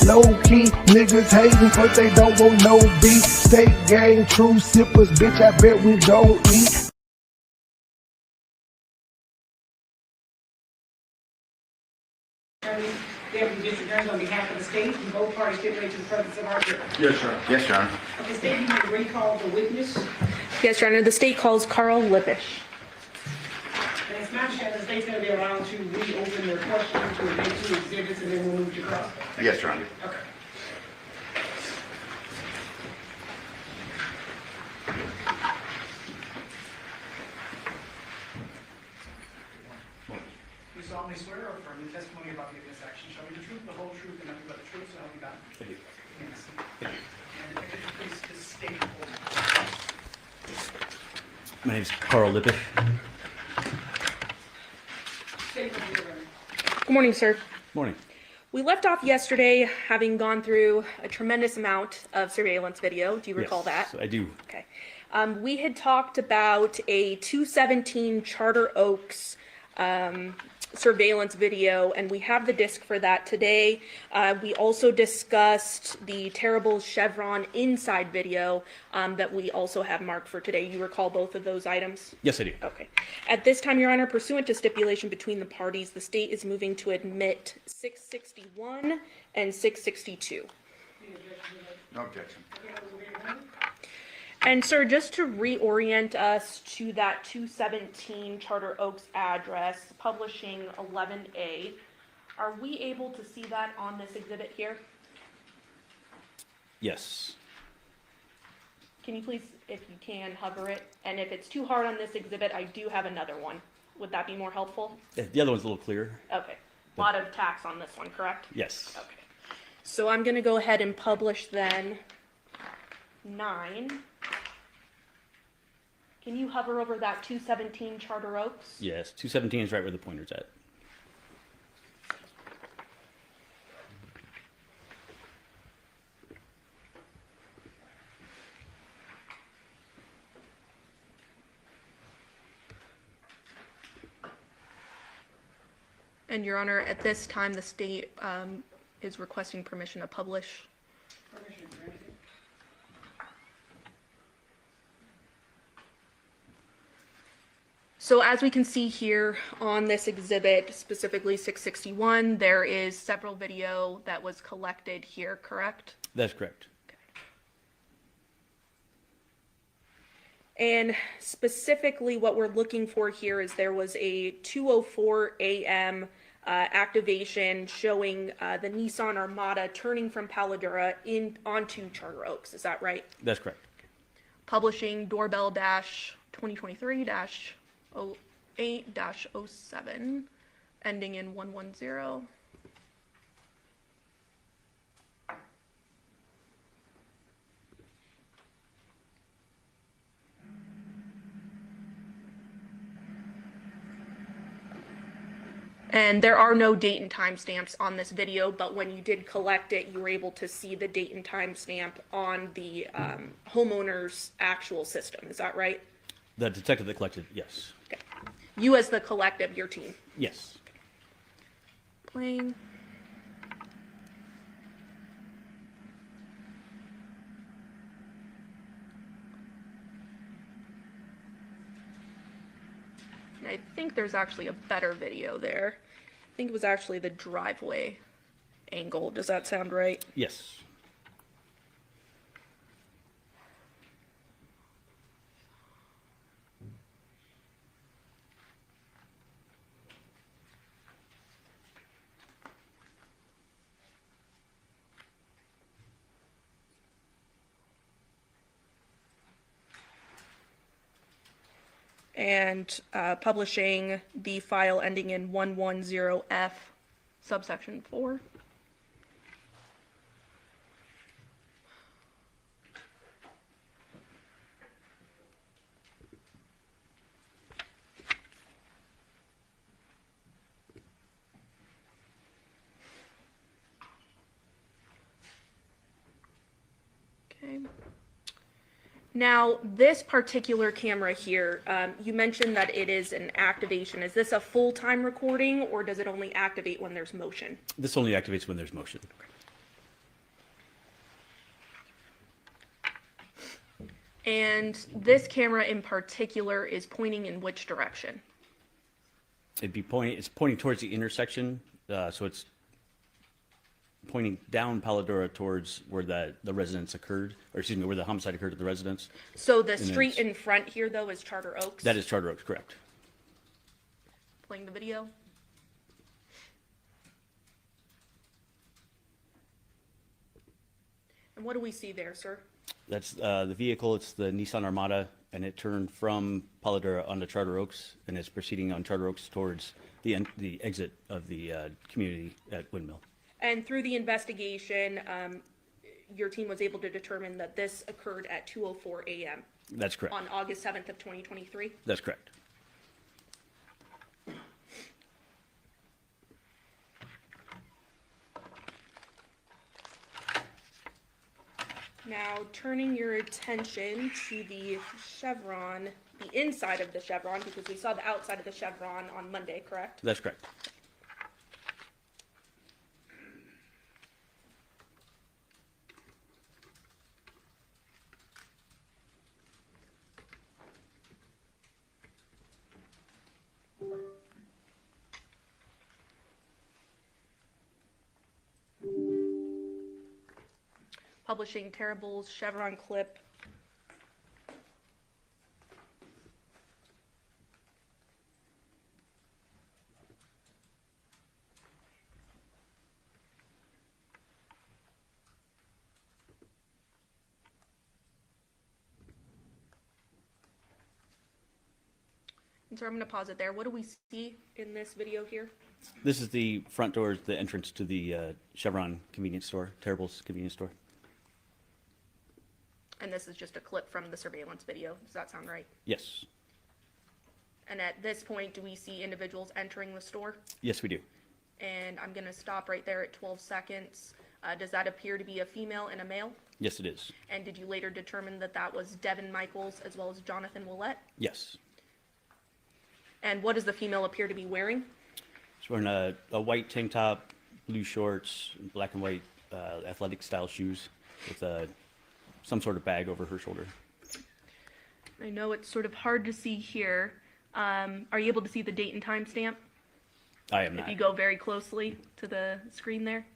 Low key, niggas hating cause they don't want no beef. State gang, true sippers, bitch, I bet we gon' eat. Deputy District Attorney, on behalf of the state, and both parties stipulate to the presence of our jury. Yes, sir. Yes, Your Honor. Okay, state, you need to recall the witness. Yes, Your Honor. The state calls Carl Lippish. And it's my understanding the state's going to be allowed to reopen their questioning to admit two exhibits, and then we'll move to cross. Yes, Your Honor. Okay. You solemnly swear or affirm the testimony about giving this action shall be the truth, the whole truth, and nothing but the truth, so help you God. Thank you. Yes. And if you could please just state. My name is Carl Lippish. State from here, Good morning, sir. Morning. We left off yesterday having gone through a tremendous amount of surveillance video. Do you recall Yes, that? I do. Okay. We had talked about a 217 Charter Oaks surveillance video, and we have the disc for that today. We also discussed the terrible Chevron inside video that we also have marked for today. You recall both of those items? Yes, I do. Okay. At this time, Your Honor, pursuant to stipulation between the parties, the state is moving to admit 661 and 662. No objection. And sir, just to reorient us to that 217 Charter Oaks address, publishing 11A, are we able to see that on this exhibit here? Yes. Can you please, if you can, hover it? And if it's too hard on this exhibit, I do have another one. Would that be more helpful? The other one's a little clearer. Okay. A lot of tax on this one, correct? Yes. Okay. So I'm going to go ahead and publish then 9. Can you hover over that 217 Charter Oaks? Yes. 217 is right where the pointer's at. And Your Honor, at this time, the state is requesting permission to publish. Permission granted. So as we can see here on this exhibit, specifically 661, there is several video that was collected here, correct? That's correct. And specifically what we're looking for here is there was a 2:04 a.m. Activation showing the Nissan Armada turning from Paladura onto Charter Oaks. Is that right? That's correct. Publishing doorbell dash 2023-08-07, ending in 110. And there are no date and time stamps on this video, but when you did collect it, you were able to see the date and time stamp on the homeowner's actual system. Is that right? The detective that collected, yes. Okay. You as the collective, your team. Yes. Playing. I think there's actually a better video there. I think it was actually the driveway angle. Does that sound right? Yes. And publishing the file ending in 110F, subsection 4. Okay. Now, this particular camera here, you mentioned that it is an activation. Is this a full-time recording, or does it only activate when there's motion? This only activates when there's motion. And this camera in particular is pointing in which direction? It's pointing towards the intersection, so it's pointing down Paladora towards where the residence occurred, or excuse me, where the homicide occurred at the residence. So the then street it's- in front here, though, is Charter Oaks? That is Charter Oaks, correct. Playing the video. And what do we see there, sir? That's the vehicle. It's the Nissan Armada, and it turned from Paladora onto Charter Oaks, and it's proceeding on Charter Oaks towards the exit of the community at Windmill. And through the investigation, your team was able to determine that this occurred at 2:04 a.m. That's correct. on August 7th of 2023? That's correct. Now, turning your attention to the chevron, the inside of the chevron, because we saw the outside of the chevron on Monday, correct? That's correct. Publishing Terrible's chevron clip. And so I'm going to pause it there. What do we see in this video here? This is the front door, the entrance to the Chevron convenience store, Terrible's convenience store. And this is just a clip from the surveillance video. Does that sound right? Yes. And at this point, do we see individuals entering the store? Yes, we do. And I'm going to stop right there at 12 seconds. Does that appear to be a female and a male? Yes, it is. And did you later determine that that was Devin Michaels as well as Jonathan Willett? Yes. And what does the female appear to be wearing? She's wearing a white tank top, blue shorts, black and white athletic style shoes with some sort of bag over her shoulder. I know it's sort of hard to see here. Are you able to see the date and time stamp? I am If not. you go very closely to the screen there.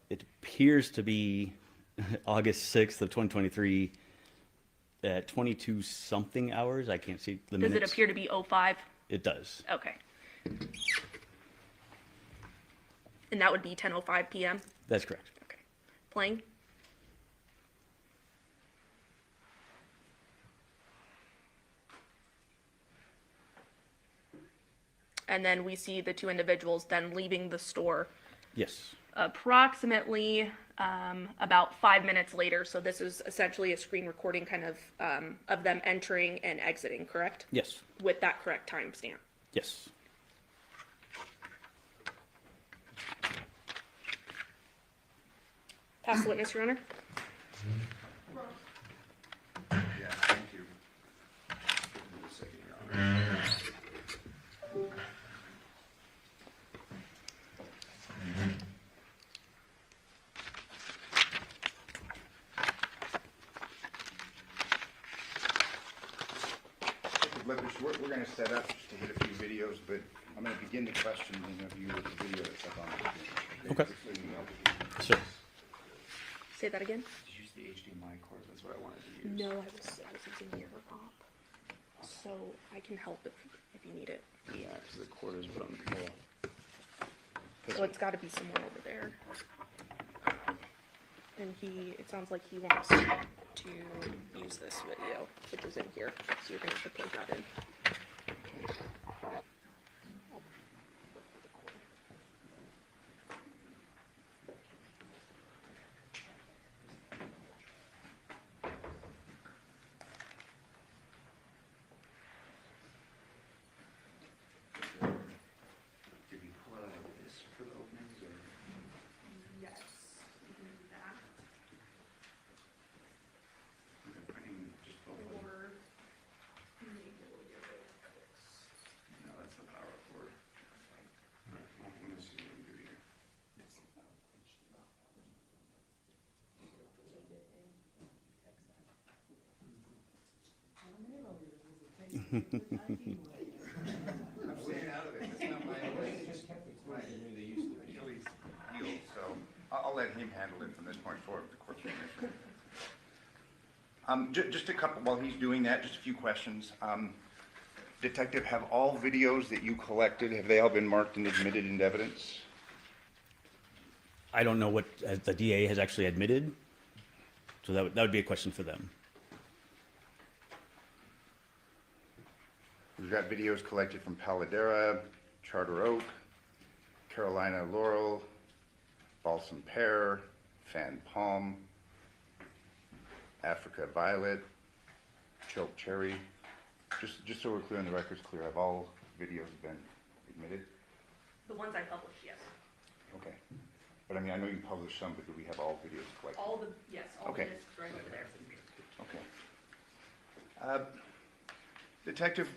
It appears to be August 6th of 2023 at 22 something hours. I can't see the Does minutes. it appear to be 05? It does. Okay. And that would be 10:05 p.m.? That's correct. Okay. Playing? And then we see the two individuals then leaving the store Yes. approximately about 5 minutes later. So this is essentially a screen recording kind of them entering and exiting, correct? Yes. With that correct timestamp. Yes. Pass the witness, Your Honor. Yeah, thank you. Give me a second, Your Honor. We're going to set up just to hit a few videos, but I'm going to begin the questioning of you with the video that's up on the screen. Okay. Just so you know. Sure. Say that again? Did you use the HDMI cord? That's what I wanted to use. No, I was using your op. So I can help if you need it. Yeah, because the cord is what I'm. So it's got to be somewhere over there. And it sounds like he wants to use this video, which is in here. So you're going to have to plug that in. Did we pull it out of this for the openings or? Yes, you can do that. I mean, just pull it. Or make it a little bit I'm staying out of it. It's not my Achilles heel, so I'll let him handle it from this point forward with the court's permission. Just a couple, while he's doing that, just a few questions. Detective, have all videos that you collected, have they all been marked and admitted into evidence? I don't know what the DA has actually admitted, so that would be a question for them. We've got videos collected from Paladera, Charter Oak, Carolina Laurel, Balsam Pear, Fan Palm, Africa Violet, Choke Cherry. Just so we're clear on the record's clear, have all videos been admitted? The ones I published, yes. Okay. But I mean, I know you published some, but do we have all videos collected? All the, yes, all the Okay. discs right over there. Okay. Detective,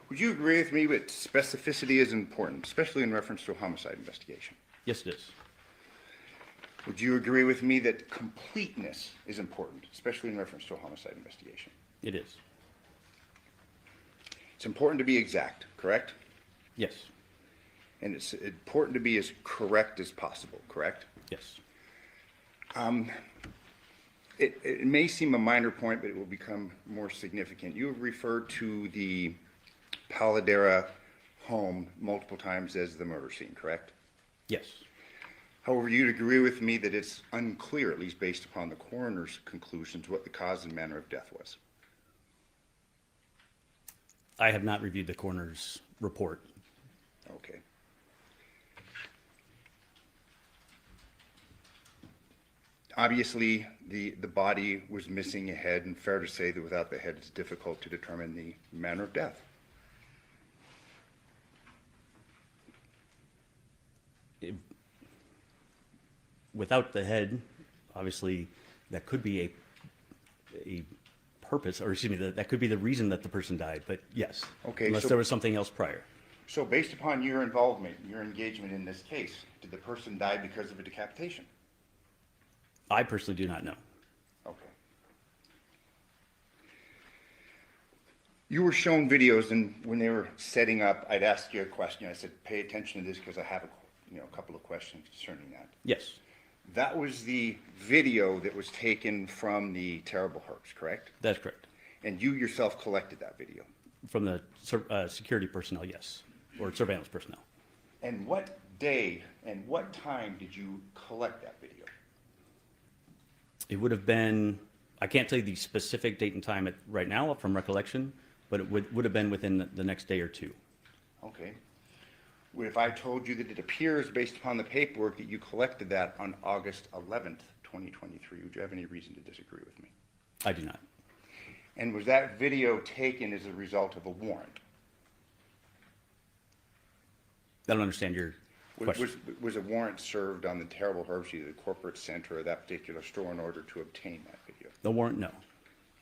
would you agree with me that specificity is important, especially in reference to a homicide investigation? Yes, it is. Would you agree with me that completeness is important, especially in reference to a homicide investigation? It is. It's important to be exact, correct? Yes. And it's important to be as correct as possible, correct? Yes. It may seem a minor point, but it will become more significant. You have referred to the Paladera home multiple times as the murder scene, correct? Yes. However, you'd agree with me that it's unclear, at least based upon the coroner's conclusions, what the cause and manner of death was. I have not reviewed the coroner's report. Okay. Obviously, the body was missing a head, and fair to say that without the head, it's difficult to determine the manner of death. Without the head, obviously, that could be a purpose, or excuse me, that could be the reason that the person died, but yes. Okay, Unless so- there was something else prior. So based upon your involvement, your engagement in this case, did the person die because of a decapitation? I personally do not know. Okay. You were shown videos, and when they were setting up, I'd asked you a question. I said, pay attention to this because I have a couple of questions concerning that. Yes, That was the video that was taken from the terrible herbs, correct? that's correct. And you yourself collected that video. From the security personnel, yes, or surveillance personnel. And what day and what time did you collect that video? It would have been, I can't tell you the specific date and time right now from recollection, but it would have been within the next day or two. Okay. Well, if I told you that it appears based upon the paperwork that you collected that on August 11th, 2023, would you have any reason to disagree with me? I do not. And was that video taken as a result of a warrant? I don't understand your question. Was a warrant served on the terrible herbs, either the corporate center or that particular store, in order to obtain that video? The warrant, no.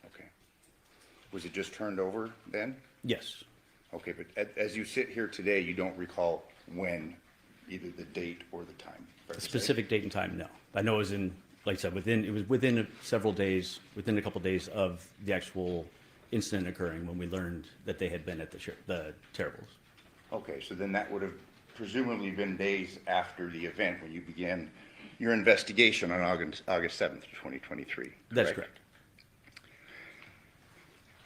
Okay. Was it just turned over then? Yes, Okay, but as you sit here today, you don't recall when, either the date or the time? Fair to say? specific date and time, no. I know it was in, like I said, it was within several days, within a couple days of the actual incident occurring when we learned that they had been at the Terribles. Okay, so then that would have presumably been days after the event when you began your investigation on August 7th, 2023. That's correct.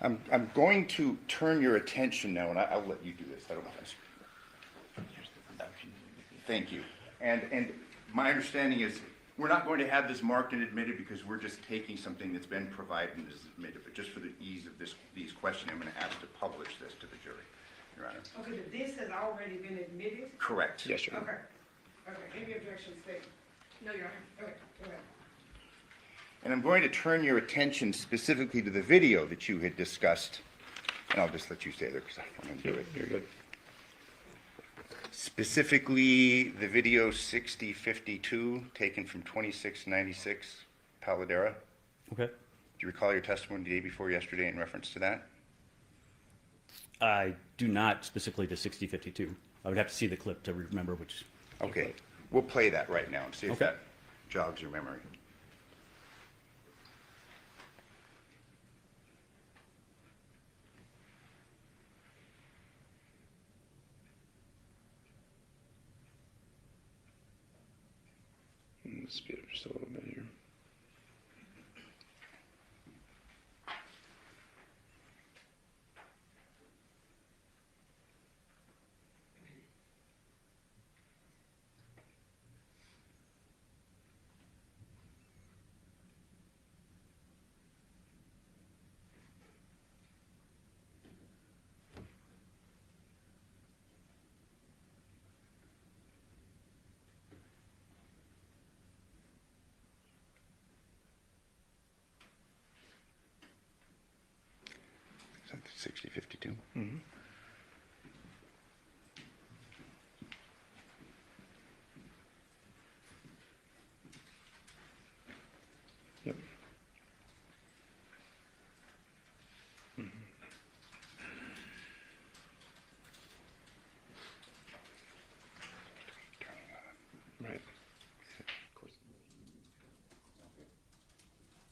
I'm going to turn your attention now, and I'll let you do this. I don't want to. Thank you. And my understanding is we're not going to have this marked and admitted because we're just taking something that's been provided and is admitted. But just for the ease of these questions, I'm going to ask to publish this to the jury, Your Honor. Okay, but this has already been admitted? Correct. Yes, Your Okay. Okay, any objections, state? No, Your Honor. Okay, go ahead. And I'm going to turn your attention specifically to the video that you had discussed, and I'll just let you stay there because I want to do it. You're good. Specifically, the video 6052, taken from 2696 Paladera. Okay. Do you recall your testimony the day before yesterday in reference to that? I do not specifically to 6052. I would have to see the clip to remember which. Okay, we'll play that right now and see if Okay. that jogs your memory. Let's speed up just a little bit here. Is that 6052? Mm-hmm. Yep. Right.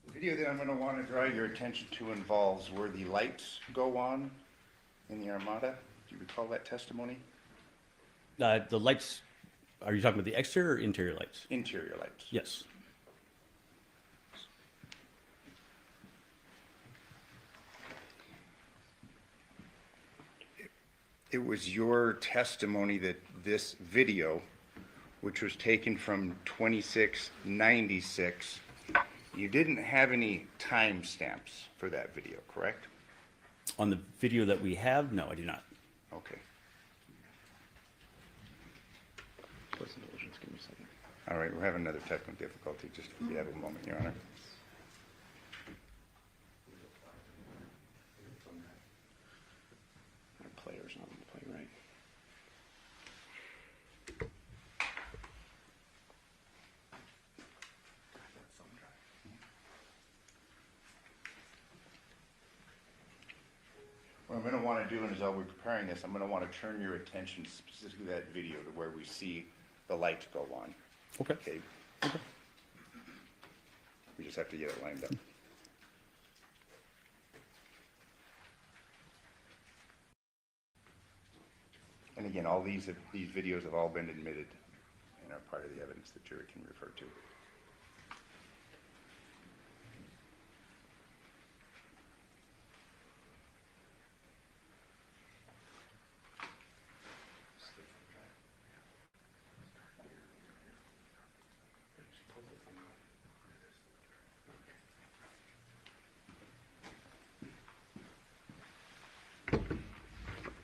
The video that I'm going to want to draw your attention to involves where the lights go on in the Armada. Do you recall that testimony? The lights, are you talking about the exterior or interior lights? Interior lights. Yes. It was your testimony that this video, which was taken from 2696, you didn't have any timestamps for that video, correct? On the video that we have, no, I do not. Okay. Plus indulgence, give me a second. All right, we're having another technical difficulty. Just if you have a moment, Your Honor. Our player's not on the play, right? What I'm going to want to do, and as while we're preparing this, I'm going to want to turn your attention specifically to that video to where we see the lights go on. Okay. Okay? We just have to get it lined up. And again, all these videos have all been admitted and are part of the evidence the jury can refer to.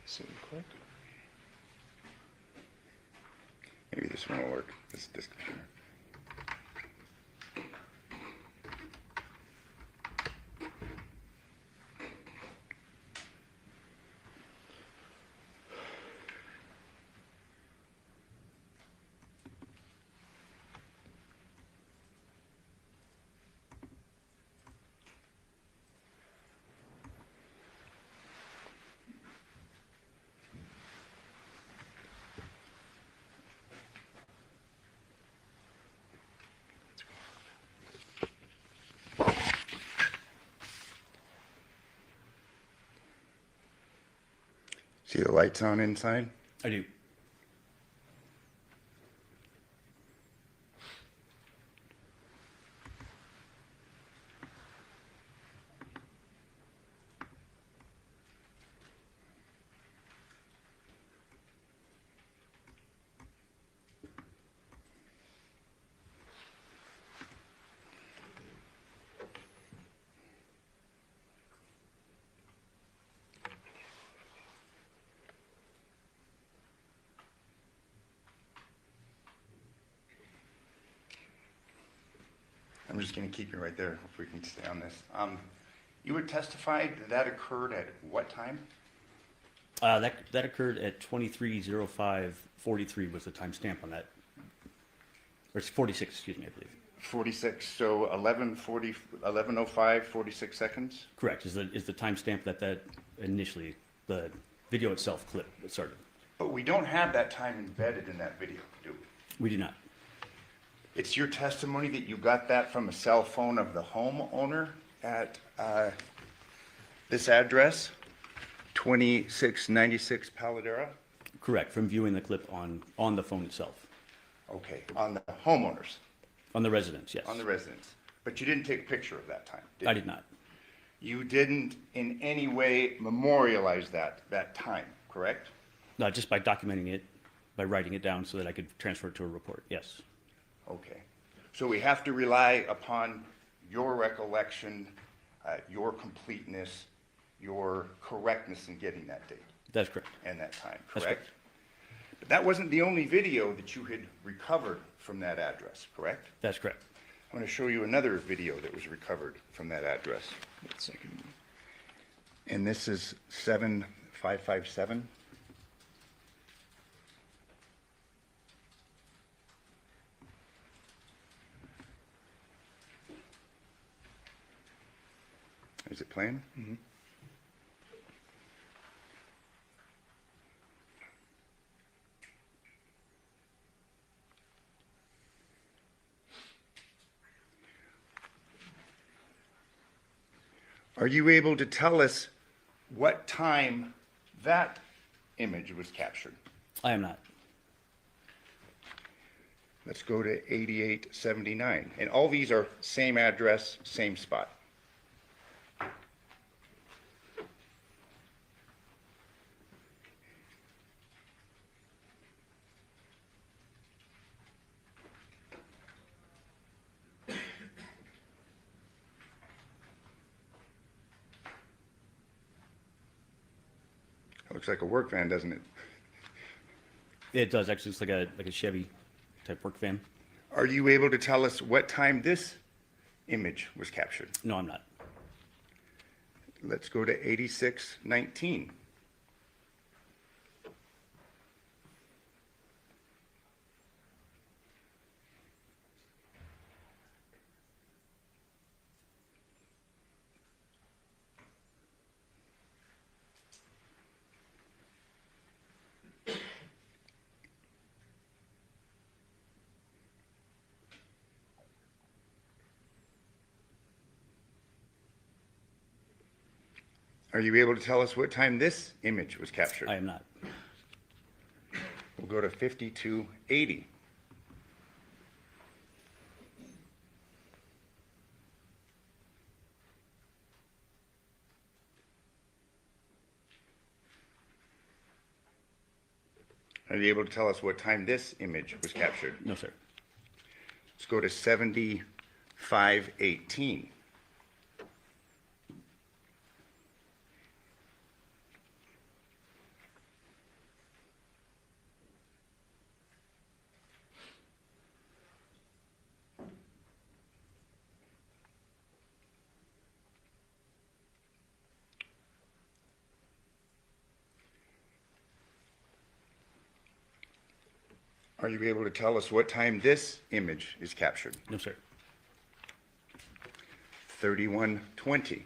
So click. Maybe this one will work. This computer. See the lights on inside? I do. I'm just going to keep you right there if we can stay on this. You would testify that occurred at what time? That occurred at 23:05:43 was the timestamp on that. Or it's 46, excuse me, I believe. 46, so 11:05, 46 seconds? Correct, is the timestamp that initially, the video itself clip started. But we don't have that time embedded in that video, do we? We do not. It's your testimony that you got that from a cell phone of the homeowner at this address, 2696 Paladera? Correct, from viewing the clip on the phone itself. Okay, on the homeowners. On the residence, yes. On the residence. But you didn't take a picture of that time, did I you? did not. You didn't in any way memorialize that time, correct? No, just by documenting it, by writing it down so that I could transfer it to a report, yes. Okay. So we have to rely upon your recollection, your completeness, your correctness in getting that date That's correct. and that time, That's correct? correct. But that wasn't the only video that you had recovered from that address, correct? That's correct. I'm going to show you another video that was recovered from that address. Wait a second. And this is 7557. Is it playing? Mm-hmm. Are you able to tell us what time that image was captured? I am not. Let's go to 8879. And all these are same address, same spot. It looks like a work van, doesn't it? It does actually. It's like a Chevy type work van. Are you able to tell us what time this image was captured? No, I'm not. Let's go to 8619. Are you able to tell us what time this image was captured? I am not. We'll go to 5280. Are you able to tell us what time this image was captured? No, sir. Let's go to 7518. Are you able to tell us what time this image is captured? No, sir. 3120.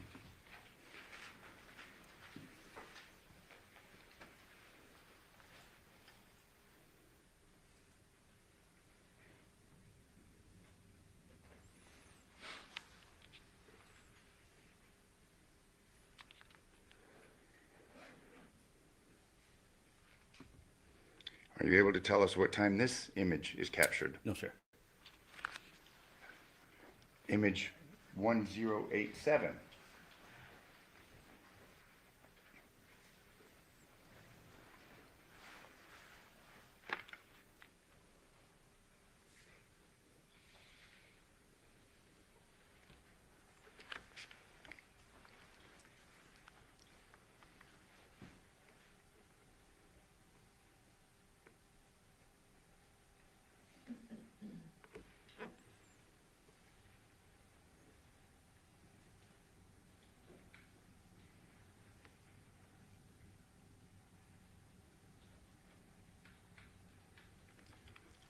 Are you able to tell us what time this image is captured? No, sir. Image 1087.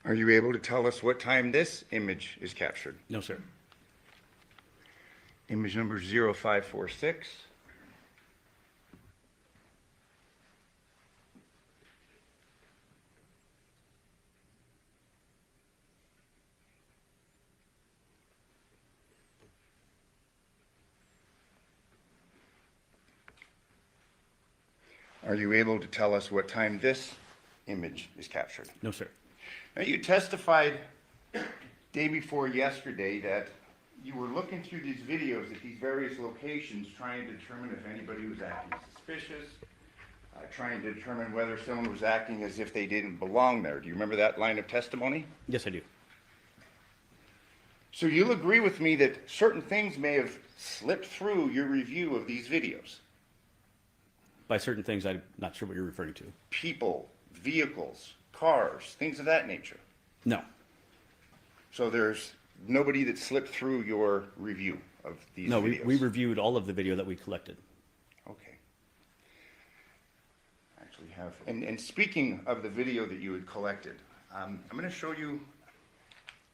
Are you able to tell us what time this image is captured? No, sir. Image number 0546. Are you able to tell us what time this image is captured? No, sir. Now, you testified day before yesterday that you were looking through these videos at these various locations, trying to determine if anybody was acting suspicious, trying to determine whether someone was acting as if they didn't belong there. Do you remember that line of testimony? Yes, I do. So you'll agree with me that certain things may have slipped through your review of these videos. By certain things, I'm not sure what you're referring to. People, vehicles, cars, things of that nature. No, So there's nobody that slipped through your review of these no, videos? we reviewed all of the video that we collected. Okay. I actually have, and speaking of the video that you had collected, I'm going to show you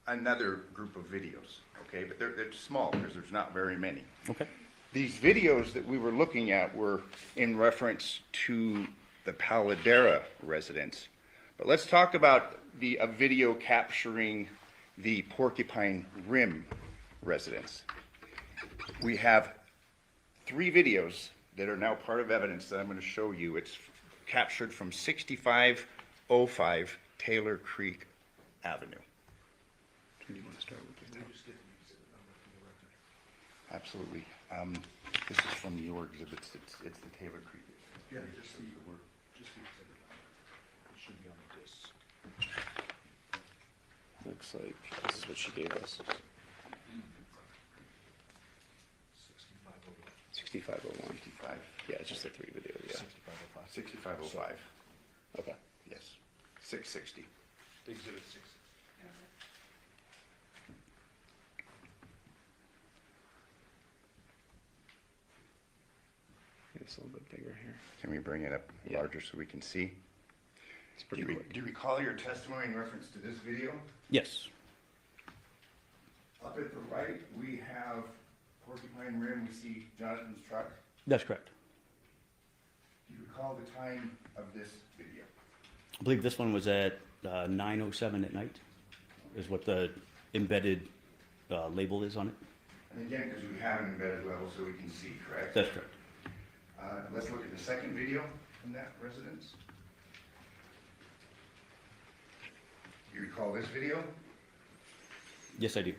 another group of videos, okay? But they're small because there's not very many. Okay. These videos that we were looking at were in reference to the Paladera residence. But let's talk about a video capturing the Porcupine Rim residence. We have 3 videos that are now part of evidence that I'm going to show you. It's captured from 6505 Taylor Creek Avenue. Do you want to start with this? Absolutely. This is from your exhibits. It's the Taylor Creek. Yeah, just the word, just the exhibit. It should be on the disc. Looks like this is what she gave us. 6501. 65. Yeah, it's just the 3 videos, yeah. 6505. Okay. Yes. 660. Exhibit 6. It's a little bit bigger here. Can we bring it up Yeah. larger so we can see? It's pretty quick. Do you recall your testimony in reference to this video? Yes, Up at the right, we have Porcupine Rim. We see Jonathan's truck. that's correct. Do you recall the time of this video? I believe this one was at 9:07 at night, is what the embedded label is on it. And again, because we have an embedded level so we can see, correct? That's correct. Let's look at the second video from that residence. Do you recall this video? Yes, I do.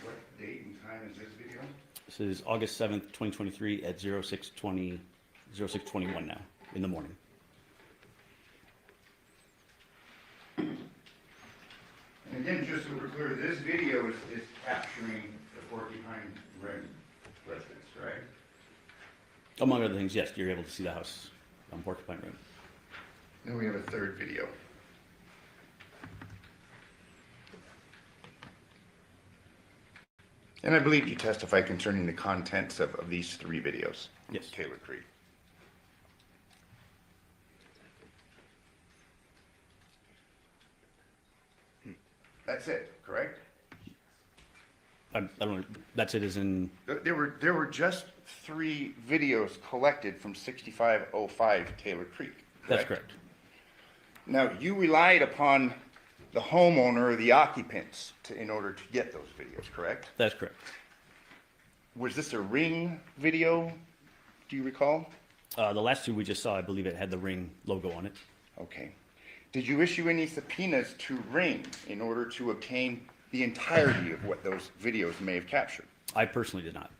What date and time is this video? This is August 7th, 2023 at 0621 now, in the morning. And again, just so we're clear, this video is capturing the Porcupine Rim residence, right? Among other things, yes, you're able to see the house on Porcupine Rim. Then we have a third video. And I believe you testified concerning the contents of these 3 videos. Yes. Taylor Creek. That's it, correct? I don't know, that's it as in, There were just 3 videos collected from 6505 Taylor Creek. that's correct. Now, you relied upon the homeowner or the occupants in order to get those videos, correct? That's correct. Was this a Ring video, do you recall? The last 2 we just saw, I believe it had the Ring logo on it. Okay. Did you issue any subpoenas to Ring in order to obtain the entirety of what those videos may have captured? I personally did not.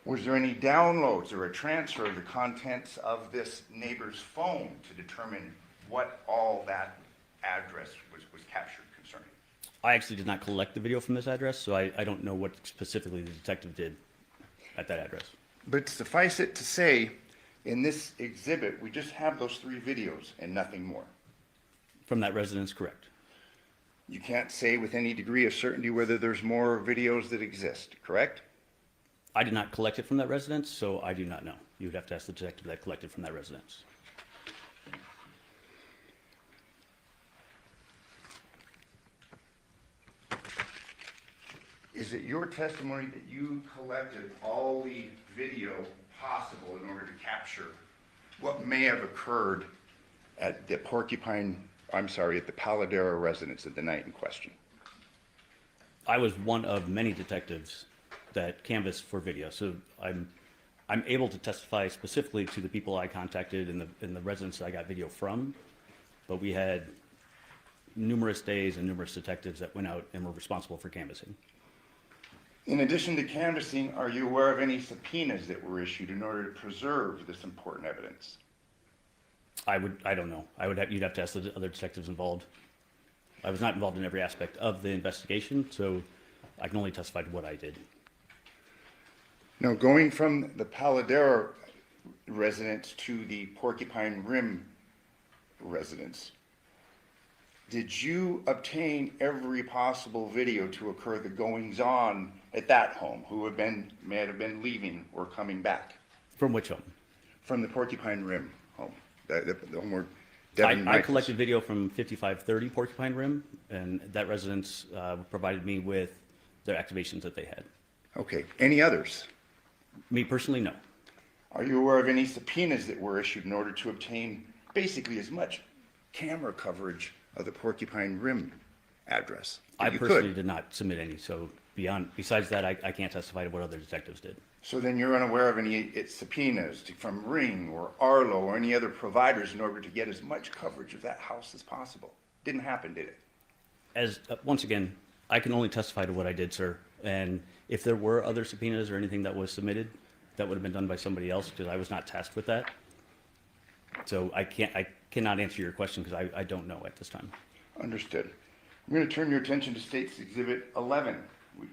Was there any downloads or a transfer of the contents of this neighbor's phone to determine what all that address was captured concerning? I actually did not collect the video from this address, so I don't know what specifically the detective did at that address. But suffice it to say, in this exhibit, we just have those 3 videos and nothing more. From that residence, correct. You can't say with any degree of certainty whether there's more videos that exist, correct? I did not collect it from that residence, so I do not know. You would have to ask the detective that collected from that residence. Is it your testimony that you collected all the video possible in order to capture what may have occurred at the at the Paladera residence at the night in question? I was one of many detectives that canvassed for video, so I'm able to testify specifically to the people I contacted and the residents that I got video from. But we had numerous days and numerous detectives that went out and were responsible for canvassing. In addition to canvassing, are you aware of any subpoenas that were issued in order to preserve this important evidence? I don't know. You'd have to ask the other detectives involved. I was not involved in every aspect of the investigation, so I can only testify to what I did. Now, going from the Paladera residence to the Porcupine Rim residence, did you obtain every possible video to occur the goings-on at that home, who may have been leaving or coming back? From which home? From the Porcupine Rim home, the home where Devin I Wright collected video from 5530 Porcupine Rim, and that residence provided me with their activations that they had. Okay, any others? Me personally, no. Are you aware of any subpoenas that were issued in order to obtain basically as much camera coverage of the Porcupine Rim address? I You personally could. did not submit any, so besides that, I can't testify to what other detectives did. So then you're unaware of any subpoenas from Ring or Arlo or any other providers in order to get as much coverage of that house as possible? Didn't happen, did it? Once again, I can only testify to what I did, sir. And if there were other subpoenas or anything that was submitted, that would have been done by somebody else, because I was not tasked with that. So I cannot answer your question because I don't know at this time. Understood. I'm going to turn your attention to State's Exhibit 11.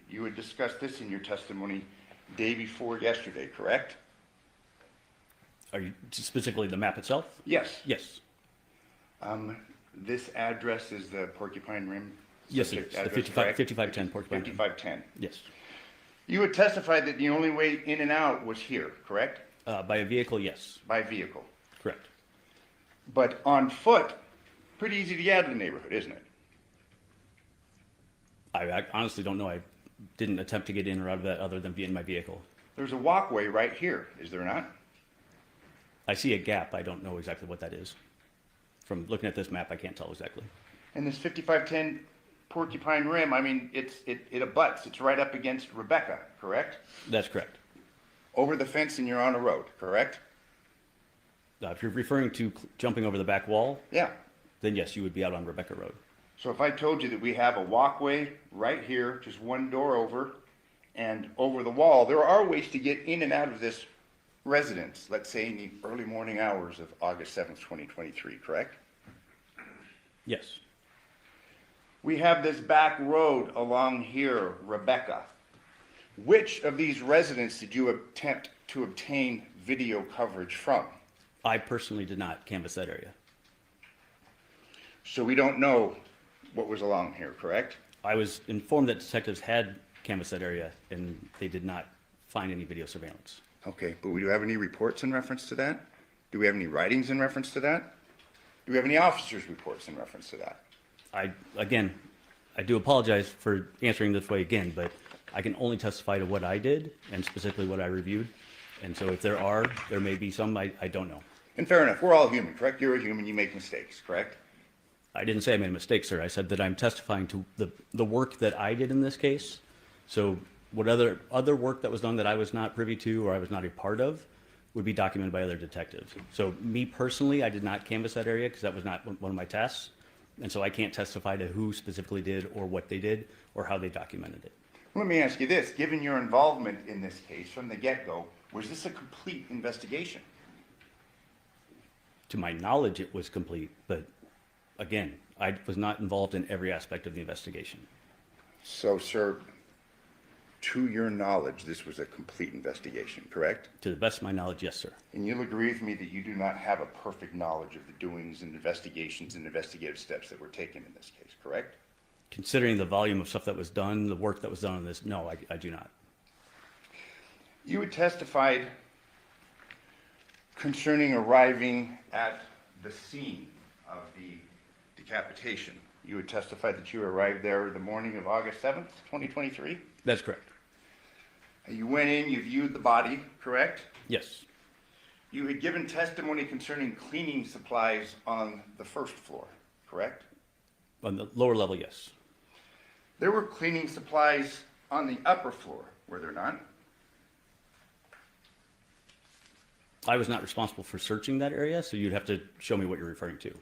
You had discussed this in your testimony day before yesterday, correct? Are you specifically the map itself? Yes. Yes. This address is the Porcupine Rim? Yes, it subject is. The address, 5510 Porcupine Rim. 5510. Yes. You had testified that the only way in and out was here, correct? By a vehicle, yes. By vehicle. Correct. But on foot, pretty easy to get out of the neighborhood, isn't it? I honestly don't know. I didn't attempt to get in or out of that other than be in my vehicle. There's a walkway right here, is there not? I see a gap. I don't know exactly what that is. From looking at this map, I can't tell exactly. And this 5510 Porcupine Rim, I mean, it abuts. It's right up against Rebecca, correct? That's correct. Over the fence and you're on a road, correct? If you're referring to jumping over the back wall, Yeah. then yes, you would be out on Rebecca Road. So if I told you that we have a walkway right here, just one door over, and over the wall, there are ways to get in and out of this residence, let's say in the early morning hours of August 7th, 2023, correct? Yes. We have this back road along here, Rebecca. Which of these residents did you attempt to obtain video coverage from? I personally did not canvass that area. So we don't know what was along here, correct? I was informed that detectives had canvassed that area and they did not find any video surveillance. Okay, but do we have any reports in reference to that? Do we have any writings in reference to that? Do we have any officers' reports in reference to that? Again, I do apologize for answering this way again, but I can only testify to what I did and specifically what I reviewed. And so if there may be some, I don't know. And fair enough, we're all human, correct? You're a human, you make mistakes, correct? I didn't say I made a mistake, sir. I said that I'm testifying to the work that I did in this case. So what other work that was done that I was not privy to or I was not a part of would be documented by other detectives. So me personally, I did not canvass that area because that was not one of my tasks. And so I can't testify to who specifically did or what they did or how they documented it. Let me ask you this, given your involvement in this case from the get-go, was this a complete investigation? To my knowledge, it was complete, but again, I was not involved in every aspect of the investigation. So, sir, to your knowledge, this was a complete investigation, correct? To the best of my knowledge, yes, sir. And you'll agree with me that you do not have a perfect knowledge of the doings and investigations and investigative steps that were taken in this case, correct? Considering the volume of stuff that was done, the work that was done on this, no, I do not. You had testified concerning arriving at the scene of the decapitation. You had testified that you arrived there the morning of August 7th, 2023? That's correct. You went in, you viewed the body, correct? Yes, You had given testimony concerning cleaning supplies on the first floor, correct? on the lower level, yes. There were cleaning supplies on the upper floor, were there not? I was not responsible for searching that area, so you'd have to show me what you're referring to.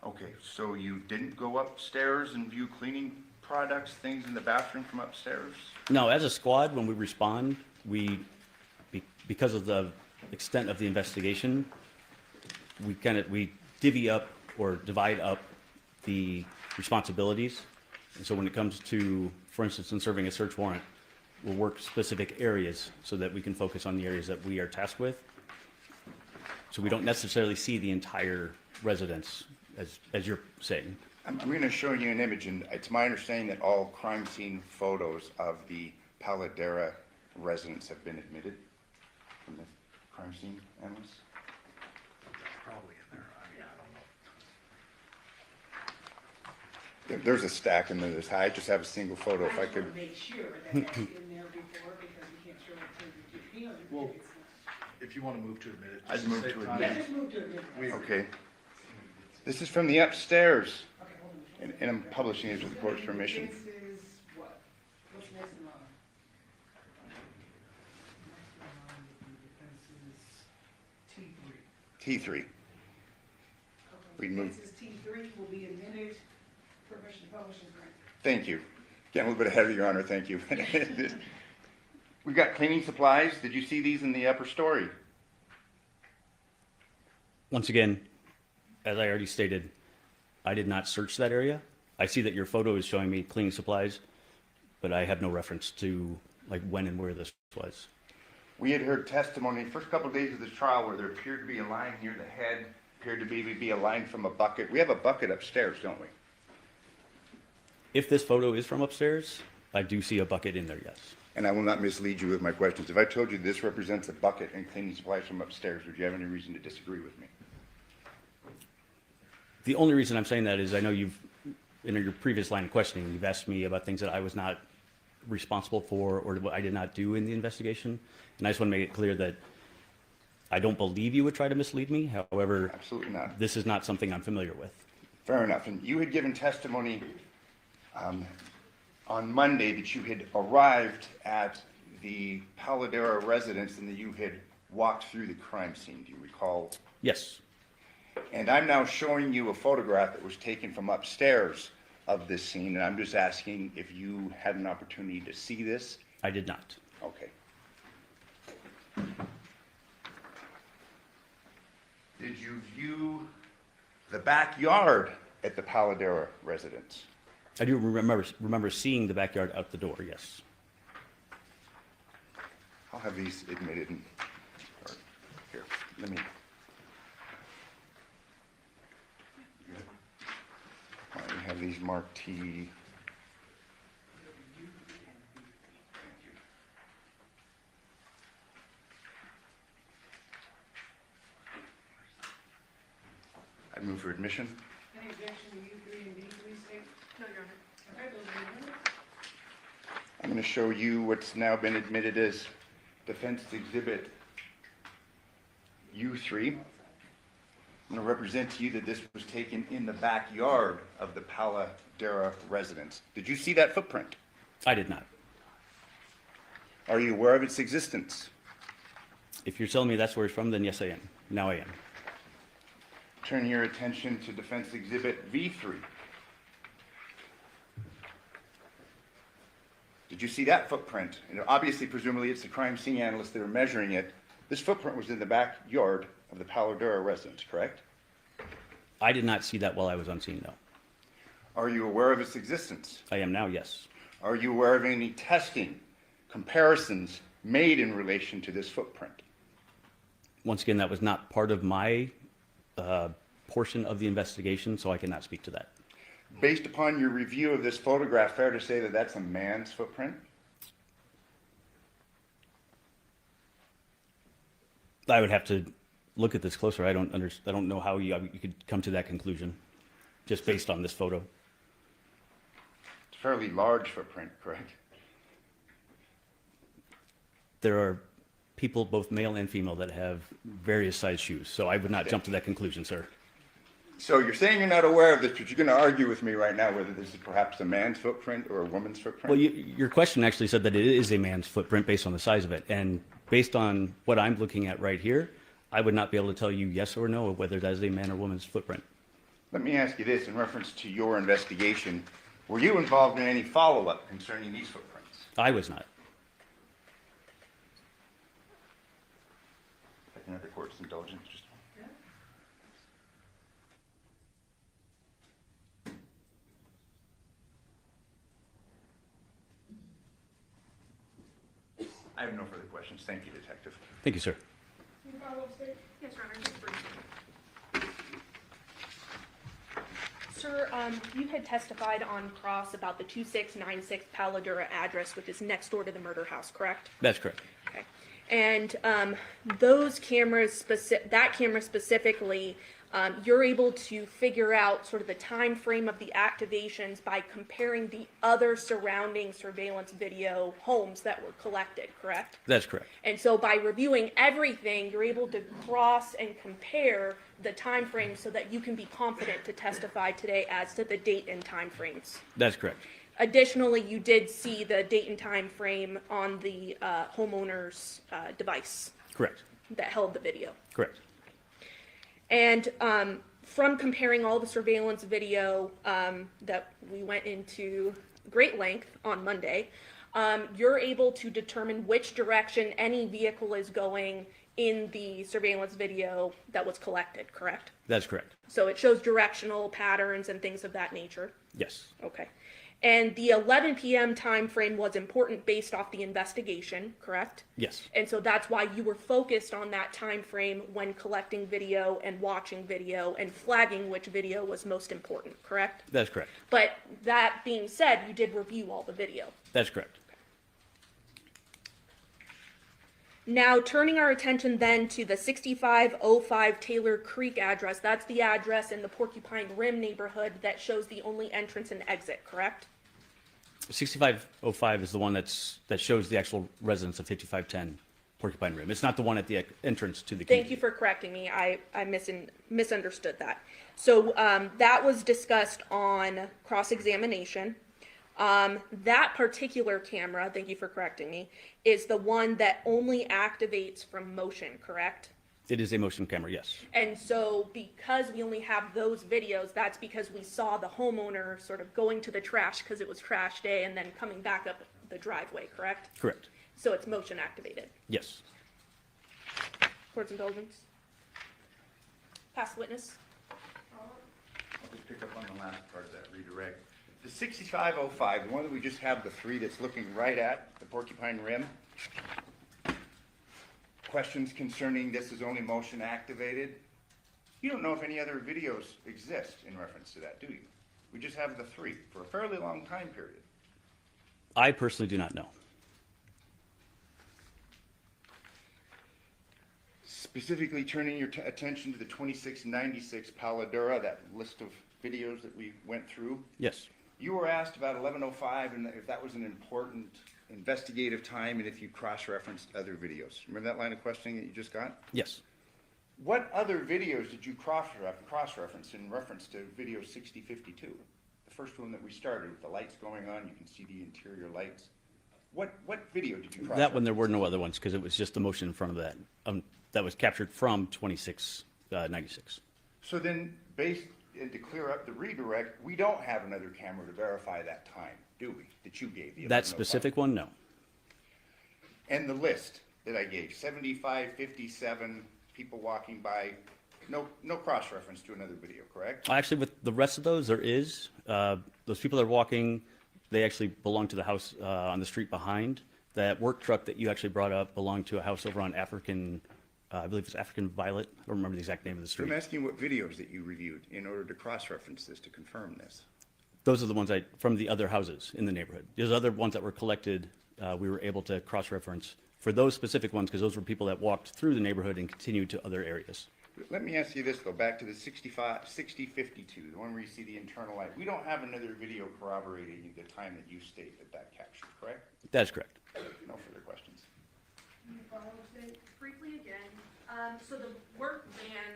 Okay, so you didn't go upstairs and view cleaning products, things in the bathroom from upstairs? No, as a squad, when we respond, because of the extent of the investigation, we divvy up or divide up the responsibilities. And so when it comes to, for instance, in serving a search warrant, we'll work specific areas so that we can focus on the areas that we are tasked with. So we don't necessarily see the entire residence, as you're saying. I'm going to show you an image, and it's my understanding that all crime scene photos of the Paladera residents have been admitted from the crime scene analyst. Probably in there. I mean, I don't know. There's a stack in there this high. I just have a single photo. If I I just could, want to make sure that that's in there before, because we can't show it to the Well, it's if you want to move to admit it. I'd just move save to time. not. Yeah, just move to a different. We- okay. This is from the upstairs, Okay, hold on. and I'm publishing it with the court's permission. This is what? What's next in line? Next in line would be defense's T3. T3. We move. Defense's T3 will be admitted, permission to publish is granted. Thank you. Getting a little bit ahead of your honor, thank you. We've got cleaning supplies. Did you see these in the upper story? Once again, as I already stated, I did not search that area. I see that your photo is showing me cleaning supplies, but I have no reference to like when and where this was. We had heard testimony the first couple of days of this trial where there appeared to be a line near the head, appeared to be a line from a bucket. We have a bucket upstairs, don't we? If this photo is from upstairs, I do see a bucket in there, yes. And I will not mislead you with my questions. If I told you this represents a bucket and cleaning supplies from upstairs, would you have any reason to disagree with me? The only reason I'm saying that is I know you've, in your previous line of questioning, you've asked me about things that I was not responsible for or what I did not do in the investigation. And I just want to make it clear that I don't believe you would try to mislead me. However, Absolutely not. this is not something I'm familiar with. Fair enough. And you had given testimony on Monday that you had arrived at the Paladera residence and that you had walked through the crime scene. Do you recall? Yes, And I'm now showing you a photograph that was taken from upstairs of this scene, and I'm just asking if you had an opportunity to see this. I did not. Okay. Did you view the backyard at the Paladera residence? I do remember seeing the backyard out the door, yes. I'll have these admitted in, or here, let me. Why don't we have these marked T? I'd move for admission. Any objection to U3 and D3 state? No, Your Honor. Okay, those are admitted. I'm going to show you what's now been admitted as Defense Exhibit U3. I'm going to represent to you that this was taken in the backyard of the Paladera residence. Did you see that footprint? I did not. Are you aware of its existence? If you're telling me that's where it's from, then yes, I am. Now I am. Turn your attention to Defense Exhibit V3. Did you see that footprint? And obviously, presumably, it's the crime scene analysts that are measuring it. This footprint was in the backyard of the Paladera residence, correct? I did not see that while I was on scene, no. Are you aware of its existence? I am now, yes. Are you aware of any testing, comparisons made in relation to this footprint? Once again, that was not part of my portion of the investigation, so I cannot speak to that. Based upon your review of this photograph, fair to say that that's a man's footprint? I would have to look at this closer. I don't know how you could come to that conclusion, just based on this photo. It's a fairly large footprint, correct? There are people, both male and female, that have various size shoes, so I would not jump to that conclusion, sir. So you're saying you're not aware of this, but you're going to argue with me right now whether this is perhaps a man's footprint or a woman's footprint? Well, your question actually said that it is a man's footprint based on the size of it, and based on what I'm looking at right here, I would not be able to tell you yes or no whether that is a man or woman's footprint. Let me ask you this, in reference to your investigation, were you involved in any follow-up concerning these footprints? I was not. If I can have the court's indulgence, just. I have no further questions. Thank you, Detective. Thank you, sir. Yes, Your Honor, just briefly. Sir, you had testified on cross about the 2696 Paladura address, which is next door to the murder house, correct? That's correct. Okay. And those cameras, that camera specifically, you're able to figure out sort of the time frame of the activations by comparing the other surrounding surveillance video homes that were collected, correct? That's correct. And so by reviewing everything, you're able to cross and compare the time frames so that you can be confident to testify today as to the date and time frames. That's correct. Additionally, you did see the date and time frame on the homeowner's device Correct. that held the video. Correct. And from comparing all the surveillance video that we went into great length on Monday, you're able to determine which direction any vehicle is going in the surveillance video that was collected, correct? That's correct. So it shows directional patterns and things of that nature. Yes. Okay. And the 11 p.m. time frame was important based off the investigation, correct? Yes. And so that's why you were focused on that time frame when collecting video and watching video and flagging which video was most important, correct? That's correct. But that being said, you did review all the video. That's correct. Now, turning our attention then to the 6505 Taylor Creek address, that's the address in the Porcupine Rim neighborhood that shows the only entrance and exit, correct? 6505 is the one that shows the actual residence of 5510 Porcupine Rim. It's not the one at the entrance to the community. Thank you for correcting me. I misunderstood that. So that was discussed on cross-examination. That particular camera, thank you for correcting me, is the one that only activates from motion, correct? It is a motion camera, yes. And so because we only have those videos, that's because we saw the homeowner sort of going to the trash because it was trash day and then coming back up the driveway, correct? Correct. So it's motion activated. Yes. Court's indulgence. Past witness. I'll just pick up on the last part of that redirect. The 6505, the one that we just have the three that's looking right at the Porcupine Rim. Questions concerning this is only motion activated. You don't know if any other videos exist in reference to that, do you? We just have the three for a fairly long time period. I personally do not know. Specifically turning your attention to the 2696 Paladura, that list of videos that we went through. Yes. You were asked about 1105 and if that was an important investigative time and if you cross-referenced other videos. Remember that line of questioning that you just got? Yes. What other videos did you cross-reference in reference to video 6052? The first one that we started with the lights going on, you can see the interior lights. What video did you cross-reference? That one, there were no other ones because it was just the motion in front of that. That was captured from 2696. So then, and to clear up the redirect, we don't have another camera to verify that time, do we, that you gave? The That specific one, no. And the list that I gave, 75, 57, people walking by, no cross-reference to another video, correct? Actually, with the rest of those, there is. Those people that are walking, they actually belong to the house on the street behind. That work truck that you actually brought up belonged to a house over on African, I believe it's African Violet. I don't remember the exact name of the street. I'm asking what videos that you reviewed in order to cross-reference this, to confirm this. Those are the ones from the other houses in the neighborhood. There's other ones that were collected, we were able to cross-reference for those specific ones because those were people that walked through the neighborhood and continued to other areas. Let me ask you this, though, back to the 6052, the one where you see the internal light. We don't have another video corroborating the time that you state that captured, correct? That is correct. No further questions. Briefly again, so the work van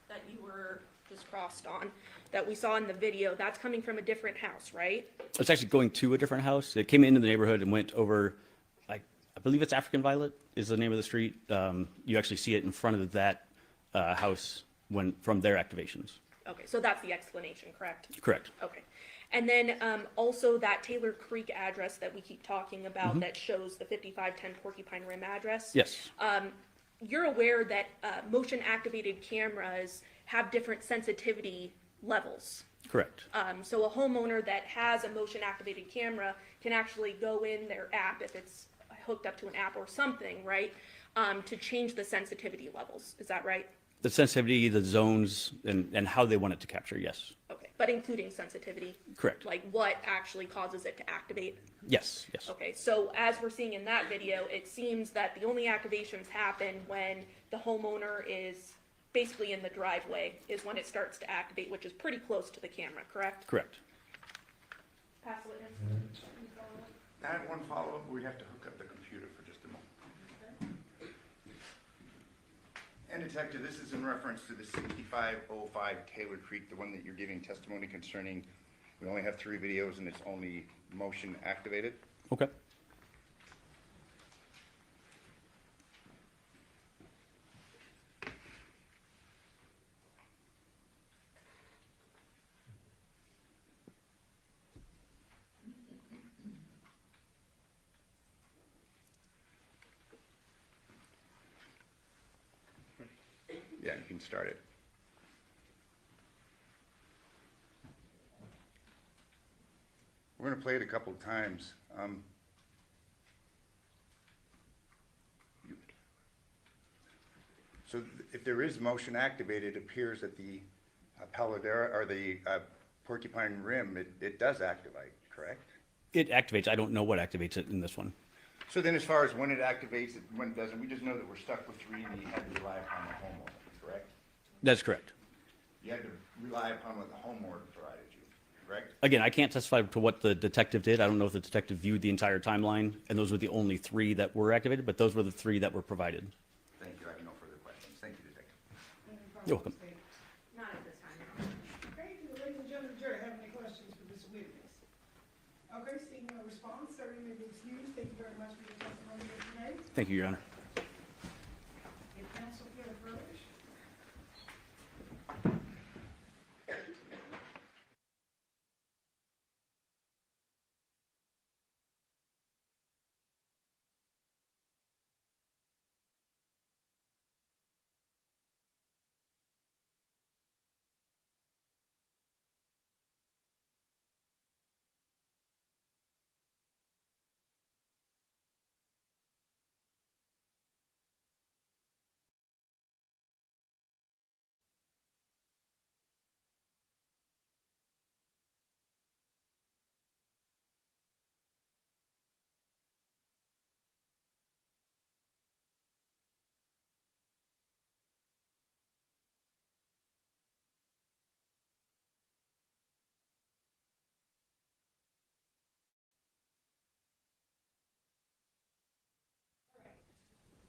that you were just crossed on, that we saw in the video, that's coming from a different house, right? It's actually going to a different house. It came into the neighborhood and went over, I believe it's African Violet is the name of the street. You actually see it in front of that house from their activations. Okay, so that's the explanation, correct? Correct. Okay. And then also that Taylor Creek address that we keep talking about that shows the 5510 Porcupine Rim address. Yes. You're aware that motion activated cameras have different sensitivity levels. Correct. So a homeowner that has a motion activated camera can actually go in their app, if it's hooked up to an app or something, right? To change the sensitivity levels. Is that right? The sensitivity, the zones, and how they want it to capture, yes. Okay, but including sensitivity? Correct. Like what actually causes it to activate? Yes, yes. Okay, so as we're seeing in that video, it seems that the only activations happen when the homeowner is basically in the driveway, is when it starts to activate, which is pretty close to the camera, correct? Correct. Pass witness. I have one follow-up. We have to hook up the computer for just a moment. And Detective, this is in reference to the 6505 Taylor Creek, the one that you're giving testimony concerning. We only have 3 videos and it's only motion activated. Okay. Yeah, you can start it. We're going to play it a couple of times. So if there is motion activated, it appears that the Paladera or the Porcupine Rim, it does activate, correct? It activates. I don't know what activates it in this one. So then as far as when it activates, when it doesn't, we just know that we're stuck with 3 and you had to rely upon the homeowner, correct? That's correct. You had to rely upon what the homeowner provided you, correct? Again, I can't testify to what the detective did. I don't know if the detective viewed the entire timeline, and those were the only 3 that were activated, but those were the 3 that were provided. Thank you. I have no further questions. Thank you, Detective. You're welcome. Not at this time. Okay, do the ladies and gentlemen of the jury have any questions for this witness? Okay, seeing no response, sir, you may be excused. Thank you very much for your testimony here today. Thank you, Your Honor. If counsel care to furnish.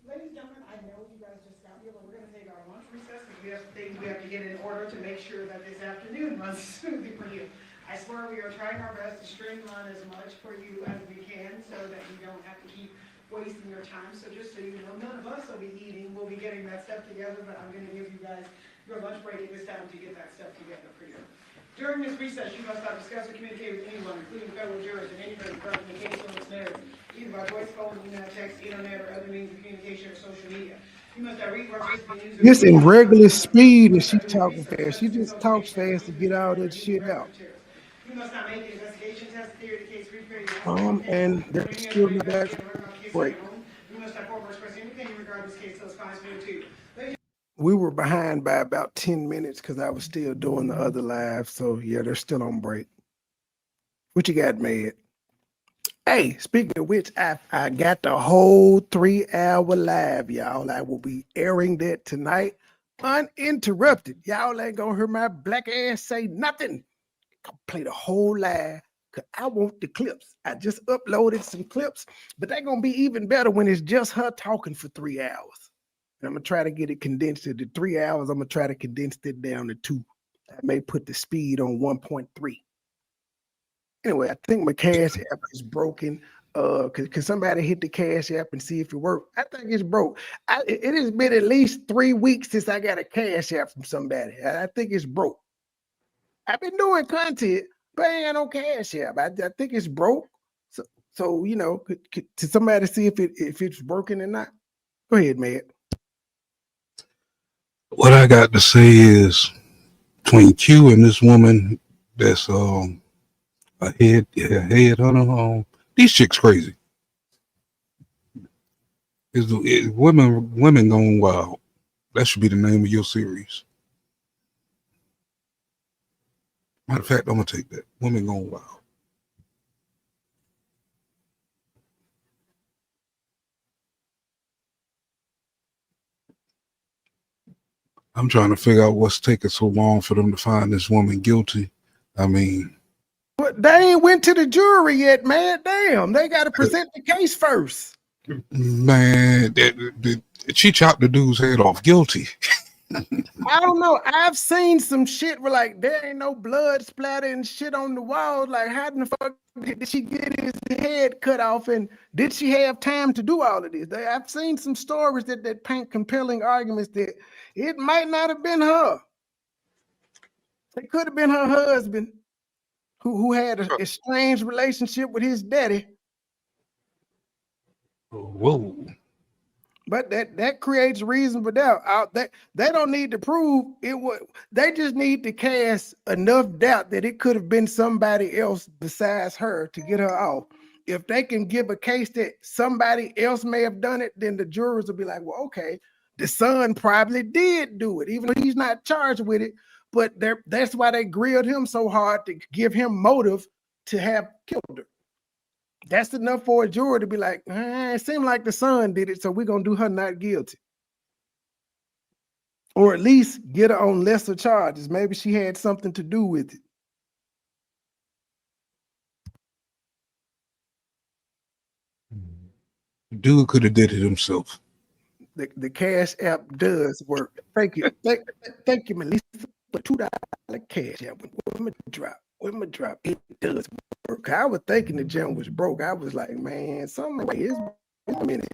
Ladies and gentlemen, I know you guys just got here, but we're gonna take our lunch recess because we have some things we have to get in order to make sure that this afternoon runs smoothly for you. I swear we are trying our best to streamline as much for you as we can so that you don't have to keep wasting your time. So just so you know, none of us will be eating, we'll be getting that stuff together, but I'm gonna give you guys your lunch break at this time to get that stuff together for you. During this recess, you must not discuss or communicate with anyone, including federal jurors, in any way regarding the case on its merits, either by voice, phone, email, text, internet, or other means of communication or social media. You must not read, participate, use, or This in regular speed and she conduct talking research, fast. She studies, just talks association, fast to get all that shit out. You must not make an investigation, test, theory, the case, repair, And there's still no back break. you must not forward express any opinion regarding this case till it's constituted to you. We were behind by about 10 minutes because I was still doing the other live. So yeah, they're still on break. What you got, Mad? Hey, speaking of which, I got the whole 3-hour live, y'all. I will be airing that tonight uninterrupted. Y'all ain't gonna hear my black ass say nothing. I'll play the whole live because I want the clips. I just uploaded some clips, but they're gonna be even better when it's just her talking for 3 hours. And I'm gonna try to get it condensed to the 3 hours. I'm gonna try to condense it down to 2. I may put the speed on 1.3. Anyway, I think my Cash App is broken. Can somebody hit the Cash App and see if it works? I think it's broke. It has been at least 3 weeks since I got a Cash App from somebody. I think it's broke. I've been doing content, but I ain't on Cash App. I think it's broke. So you know, to somebody see if it's working or not. Go ahead, man. What I got to say is between Q and this woman that's a head on her these chicks crazy. Women going wild. That should be the name of your series. Matter of fact, I'm gonna take that. Women going wild. I'm trying to figure out what's taking so long for them to find this woman guilty. I mean, But they ain't went to the jury yet, man. Damn, they got to present the case first. man, she chopped the dude's head off. Guilty. I don't know. I've seen some shit where like there ain't no blood splatter and shit on the wall. Like, how the fuck did she get his head cut off? And did she have time to do all of this? I've seen some stories that paint compelling arguments that it might not have been her. It could have been her husband who had a strange relationship with his daddy. Whoa. But that creates reasonable doubt. They don't need to prove it would. They just need to cast enough doubt that it could have been somebody else besides her to get her off. If they can give a case that somebody else may have done it, then the jurors will be like, well, okay, the son probably did do it, even though he's not charged with it. But that's why they grilled him so hard to give him motive to have killed her. That's enough for a juror to be like, it seemed like the son did it, so we're going to do her not guilty. Or at least get her on lesser charges. Maybe she had something to do with it. Dude could have did it himself. The Cash App does work. Thank you. Thank you, Melissa, for $2 Cash App. When my drop, it does work. I was thinking the gem was broke. I was like, man, something is in it.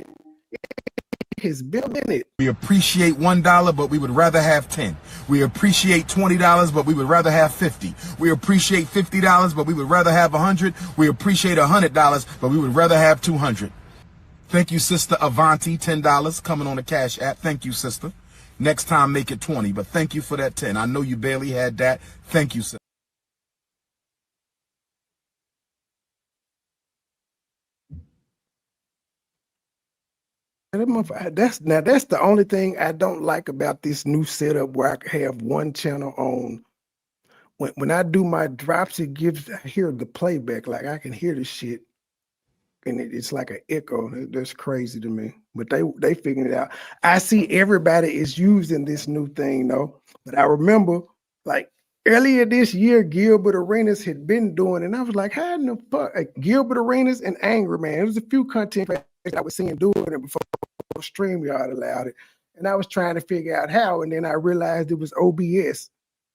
His bill in it. We appreciate $1, but we would rather have 10. We appreciate $20, but we would rather have 50. We appreciate $50, but we would rather have 100. We appreciate $100, but we would rather have 200. Thank you, Sister Avanti, $10 coming on the Cash App. Thank you, sister. Next time, make it 20, but thank you for that 10. I know you barely had that. Thank you, sister. That's the only thing I don't like about this new setup where I can have one channel on. When I do my drops, I hear the playback, like I can hear the shit, and it's like an echo. That's crazy to me. But they figured it out. I see everybody is using this new thing though. But I remember like earlier this year, Gilbert Arenas had been doing, and I was like, how in the fuck? Like, Gilbert Arenas and Angry Man. There was a few content I was seeing doing it before StreamYard allowed it. And I was trying to figure out how, and then I realized it was OBS.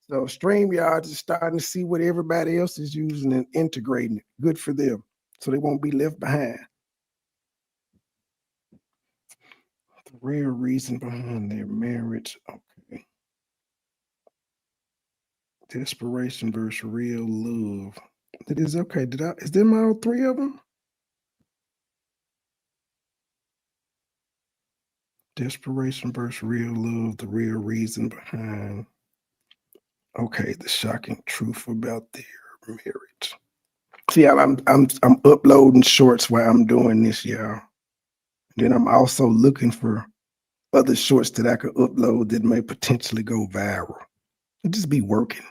So StreamYard is starting to see what everybody else is using and integrating it. Good for them. So they won't be left behind. The real reason behind their marriage. Okay. Desperation versus real love. It is okay. Is them all three of them? Desperation versus real love, the real reason behind. Okay, the shocking truth about their marriage. See, I'm uploading shorts while I'm doing this, y'all. Then I'm also looking for other shorts that I could upload that may potentially go viral. It just be working.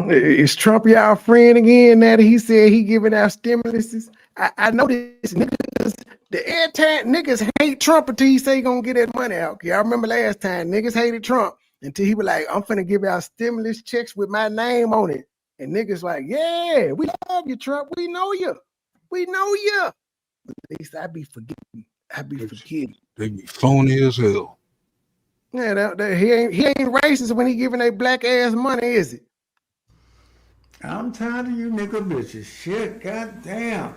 Is Trump y'all friend again? Now that he said he giving out stimuluses, I know this niggas. The airtime niggas hate Trump until he say he gonna get that money out. Y'all remember last time niggas hated Trump until he was like, "I'm finna give out stimulus checks with my name on it," and niggas like, "Yeah, we love you, Trump. We know you. We know you." At least I be forgetting. They be phony as hell. Yeah, he ain't racist when he giving a black ass money, is it? I'm tired of you nigga bitches. Shit, goddamn.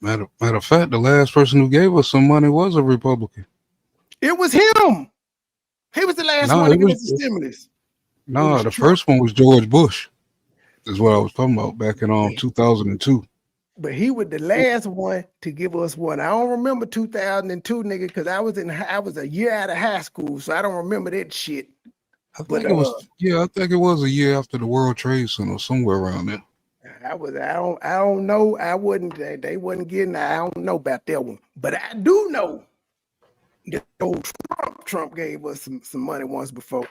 Matter of fact, the last person who gave us some money was a Republican. It was him. He was the last No, one to it give was us the stimulus. no. The Trump. first one was George Bush. Is what I was talking about back in 2002. But he was the last one to give us one. I don't remember 2002, nigga, because I was a year out of high school, so I don't remember that shit. I think it was a year after the World Trade Center, somewhere around there. I don't know. I wouldn't. They wasn't getting. I don't know about that one, but I do know that old Trump gave us some money once before.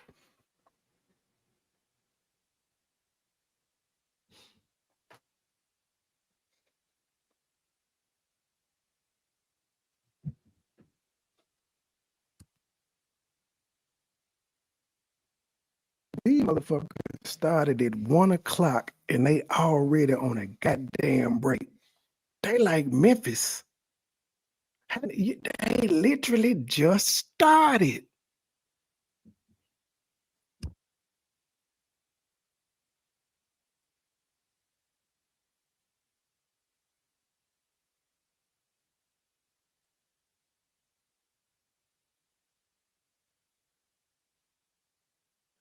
These motherfuckers started at 1:00 and they already on a goddamn break. They like Memphis. They literally just started.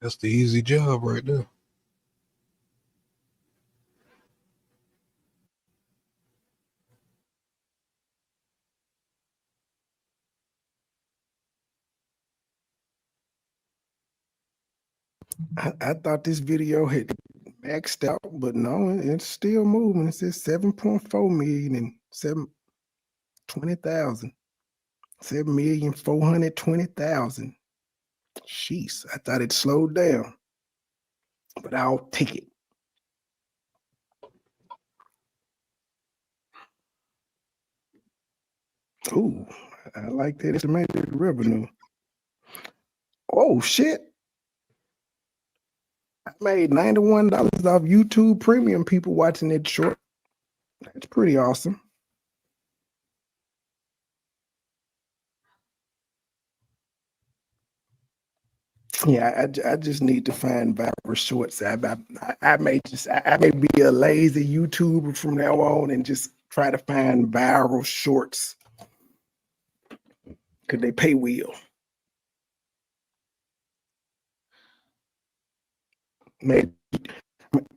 That's the easy job right there. I thought this video had maxed out, but no, it's still moving. It says 7.4 million and 720,000. 7,420,000. Jeez, I thought it slowed down, but I'll take it. Ooh, I like that estimated revenue. Oh shit. I made $91 off YouTube Premium people watching that short. That's pretty awesome. Yeah, I just need to find viral shorts. I may be a lazy YouTuber from now on and just try to find viral shorts because they pay well. Maybe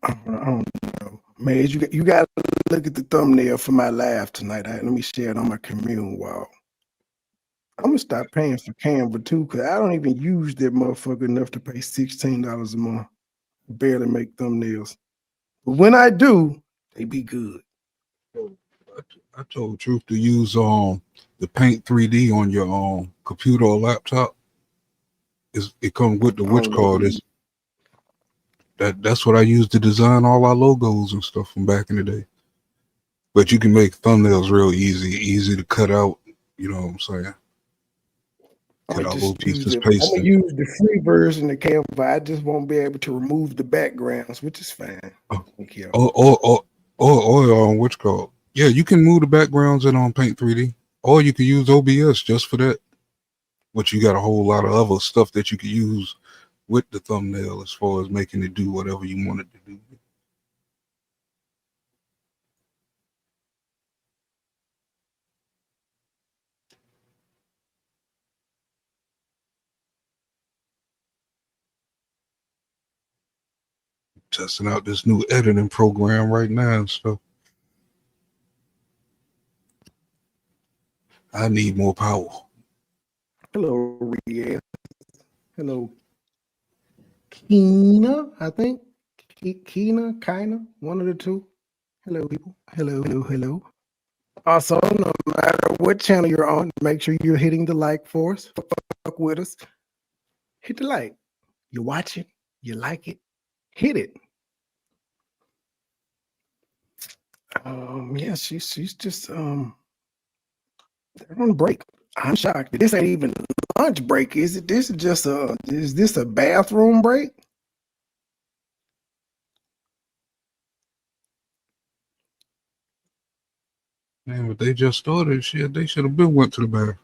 I don't know. Man, you got to look at the thumbnail for my live tonight. Let me share it on my commune wall. I'm gonna stop paying for Canva too, because I don't even use that motherfucker enough to pay $16 a month. Barely make thumbnails, but when I do, they be good. I told Truth to use the Paint 3D on your computer or laptop. It comes with the which card is that's what I use to design all our logos and stuff from back in the day. But you can make thumbnails real easy to cut out. You know what I'm saying? I'm Get our gonna little pieces use pasted. the free version of Canva. I just won't be able to remove the backgrounds, which is fine. Okay. Or which card? Yeah, you can move the backgrounds in on Paint 3D, or you can use OBS just for that. But you got a whole lot of other stuff that you can use with the thumbnail as far as making it do whatever you want it to do. Testing out this new editing program right now, so I need more power. Hello, Riaz. Hello, Keena. I think Kina, one of the two. Hello, people. Hello. Also, no matter what channel you're on, make sure you're hitting the like for us. Fuck with us. Hit the like. You watch it, you like it, hit it. Yeah, she's just they're on break. I'm shocked. This ain't even lunch break, is it? This is just is this a bathroom break? Man, but they just started shit. They should have been went to the bathroom.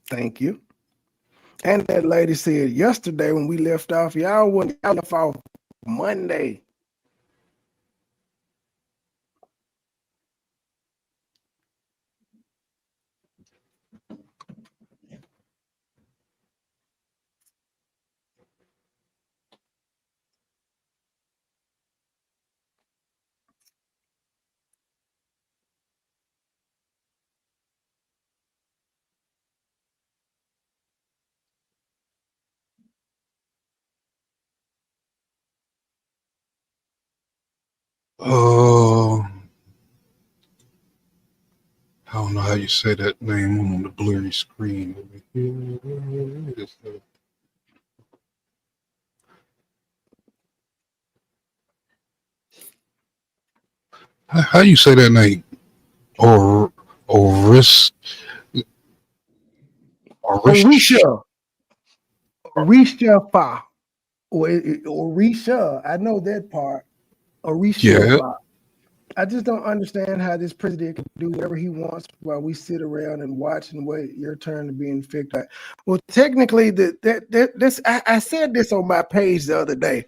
Thank you. And that lady said yesterday when we left off, y'all left off Monday. I don't know how you say that name on the blurry screen over here. How you say that name? Oris Orish. Orisha. Orisha Fa. Orisha. I know that part. Orisha Yeah. Fa. I just don't understand how this president can do whatever he wants while we sit around and watch and wait your turn to be infected. Well, technically, I said this on my page the other day.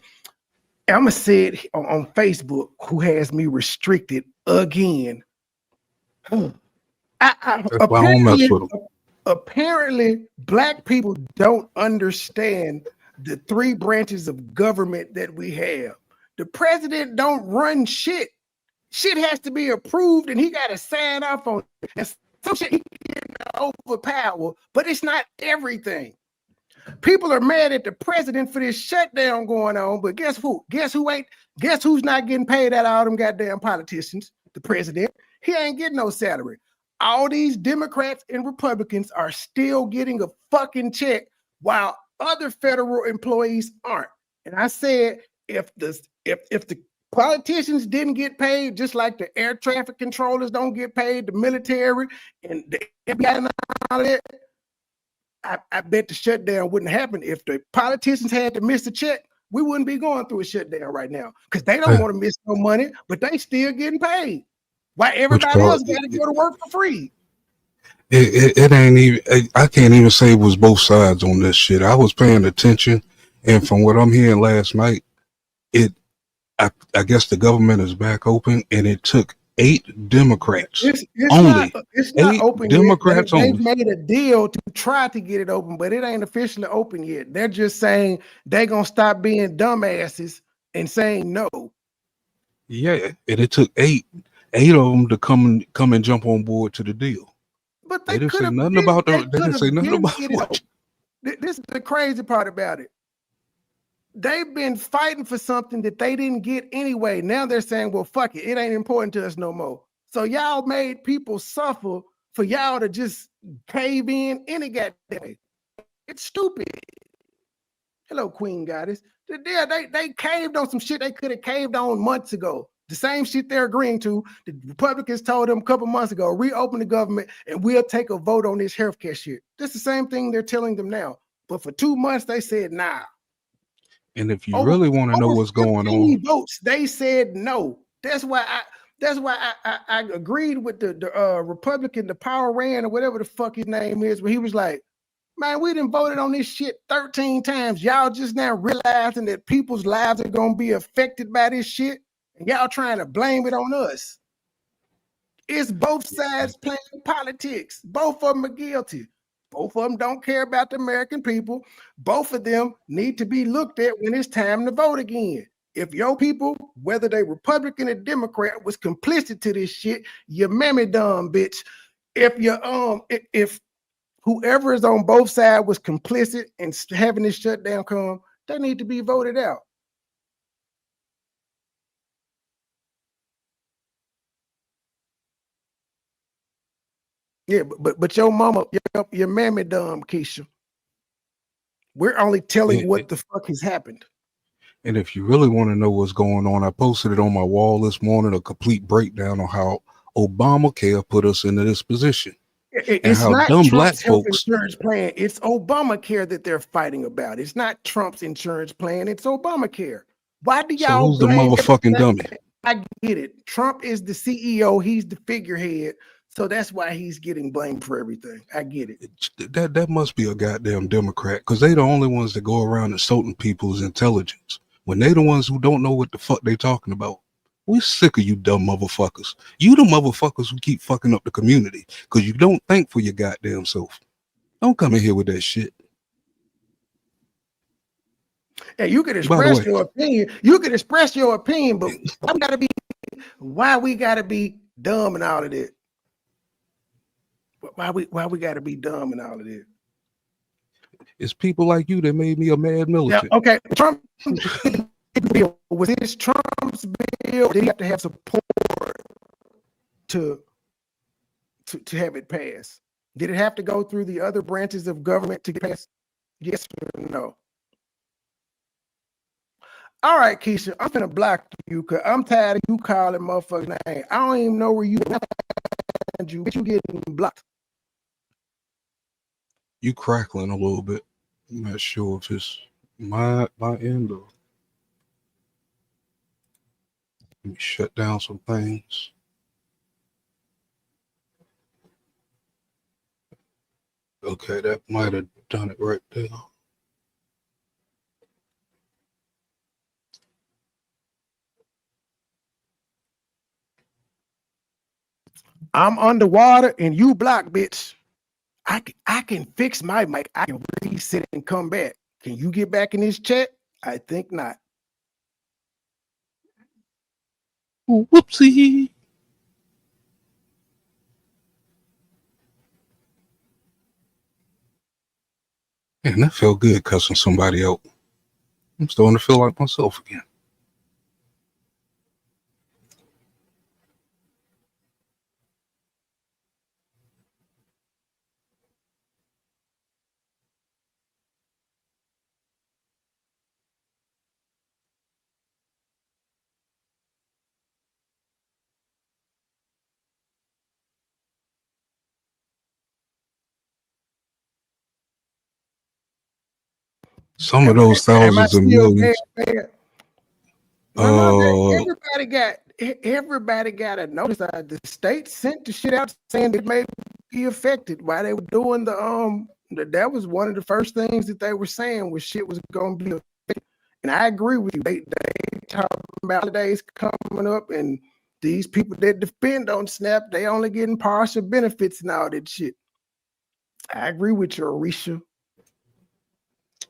I'm gonna say it on Facebook, who has me restricted again. That's why I don't mess with them. Apparently, black people don't understand the three branches of government that we have. The president don't run shit. Shit has to be approved, and he got to sign off on it. And some shit he can overpower, but it's not everything. People are mad at the president for this shutdown going on, but guess who? Guess who's not getting paid out of all them goddamn politicians? The president. He ain't getting no salary. All these Democrats and Republicans are still getting a fucking check while other federal employees aren't. And I said, if the politicians didn't get paid, just like the air traffic controllers don't get paid, the military and the FBI and all that, I bet the shutdown wouldn't happen. If the politicians had to miss a check, we wouldn't be going through a shutdown right now because they don't want to miss no money, but they still getting paid. Why everybody else got to go to work for free? It ain't even. I can't even say it was both sides on this shit. I was paying attention, and from what I'm hearing last night, I guess the government is back open, and it took 8 Democrats It's only. it's not 8 open Democrats yet. They've only. made a deal to try to get it open, but it ain't officially open yet. They're just saying they're gonna stop being dumbasses and saying no. Yeah, and it took 8 of them to come and jump on board to the deal. But They they didn't could say have nothing been. about They the. They could didn't say have nothing been about get it what. open. This is the crazy part about it. They've been fighting for something that they didn't get anyway. Now they're saying, well, fuck it. It ain't important to us no more. So y'all made people suffer for y'all to just cave in any goddamn way. It's stupid. Hello, Queen Goddess. Yeah, they caved on some shit they could have caved on months ago. The same shit they're agreeing to. The Republicans told them a couple months ago, reopen the government and we'll take a vote on this healthcare shit. That's the same thing they're telling them now. But for 2 months, they said, nah. And if you Over, really want to know over what's going 15 on, votes, they said no. That's why I agreed with the Republican, the Power Rand, or whatever the fuck his name is, where he was like, man, we done voted on this shit 13 times. Y'all just now realizing that people's lives are gonna be affected by this shit, and y'all trying to blame it on us. It's both sides playing politics. Both of them are guilty. Both of them don't care about the American people. Both of them need to be looked at when it's time to vote again. If your people, whether they Republican or Democrat, was complicit to this shit, you mammy dumb bitch. If whoever is on both sides was complicit in having this shutdown come, they need to be voted out. Yeah, but your mama, your mammy dumb, Keisha. We're only telling And, what the fuck has happened. and if you really want to know what's going on, I posted it on my wall this morning, a complete breakdown on how Obamacare put us into this position and It's how not dumb black Trump's health folks. insurance plan. It's Obamacare that they're fighting about. It's not Trump's insurance plan. It's Obamacare. Why do So y'all who's the blame motherfucking everything? dummy? I get it. Trump is the CEO. He's the figurehead. So that's why he's getting blamed for everything. I get it. That must be a goddamn Democrat, because they the only ones that go around insulting people's intelligence when they the ones who don't know what the fuck they talking about. We sick of you dumb motherfuckers. You the motherfuckers who keep fucking up the community because you don't think for your goddamn self. Don't come in here with that shit. And you can By the express way, your opinion. You can express your opinion, but why we gotta be dumb and all of that? Why we gotta be dumb and all of that? it's people like you that made me a mad Yeah, militant. okay. Trump bill, was this Trump's bill? Did he have to have support to have it passed? Did it have to go through the other branches of government to get passed? Yes or no? All right, Keisha, I'm gonna block you because I'm tired of you calling motherfucking name. I don't even know where you but you getting blocked. You crackling a little bit. I'm not sure if it's my end or let me shut down some things. Okay, that might have done it right there. I'm underwater and you block, bitch. I can fix my mic. I can reset and come back. Can you get back in this chat? I think not. Whoopsie. Man, that felt good cussing somebody out. I'm starting to feel like myself again. Some of those Am I thousands of still there, millions. man? Uh, Everybody got a notice. The state sent the shit out saying it may be affected while they were doing that was one of the first things that they were saying was shit was gonna be affected. And I agree with you. They talking about holidays coming up and these people that depend on SNAP, they only getting partial benefits and all that shit. I agree with you, Arisha.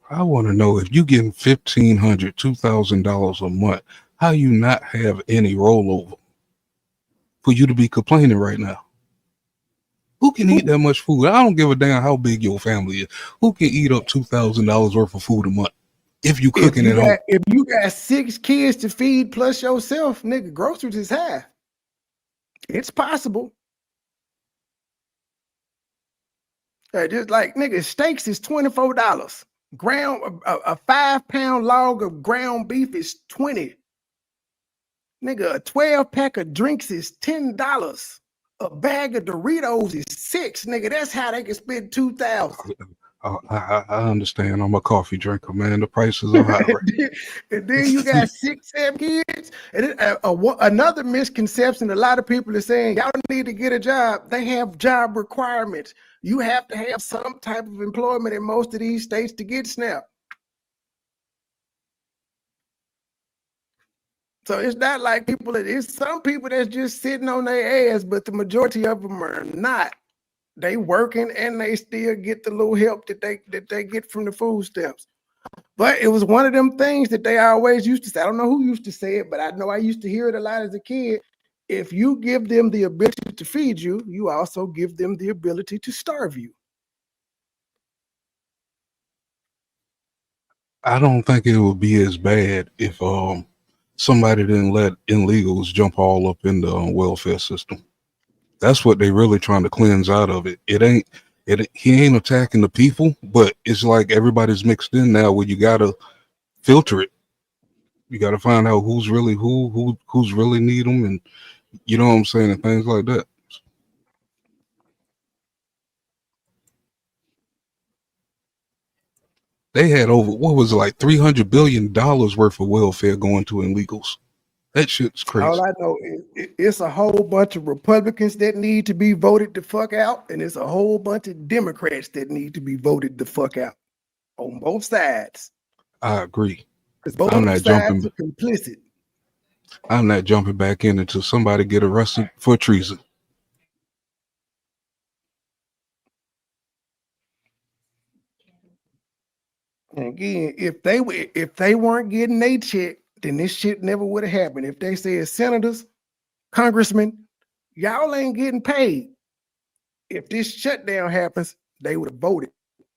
I want to know if you getting $1,500, $2,000 a month, how you not have any rollover for you to be complaining right now? Who can eat that much food? I don't give a damn how big your family is. Who can eat up $2,000 worth of food a month if you cooking at home? If you got 6 kids to feed plus yourself, nigga, groceries is high. It's possible. Just like nigga, steaks is $24. Ground a 5-pound log of ground beef is $20. Nigga, a 12-pack of drinks is $10. A bag of Doritos is $6. Nigga, that's how they can spend $2,000. I understand. I'm a coffee drinker, man. The prices are high, right? And then you got 6, 7 kids. And another misconception, a lot of people are saying, y'all need to get a job. They have job requirements. You have to have some type of employment in most of these states to get SNAP. So it's not like it's some people that's just sitting on their ass, but the majority of them are not. They working and they still get the little help that they get from the food stamps. But it was one of them things that they always used to say. I don't know who used to say it, but I know I used to hear it a lot as a kid. If you give them the ability to feed you, you also give them the ability to starve you. I don't think it would be as bad if somebody didn't let illegals jump all up in the welfare system. That's what they really trying to cleanse out of it. It ain't He ain't attacking the people, but it's like everybody's mixed in now where you gotta filter it. You gotta find out who's really who's really need them, and you know what I'm saying, and things like that. They had over what was it, like $300 billion worth of welfare going to illegals. That shit's All crazy. I know is it's a whole bunch of Republicans that need to be voted the fuck out, and it's a whole bunch of Democrats that need to be voted the fuck out on both sides, I agree. because I'm both not sides jumping. are complicit. I'm not jumping back in until somebody get arrested for treason. And again, if they weren't getting their check, then this shit never would have happened. If they said senators, congressmen, y'all ain't getting paid. If this shutdown happens, they would have voted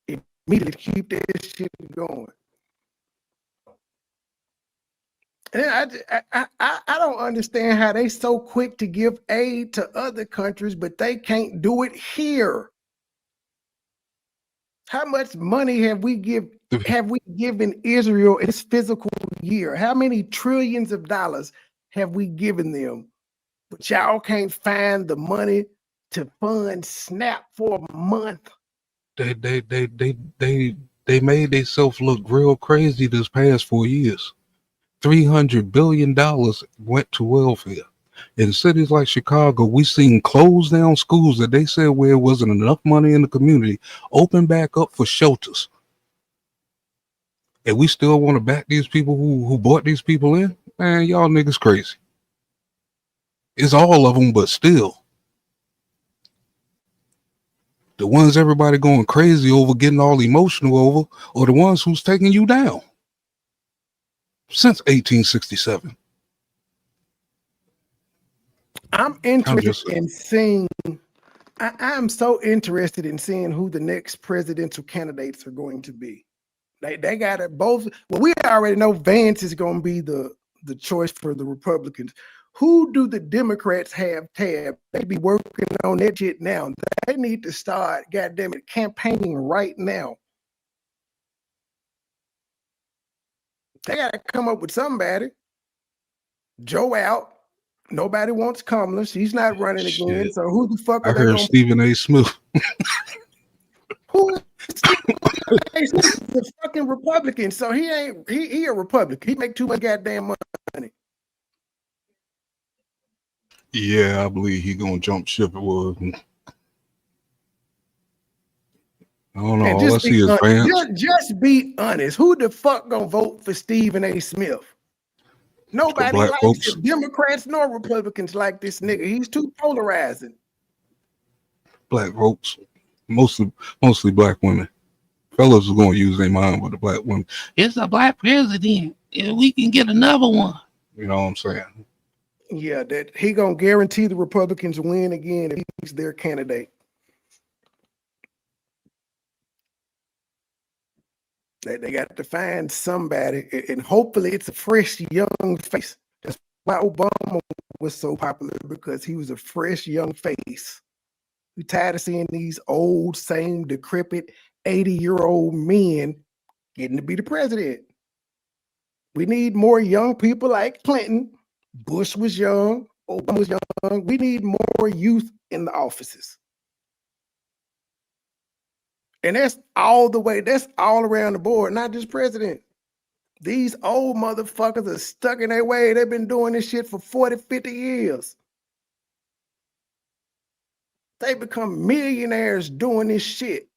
immediately to keep this shit going. And I don't understand how they so quick to give aid to other countries, but they can't do it here. How much money have we given Israel in this physical year? How many trillions of dollars have we given them? But y'all can't find the money to fund SNAP for a month. They they they they they they made themselves look real crazy this past 4 years. $300 billion went to welfare. In cities like Chicago, we seen close down schools that they said where it wasn't enough money in the community, open back up for shelters. And we still want to back these people who brought these people in? Man, y'all niggas crazy. It's all of them, but still. The ones everybody going crazy over, getting all emotional over, or the ones who's taking you down since 1867. I'm I'm interested just in seeing I'm so interested in seeing who the next presidential candidates are going to be. They got it both. Well, we already know Vance is going to be the choice for the Republicans. Who do the Democrats have tab? They be working on that shit now. They need to start, goddamn it, campaigning right now. They got to come up with somebody. Joe out. Nobody wants Kamala. She's not running again. shit. So who the fuck I are they heard going to? Stephen A. Smith. Who is He's a fucking Republican, so he a Republican. He make too much goddamn money. Yeah, I believe he gonna jump ship. It was. I don't know. And All I just see be is honest. Vance. Just be honest. Who the fuck gonna vote for Stephen A. Smith? The Nobody black likes folks. him. Democrats nor Republicans like this nigga. He's too polarizing. Black folks. Mostly black women. Fellas are gonna use their mind with the black women. It's a black president. And we can get another one. You know what I'm saying? Yeah, that he gonna guarantee the Republicans win again if he's their candidate. They got to find somebody, and hopefully it's a fresh young face. That's why Obama was so popular, because he was a fresh young face. We tired of seeing these old, same decrepit 80-year-old men getting to be the president. We need more young people like Clinton. Bush was young. Obama was young. We need more youth in the offices. And that's all around the board, not just president. These old motherfuckers are stuck in their way. They've been doing this shit for 40, 50 years. They become millionaires doing this shit.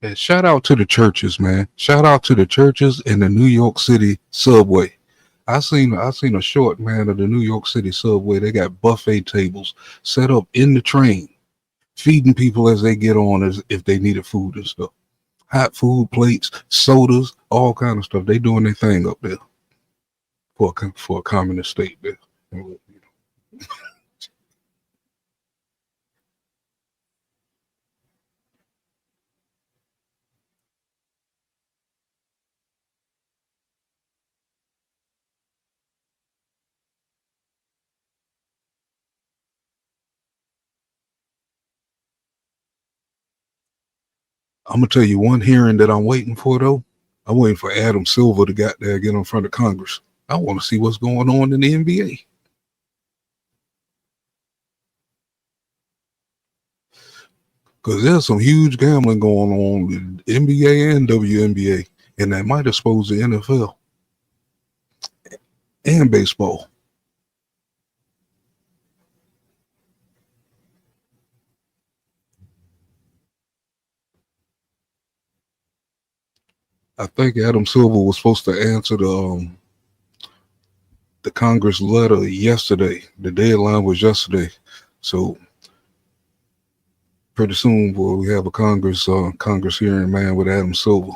And shout out to the churches, man. Shout out to the churches and the New York City subway. I seen a short, man, of the New York City subway. They got buffet tables set up in the train, feeding people as they get on, as if they needed food and stuff. Hot food plates, sodas, all kind of stuff. They doing their thing up there for a communist state there. I'm gonna tell you one hearing that I'm waiting for though. I'm waiting for Adam Silver to get there, get in front of Congress. I want to see what's going on in the NBA. Because there's some huge gambling going on with NBA and WNBA, and that might expose the NFL and baseball. I think Adam Silver was supposed to answer the Congress letter yesterday. The deadline was yesterday, so pretty soon we have a Congress hearing, man, with Adam Silver.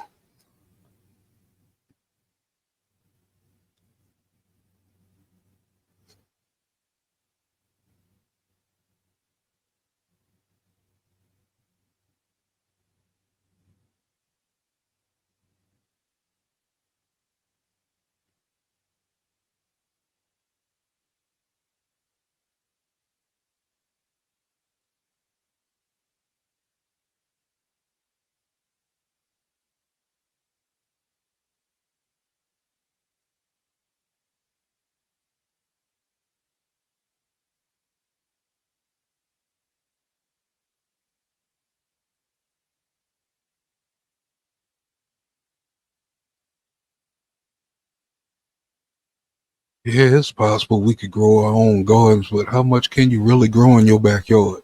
Yeah, it's possible we could grow our own gardens, but how much can you really grow in your backyard?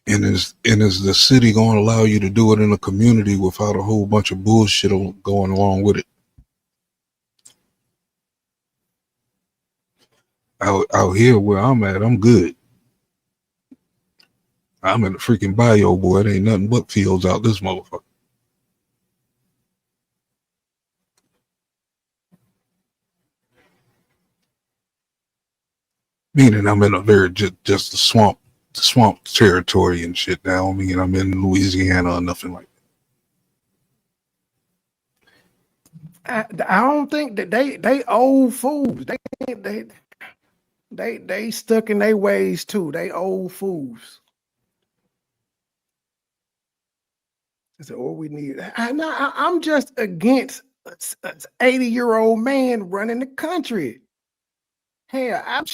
And is the city going to allow you to do it in a community without a whole bunch of bullshit going along with it? Out here where I'm at, I'm good. I'm in the freaking bio, boy. It ain't nothing but fields out this motherfucker. Meaning I'm in a very just a swamp territory and shit now. I mean, I'm in Louisiana or nothing like I don't think that they old fools. They stuck in their ways too. They old fools. So what we need. I'm just against an 80-year-old man running the country. Hell, I'm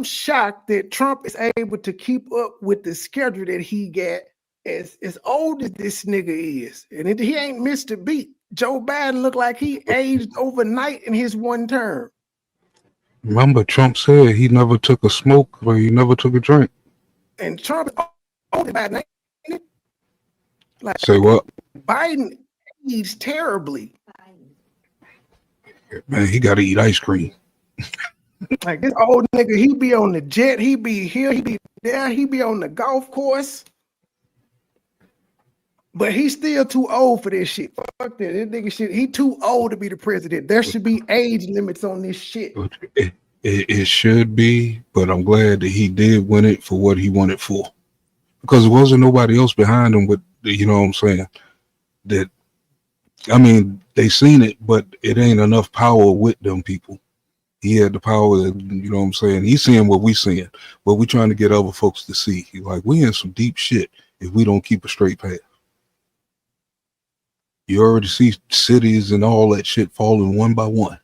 shocked that Trump is able to keep up with the schedule that he got as old as this nigga is. And he ain't missed a beat. Joe Biden looked like he aged overnight in his one term. Remember, Trump said he never took a smoke or he never took a drink. And Trump is older than Biden, ain't it? Like, Say what? Biden aged terribly. Man, he got to eat ice cream. Like this old nigga, he be on the jet, he be here, he be there, he be on the golf course. But he's still too old for this shit. Fuck that. This nigga shit. He too old to be the president. There should be age limits on this shit. It should be, but I'm glad that he did win it for what he won it for. Because there wasn't nobody else behind him with, you know what I'm saying? That, I mean, they seen it, but it ain't enough power with them people. He had the power that, you know what I'm saying? He's seeing what we seeing, but we trying to get other folks to see. Like, we in some deep shit if we don't keep a straight path. You already see cities and all that shit falling one by one.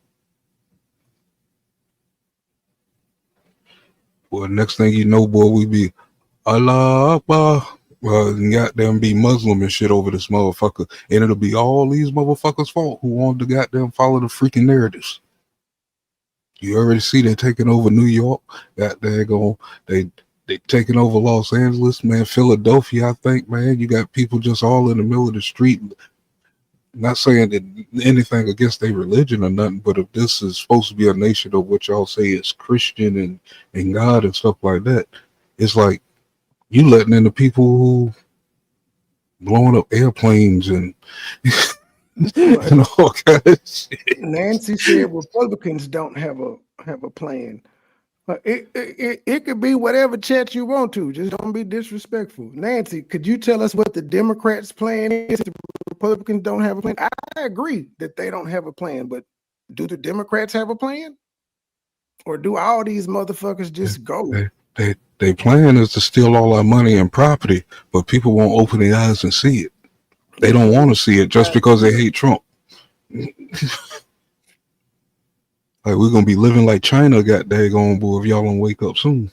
Well, next thing you know, boy, we be Allah Akbar. And goddamn be Muslim and shit over this motherfucker. And it'll be all these motherfuckers' fault who want to goddamn follow the freaking narratives. You already see they taking over New York. Goddamn, they taking over Los Angeles, man. Philadelphia, I think, man. You got people just all in the middle of the street. Not saying that anything against their religion or nothing, but if this is supposed to be a nation of what y'all say is Christian and God and stuff like that, it's like you letting in the people who blowing up airplanes and, and all kinds of shit. Nancy said Republicans don't have a plan. It could be whatever chat you want to. Just don't be disrespectful. Nancy, could you tell us what the Democrats' plan is? The Republicans don't have a plan. I agree that they don't have a plan, but do the Democrats have a plan? Or do all these motherfuckers just go? They plan is to steal all our money and property, but people won't open their eyes and see it. They don't want to see it just because they hate Trump. Like we're gonna be living like China got daggone, boy, if y'all don't wake up soon.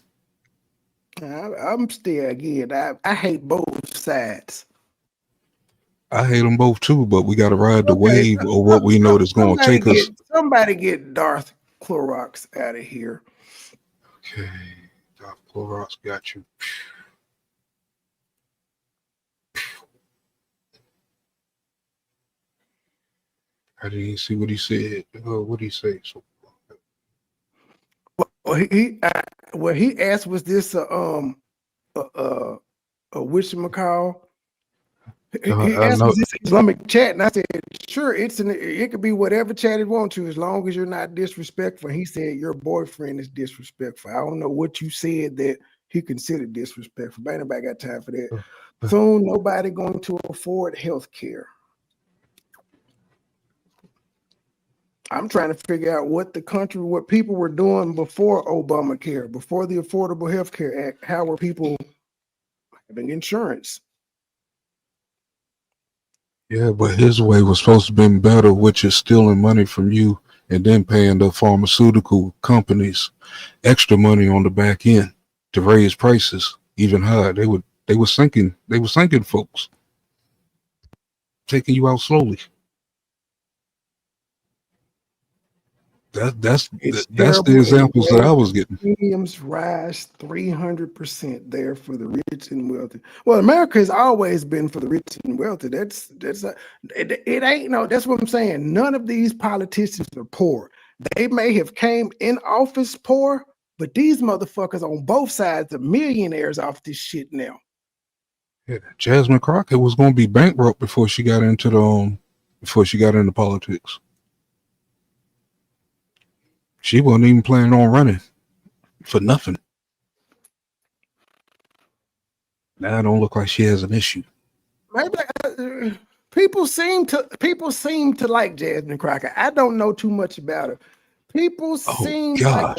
I'm still again. I hate both sides. I hate them both too, but we gotta ride the Okay, wave of what we know that's gonna take us. Somebody get Darth Clorox out of here. Okay, Darth Clorox got you. I didn't see what he said. What did he say? So, Well, he asked, was this a whatchamacall? He I asked, know. was this Islamic chat? And I said, sure, it could be whatever chat it wants to, as long as you're not disrespectful. He said, your boyfriend is disrespectful. I don't know what you said that he considered disrespectful, but ain't nobody got time for that. Soon, nobody going to afford health care. I'm trying to figure out what people were doing before Obamacare, before the Affordable Health Care Act. How were people having insurance? Yeah, but his way was supposed to have been better, which is stealing money from you and then paying the pharmaceutical companies extra money on the back end to raise prices even higher. They were sinking folks, taking you out slowly. That's It's the terrible. examples that I was getting. Premiums rise 300% there for the rich and wealthy. Well, America has always been for the rich and wealthy. It ain't no. That's what I'm saying. None of these politicians are poor. They may have came in office poor, but these motherfuckers on both sides are millionaires off this shit now. Yeah, Jasmine Crockett was going to be bankrupt before she got into politics. She wasn't even planning on running for nothing. Now it don't look like she has an issue. Maybe people seem to like Jasmine Crockett. I don't know too much about her. People seem like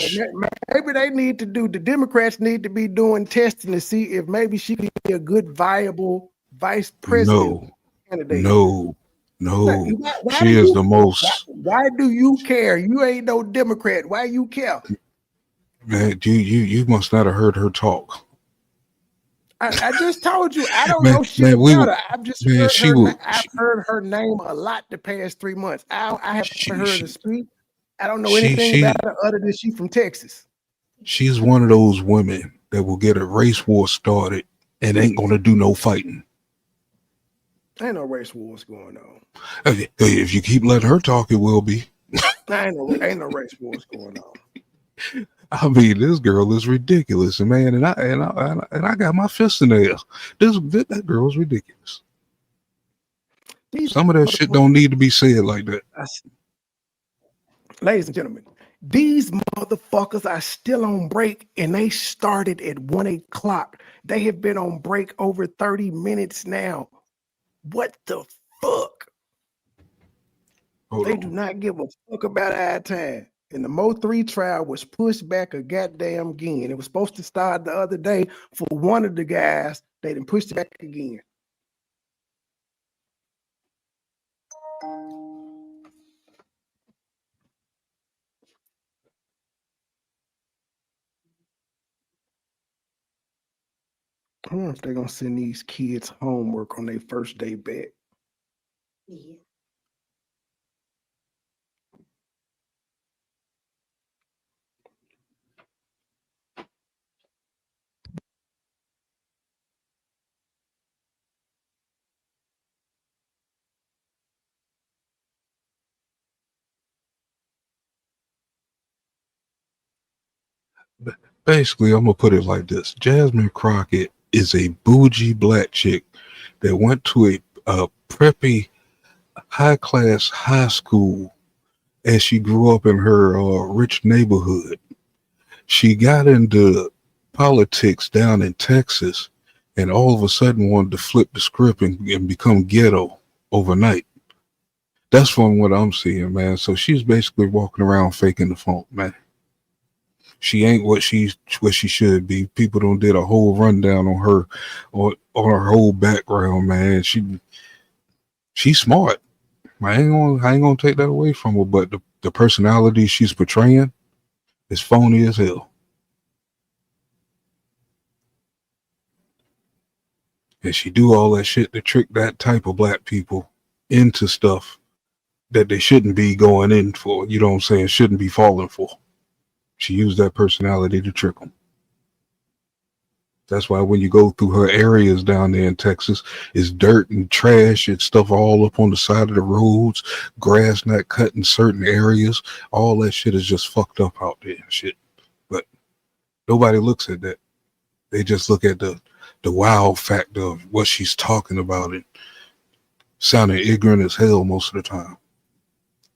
maybe the Democrats need to be doing testing to see if maybe she could be a good, viable vice president candidate. No. Why She is the most. Why do you care? You ain't no Democrat. Why you care? Man, you must not have heard her talk. I just told you I don't know shit about her. I've just heard her name a lot the past 3 months. I haven't heard her speak. I don't know anything about her other than she's from Texas. She's one of those women that will get a race war started and ain't gonna do no fighting. Ain't no race wars going on. If you keep letting her talk, it will be. Ain't no race wars going on. I mean, this girl is ridiculous, man, and I got my fist in the air. That girl is ridiculous. Some of that shit don't need to be said like that. Ladies and gentlemen, these motherfuckers are still on break, and they started at 1:00. They have been on break over 30 minutes now. What the fuck? They do not give a fuck about our time. And the Mo 3 trial was pushed back a goddamn again. It was supposed to start the other day for one of the guys. They done pushed it back again. I wonder if they're gonna send these kids homework on their first day back. Yeah. Basically, I'm gonna put it like this: Jasmine Crockett is a bougie black chick that went to a preppy, high-class high school as she grew up in her rich neighborhood. She got into politics down in Texas and all of a sudden wanted to flip the script and become ghetto overnight. That's from what I'm seeing, man. So she's basically walking around faking the funk, man. She ain't what she should be. People don't did a whole rundown on her, on her whole background, man. She's smart. I ain't gonna take that away from her, but the personality she's portraying is phony as hell. And she do all that shit to trick that type of black people into stuff that they shouldn't be going in for. You know what I'm saying? Shouldn't be falling for. She used that personality to trick them. That's why when you go through her areas down there in Texas, it's dirt and trash and stuff all up on the side of the roads, grass not cut in certain areas. All that shit is just fucked up out there and shit. But nobody looks at that. They just look at the wow factor of what she's talking about and sounding ignorant as hell most of the time.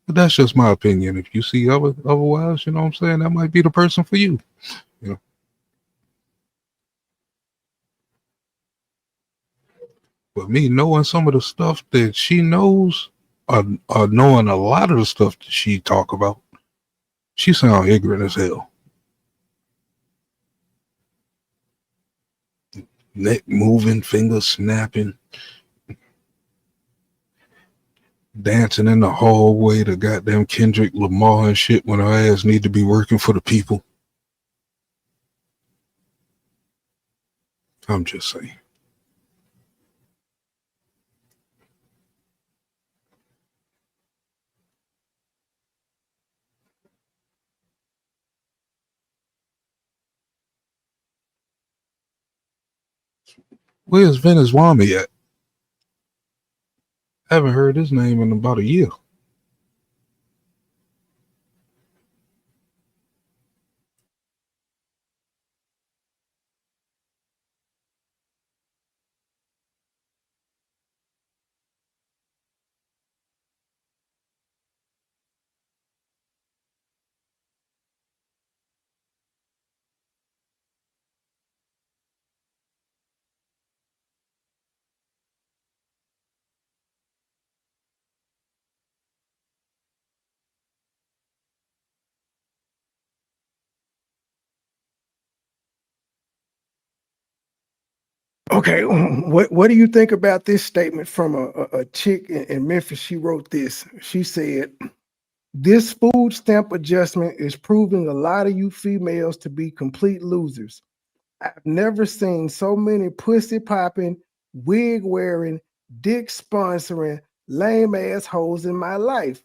But that's just my opinion. If you see otherwise, you know what I'm saying, that might be the person for you. You know. But me knowing some of the stuff that she knows, or knowing a lot of the stuff that she talk about, she sound ignorant as hell. Neck moving, fingers snapping, dancing in the hallway to goddamn Kendrick Lamar and shit when her ass need to be working for the people. I'm just saying. Where's Venezuela at? Haven't heard his name in about a year. Okay, what do you think about this statement from a chick in Memphis? She wrote this. She said, "This food stamp adjustment is proving a lot of you females to be complete losers. I've never seen so many pussy popping, wig wearing, dick sponsoring, lame ass hoes in my life.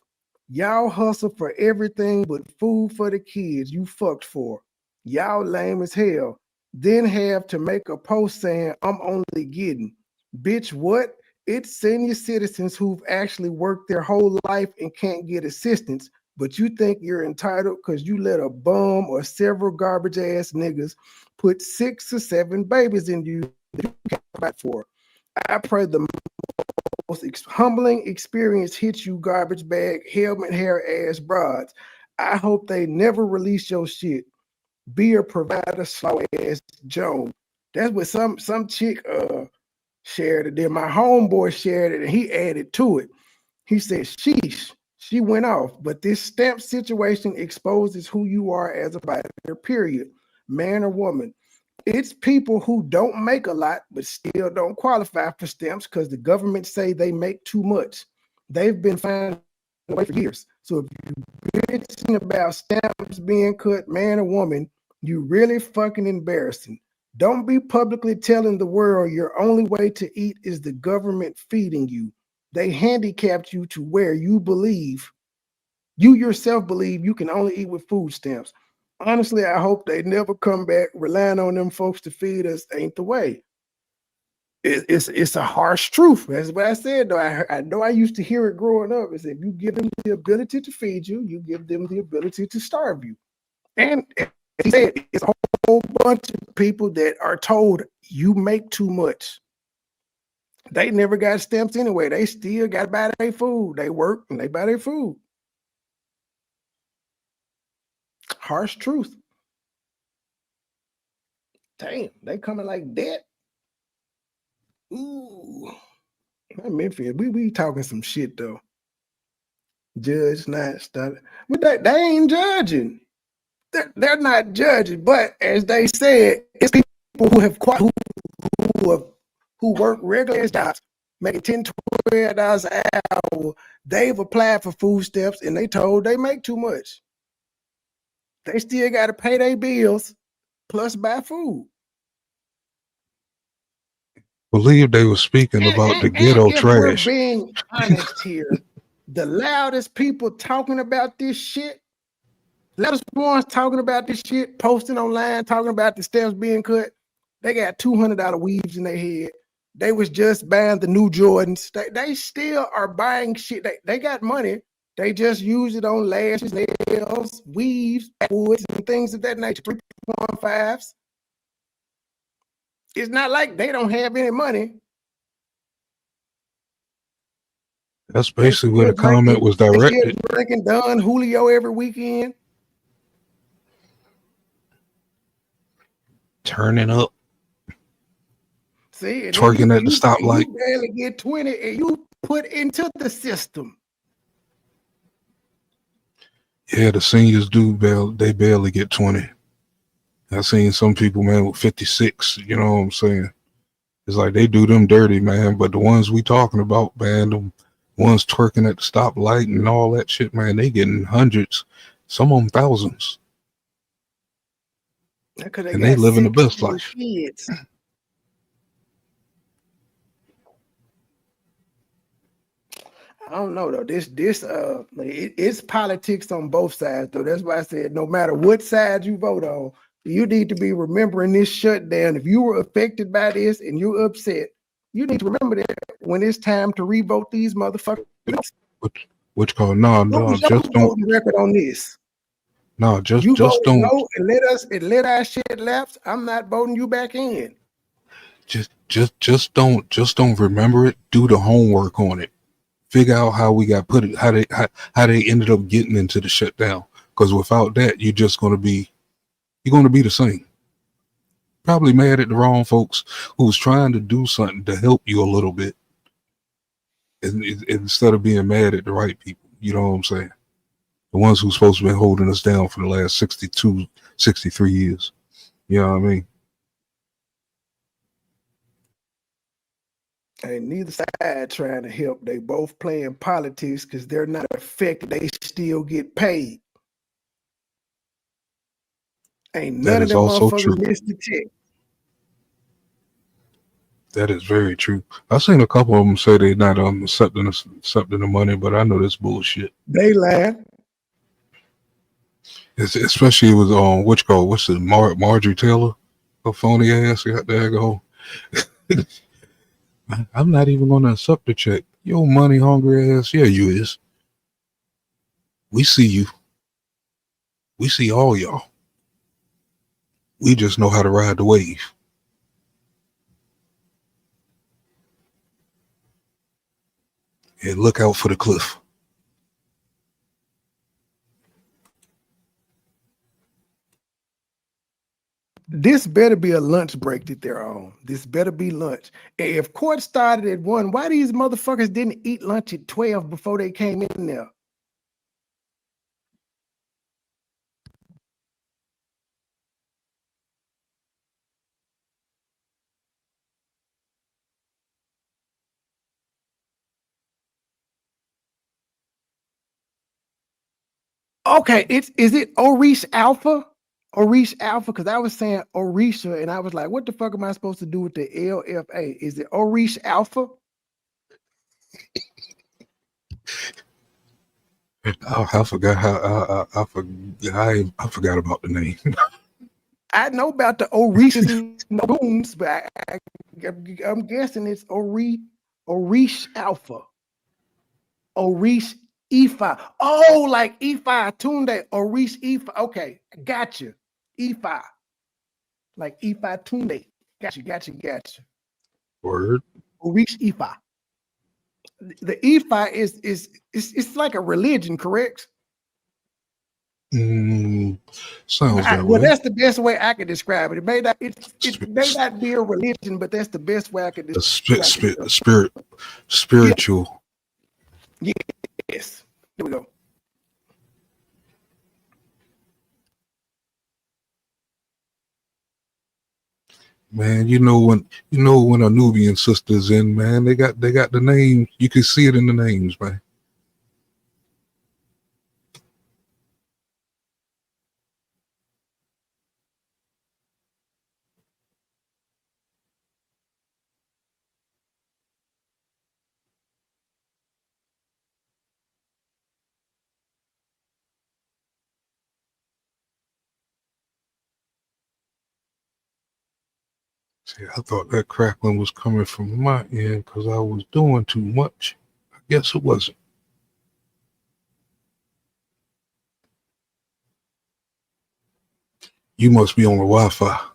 Y'all hustle for everything but food for the kids you fucked for. Y'all lame as hell. Then have to make a post saying I'm only getting. Bitch, what? It's senior citizens who've actually worked their whole life and can't get assistance, but you think you're entitled because you let a bum or several garbage ass niggas put 6 or 7 babies in you that you can't provide for. I pray the most humbling experience hits you, garbage bag, helmet hair ass broads. I hope they never release your shit. Be a provider, slow ass Joe." That's what some chick shared it. Then my homeboy shared it and he added to it. He said, "Sheesh." She went off, but this stamp situation exposes who you are as a provider, period, man or woman. It's people who don't make a lot but still don't qualify for stamps because the government say they make too much. They've been finding a way for years. So if you're bitching about stamps being cut, man or woman, you really fucking embarrassing. Don't be publicly telling the world your only way to eat is the government feeding you. They handicapped you to where you yourself believe you can only eat with food stamps. Honestly, I hope they never come back. Relying on them folks to feed us ain't the way. It's a harsh truth. That's what I said, though. I know I used to hear it growing up. Is if you give them the ability to feed you, you give them the ability to starve you. And as he said, it's a whole bunch of people that are told you make too much. They never got stamps anyway. They still got to buy their food. They work and they buy their food. Harsh truth. Damn, they coming like that. Ooh, not Memphis. We talking some shit though. Judge not started, but they ain't judging. they're not judging, but as they said, it's people who have who work regular jobs, making $10, $12 an hour. They've applied for food stamps and they told they make too much. They still got to pay their bills plus buy food. Believe they were speaking about the And ghetto if we're trash. being honest here, the loudest people talking about this shit, loudest ones talking about this shit, posting online, talking about the steps being cut, they got $200 weaves in their head. They was just buying the new Jordans. They still are buying shit. They got money. They just use it on lashes, nails, weaves, woods, and things of that nature. 3.15s. It's not like they don't have any money. That's basically where the comment was They still directed. drinking Don Julio every weekend. Turning up, See, and twerking at the you stoplight. barely get 20 and you put into the system. Yeah, the seniors they barely get 20. I've seen some people, man, with 56, you know what I'm saying? It's like they do them dirty, man. But the ones we talking about, man, the ones twerking at the stoplight and all that shit, man, they getting hundreds, some of them thousands. And they living the best life. Kids. I don't know though. It's politics on both sides though. That's why I said no matter what side you vote on, you need to be remembering this shutdown. If you were affected by this and you're upset, you need to remember that when it's time to revote these motherfuckers. Which call no, What was your just don't. voting record on this? No, You just voted don't. no and let our shit lapse. I'm not voting you back in. Just don't remember it. Do the homework on it. Figure out how we got put it, how they ended up getting into the shutdown. Because without that, you're gonna be the same. Probably mad at the wrong folks who was trying to do something to help you a little bit, instead of being mad at the right people. You know what I'm saying? The ones who's supposed to be holding us down for the last 62, 63 years. You know what I mean? Ain't neither side trying to help. They both playing politics because they're not affected. They still get paid. Ain't none That of is them also true. motherfuckers missed the check. That is very true. I've seen a couple of them say they're not accepting the money, but I know that's bullshit. They lying. Especially with what's the Marjorie Taylor, her phony ass got there go. I'm not even gonna accept the check. Yo, money hungry ass. Yeah, you is. We see you. We see all y'all. We just know how to ride the wave. And look out for the cliff. This better be a lunch break that they're on. This better be lunch. If court started at 1, why these motherfuckers didn't eat lunch at 12 before they came in there? Okay, is it Orish Alpha? Orish Alpha, because I was saying Orisha, and I was like, what the fuck am I supposed to do with the LFA? Is it Orish Alpha? Oh, I forgot how I forgot about the name. I know about the Orishas and Booms, but I'm guessing it's Orish Alpha. Orish Ifa. Oh, like Ifa Tunde. Orish Ifa. Okay, gotcha. Ifa. Like Ifa Tunde. Gotcha. Word. Orish Ifa. The Ifa is it's like a religion, correct? Sounds that Well, way. that's the best way I could describe it. It may not be a religion, but that's the best way I could describe it. Spiritual. Yes. There we go. Man, you know when a Nubian sister's in, man, they got the name. You can see it in the names, man. See, I thought that crackling was coming from my end because I was doing too much. I guess it wasn't. You must be on the Wi-Fi.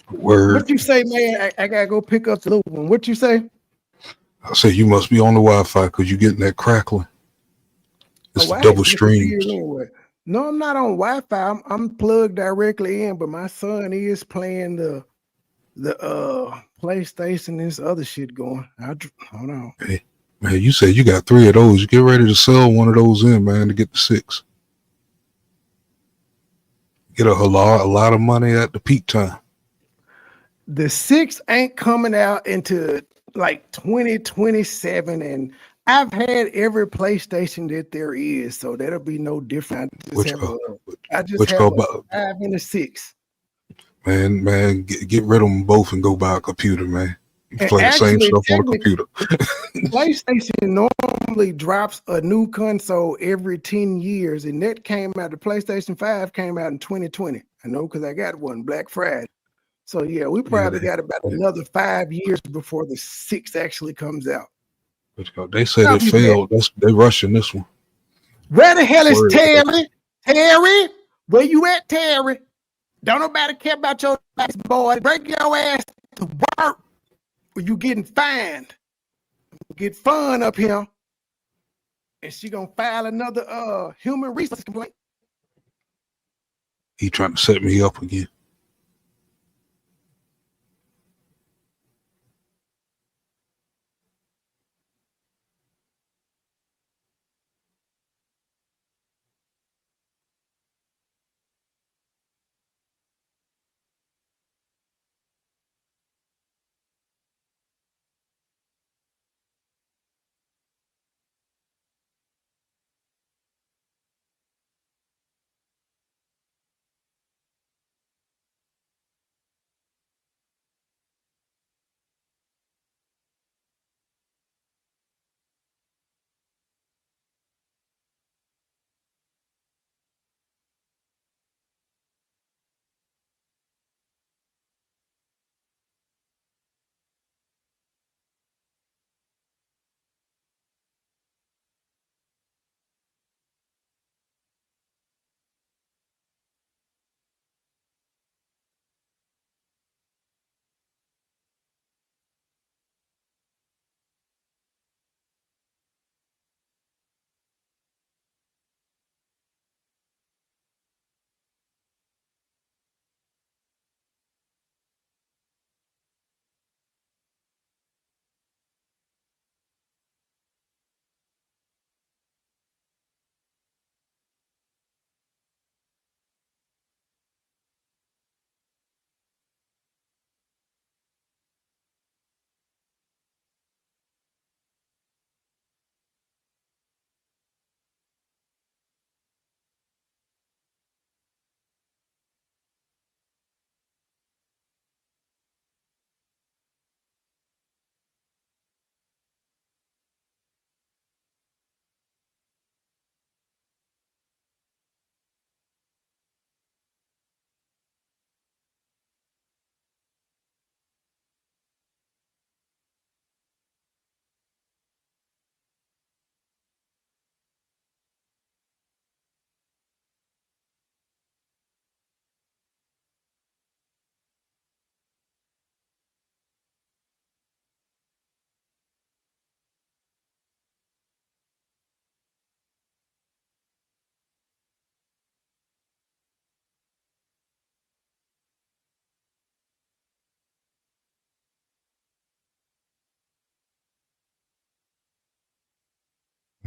What Word. you say, man? I gotta go pick up the little one. What you say? I said you must be on the Wi-Fi because you're getting that crackling. Oh, It's the I had double to look and see it streams. anyway. No, I'm not on Wi-Fi. I'm plugged directly in, but my son is playing the PlayStation and this other shit going. Hold on. Hey, man, you said you got 3 of those. You get ready to sell one of those in, man, to get the 6. Get a lot of money at the peak time. The 6 ain't coming out into like 2027, and I've had every PlayStation that there is, so that'll be no different. Which uh, I just which have go a about, 5 and a 6. man, get rid of them both and go buy a computer, man. You And play the same actually, stuff on a technically, computer. PlayStation normally drops a new console every 10 years, and that came out, the PlayStation 5 came out in 2020. I know because I got one Black Friday. So yeah, we Yeah, probably got about another 5 years before the 6 actually comes out. they said I'll it be back. failed. They rushing this one. Where the hell is Word. Terry? Terry? Where you at, Terry? Don't nobody care about your ass, boy. Break your ass to work or you getting fined. Get fun up here. And she gonna file another human resource complaint. He trying to set me up again.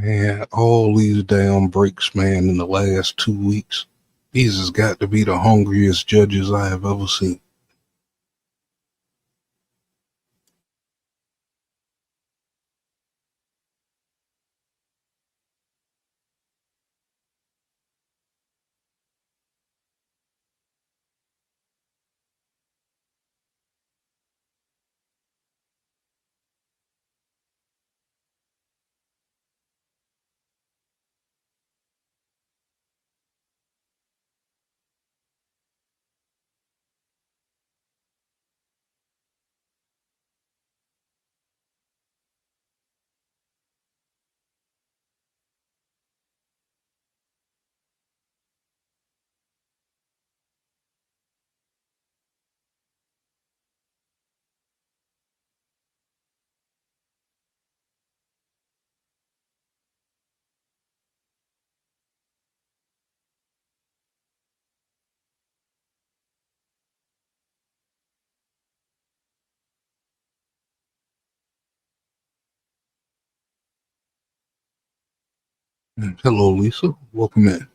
Man, all these damn breaks, man, in the last 2 weeks. These has got to be the hungriest judges I have ever seen. Hello, Lisa. Welcome in.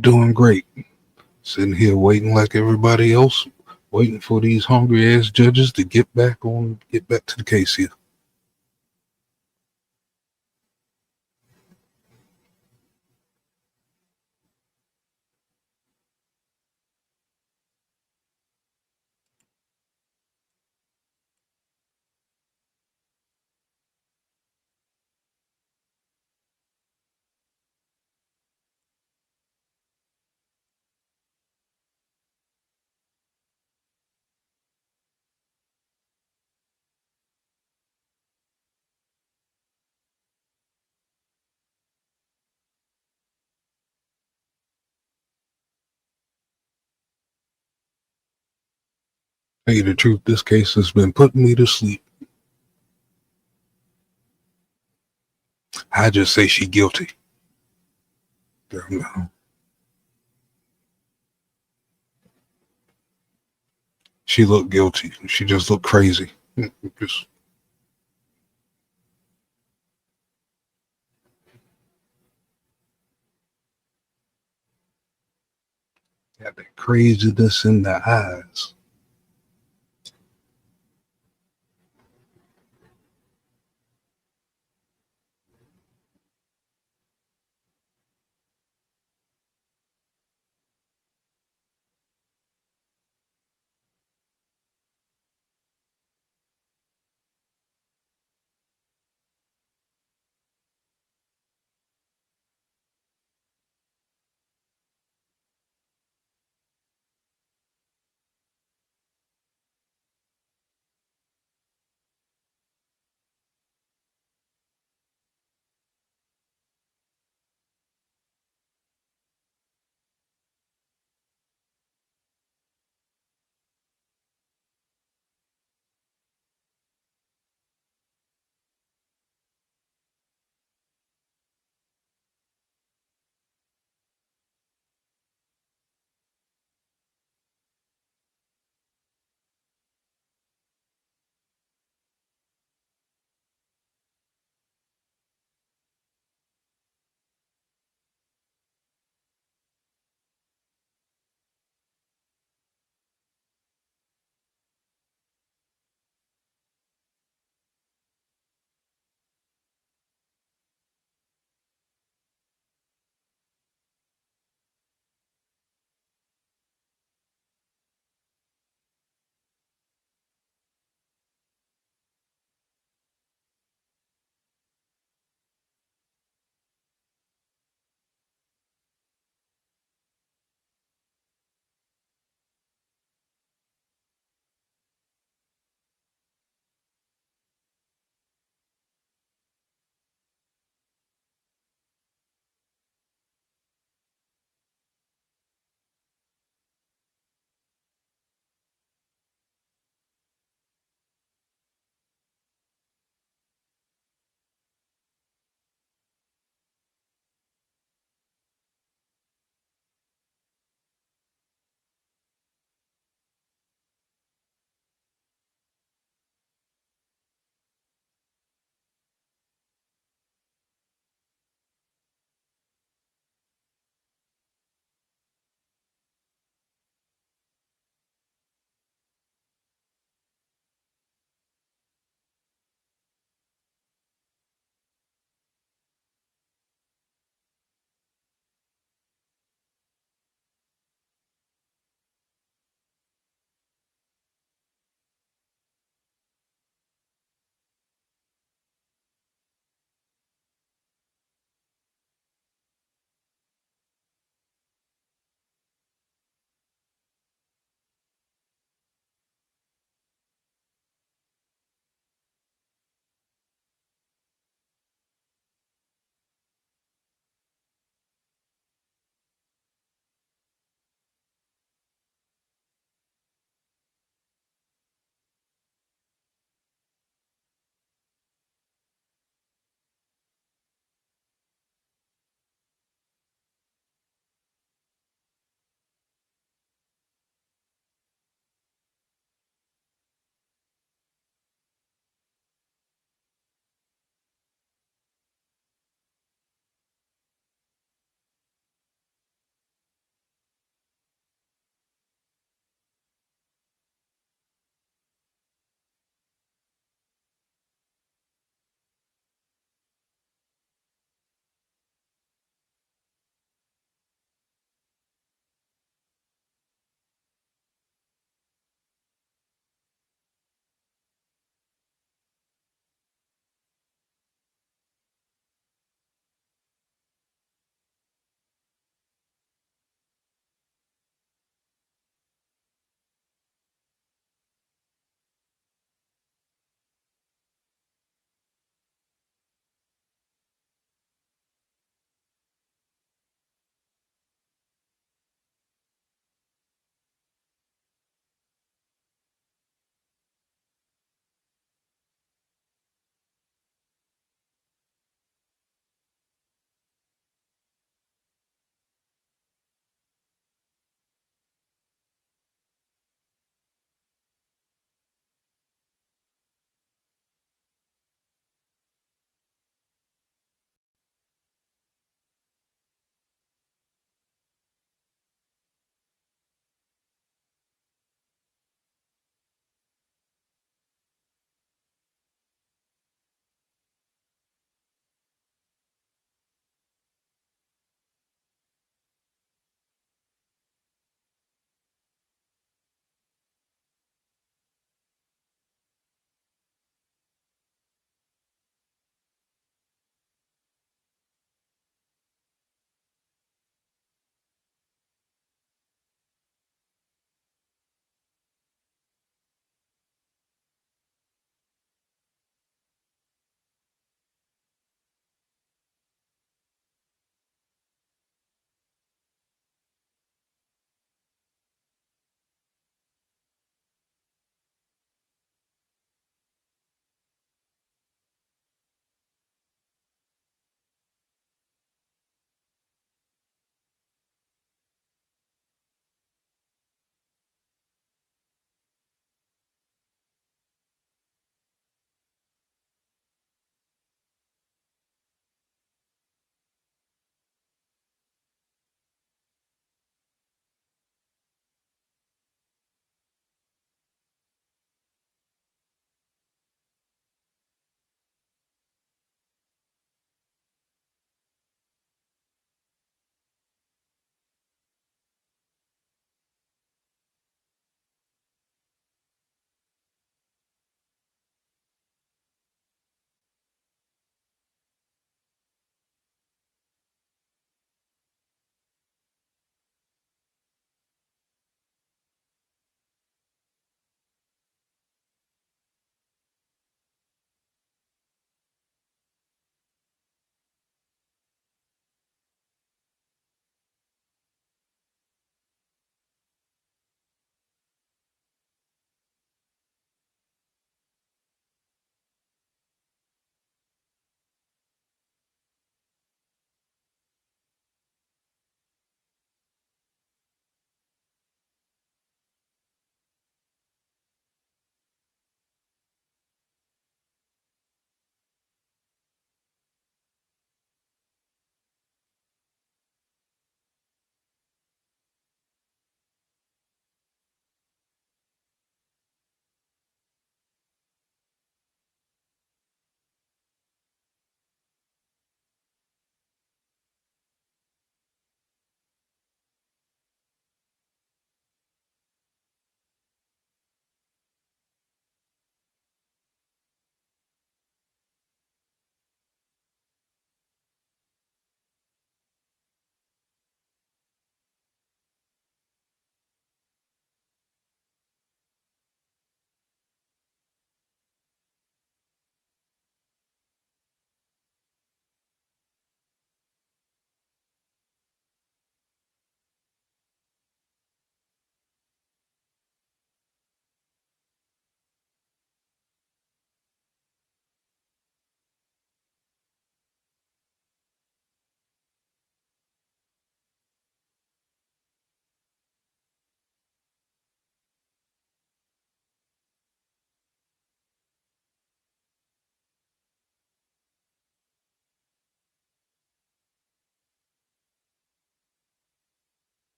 Doing great. Sitting here waiting like everybody else, waiting for these hungry ass judges to get back to the case here. Tell you the truth, this case has been putting me to sleep. I just say she guilty. She looked guilty. She just looked crazy. Just got that craziness in the eyes.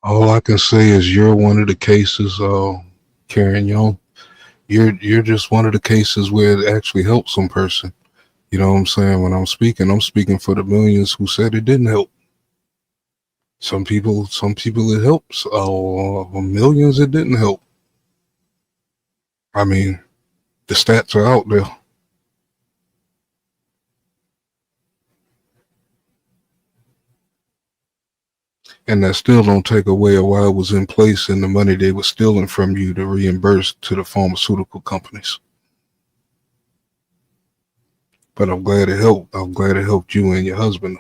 All I can say is you're one of the cases, Karen Young. You're just one of the cases where it actually helps some person. You know what I'm saying? When I'm speaking for the millions who said it didn't help. Some people it helps. Millions it didn't help. I mean, the stats are out there. And that still don't take away why it was in place and the money they were stealing from you to reimburse to the pharmaceutical companies. But I'm glad it helped. I'm glad it helped you and your husband.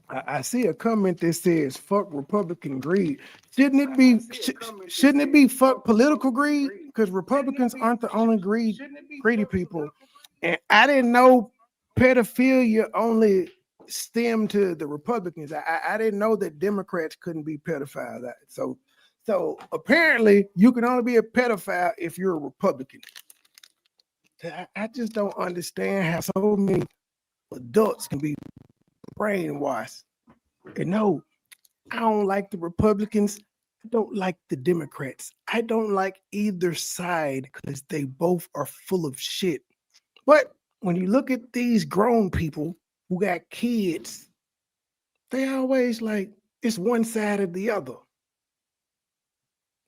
I see a comment that says "fuck Republican greed." Shouldn't it be fuck political greed? Because Republicans aren't the only greedy people. And I didn't know pedophilia only stemmed to the Republicans. I didn't know that Democrats couldn't be pedophiles. So apparently you can only be a pedophile if you're a Republican. I just don't understand how so many adults can be brainwashed. And no, I don't like the Republicans. I don't like the Democrats. I don't like either side because they both are full of shit. But when you look at these grown people who got kids, they always like it's one side or the other.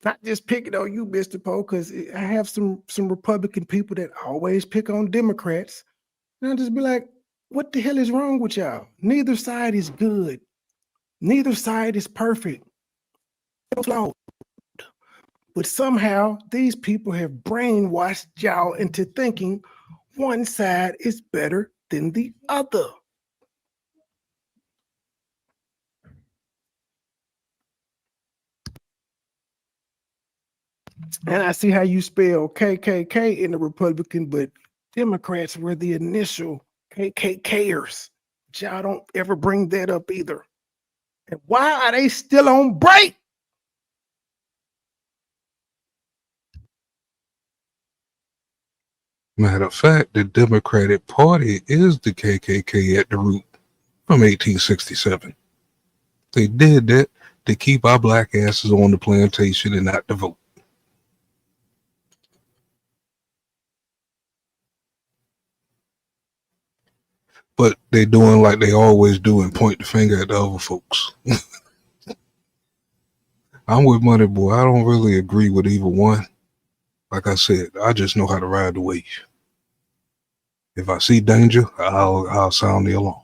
Not just picking on you, Mr. Poe, because I have some Republican people that always pick on Democrats. And I'll just be like, what the hell is wrong with y'all? Neither side is good. Neither side is perfect. But somehow these people have brainwashed y'all into thinking one side is better than the other. And I see how you spell KKK in the Republican, but Democrats were the initial KKKers. Y'all don't ever bring that up either. And why are they still on break? Matter of fact, the Democratic Party is the KKK at the root from 1867. They did that to keep our black asses on the plantation and not to vote. But they doing like they always do and point the finger at the other folks. I'm with Money Boy. I don't really agree with either one. Like I said, I just know how to ride the wave. If I see danger, I'll sound the alarm.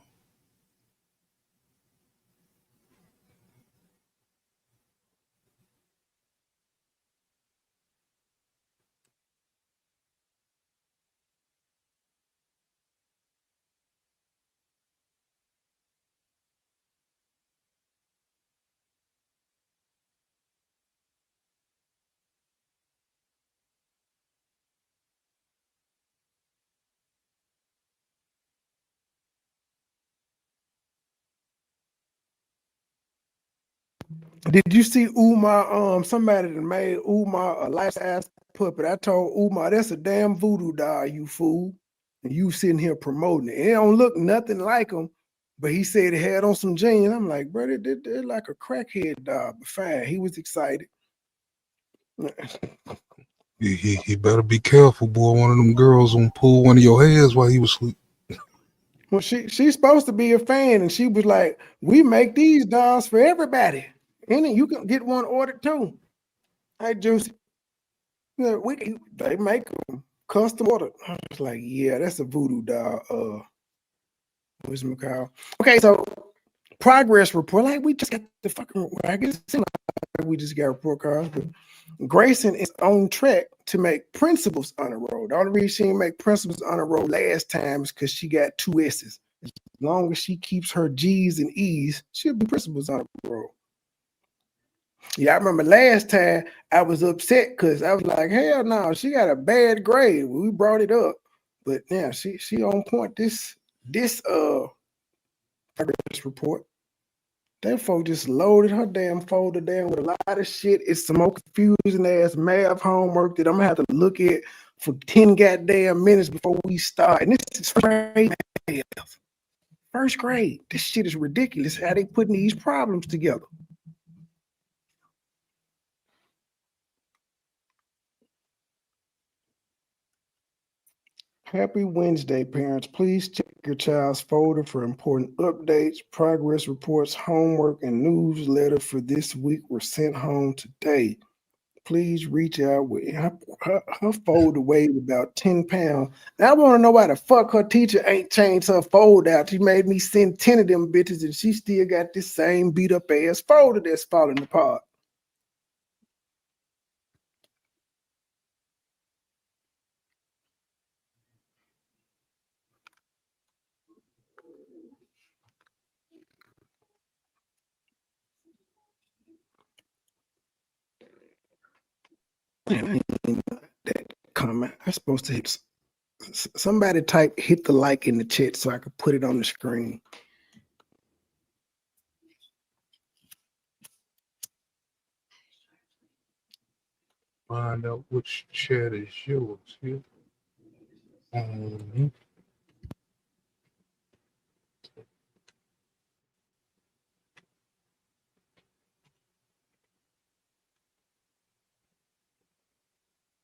Did you see Umar? Somebody that made Umar a life size puppet. I told Umar, that's a damn voodoo doll, you fool. And you sitting here promoting it. It don't look nothing like him, but he said it had on some jeans. I'm like, bro, they're like a crackhead doll. But fine, he was excited. He better be careful, boy. One of them girls gonna pull one of your hairs while he was asleep. Well, she's supposed to be a fan, and she was like, "We make these dolls for everybody, and you can get one ordered too." Hey, Juicy, they make them custom ordered. I was like, "Yeah, that's a voodoo doll." What's it called? Okay, so progress report. Like we just got the fucking. I guess it seems like we just got report cards, but Grayson is on track to make principals on the road. The only reason she didn't make principals on the road last time is because she got 2 S's. As long as she keeps her G's and E's, she'll be principals on the road. Yeah, I remember last time I was upset because I was like, hell no, she got a bad grade. We brought it up. But now she on point this progress report. That folk just loaded her damn folder down with a lot of shit. It's some more confusing ass math homework that I'm gonna have to look at for 10 goddamn minutes before we start. And this is first grade math. First grade. This shit is ridiculous how they putting these problems together. Happy Wednesday, parents. Please check your child's folder for important updates, progress reports, homework, and newsletter for this week were sent home today. Please reach out with her folder weighed about 10 pounds. Now, I want to know why the fuck her teacher ain't changed her folder out. She made me send 10 of them bitches, and she still got this same beat up ass folder that's falling apart. That comment. I'm supposed to hit. Somebody hit the like in the chat so I could put it on the screen. Find out which chat is yours here. Mhm.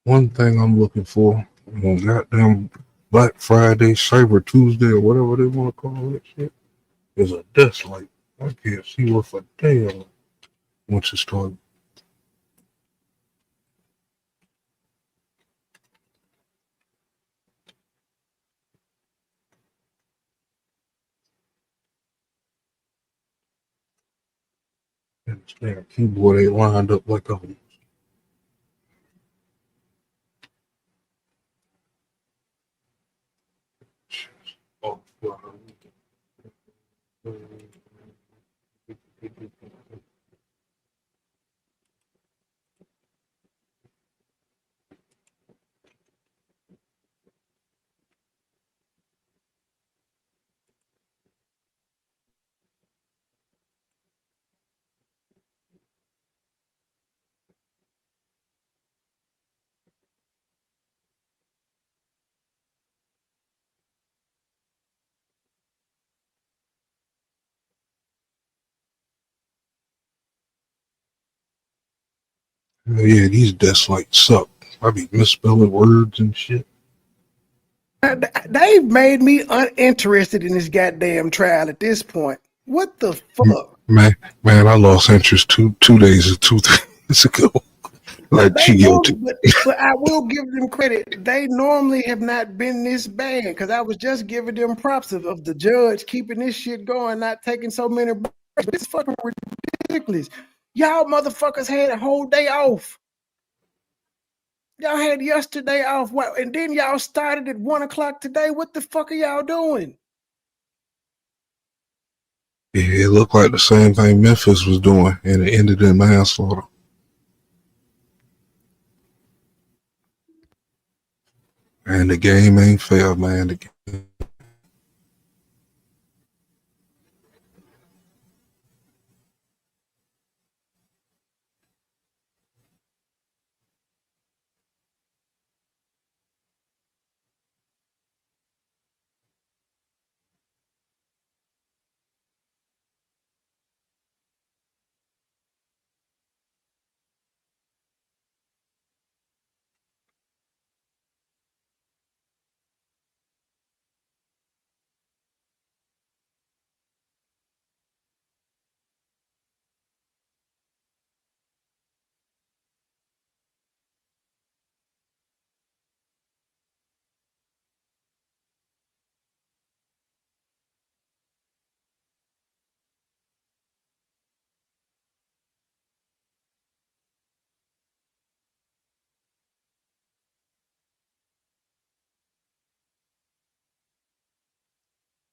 One thing I'm looking for on goddamn Black Friday, Cyber Tuesday, or whatever they want to call that shit, is a desk light. I can't see worth a damn once it starts. And this damn keyboard ain't lined up like a. Oh, wow. Yeah, these desk lights suck. I be misspelling words and shit. They've made me uninterested in this goddamn trial at this point. What the fuck? Man, I lost interest two days or 2 days ago. Like They she guilty. normally, but I will give them credit. They normally have not been this bad because I was just giving them props of the judge keeping this shit going, not taking so many breaks. But it's fucking ridiculous. Y'all motherfuckers had a whole day off. Y'all had yesterday off. What? And then y'all started at 1:00 today. What the fuck are y'all doing? Yeah, it looked like the same thing Memphis was doing, and it ended in manslaughter. And the game ain't fair, man.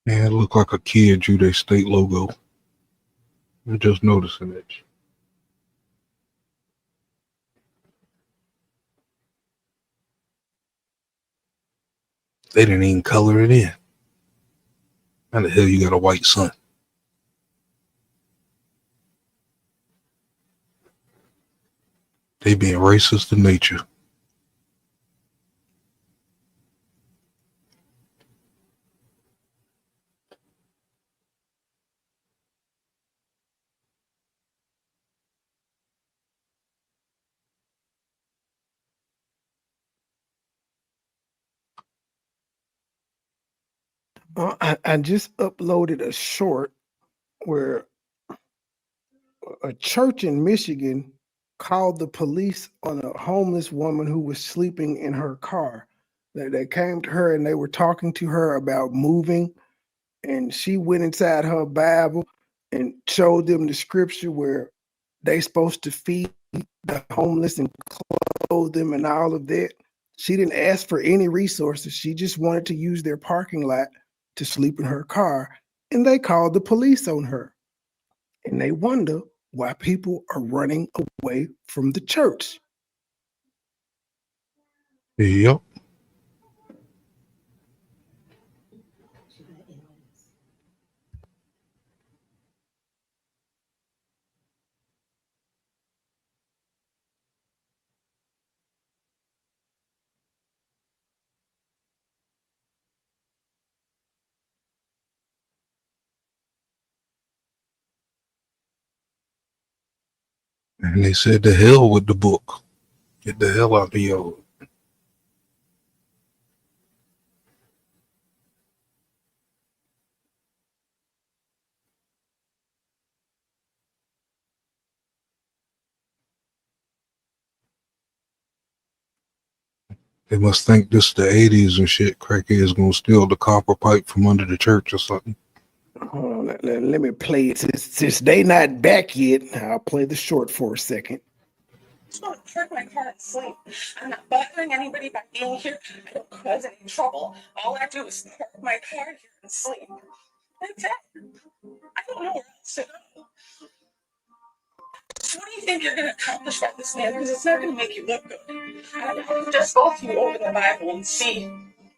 Man, it looked like a kid drew their state logo. I'm just noticing it. They didn't even color it in. How the hell you got a white son? They being racist to nature. I just uploaded a short where a church in Michigan called the police on a homeless woman who was sleeping in her car. They came to her and they were talking to her about moving, and she went inside her Bible and showed them the scripture where they supposed to feed the homeless and clothe them and all of that. She didn't ask for any resources. She just wanted to use their parking lot to sleep in her car, and they called the police on her. And they wonder why people are running away from the church. Yep. And they said the hell with the book. Get the hell out of the yard. They must think this the 80s and shit. Crackheads gonna steal the copper pipe from under the church or something. Hold on, let me play it. Since they not back yet, I'll play the short for a second. just want to park my car and sleep. I'm not bothering anybody by being here. I don't cause any trouble. All I do is park my car here and sleep. That's it. I don't know where else to go. So what do you think you're going to accomplish by this, man? Because it's not going to make you look good. I can just go through over the Bible and see.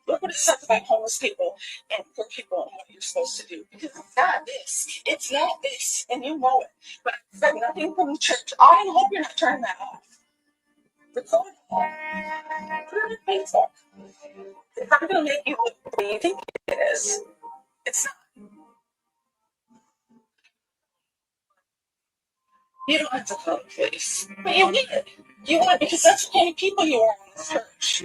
Look what it says about homeless people and poor people and what you're supposed to do. Because it's not this. It's not this. And you know it. But I've said nothing from the church. I hope you're not turning that off. Record it all. Put it on Facebook. It's not going to make you look the way you think it is. It's not. You don't have to call the police. But you need it. You would because that's the kind of people you are in this church.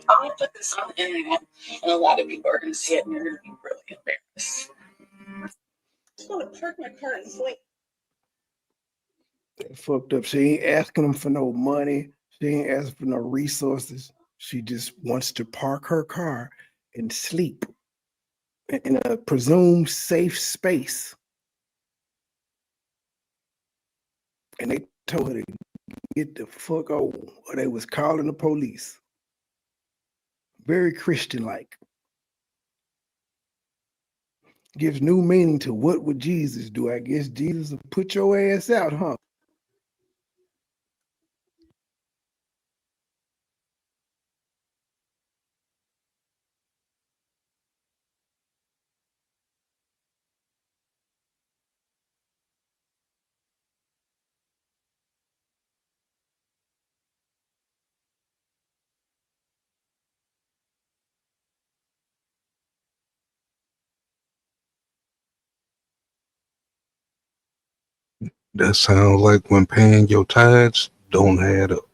I'm going to put this on the internet, and a lot of people are going to see it, and you're going to be really embarrassed. I just want to park my car and sleep. Fucked up. She ain't asking them for no money. She ain't asking for no resources. She just wants to park her car and sleep in a presumed safe space. And they told her to get the fuck on, or they was calling the police. Very Christian-like. Gives new meaning to what would Jesus do? I guess Jesus would put your ass out, huh? That sounds like when paying your tithes don't add up.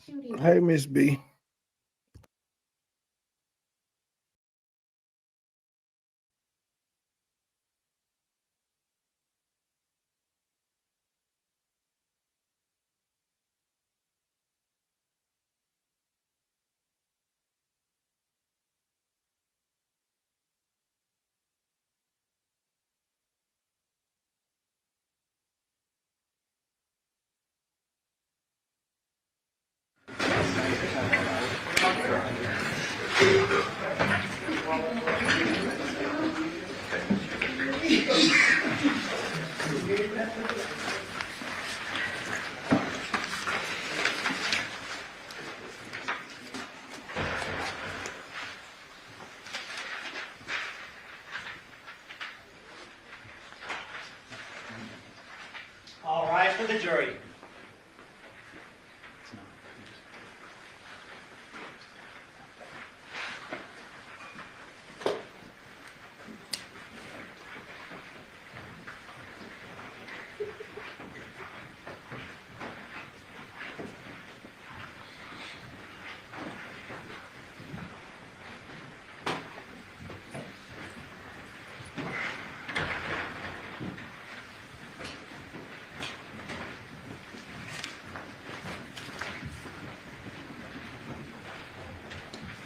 Hey, Miss B. All rise for the jury.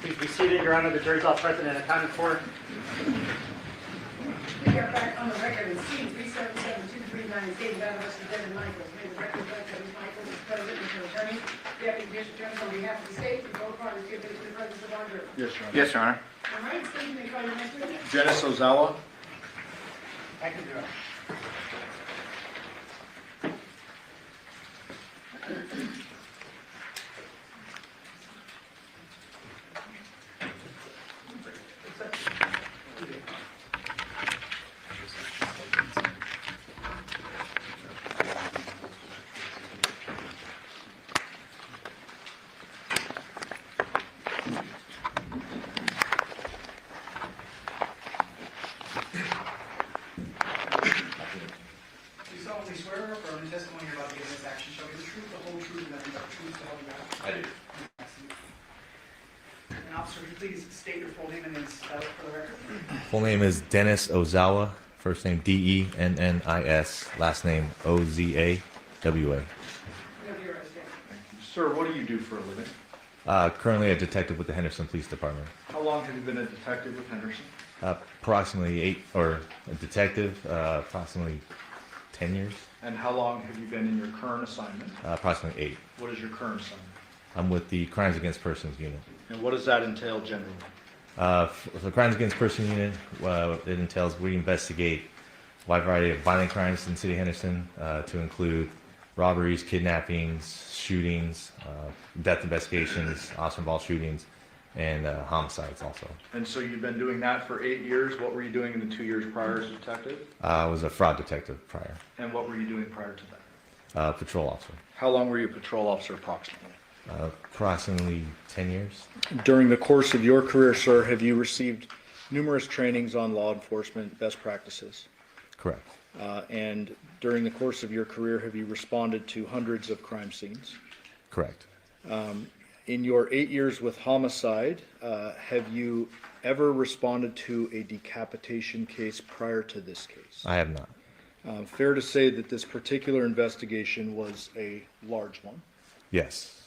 Please be seated, Your Honor. The jury's all present and accounted for. We are back on the record in C 377-239, State of Alabama, Devin Michaels. May the record reflect that Ms. Michaels is present and her attorney, deputy district attorney on behalf of the state, and both parties give this to the presence of our jury. Yes, Your Honor. Yes, Your Honor. All right, Steve, you may call your next witness. Dennis Ozawa. Thank you, Your Honor. Do you solemnly swear or affirm the testimony you're about to give in this action shall be the truth, the whole truth, and nothing but the truth, so help you God? I do. And officer, would you please state your full name and then spell it for the record? Full name is Dennis Ozawa. First name Dennis, last name Ozawa. Whenever you're ready, State. Sir, what do you do for a living? Currently a detective with the Henderson Police Department. How long have you been a detective with Henderson? Approximately approximately 10 years. And how long have you been in your current assignment? Approximately 8. What is your current assignment? I'm with the Crimes Against Persons Unit. And what does that entail generally? For the Crimes Against Persons Unit, it entails we investigate a wide variety of violent crimes in the city of Henderson, to include robberies, kidnappings, shootings, death investigations, officer-involved shootings, and homicides also. And so you've been doing that for 8 years. What were you doing in the 2 years prior as a detective? I was a fraud detective prior, And what were you doing prior to that? patrol officer. How long were you a patrol officer approximately? Approximately 10 years. During the course of your career, sir, have you received numerous trainings on law enforcement best practices? Correct. And during the course of your career, have you responded to hundreds of crime scenes? Correct. In your 8 years with homicide, have you ever responded to a decapitation case prior to this case? I have not. Fair to say that this particular investigation was a large one, Yes.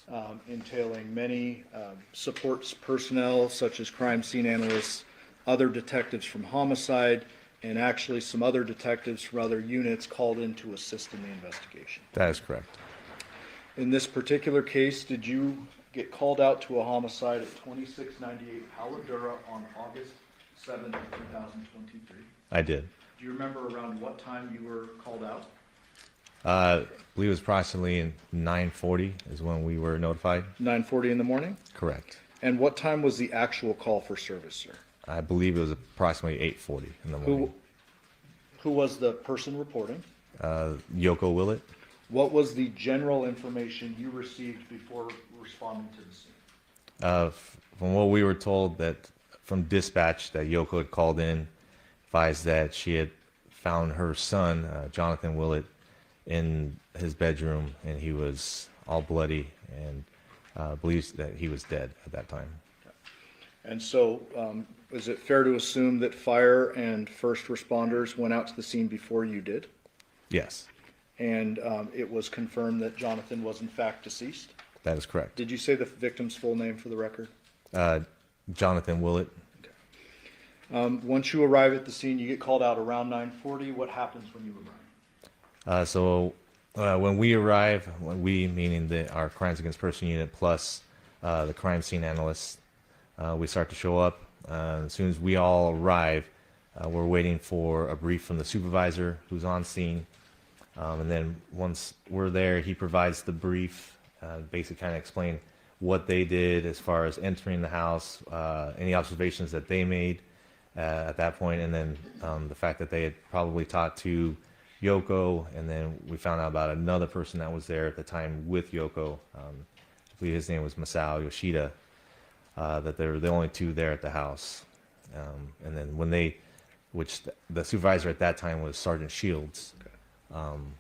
entailing many support personnel such as crime scene analysts, other detectives from homicide, and actually some other detectives from other units called in to assist in the investigation. That is correct. In this particular case, did you get called out to a homicide at 2698 Haladura on August 7th, 2023? I did. Do you remember around what time you were called out? I believe it was approximately in 9:40 is when we were notified. 9:40 in the morning? Correct. And what time was the actual call for service, sir? I believe it was approximately 8:40 in the morning. Who was the person reporting? Yoko Willett. What was the general information you received before responding to the scene? From what we were told, that from dispatch, that Yoko had called in, advised that she had found her son, Jonathan Willett, in his bedroom, and he was all bloody and believes that he was dead at that time. And so, is it fair to assume that fire and first responders went out to the scene before you did? Yes, And it was confirmed that Jonathan was in fact deceased? that is correct. Did you say the victim's full name for the record? Jonathan Willett. Once you arrive at the scene, you get called out around 9:40. What happens when you arrive? When we arrive, when we, meaning our Crimes Against Person unit plus the crime scene analysts, we start to show up. As soon as we all arrive, we're waiting for a brief from the supervisor who's on scene. And then once we're there, he provides the brief, basically kind of explain what they did as far as entering the house, any observations that they made at that point, and then the fact that they had probably talked to Yoko, and then we found out about another person that was there at the time with Yoko. I believe his name was Masao Yoshida, that they were the only two there at the house. And then the supervisor at that time was Sergeant Shields,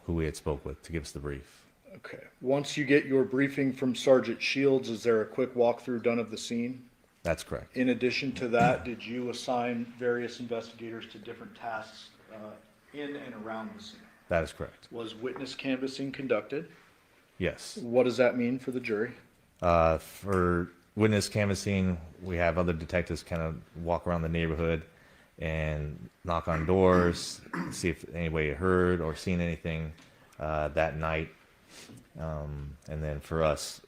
who we had spoke with to give us the brief. Okay. Once you get your briefing from Sergeant Shields, is there a quick walkthrough done of the scene? That's correct. In addition to that, did you assign various investigators to different tasks in and around the scene? That is correct. Was witness canvassing conducted? Yes. What does that mean for the jury? For witness canvassing, we have other detectives kind of walk around the neighborhood and knock on doors, see if anybody heard or seen anything that night. And then for us,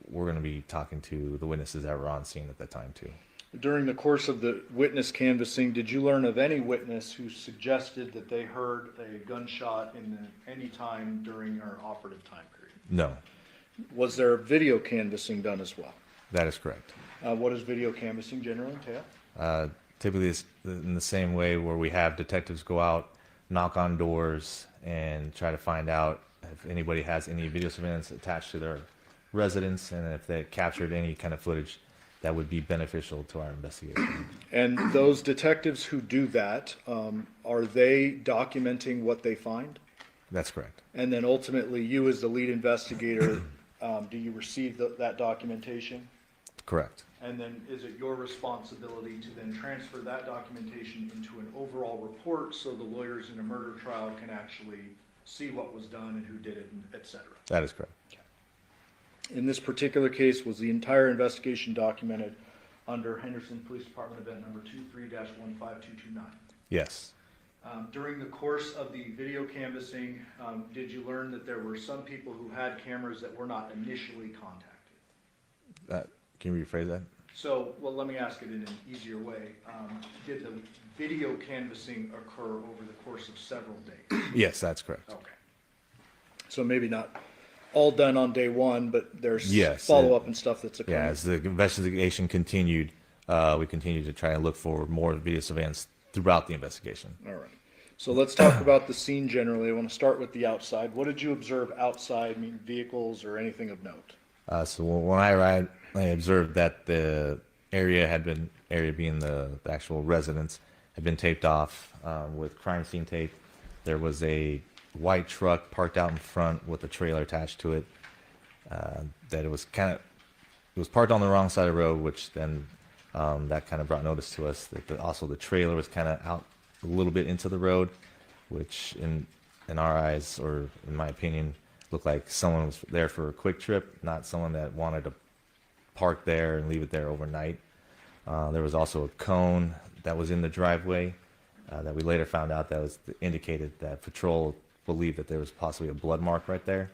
we're going to be talking to the witnesses that were on scene at that time too. During the course of the witness canvassing, did you learn of any witness who suggested that they heard a gunshot any time during our operative time period? No, Was there video canvassing done as well? that is correct. What does video canvassing generally entail? Typically it's in the same way where we have detectives go out, knock on doors, and try to find out if anybody has any video surveillance attached to their residence, and if they captured any kind of footage that would be beneficial to our investigation. And those detectives who do that, are they documenting what they find? That's correct. And then ultimately, you as the lead investigator, do you receive that documentation? Correct. And then is it your responsibility to then transfer that documentation into an overall report so the lawyers in a murder trial can actually see what was done and who did it, et cetera? That is correct. In this particular case, was the entire investigation documented under Henderson Police Department event number 23-15229? Yes. During the course of the video canvassing, did you learn that there were some people who had cameras that were not initially contacted? Can you rephrase that? So, well, let me ask it in an easier way. Did the video canvassing occur over the course of several days? Yes, that's correct. Okay. So maybe not all done on day one, but there's Yes, follow-up and stuff that's occurring. Yeah, as the investigation continued, we continued to try and look for more video surveillance throughout the investigation. All right. So let's talk about the scene generally. I want to start with the outside. What did you observe outside, meaning vehicles or anything of note? So when I arrived, I observed that the area being the actual residence, had been taped off with crime scene tape. There was a white truck parked out in front with a trailer attached to it. That it was parked on the wrong side of the road, which then that kind of brought notice to us that also the trailer was kind of out a little bit into the road, which in our eyes, or in my opinion, looked like someone was there for a quick trip, not someone that wanted to park there and leave it there overnight. There was also a cone that was in the driveway that we later found out that was indicated that patrol believed that there was possibly a blood mark right there.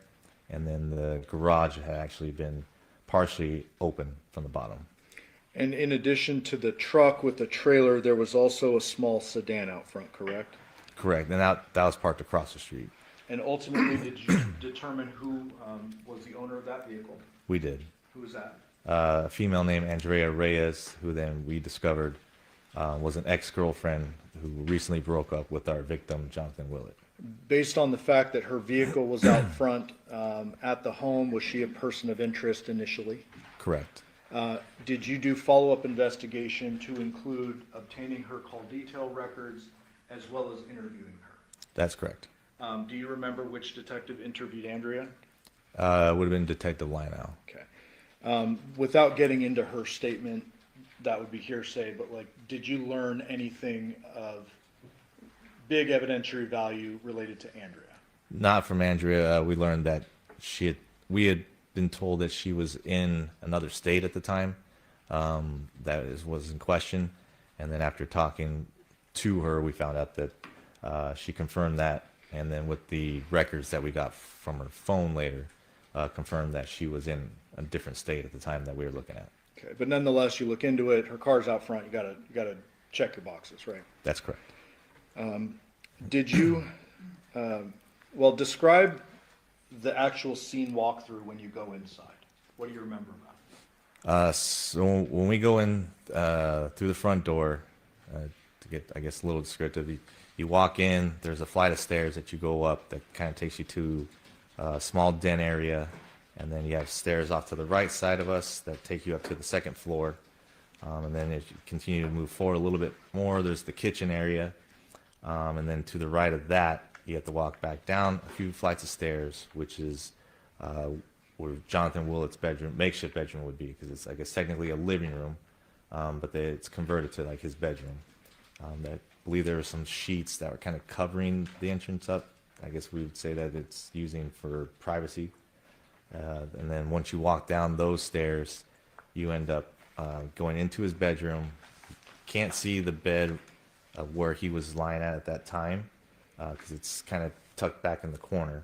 And then the garage had actually been partially open from the bottom. And in addition to the truck with the trailer, there was also a small sedan out front, correct? Correct. And that was parked across the street. And ultimately, did you determine who was the owner of that vehicle? We did. Who was that? A female named Andrea Reyes, who then we discovered was an ex-girlfriend who recently broke up with our victim, Jonathan Willett. Based on the fact that her vehicle was out front at the home, was she a person of interest initially? Correct. Did you do follow-up investigation to include obtaining her call detail records as well as interviewing her? That's correct. Do you remember which detective interviewed Andrea? It would have been Detective Lionel. Okay. Without getting into her statement, that would be hearsay, but like, did you learn anything of big evidentiary value related to Andrea? Not from Andrea. We learned that we had been told that she was in another state at the time. Was in question. And then after talking to her, we found out that she confirmed that. And then with the records that we got from her phone later, confirmed that she was in a different state at the time that we were looking at. Okay, but nonetheless, you look into it, her car's out front, you gotta check your boxes, right? That's correct. Did you, well, describe the actual scene walkthrough when you go inside. What do you remember about it? So when we go in through the front door, to get, I guess, a little descriptive, you walk in, there's a flight of stairs that you go up that kind of takes you to a small den area, and then you have stairs off to the right side of us that take you up to the second floor. And then as you continue to move forward a little bit more, there's the kitchen area. And then to the right of that, you have to walk back down a few flights of stairs, which is where Jonathan Willett's bedroom, makeshift bedroom would be, because it's, I guess, technically a living room, but it's converted to like his bedroom. I believe there were some sheets that were kind of covering the entrance up. I guess we would say that it's using for privacy. And then once you walk down those stairs, you end up going into his bedroom. Can't see the bed where he was lying at that time, because it's kind of tucked back in the corner.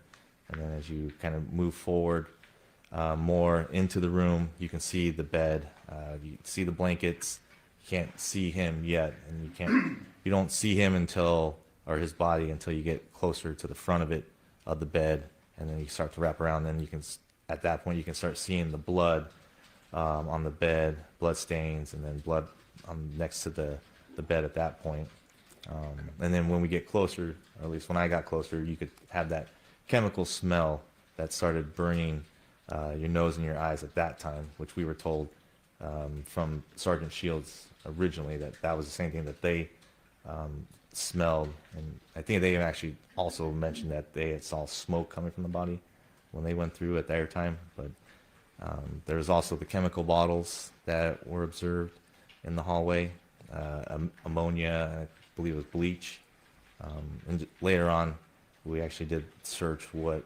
And then as you kind of move forward more into the room, you can see the bed, you see the blankets. You can't see him yet, and you don't see him or his body until you get closer to the front of the bed, and then you start to wrap around. Then you can, at that point, you can start seeing the blood on the bed, blood stains, and then blood next to the bed at that point. And then when we get closer, or at least when I got closer, you could have that chemical smell that started burning your nose and your eyes at that time, which we were told from Sergeant Shields originally that was the same thing that they smelled. And I think they actually also mentioned that they had saw smoke coming from the body when they went through at their time. But there was also the chemical bottles that were observed in the hallway, ammonia, I believe it was bleach. And later on, we actually did search what,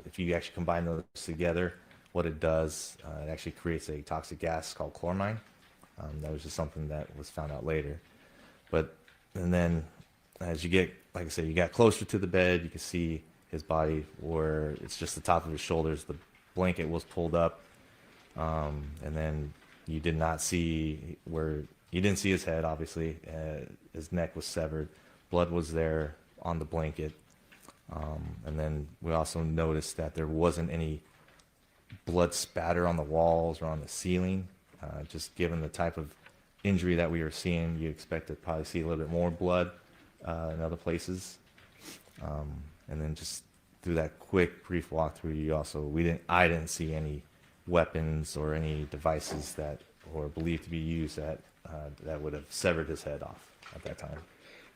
if you actually combine those together, what it does. It actually creates a toxic gas called chloramine. That was just something that was found out later. And then as you get, like I said, you got closer to the bed, you can see his body where it's just the top of his shoulders. The blanket was pulled up. And then you didn't see his head, obviously. His neck was severed. Blood was there on the blanket. And then we also noticed that there wasn't any blood spatter on the walls or on the ceiling. Just given the type of injury that we were seeing, you expect to probably see a little bit more blood in other places. And then just through that quick, brief walkthrough, I didn't see any weapons or any devices that were believed to be used that would have severed his head off at that time.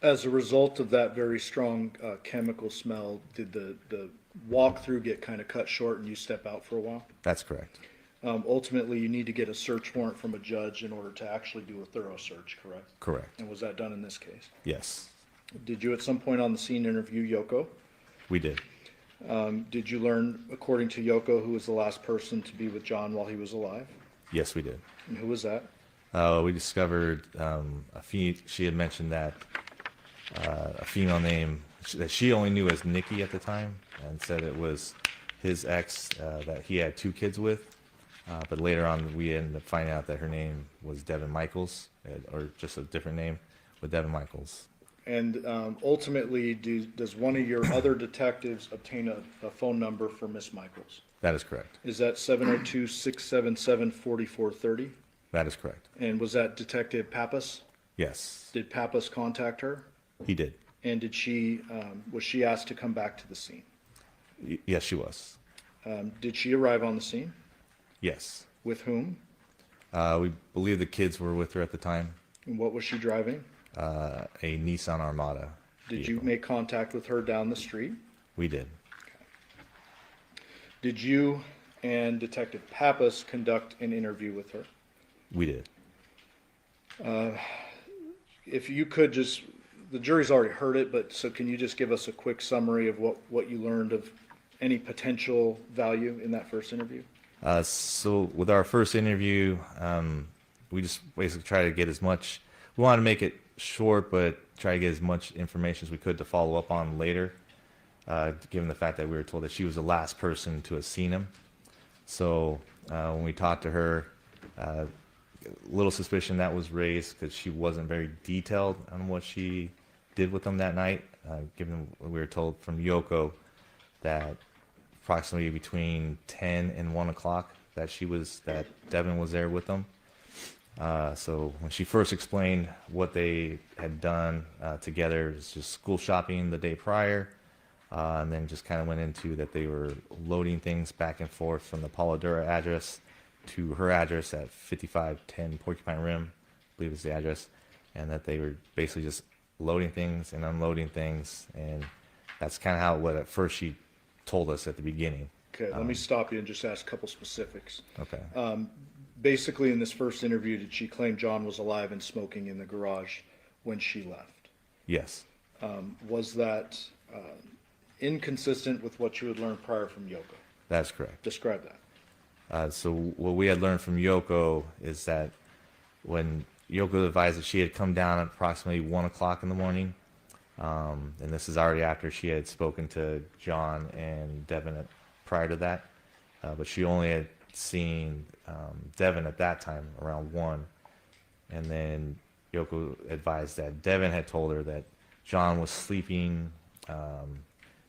As a result of that very strong chemical smell, did the walkthrough get kind of cut short and you step out for a while? That's correct. Ultimately, you need to get a search warrant from a judge in order to actually do a thorough search, correct? Correct. And was that done in this case? Yes, Did you at some point on the scene interview Yoko? we did. Did you learn, according to Yoko, who was the last person to be with John while he was alive? Yes, we did. And who was that? We discovered she had mentioned that a female name that she only knew as Nikki at the time, and said it was his ex that he had 2 kids with. But later on, we ended up finding out that her name was Devin Michaels, or just a different name with Devin Michaels. And ultimately, does one of your other detectives obtain a phone number for Miss Michaels? That is correct. Is that 702-677-4430? That is correct. And was that Detective Pappas? Yes, Did Pappas contact her? he did. And did she, was she asked to come back to the scene? Yes, she was. Did she arrive on the scene? Yes. With whom? We believe the kids were with her at the time. And what was she driving? A Nissan Armada. Did vehicle. you make contact with her down the street? We did. Did you and Detective Pappas conduct an interview with her? We did. If you could just, the jury's already heard it, but so can you just give us a quick summary of what you learned of any potential value in that first interview? So with our first interview, we just basically try to get as much, we want to make it short, but try to get as much information as we could to follow up on later, given the fact that we were told that she was the last person to have seen him. So when we talked to her, little suspicion that was raised because she wasn't very detailed on what she did with him that night, given what we were told from Yoko that approximately between 10 and 1 o'clock that Devin was there with them. So when she first explained what they had done together, it was just school shopping the day prior, and then just kind of went into that they were loading things back and forth from the Polidora address to her address at 5510 Porcupine Rim, I believe is the address, and that they were basically just loading things and unloading things, and that's kind of how what at first she told us at the beginning. Okay, let me stop you and just ask a couple specifics. Okay. Basically, in this first interview, did she claim John was alive and smoking in the garage when she left? Yes. Was that inconsistent with what you had learned prior from Yoko? That's correct. Describe that. So what we had learned from Yoko is that when Yoko advised that she had come down at approximately 1 o'clock in the morning, and this is already after she had spoken to John and Devin prior to that, but she only had seen Devin at that time around 1, and then Yoko advised that Devin had told her that John was sleeping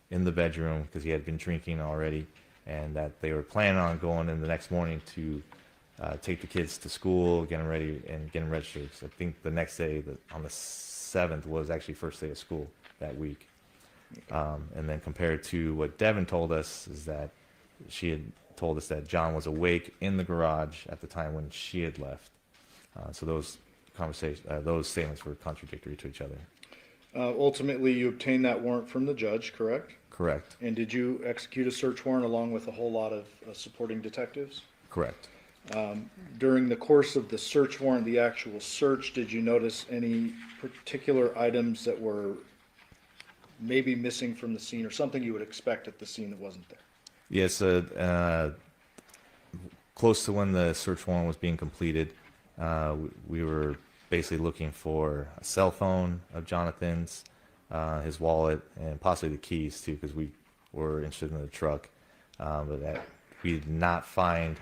in the bedroom because he had been drinking already, and that they were planning on going in the next morning to take the kids to school, get them ready, and get them registered. So I think the next day, on the 7th, was actually first day of school that week. And then compared to what Devin told us is that she had told us that John was awake in the garage at the time when she had left. So those statements were contradictory to each other. Ultimately, you obtained that warrant from the judge, correct? Correct. And did you execute a search warrant along with a whole lot of supporting detectives? Correct. During the course of the search warrant, the actual search, did you notice any particular items that were maybe missing from the scene or something you would expect at the scene that wasn't there? Yes, close to when the search warrant was being completed, we were basically looking for a cell phone of Jonathan's, his wallet, and possibly the keys too, because we were interested in the truck. But that we did not find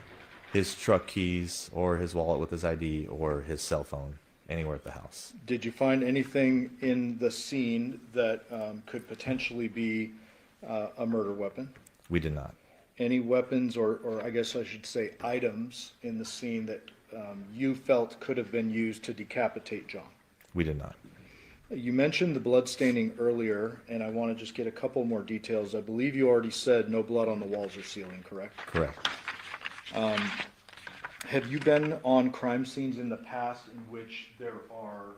his truck keys or his wallet with his ID or his cell phone anywhere at the house. Did you find anything in the scene that could potentially be a murder weapon? We did not. Any weapons, or I guess I should say items in the scene that you felt could have been used to decapitate John? We did not. You mentioned the blood staining earlier, and I want to just get a couple more details. I believe you already said no blood on the walls or ceiling, correct? Correct. Have you been on crime scenes in the past in which there are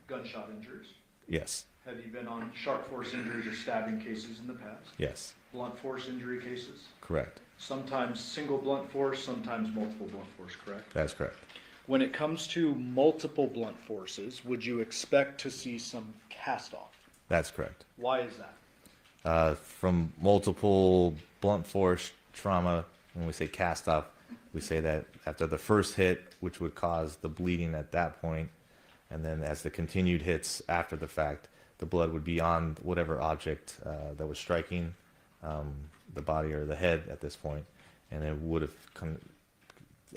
gunshot injuries? Yes. Have you been on sharp force injuries or stabbing cases in the past? Yes. Blunt force injury cases? Correct. Sometimes single blunt force, sometimes multiple blunt force, correct? That's correct. When it comes to multiple blunt forces, would you expect to see some cast off? That's correct. Why is that? From multiple blunt force trauma, when we say cast off, we say that after the first hit, which would cause the bleeding at that point, and then as the continued hits after the fact, the blood would be on whatever object that was striking the body or the head at this point, and it would have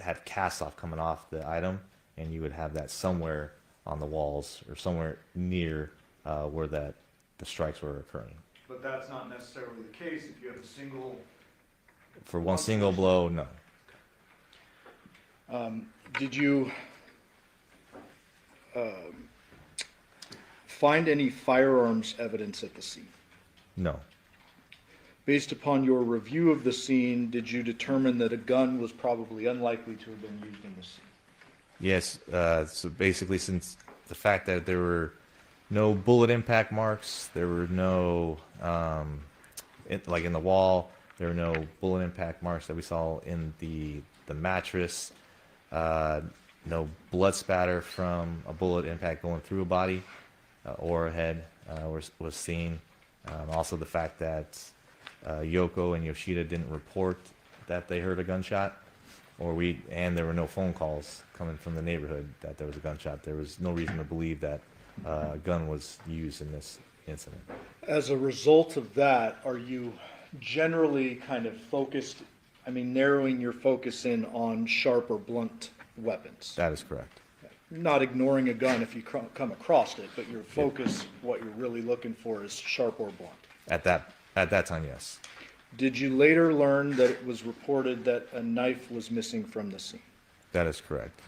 had cast off coming off the item, and you would have that somewhere on the walls or somewhere near where the strikes were occurring. But that's not necessarily the case if you have a single... For one single blow, no. Did you find any firearms evidence at the scene? No. Based upon your review of the scene, did you determine that a gun was probably unlikely to have been used in the scene? Yes. So basically, since the fact that there were no bullet impact marks, there were no, like in the wall, There were no bullet impact marks that we saw in the mattress. No blood spatter from a bullet impact going through a body or a head was seen. Also, the fact that Yoko and Yoshida didn't report that they heard a gunshot, and there were no phone calls coming from the neighborhood that there was a gunshot. There was no reason to believe that a gun was used in this incident. As a result of that, are you generally kind of focused, narrowing your focus in on sharp or blunt weapons? That is correct. Not ignoring a gun if you come across it, but your focus, what you're really looking for is sharp or blunt. At that time, yes. Did you later learn that it was reported that a knife was missing from the scene? That is correct.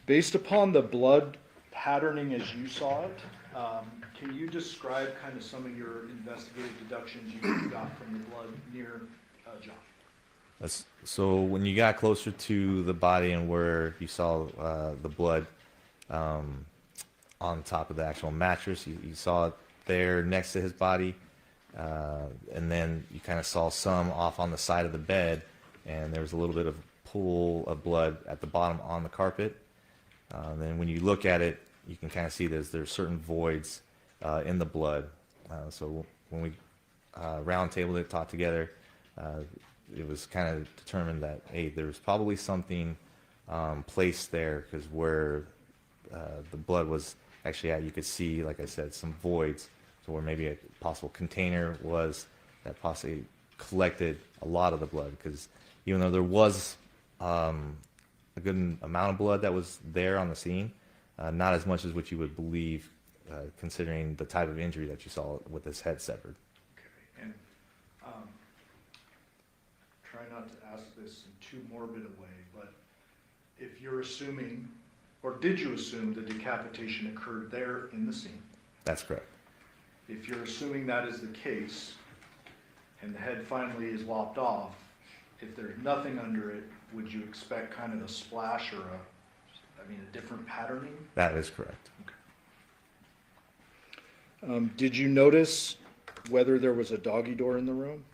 Based upon the blood patterning as you saw it, can you describe kind of some of your investigative deductions you got from the blood near John? So when you got closer to the body and where you saw the blood on top of the actual mattress, you saw it there next to his body, and then you kind of saw some off on the side of the bed, and there was a little bit of pool of blood at the bottom on the carpet. Then when you look at it, you can kind of see there's certain voids in the blood. So when we round tabled it, talked together, it was kind of determined that, hey, there's probably something placed there, because where the blood was actually at, you could see, like I said, some voids. So where maybe a possible container was that possibly collected a lot of the blood, because even though there was a good amount of blood that was there on the scene, not as much as what you would believe, considering the type of injury that you saw with his head severed. Okay, and try not to ask this in too morbid a way, but if you're assuming, or did you assume the decapitation occurred there in the scene? That's correct. If you're assuming that is the case, and the head finally is lopped off, if there's nothing under it, would you expect kind of a splash or a different patterning? That is correct. Okay. Did you notice whether there was a doggy door in the room?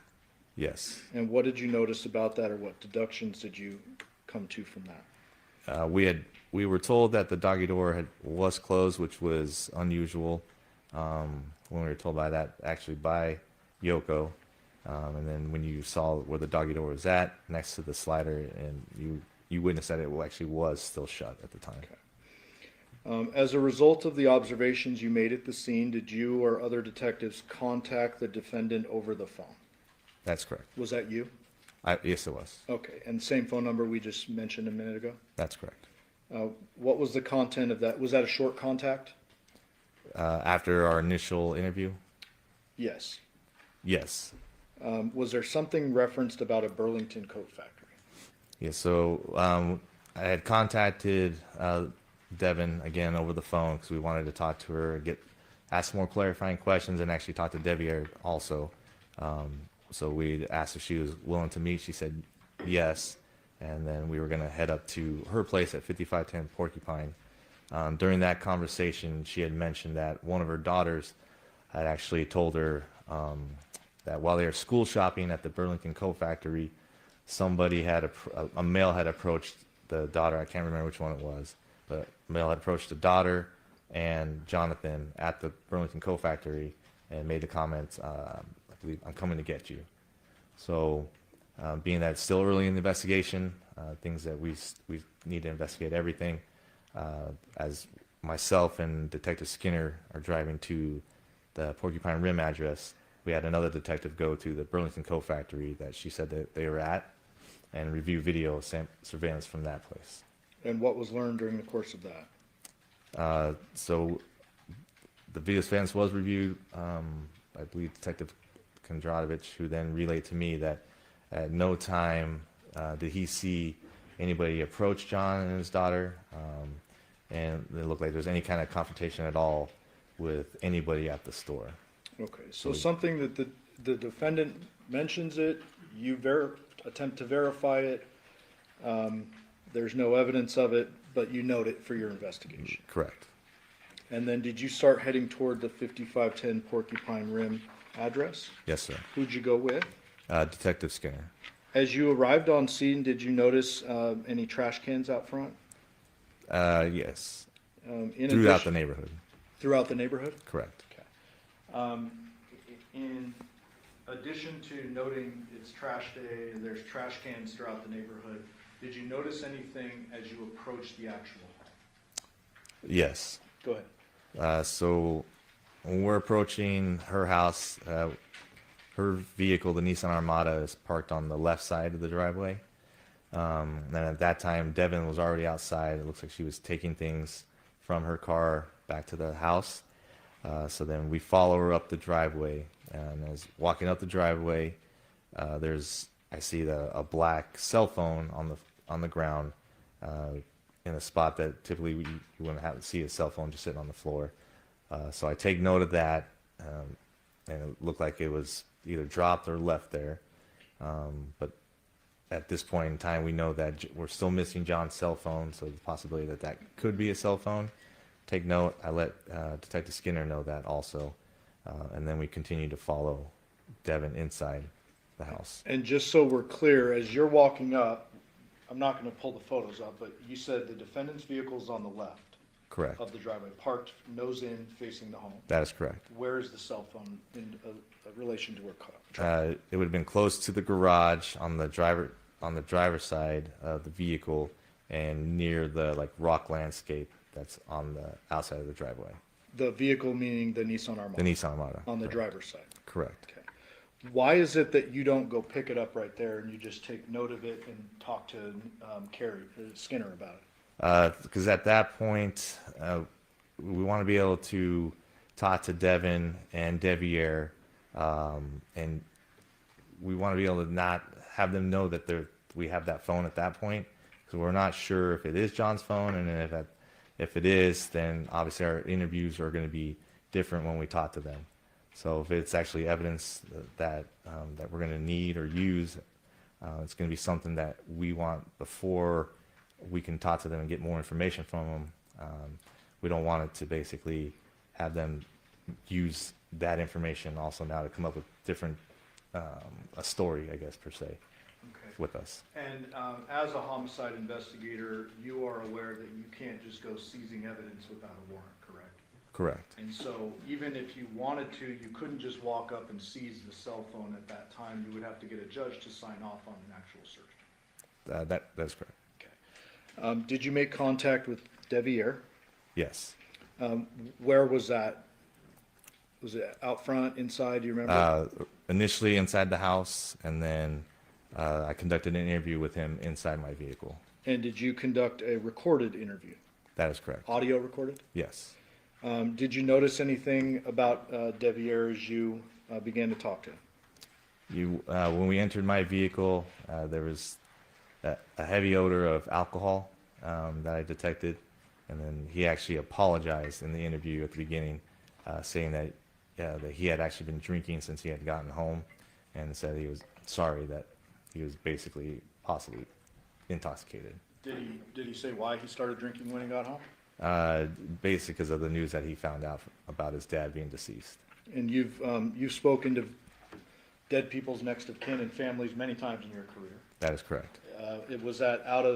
Yes. And what did you notice about that, or what deductions did you come to from that? We were told that the doggy door was closed, which was unusual. When we were told by Yoko, and then when you saw where the doggy door was at, next to the slider, and you witnessed that it actually was still shut at the time. Okay. As a result of the observations you made at the scene, did you or other detectives contact the defendant over the phone? That's correct. Was that you? Yes, it was. Okay, and same phone number we just mentioned a minute ago? That's correct. What was the content of that? Was that a short contact? After our initial interview? Yes. Yes. Was there something referenced about a Burlington coat factory? Yeah, so I had contacted Devin again over the phone because we wanted to talk to her, ask more clarifying questions, and actually talk to Debbie also. So we asked if she was willing to meet. She said yes, and then we were going to head up to her place at 5510 Porcupine. During that conversation, she had mentioned that one of her daughters had actually told her that while they were school shopping at the Burlington Coat Factory, a male had approached the daughter. I can't remember which one it was, but a male had approached the daughter and Jonathan at the Burlington Coat Factory and made the comments, I believe, "I'm coming to get you." So being that it's still early in the investigation, things that we need to investigate everything, as myself and Detective Skinner are driving to the Porcupine Rim address, we had another detective go to the Burlington Coat Factory that she said that they were at and review video surveillance from that place. And what was learned during the course of that? So the video surveillance was reviewed. I believe Detective Kondratovich, who then relayed to me that at no time did he see anybody approach John and his daughter, and it looked like there was any kind of confrontation at all with anybody at the store. Okay, so something that the defendant mentions it, you attempt to verify it, there's no evidence of it, but you note it for your investigation. Correct. And then did you start heading toward the 5510 Porcupine Rim address? Yes, sir. Who'd you go with? Detective Skinner. As you arrived on scene, did you notice any trash cans out front? Yes. In Throughout addition- the neighborhood. Throughout the neighborhood? Correct. In addition to noting it's trash day and there's trash cans throughout the neighborhood, did you notice anything as you approached the actual home? Yes. Go ahead. So when we're approaching her house, her vehicle, the Nissan Armada, is parked on the left side of the driveway. And at that time, Devin was already outside. It looks like she was taking things from her car back to the house. So then we follow her up the driveway. And as walking up the driveway, I see a black cell phone on the ground in a spot that typically you wouldn't see a cell phone just sitting on the floor. So I take note of that, and it looked like it was either dropped or left there. But at this point in time, we know that we're still missing John's cell phone, so the possibility that could be a cell phone. Take note. I let Detective Skinner know that also, and then we continue to follow Devin inside the house. And just so we're clear, as you're walking up, I'm not going to pull the photos up, but you said the defendant's vehicle is on the left Correct. of the driveway, parked nose in, facing the home. That is correct. Where is the cell phone in relation to her car? It would have been close to the garage on the driver's side of the vehicle, and near the rock landscape that's on the outside of the driveway. The vehicle meaning the Nissan Armada? The Nissan Armada. On the correct. driver's side? Correct. Okay. Why is it that you don't go pick it up right there and you just take note of it and talk to Skinner about it? Because at that point, we want to be able to talk to Devin and Devier, and we want to be able to not have them know that we have that phone at that point, because we're not sure if it is John's phone, and if it is, then obviously our interviews are going to be different when we talk to them. So if it's actually evidence that we're going to need or use, it's going to be something that we want before we can talk to them and get more information from them. We don't want it to basically have them use that information also now to come up with different, a story, I guess, per se, with us. And as a homicide investigator, you are aware that you can't just go seizing evidence without a warrant, correct? Correct. And so even if you wanted to, you couldn't just walk up and seize the cell phone at that time. You would have to get a judge to sign off on an actual search. That's correct. Okay. Did you make contact with Devier? Yes. Where was that? Was it out front, inside? Do you remember? Initially inside the house, and then I conducted an interview with him inside my vehicle. And did you conduct a recorded interview? That is correct. Audio recorded? Yes. Did you notice anything about Devier as you began to talk to him? When we entered my vehicle, there was a heavy odor of alcohol that I detected, and then he actually apologized in the interview at the beginning, saying that he had actually been drinking since he had gotten home, and said he was sorry that he was basically possibly intoxicated. Did he say why he started drinking when he got home? Basically because of the news that he found out about his dad being deceased. And you've spoken to dead people's next of kin and families many times in your career. That is correct. Was that out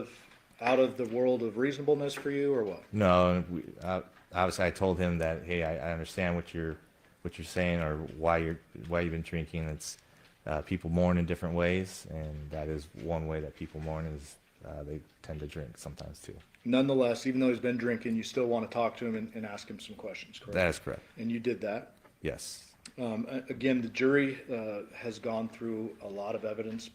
of the world of reasonableness for you, or what? No, obviously I told him that, hey, I understand what you're saying, or why you've been drinking. It's people mourn in different ways, and that is one way that people mourn is they tend to drink sometimes too. Nonetheless, even though he's been drinking, you still want to talk to him and ask him some questions, correct? That is correct. And you did that? Yes. Again, the jury has gone through a lot of evidence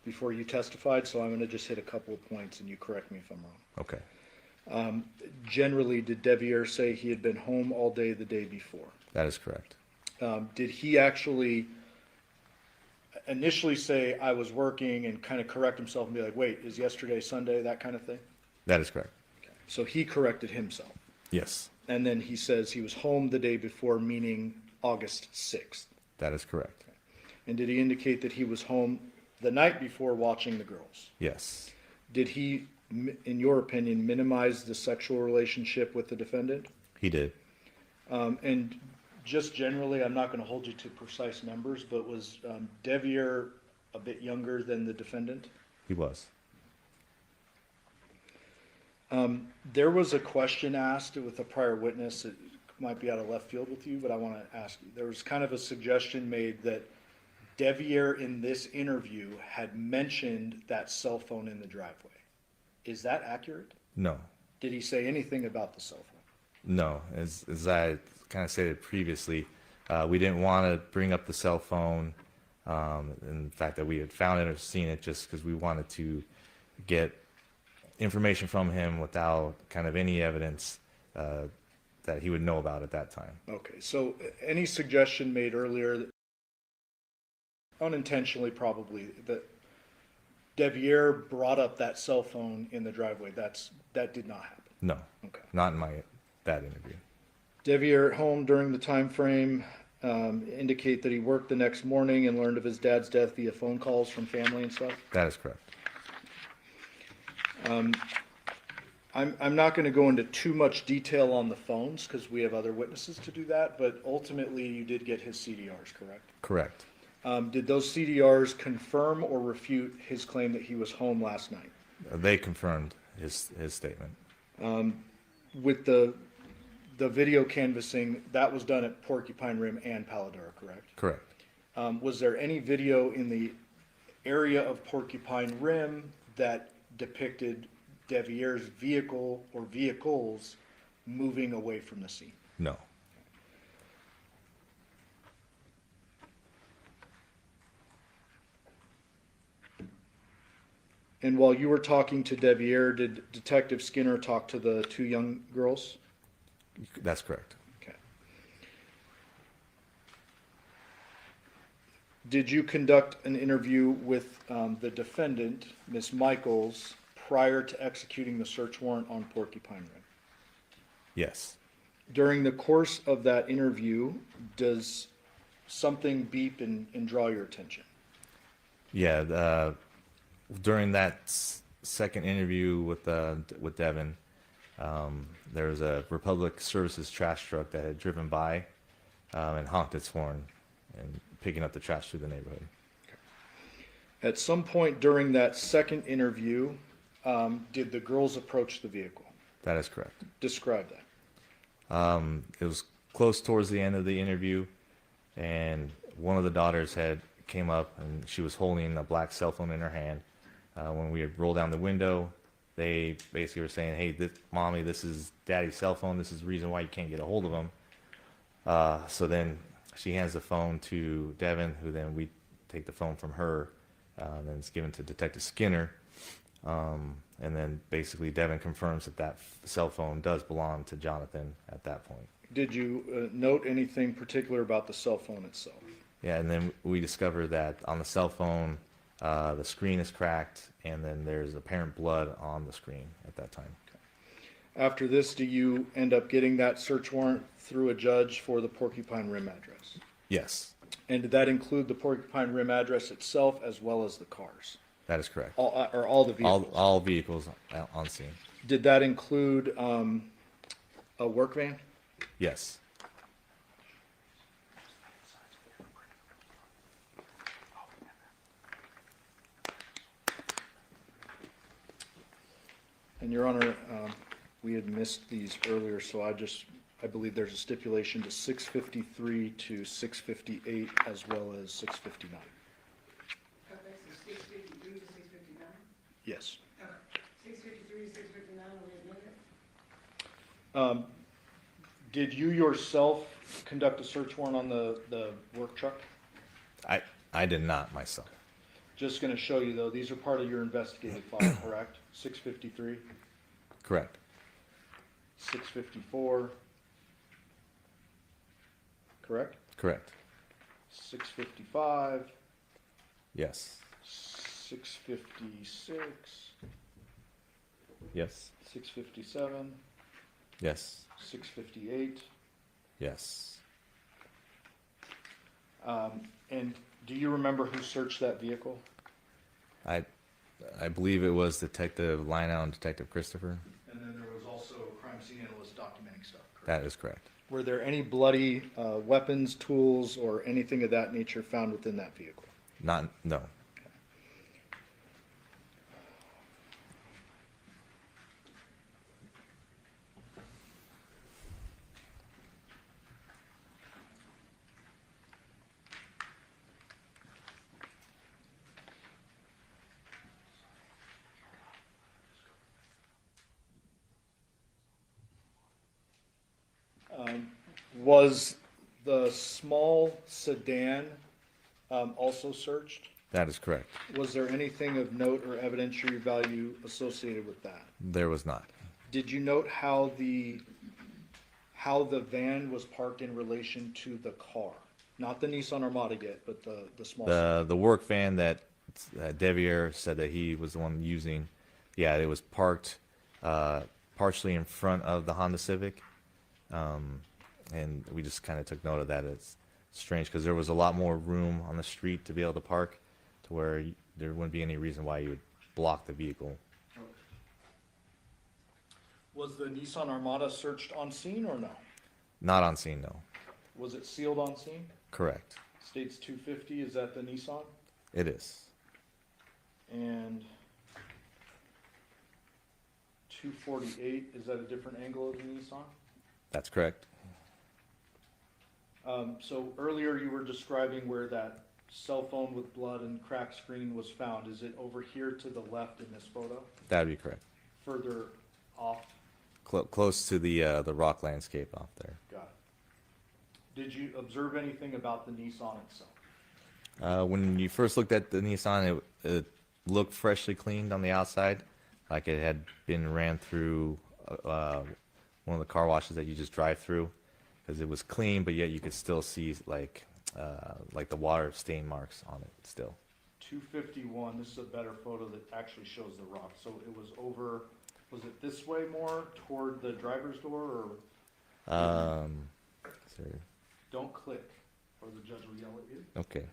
before you testified, so I'm going to just hit a couple of points, and you correct me if I'm wrong. Okay. Generally, did Devier say he had been home all day the day before? That is correct. Did he actually initially say, I was working, and kind of correct himself and be like, wait, is yesterday Sunday, that kind of thing? That is correct. Okay. So he corrected himself. Yes. And then he says he was home the day before, meaning August 6th. That is correct. Okay. And did he indicate that he was home the night before watching the girls? Yes. Did he, in your opinion, minimize the sexual relationship with the defendant? He did. And just generally, I'm not going to hold you to precise numbers, but was Devier a bit younger than the defendant? He was. There was a question asked with a prior witness. It might be out of left field with you, but I want to ask you. There was kind of a suggestion made that Devier in this interview had mentioned that cell phone in the driveway. Is that accurate? No. Did he say anything about the cell phone? No. As I kind of stated previously, we didn't want to bring up the cell phone, and the fact that we had found it or seen it, just because we wanted to get information from him without kind of any evidence that he would know about at that time. Okay, so any suggestion made earlier, unintentionally probably, that Devier brought up that cell phone in the driveway, that did not happen? No. Okay. Not in that interview. Devier at home during the time frame indicate that he worked the next morning and learned of his dad's death via phone calls from family and stuff? That is correct. I'm not going to go into too much detail on the phones because we have other witnesses to do that, but ultimately you did get his CDRs, correct? Correct. Did those CDRs confirm or refute his claim that he was home last night? They confirmed his statement. With the video canvassing, that was done at Porcupine Rim and Paladar, correct? Correct. Was there any video in the area of Porcupine Rim that depicted Devier's vehicle or vehicles moving away from the scene? No. And while you were talking to Devier, did Detective Skinner talk to the two young girls? That's correct. Okay. Did you conduct an interview with the defendant, Miss Michaels, prior to executing the search warrant on Porcupine Rim? Yes. During the course of that interview, does something beep and draw your attention? Yeah. During that second interview with Devin, there was a Republic Services trash truck that had driven by and honked its horn and picking up the trash through the neighborhood. At some point during that second interview, did the girls approach the vehicle? That is correct. Describe that. It was close towards the end of the interview, and one of the daughters came up and she was holding a black cell phone in her hand. When we had rolled down the window, they basically were saying, "Hey, Mommy, this is Daddy's cell phone. This is the reason why you can't get a hold of him." So then she hands the phone to Devin, who then we take the phone from her, and then it's given to Detective Skinner. And then basically Devin confirms that cell phone does belong to Jonathan at that point. Did you note anything particular about the cell phone itself? Yeah, and then we discover that on the cell phone, the screen is cracked, and then there's apparent blood on the screen at that time. After this, do you end up getting that search warrant through a judge for the Porcupine Rim address? Yes, And did that include the Porcupine Rim address itself as well as the cars? that is correct. All the vehicles? All vehicles on scene. Did that include a work van? Yes. And Your Honor, we had missed these earlier, so I believe there's a stipulation to 653 to 658 as well as 659. That makes it 653 to 659? Yes. Okay. 653 to 659, are we admitted? Did you yourself conduct a search warrant on the work truck? I did not myself. Just going to show you, though, these are part of your investigative file, correct? 653, Correct. 654, correct? Correct. 655, Yes. 656, Yes. 657, Yes. 658. Yes. And do you remember who searched that vehicle? I believe it was Detective Lionel and Detective Christopher. And then there was also a crime scene analyst documenting stuff, correct? That is correct. Were there any bloody weapons, tools, or anything of that nature found within that vehicle? No. Okay. Was the small sedan also searched? That is correct. Was there anything of note or evidentiary value associated with that? There was not. Did you note how the van was parked in relation to the car? Not the Nissan Armada yet, but the small sedan. The work van that Devier said that he was the one using, yeah, it was parked partially in front of the Honda Civic, and we just kind of took note of that. It's strange because there was a lot more room on the street to be able to park, to where there wouldn't be any reason why you would block the vehicle. Was the Nissan Armada searched on scene or no? Not on scene, no. Was it sealed on scene? Correct. States 250, is that the Nissan? It is. And 248, is that a different angle of the Nissan? That's correct. So earlier you were describing where that cell phone with blood and cracked screen was found. Is it over here to the left in this photo? That would be correct. Further off? Close to the rock landscape off there. Got it. Did you observe anything about the Nissan itself? When you first looked at the Nissan, it looked freshly cleaned on the outside, like it had been ran through one of the car washes that you just drive through, because it was clean, but yet you could still see like the water stain marks on it still. 251, this is a better photo that actually shows the rock. So it was over, was it this way more toward the driver's door, or? Sorry. Don't click, or the judge will yell at you. Okay.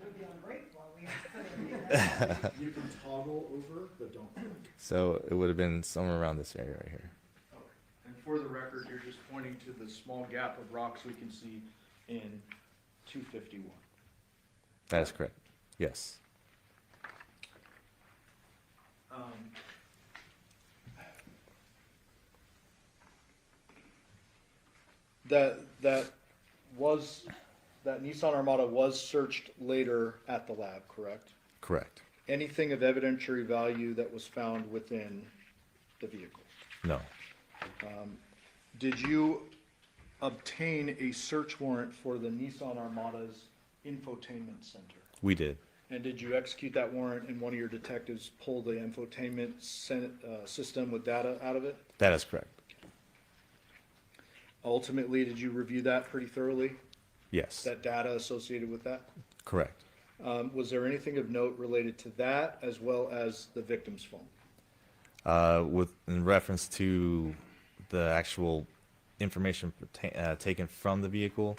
We'll be on break while we. You can toggle over, but don't click. So it would have been somewhere around this area right here. Okay. And for the record, you're just pointing to the small gap of rocks we can see in 251. That is correct. Yes. That Nissan Armada was searched later at the lab, correct? Correct. Anything of evidentiary value that was found within the vehicle? No. Did you obtain a search warrant for the Nissan Armada's infotainment center? We did. And did you execute that warrant and one of your detectives pull the infotainment system with data out of it? That is correct. Ultimately, did you review that pretty thoroughly? Yes. That data associated with that? Correct. Was there anything of note related to that as well as the victim's phone? In reference to the actual information taken from the vehicle,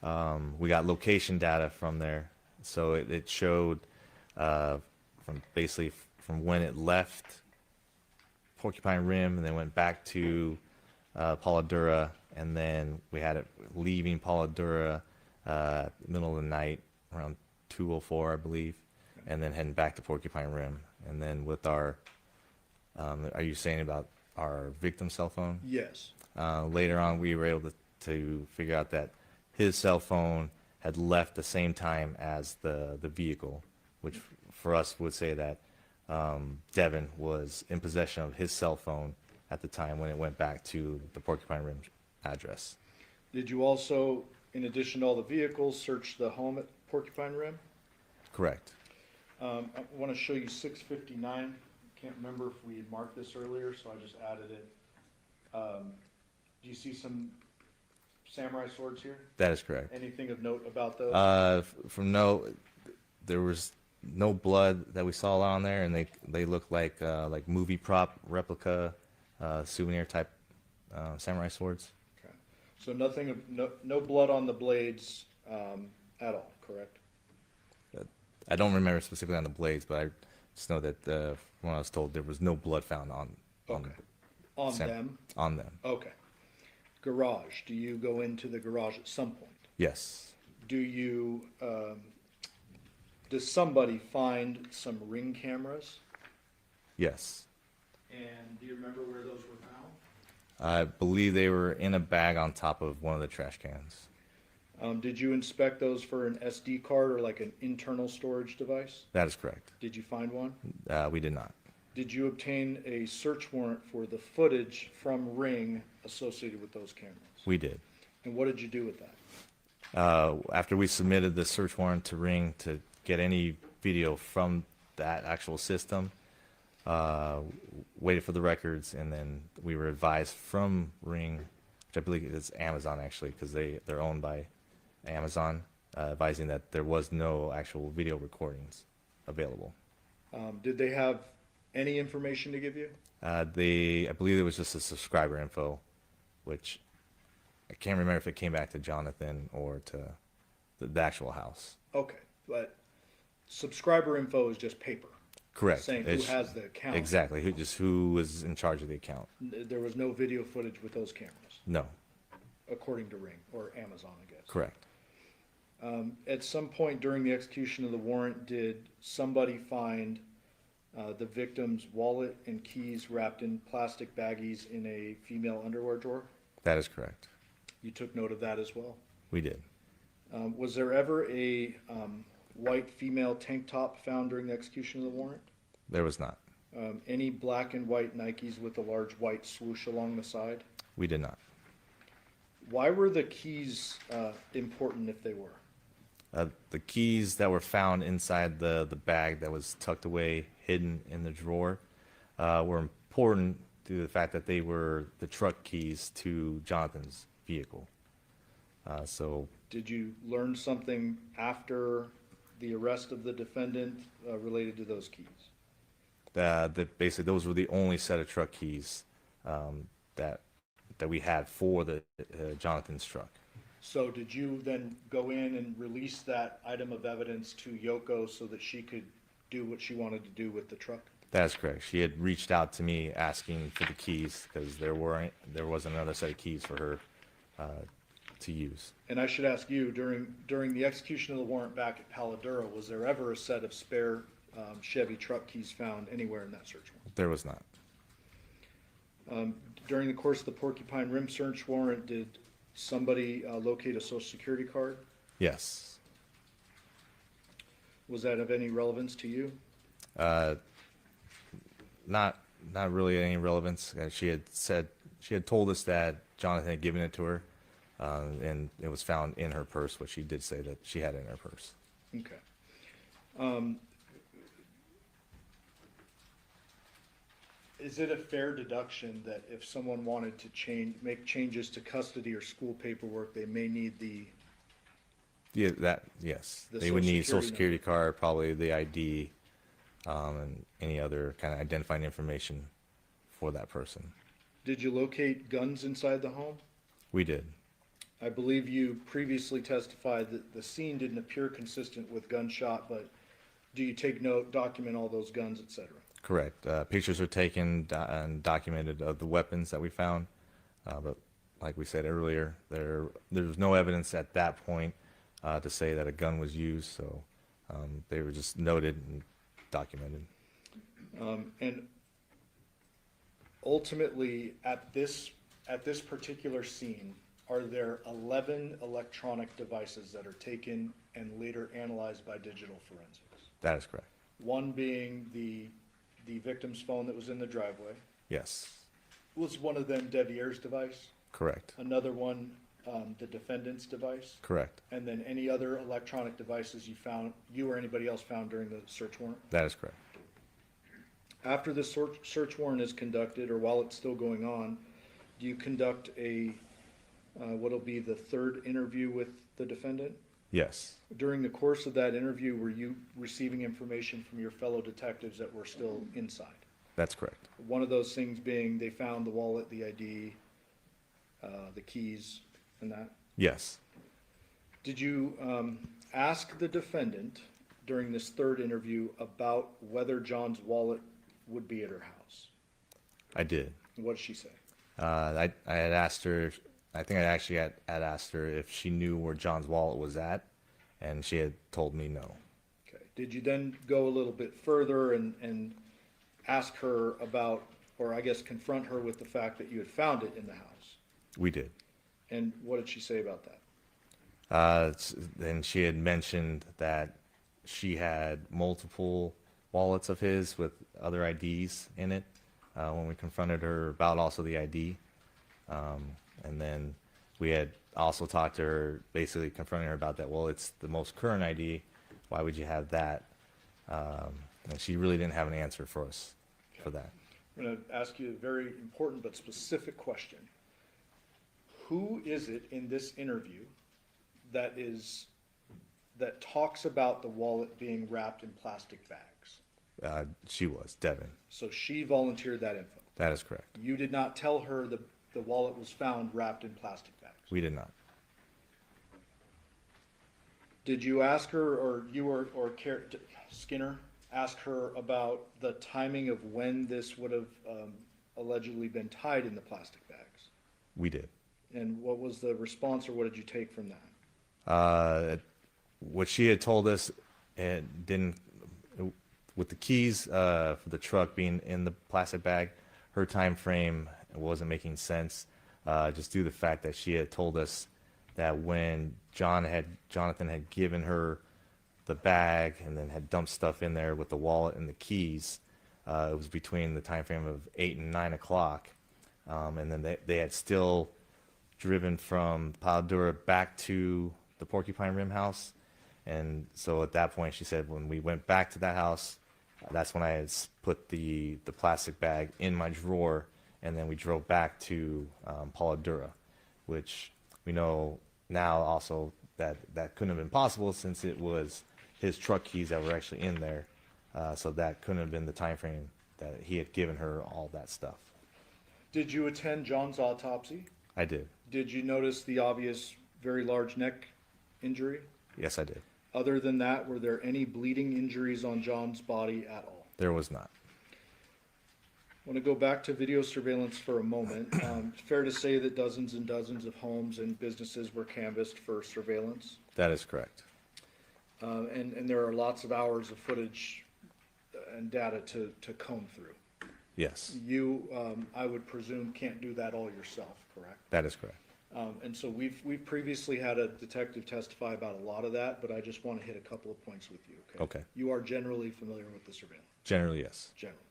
we got location data from there. So it showed from when it left Porcupine Rim and then went back to Paula Dura, and then we had it leaving Paula Dura middle of the night around 2:04, I believe, and then heading back to Porcupine Rim. And then with our, are you saying about our victim's cell phone? Yes. Later on, we were able to figure out that his cell phone had left the same time as the vehicle, which for us would say that Devin was in possession of his cell phone at the time when it went back to the Porcupine Rim address. Did you also, in addition to all the vehicles, search the home at Porcupine Rim? Correct. I want to show you 659. Can't remember if we had marked this earlier, so I just added it. Do you see some samurai swords here? That is correct. Anything of note about those? There was no blood that we saw on there, and they look like movie prop replica souvenir type samurai swords. Okay. So nothing of no blood on the blades at all, correct? I don't remember specifically on the blades, but I just know that when I was told there was no blood found on them. On them. Okay. Garage. Do you go into the garage at some point? Yes. Do you? Does somebody find some Ring cameras? Yes. And do you remember where those were found? I believe they were in a bag on top of one of the trash cans. Did you inspect those for an SD card or like an internal storage device? That is correct. Did you find one? We did not. Did you obtain a search warrant for the footage from Ring associated with those cameras? We did. And what did you do with that? After we submitted the search warrant to Ring to get any video from that actual system, waited for the records, and then we were advised from Ring, which I believe is Amazon actually, because they're owned by Amazon, advising that there was no actual video recordings available. Did they have any information to give you? I believe it was just a subscriber info, which I can't remember if it came back to Jonathan or to the actual house. Okay, but subscriber info is just paper. Correct. Saying who has the account. Exactly. Who was in charge of the account? There was no video footage with those cameras, No. according to Ring or Amazon, I guess. Correct. At some point during the execution of the warrant, did somebody find the victim's wallet and keys wrapped in plastic baggies in a female underwear drawer? That is correct. You took note of that as well. We did. Was there ever a white female tank top found during the execution of the warrant? There was not. Any black and white Nikes with a large white swoosh along the side? We did not. Why were the keys important if they were? The keys that were found inside the bag that was tucked away, hidden in the drawer, were important due to the fact that they were the truck keys to Jonathan's vehicle. Did you learn something after the arrest of the defendant related to those keys? Basically, those were the only set of truck keys that we had for the Jonathan's truck. So did you then go in and release that item of evidence to Yoko so that she could do what she wanted to do with the truck? That is correct. She had reached out to me asking for the keys because there wasn't another set of keys for her to use. And I should ask you, during the execution of the warrant back at Palo Duro, was there ever a set of spare Chevy truck keys found anywhere in that search warrant? There was not. During the course of the Porcupine Rim search warrant, did somebody locate a social security card? Yes. Was that of any relevance to you? Not really any relevance. She had told us that Jonathan had given it to her, and it was found in her purse, but she did say that she had it in her purse. Okay. Is it a fair deduction that if someone wanted to make changes to custody or school paperwork, they may need the Yes. The They would Social need social Security security card, probably the ID, and any other kind of identifying information for that person. Did you locate guns inside the home? We did. I believe you previously testified that the scene didn't appear consistent with gunshot, but do you take note, document all those guns, et cetera? Correct. Pictures are taken and documented of the weapons that we found, but like we said earlier, there was no evidence at that point to say that a gun was used, so they were just noted and documented. And ultimately, at this particular scene, are there 11 electronic devices that are taken and later analyzed by digital forensics? That is correct. One being the victim's phone that was in the driveway. Yes. Was one of them Devier's device? Correct. Another one, the defendant's device? Correct. And then any other electronic devices you or anybody else found during the search warrant? That is correct. After the search warrant is conducted, or while it's still going on, do you conduct what'll be the third interview with the defendant? Yes. During the course of that interview, were you receiving information from your fellow detectives that were still inside? That's correct. One of those things being they found the wallet, the ID, the keys, and that? Yes. Did you ask the defendant during this third interview about whether John's wallet would be at her house? I did. What did she say? I had asked her, I think I actually had asked her if she knew where John's wallet was at, and she had told me no. Okay. Did you then go a little bit further and ask her about, or I guess confront her with the fact that you had found it in the house? We did. And what did she say about that? Then she had mentioned that she had multiple wallets of his with other IDs in it when we confronted her about also the ID. And then we had also talked to her, basically confronting her about that. Well, it's the most current ID. Why would you have that? And she really didn't have an answer for us for that. I'm going to ask you a very important but specific question. Who is it in this interview that talks about the wallet being wrapped in plastic bags? She was, Devin. So she volunteered that info. That is correct. You did not tell her the wallet was found wrapped in plastic bags. We did not. Did you ask her, or Skinner ask her about the timing of when this would have allegedly been tied in the plastic bags? We did. And what was the response, or what did you take from that? What she had told us, and didn't, with the keys for the truck being in the plastic bag, her time frame wasn't making sense, just due to the fact that she had told us that when Jonathan had given her the bag and then had dumped stuff in there with the wallet and the keys, it was between the time frame of 8 and 9 o'clock, and then they had still driven from Paladura back to the Porcupine Rim house. And so at that point, she said, when we went back to that house, that's when I had put the plastic bag in my drawer, and then we drove back to Paladura, which we know now also that couldn't have been possible since it was his truck keys that were actually in there. So that couldn't have been the time frame that he had given her all that stuff. Did you attend John's autopsy? I did. Did you notice the obvious very large neck injury? Yes, I did. Other than that, were there any bleeding injuries on John's body at all? There was not. I want to go back to video surveillance for a moment. Fair to say that dozens and dozens of homes and businesses were canvassed for surveillance? That is correct. And there are lots of hours of footage and data to comb through. Yes, You, I would presume, can't do that all yourself, correct? that is correct. And so we've previously had a detective testify about a lot of that, but I just want to hit a couple of points with you, okay? Okay. You are generally familiar with the surveillance? Generally, yes. Generally.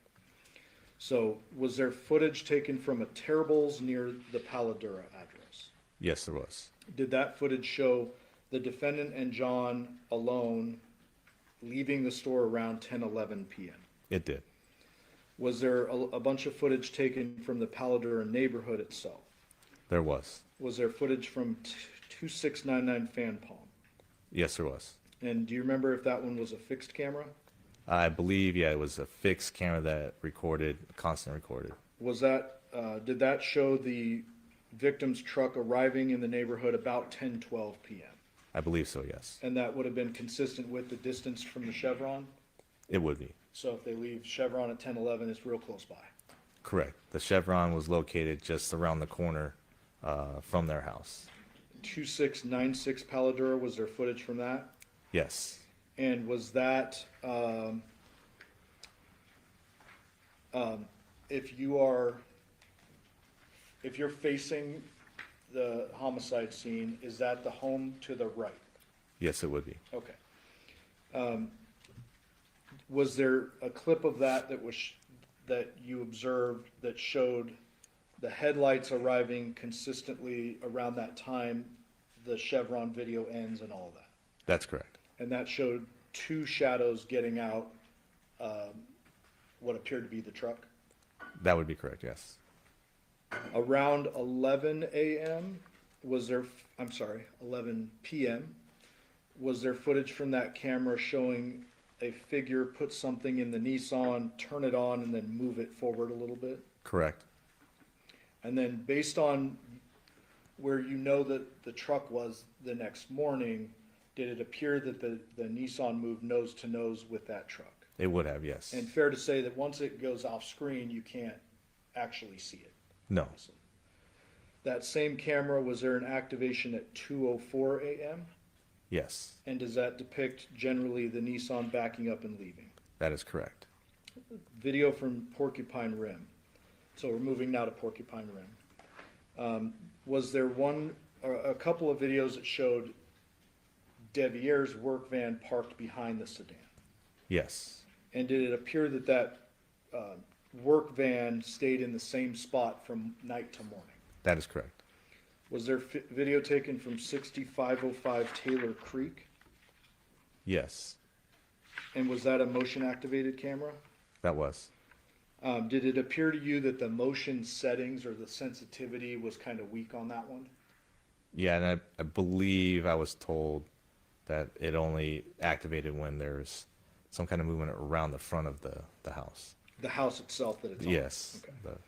So was there footage taken from a Terrible's near the Paladura address? Yes, there was. Did that footage show the defendant and John alone leaving the store around 10:11 p.m.? It did. Was there a bunch of footage taken from the Paladura neighborhood itself? There was. Was there footage from 2699 Fan Palm? Yes, there was. And do you remember if that one was a fixed camera? I believe, yeah, it was a fixed camera that recorded, constant recorded. Was that, did that show the victim's truck arriving in the neighborhood about 10:12 p.m.? I believe so, yes. And that would have been consistent with the distance from the Chevron? It would be. So if they leave Chevron at 10:11, it's real close by. Correct. The Chevron was located just around the corner from their house. 2696 Paladura, was there footage from that? Yes. And was that, if you're facing the homicide scene, is that the home to the right? Yes, it would be. Okay. Was there a clip of that that you observed that showed the headlights arriving consistently around that time the Chevron video ends and all of that? That's correct. And that showed two shadows getting out, what appeared to be the truck? That would be correct, yes. Around 11 a.m., 11 p.m., was there footage from that camera showing a figure put something in the Nissan, turn it on, and then move it forward a little bit? Correct. And then based on where you know that the truck was the next morning, did it appear that the Nissan moved nose to nose with that truck? It would have, yes. And fair to say that once it goes off screen, you can't actually see it? No. That same camera, was there an activation at 2:04 a.m.? Yes, And does that depict generally the Nissan backing up and leaving? that is correct. Video from Porcupine Rim. So we're moving now to Porcupine Rim. Was there a couple of videos that showed Deviere's work van parked behind the sedan? Yes, And did it appear that work van stayed in the same spot from night to morning? that is correct. Was there video taken from 6505 Taylor Creek? Yes, And was that a motion activated camera? that was. Did it appear to you that the motion settings or the sensitivity was kind of weak on that one? Yeah, and I believe I was told that it only activated when there's some kind of movement around the front of the house. The house itself that it's on? Yes. Okay. the-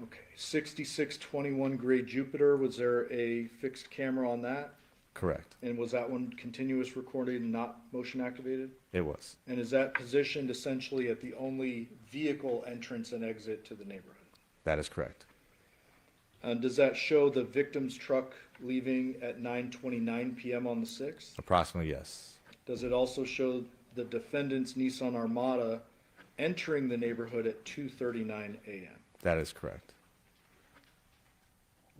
Okay, 6621 Gray Jupiter, was there a fixed camera on that? Correct. And was that one continuous recording and not motion activated? It was. And is that positioned essentially at the only vehicle entrance and exit to the neighborhood? That is correct. And does that show the victim's truck leaving at 9:29 PM on the 6th? Approximately, yes. Does it also show the defendant's Nissan Armada entering the neighborhood at 2:39 AM? That is correct.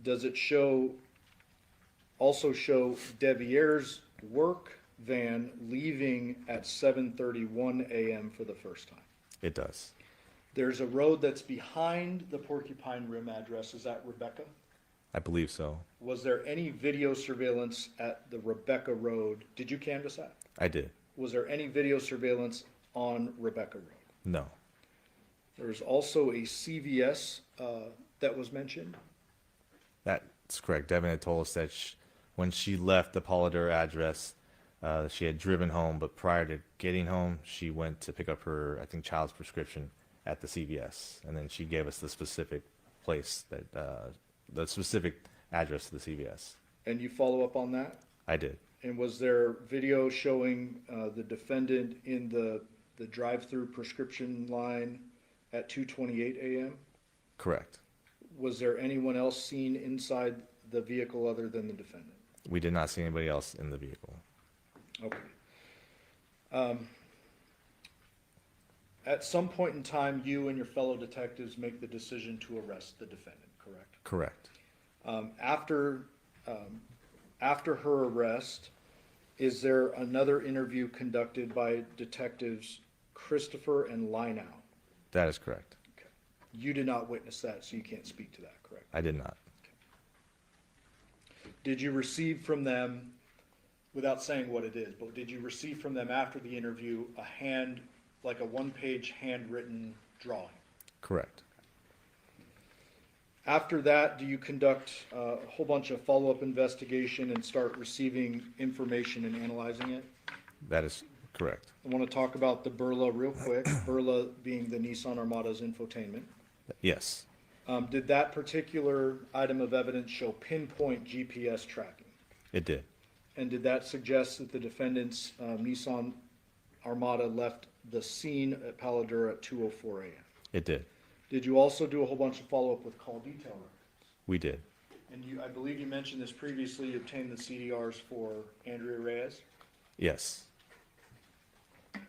Does it also show Devier's work van leaving at 7:31 AM for the first time? It does. There's a road that's behind the Porcupine Rim address. Is that Rebecca? I believe so. Was there any video surveillance at the Rebecca Road? Did you canvass that? I did. Was there any video surveillance on Rebecca Road? No. There's also a CVS that was mentioned. That's correct. Devin had told us that when she left the Polydor address, she had driven home, but prior to getting home, she went to pick up her, I think, child's prescription at the CVS. And then she gave us the specific place that, the specific address to the CVS. And you follow up on that? I did. And was there video showing the defendant in the drive-through prescription line at 2:28 AM? Correct. Was there anyone else seen inside the vehicle other than the defendant? We did not see anybody else in the vehicle. Okay. At some point in time, you and your fellow detectives make the decision to arrest the defendant, correct? Correct. After her arrest, is there another interview conducted by detectives Christopher and Lineau? That is correct. Okay. You did not witness that, so you can't speak to that, correct? I did not. Did you receive from them, without saying what it is, but did you receive from them after the interview like a one-page handwritten drawing? Correct. After that, do you conduct a whole bunch of follow-up investigation and start receiving information and analyzing it? That is correct. I want to talk about the Burla real quick, Burla being the Nissan Armada's infotainment. Yes. Did that particular item of evidence show pinpoint GPS tracking? It did. And did that suggest that the defendant's Nissan Armada left the scene at Paladura at 2:04 AM? It did. Did you also do a whole bunch of follow-up with call detail records? We did. And I believe you mentioned this previously, you obtained the CDRs for Andrea Reyes. Yes.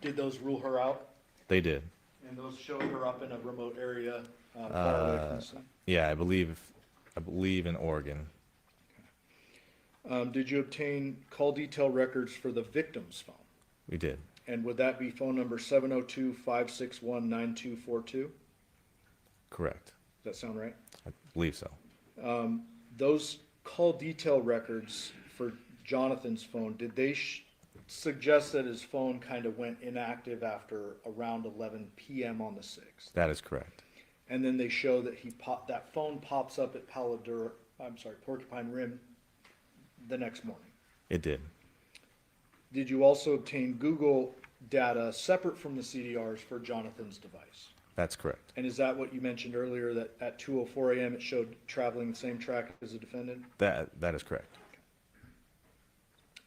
Did those rule her out? They did. And those showed her up in a remote area far away from the scene? Yeah, I believe in Oregon. Did you obtain call detail records for the victim's phone? We did. And would that be phone number 702-561-9242? Correct. Does that sound right? I believe so. Those call detail records for Jonathan's phone, did they suggest that his phone kind of went inactive after around 11 PM on the 6th? That is correct. And then they show that that phone pops up at Porcupine Rim the next morning. It did. Did you also obtain Google data separate from the CDRs for Jonathan's device? That's correct. And is that what you mentioned earlier, that at 2:04 AM it showed traveling the same track as the defendant? That is correct.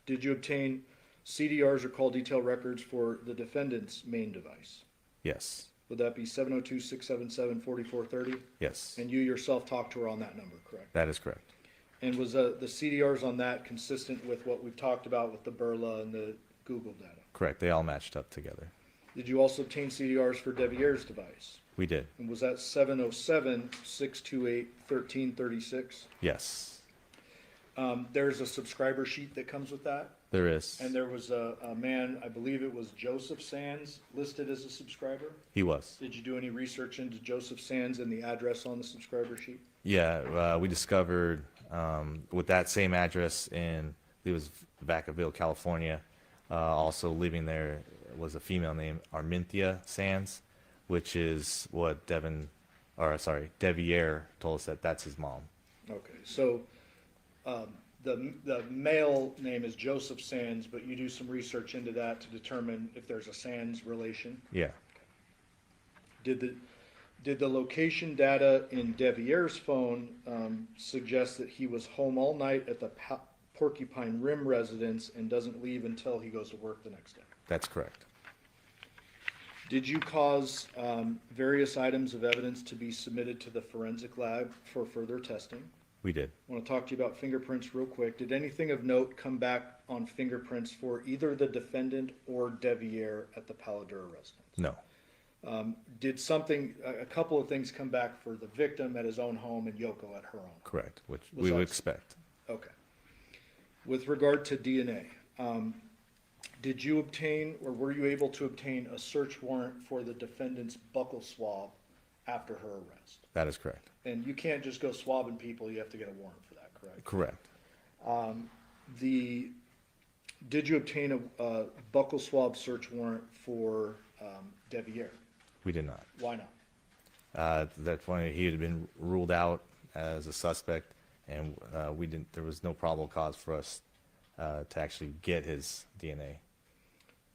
Did you obtain CDRs or call detail records for the defendant's main device? Yes. Would that be 702-677-4430? Yes. And you yourself talked to her on that number, correct? That is correct. And was the CDRs on that consistent with what we've talked about with the Burla and the Google data? Correct. They all matched up together. Did you also obtain CDRs for Devier's device? We did. And was that 707-628-1336? Yes. There's a subscriber sheet that comes with that. There is. And there was a man, I believe it was Joseph Sands, listed as a subscriber. He was. Did you do any research into Joseph Sands and the address on the subscriber sheet? Yeah, we discovered with that same address in, it was Vacaville, California. Also living there was a female named Arminthia Sands, which is what Devier told us that that's his mom. Okay, so the male name is Joseph Sands, but you do some research into that to determine if there's a Sands relation? Yeah, Did the location data in Devier's phone suggest that he was home all night at the Porcupine Rim residence and doesn't leave until he goes to work the next day? that's correct. Did you cause various items of evidence to be submitted to the forensic lab for further testing? We did. I want to talk to you about fingerprints real quick. Did anything of note come back on fingerprints for either the defendant or Devier at the Paladura residence? No. Did a couple of things come back for the victim at his own home and Yoko at her own? Correct, which we would expect. Okay. With regard to DNA, did you obtain or were you able to obtain a search warrant for the defendant's buccal swab after her arrest? That is correct. And you can't just go swabbing people, you have to get a warrant for that, correct? Correct. Did you obtain a buccal swab search warrant for Devier? We did not. Why not? At that point, he had been ruled out as a suspect, and we didn't. There was no probable cause for us to actually get his DNA.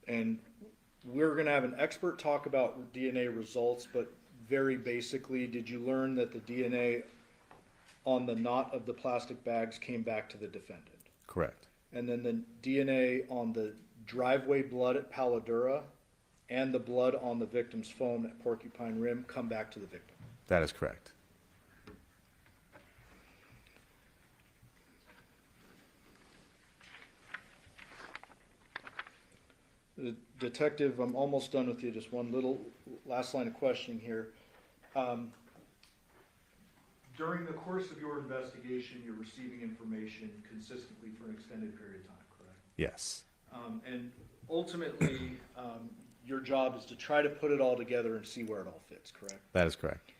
And we're going to have an expert talk about DNA results, but very basically, did you learn that the DNA on the knot of the plastic bags came back to the defendant? Correct. And then the DNA on the driveway blood at Paladura and the blood on the victim's phone at Porcupine Rim come back to the victim? That is correct. Detective, I'm almost done with you. Just one little last line of questioning here. During the course of your investigation, you're receiving information consistently for an extended period of time, correct? Yes. And ultimately, your job is to try to put it all together and see where it all fits, correct? That is correct.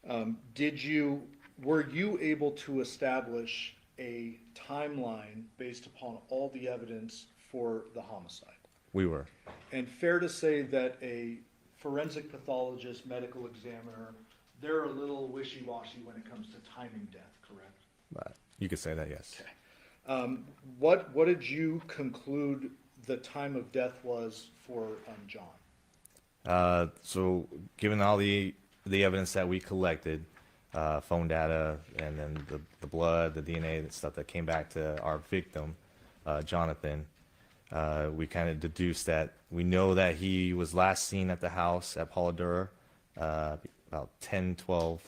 Were you able to establish a timeline based upon all the evidence for the homicide? We were. And fair to say that a forensic pathologist, medical examiner, they're a little wishy-washy when it comes to timing death, correct? You could say that, yes. What did you conclude the time of death was for John? So given all the evidence that we collected, phone data, and then the blood, the DNA, the stuff that came back to our victim, Jonathan, we kind of deduced that we know that he was last seen at the house at Paladura about 10:12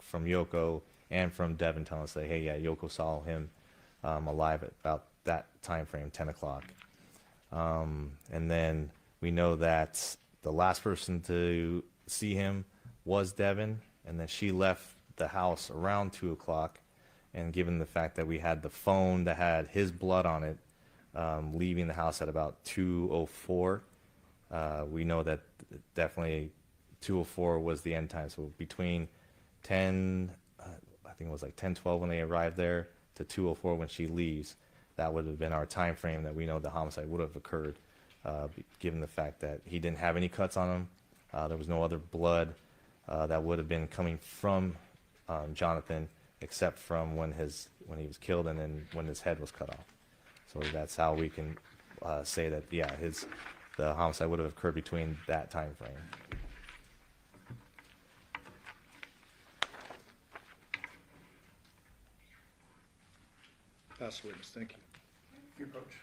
from Yoko and from Devin telling us that, hey, yeah, Yoko saw him alive at about that time frame, 10 o'clock. And then we know that the last person to see him was Devin, and then she left the house around 2 o'clock. And given the fact that we had the phone that had his blood on it, leaving the house at about 2:04, we know that definitely 2:04 was the end time. So between 10, I think it was like 10:12 when they arrived there, to 2:04 when she leaves, that would have been our time frame that we know the homicide would have occurred, given the fact that he didn't have any cuts on him. There was no other blood that would have been coming from Jonathan, except from when he was killed and then when his head was cut off. So that's how we can say that, yeah, the homicide would have occurred between that time frame. Pass the witness, thank you. Your approach.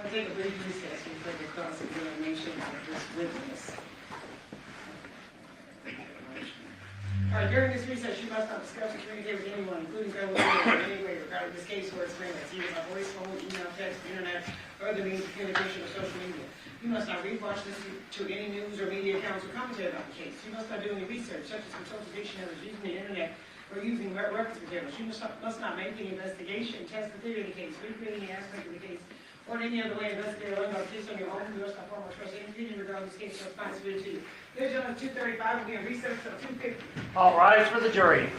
We'll take a brief recess before the cross-examination of this witness. All right, during this recess, you must not discuss or communicate with anyone, including fellow members, in any way regarding this case or its merits, either by voice, phone, email, text, internet, or other means of communication or social media. You must not read, watch, listen to any news or media accounts or commentary about the case. You must not do any research, such as consulting dictionaries, using the internet, or using reference materials. You must not make any investigation, test the theory of the case, recreate any aspect of the case, or in any other way investigate or learn about the case on your own. You must not form or express any opinion regarding this case or responsibility to you. Ladies and gentlemen, 2:35 will be in recess until 2:50. All rise for the jury.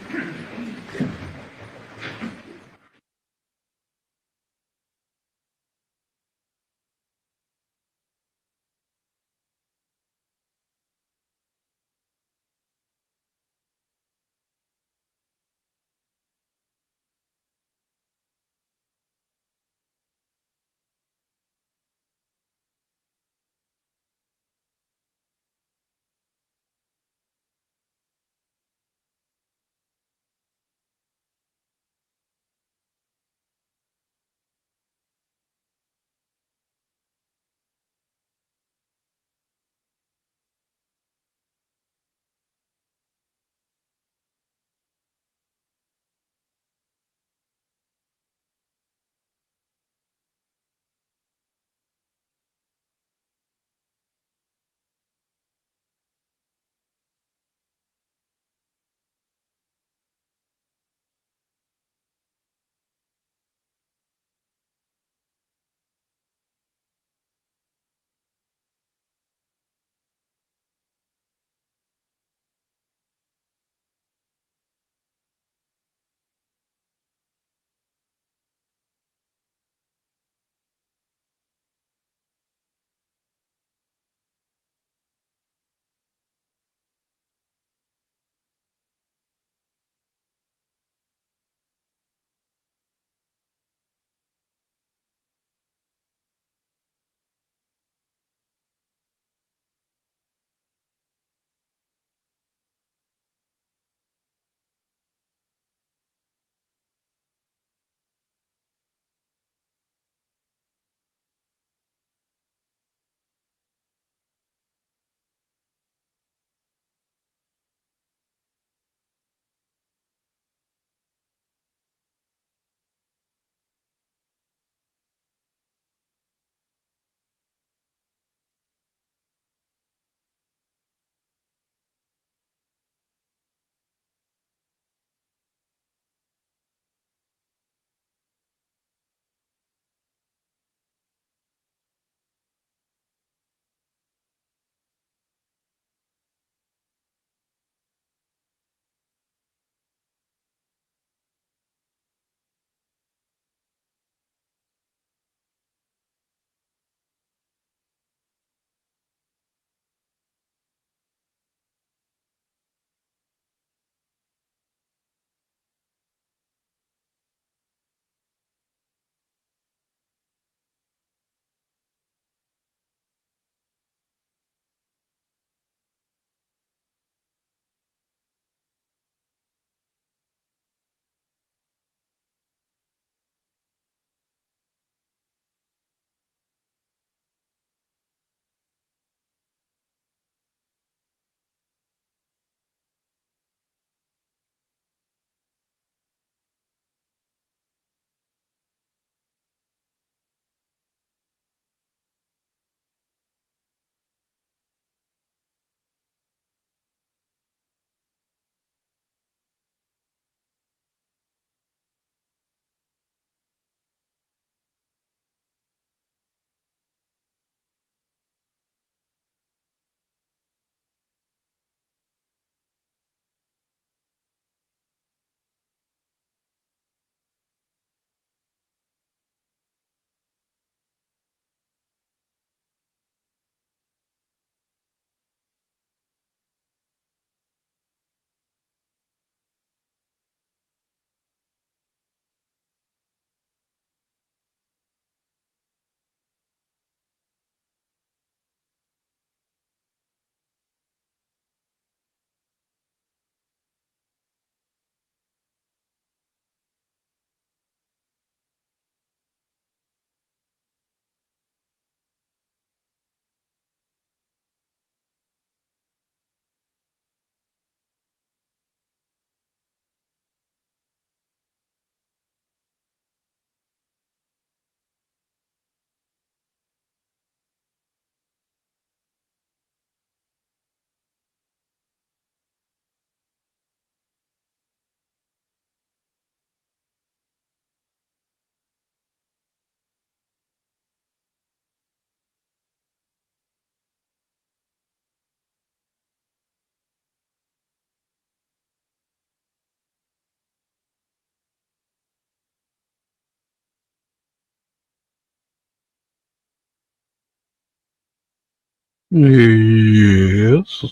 Yes,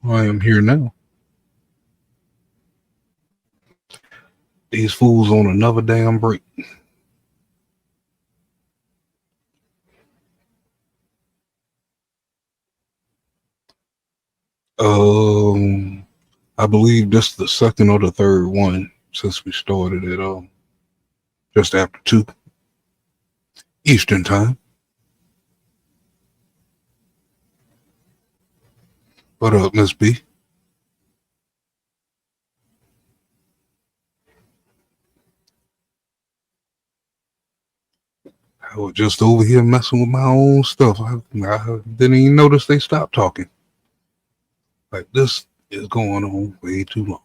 I am here now. These fools on another damn break. Um, I believe this is the second or the third one since we started at just after 2 Eastern time. What up, Miss B? I was just over here messing with my own stuff. I didn't even notice they stopped talking. Like this is going on way too long.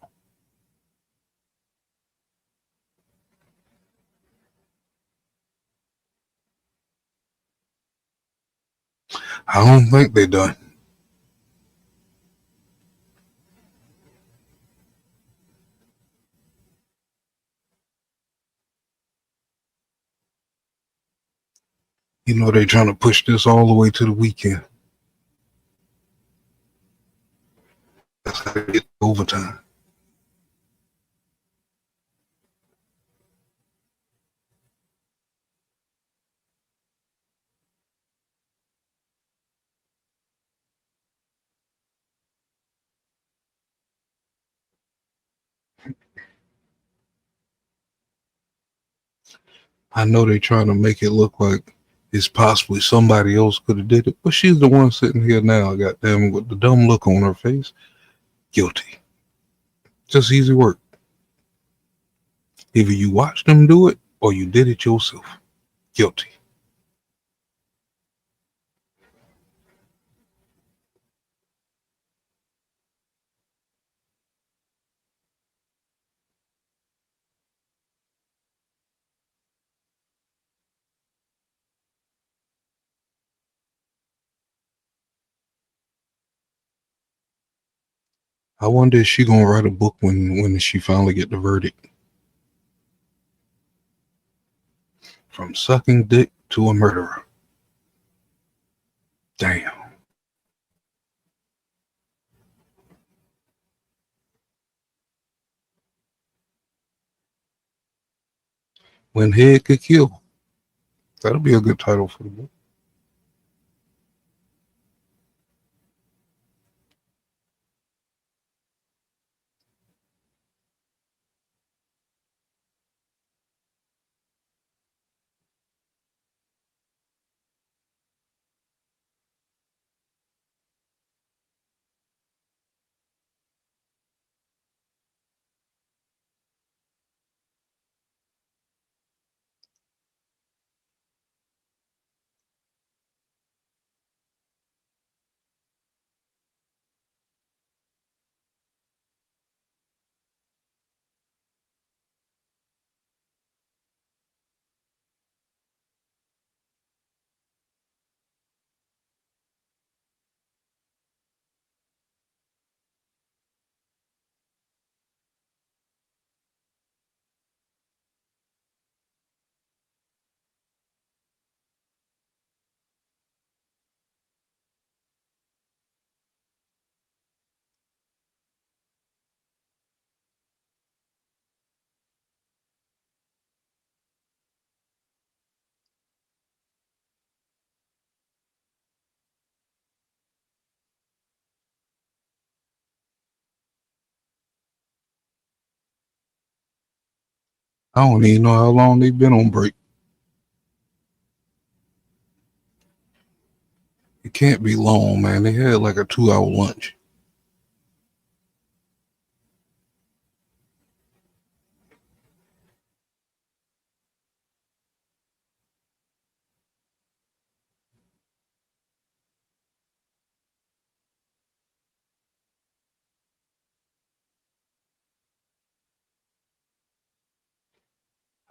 I don't think they done. You know they trying to push this all the way to the weekend. That's how they get overtime. I know they trying to make it look like it's possibly somebody else could have did it, but she's the one sitting here now, goddamn, with the dumb look on her face. Guilty. Just easy work. Either you watched them do it or you did it yourself. Guilty. I wonder if she gonna write a book when she finally get the verdict. From sucking dick to a murderer. Damn. When head could kill. That'll be a good title for the book. I don't even know how long they've been on break. It can't be long, man. They had like a 2 hour lunch.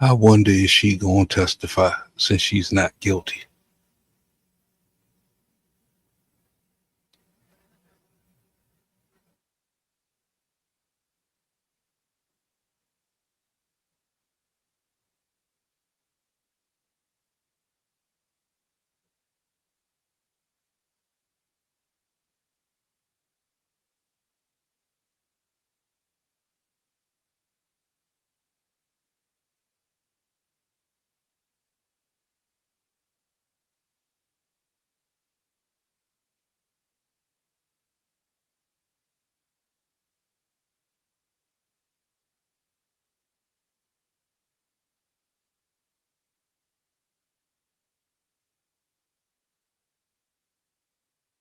I wonder if she gonna testify since she's not guilty.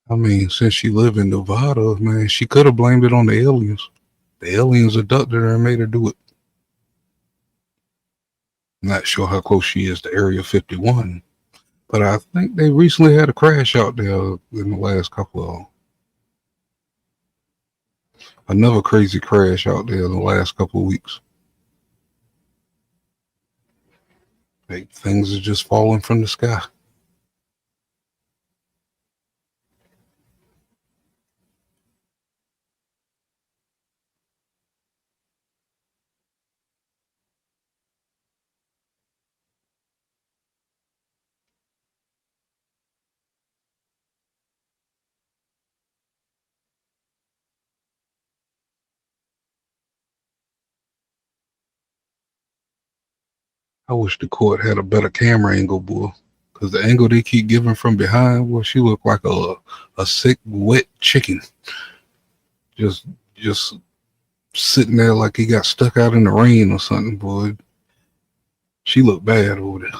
I mean, since she live in Nevada, man, she could have blamed it on the aliens. The aliens abducted her and made her do it. Not sure how close she is to Area 51, but I think they recently had a crash out there in the last couple of another crazy crash out there in the last couple of weeks. Like, things are just falling from the sky. I wish the court had a better camera angle, boy. Because the angle they keep giving from behind, well, she looked like a sick, wet chicken. Just just sitting there like he got stuck out in the rain or something, boy. She looked bad over there.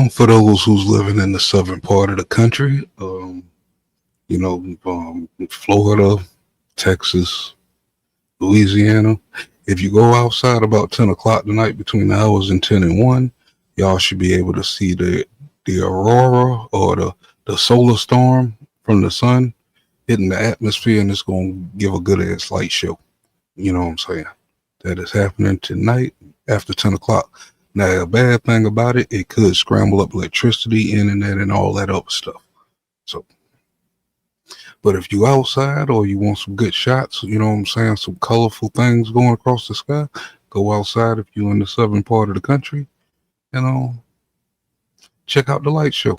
For those who's living in the southern part of the country, Florida, Texas, Louisiana. If you go outside about 10 o'clock tonight between the hours and 10 and 1, y'all should be able to see the aurora or the solar storm from the sun hitting the atmosphere, and it's going to give a good ass light show. You know what I'm saying? That is happening tonight after 10 o'clock. Now, a bad thing about it, it could scramble up electricity, internet, and all that other stuff. So, but if you outside or you want some good shots, you know what I'm saying, some colorful things going across the sky, go outside if you're in the southern part of the country, check out the light show.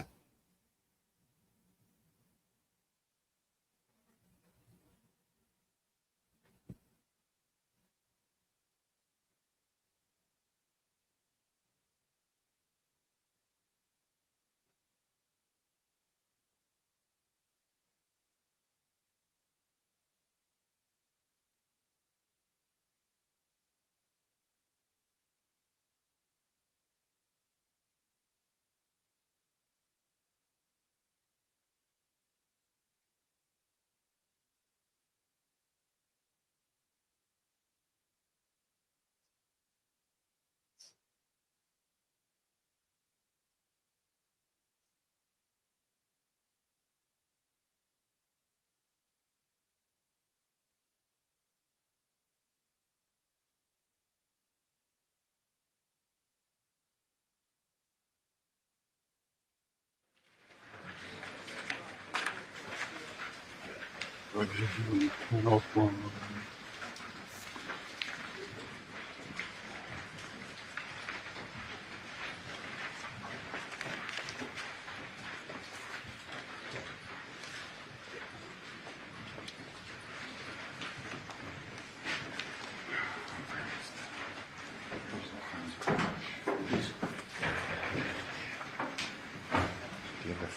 Do you have a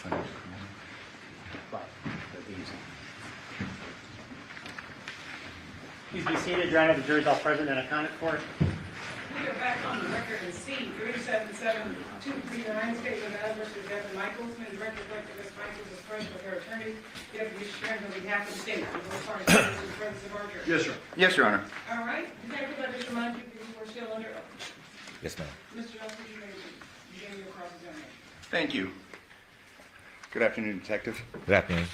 Please be seated. Your Honor, the jury's all present and accounted for. We are back on the record in C, 377-239, State of Nevada versus Devin Michaels. Ms. Record Collector Ms. Michaels is present with her attorney. Deputy Sheriff on behalf of the state. Will both parties present in the presence of our jury. Yes, sir. Yes, Your Honor. All right. Detective, I just remind you, you are still under oath. Yes, ma'am. Mr. Nelson, you may begin your cross-examination. Thank you. Good afternoon, Detective. Good afternoon.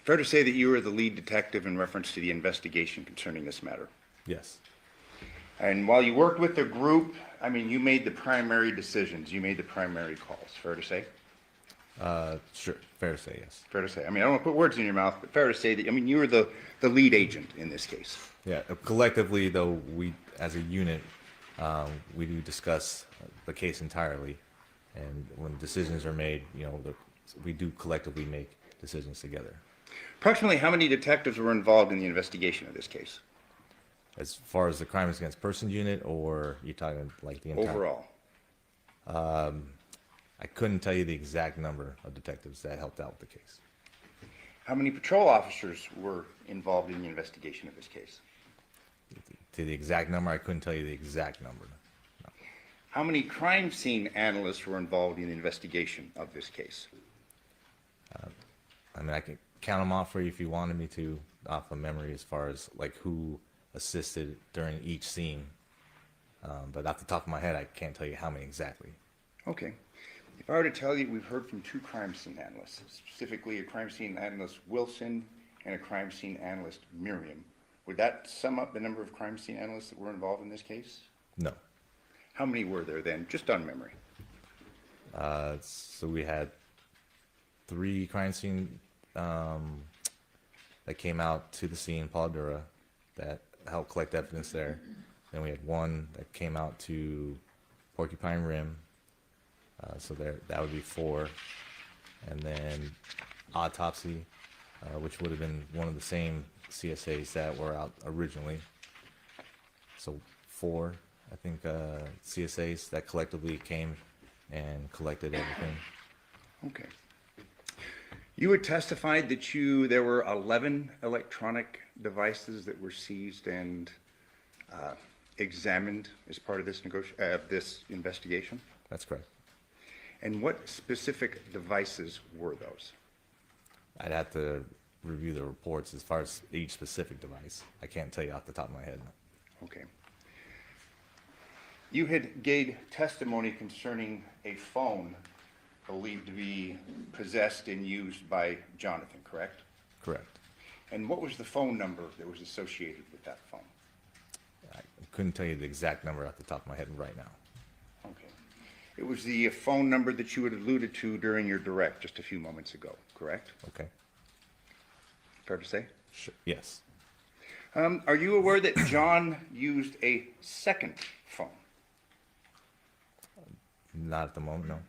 Fair to say that you were the lead detective in reference to the investigation concerning this matter. Yes. And while you worked with the group, I mean, you made the primary decisions, you made the primary calls, fair to say? Sure. Fair to say, yes. Fair to say. I mean, I don't want to put words in your mouth, but fair to say that, I mean, you were the lead agent in this case. Yeah. Collectively, though, we, as a unit, we do discuss the case entirely, and when decisions are made, you know, we do collectively make decisions together. Approximately how many detectives were involved in the investigation of this case? As far as the crimes against person unit, or you talking like the entire? Overall. I couldn't tell you the exact number of detectives that helped out with the case. How many patrol officers were involved in the investigation of this case? To the exact number, I couldn't tell you the exact number. No. How many crime scene analysts were involved in the investigation of this case? I mean, I can count them off for you if you wanted me to, off of memory, as far as like who assisted during each scene. But off the top of my head, I can't tell you how many exactly. Okay. If I were to tell you we've heard from two crime scene analysts, specifically a crime scene analyst Wilson and a crime scene analyst Miriam, would that sum up the number of crime scene analysts that were involved in this case? No. How many were there then, just on memory? So we had 3 crime scene that came out to the scene, Paladura, that helped collect evidence there. Then we had 1 that came out to Porcupine Rim. So that would be 4. And then autopsy, which would have been one of the same CSAs that were out originally. So 4, I think, CSAs that collectively came and collected everything. Okay. You had testified that there were 11 electronic devices that were seized and examined as part of this investigation? That's correct. And what specific devices were those? I'd have to review the reports as far as each specific device. I can't tell you off the top of my head. Okay. You had gave testimony concerning a phone believed to be possessed and used by Jonathan, correct? Correct. And what was the phone number that was associated with that phone? I couldn't tell you the exact number off the top of my head right now. Okay. It was the phone number that you had alluded to during your direct just a few moments ago, correct? Okay. Fair to say? Sure. Yes. Are you aware that John used a second phone? Not at the moment, no.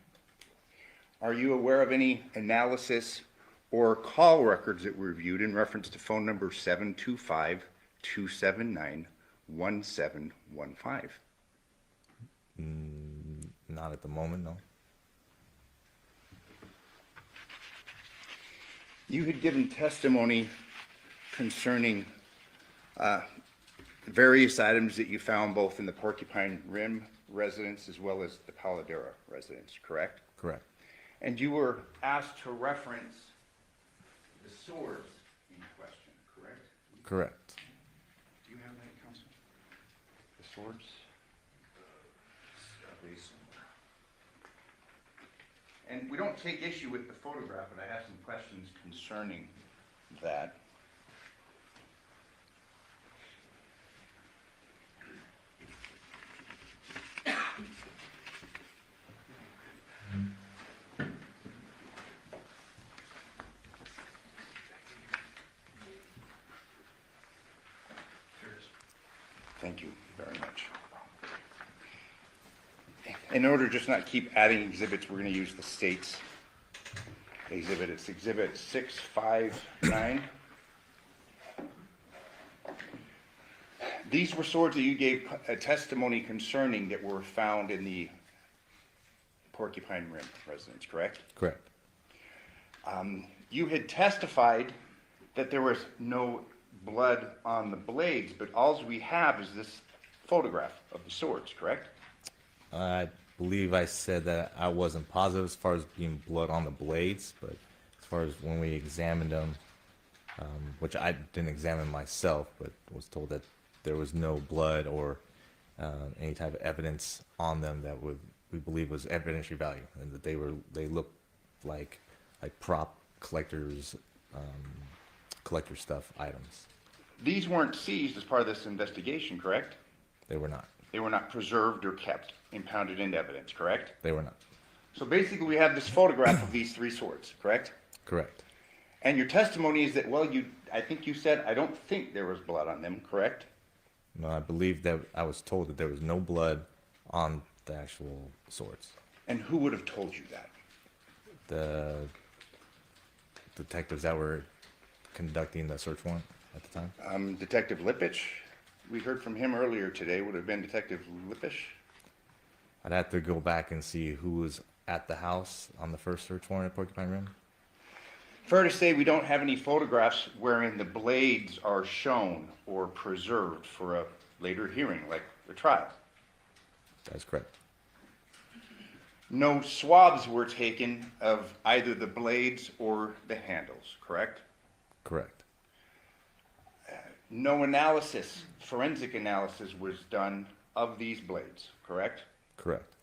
Are you aware of any analysis or call records that were reviewed in reference to phone number 725-279-1715? Not at the moment, no. You had given testimony concerning various items that you found both in the Porcupine Rim residence as well as the Paladera residence, correct? Correct. And you were asked to reference the swords in question, correct? Correct. Do you have that, Counsel? The swords? And we don't take issue with the photograph, but I have some questions concerning that. Thank you very much. In order to just not keep adding exhibits, we're going to use the state's exhibit. It's exhibit 659. These were swords that you gave a testimony concerning that were found in the Porcupine Rim residence, correct? Correct. You had testified that there was no blood on the blades, but all we have is this photograph of the swords, correct? I believe I said that I wasn't positive as far as being blood on the blades, but as far as when we examined them, which I didn't examine myself, but was told that there was no blood or any type of evidence on them that we believe was evidentiary value, and that they looked like prop collector stuff items. These weren't seized as part of this investigation, correct? They were not. They were not preserved or kept, impounded into evidence, correct? They were not. So basically we have this photograph of these three swords, correct? Correct. And your testimony is that, well, I think you said, I don't think there was blood on them, correct? No, I believe that I was told that there was no blood on the actual swords. And who would have told you that? The detectives that were conducting the search warrant at the time. Detective Lippisch, we heard from him earlier today, would have been Detective Lippisch? I'd have to go back and see who was at the house on the first search warrant at Porcupine Rim. Fair to say we don't have any photographs wherein the blades are shown or preserved for a later hearing, like the trial. That's correct. No swabs were taken of either the blades or the handles, correct? Correct. No analysis, forensic analysis was done of these blades, correct? Correct.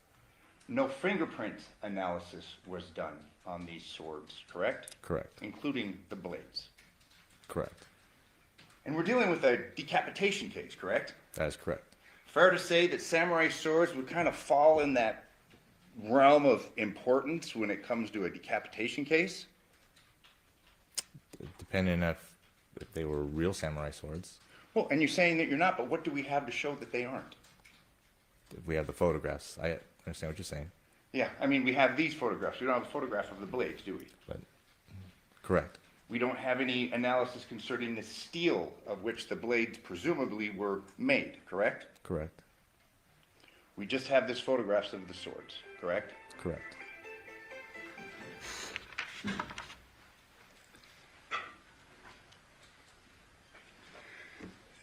No fingerprint analysis was done on these swords, correct? Correct. Including the blades. Correct. And we're dealing with a decapitation case, correct? That is correct. Fair to say that samurai swords would kind of fall in that realm of importance when it comes to a decapitation case? Depending if they were real samurai swords. Well, and you're saying that you're not, but what do we have to show that they aren't? If we have the photographs. I understand what you're saying. Yeah, I mean, we have these photographs. We don't have a photograph of the blades, do we? But correct. We don't have any analysis concerning the steel of which the blades presumably were made, correct? Correct. We just have this photographs of the swords, correct? Correct.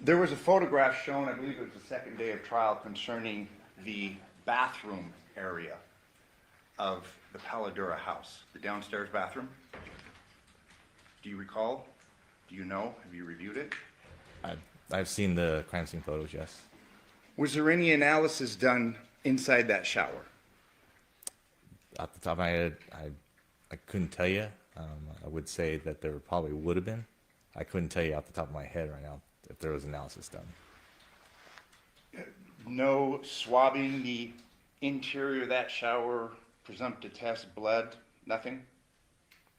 There was a photograph shown, I believe it was the second day of trial, concerning the bathroom area of the Paladura house, the downstairs bathroom. Do you recall? Do you know? Have you reviewed it? I've seen the crime scene photos, yes. Was there any analysis done inside that shower? Off the top of my head, I couldn't tell you. I would say that there probably would have been. I couldn't tell you off the top of my head right now if there was analysis done. No swabbing the interior of that shower, presumptive test blood, nothing?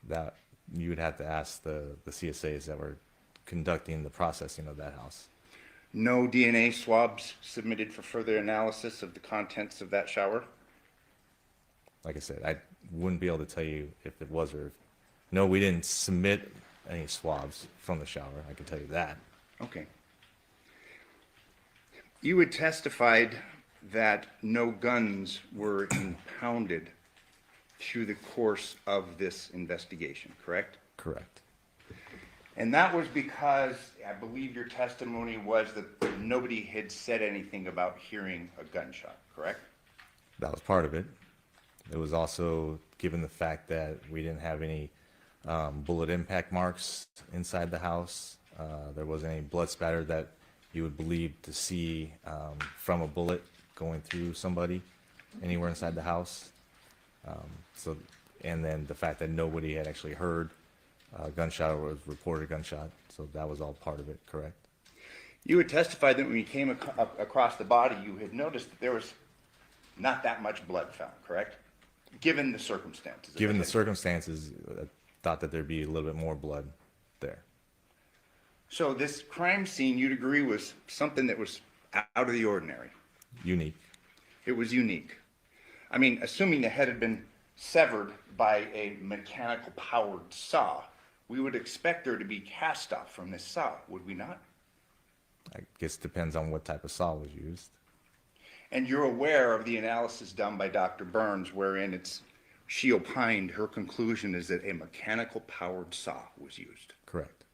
That you would have to ask the CSAs that were conducting the processing of that house. No DNA swabs submitted for further analysis of the contents of that shower? Like I said, I wouldn't be able to tell you if it was or if... No, we didn't submit any swabs from the shower. I can tell you that. Okay. You had testified that no guns were impounded through the course of this investigation, correct? Correct. And that was because, I believe your testimony was that nobody had said anything about hearing a gunshot, correct? That was part of it. It was also given the fact that we didn't have any bullet impact marks inside the house. There wasn't any blood spatter that you would believe to see from a bullet going through somebody anywhere inside the house. And then the fact that nobody had actually heard a gunshot or was reported a gunshot. So that was all part of it, correct? You had testified that when you came across the body, you had noticed that there was not that much blood found, correct? Given the circumstances. Given the circumstances, I thought that there'd be a little bit more blood there. So this crime scene, you'd agree, was something that was out of the ordinary. Unique. It was unique. I mean, assuming the head had been severed by a mechanical powered saw, we would expect there to be cast off from this saw, would we not? I guess it depends on what type of saw was used. And you're aware of the analysis done by Dr. Burns, wherein she opined her conclusion is that a mechanical powered saw was used, Correct.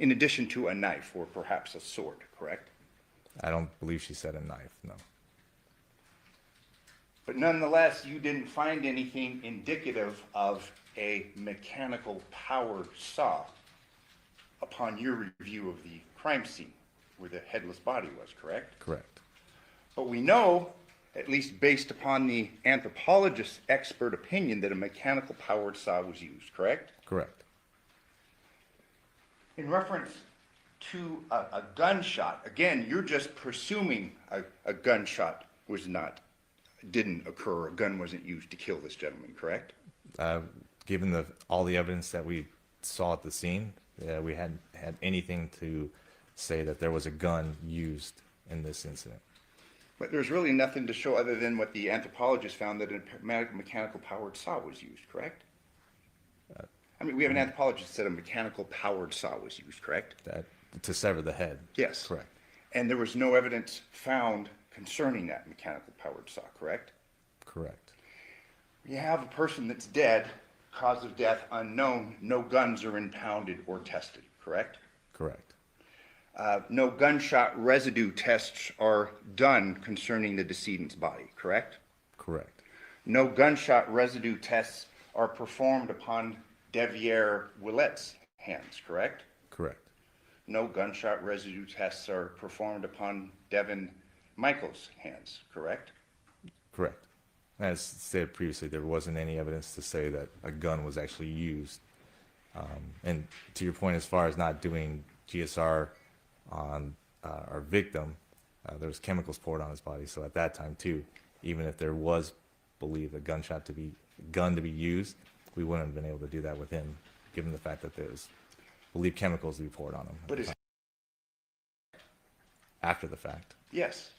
in addition to a knife or perhaps a sword, correct? I don't believe she said a knife, no. But nonetheless, you didn't find anything indicative of a mechanical powered saw upon your review of the crime scene where the headless body was, correct? Correct. But we know, at least based upon the anthropologist's expert opinion, that a mechanical powered saw was used, correct? Correct. In reference to a gunshot, again, you're just presuming a gunshot didn't occur, a gun wasn't used to kill this gentleman, correct? Given all the evidence that we saw at the scene, we hadn't had anything to say that there was a gun used in this incident. But there's really nothing to show other than what the anthropologist found, that a mechanical powered saw was used, correct? I mean, we have an anthropologist that said a mechanical powered saw was used, correct? To sever the head. Yes. Correct. And there was no evidence found concerning that mechanical powered saw, correct? Correct. You have a person that's dead, cause of death unknown, no guns are impounded or tested, correct? Correct. No gunshot residue tests are done concerning the decedent's body, correct? Correct. No gunshot residue tests are performed upon Devier Willette's hands, correct? Correct. No gunshot residue tests are performed upon Devin Michael's hands, correct? Correct. As stated previously, there wasn't any evidence to say that a gun was actually used. And to your point, as far as not doing GSR on our victim, there was chemicals poured on his body. So at that time too, even if there was believed a gun to be used, we wouldn't have been able to do that with him, given the fact that there was believed chemicals to be poured on him. But it's after the fact. yes.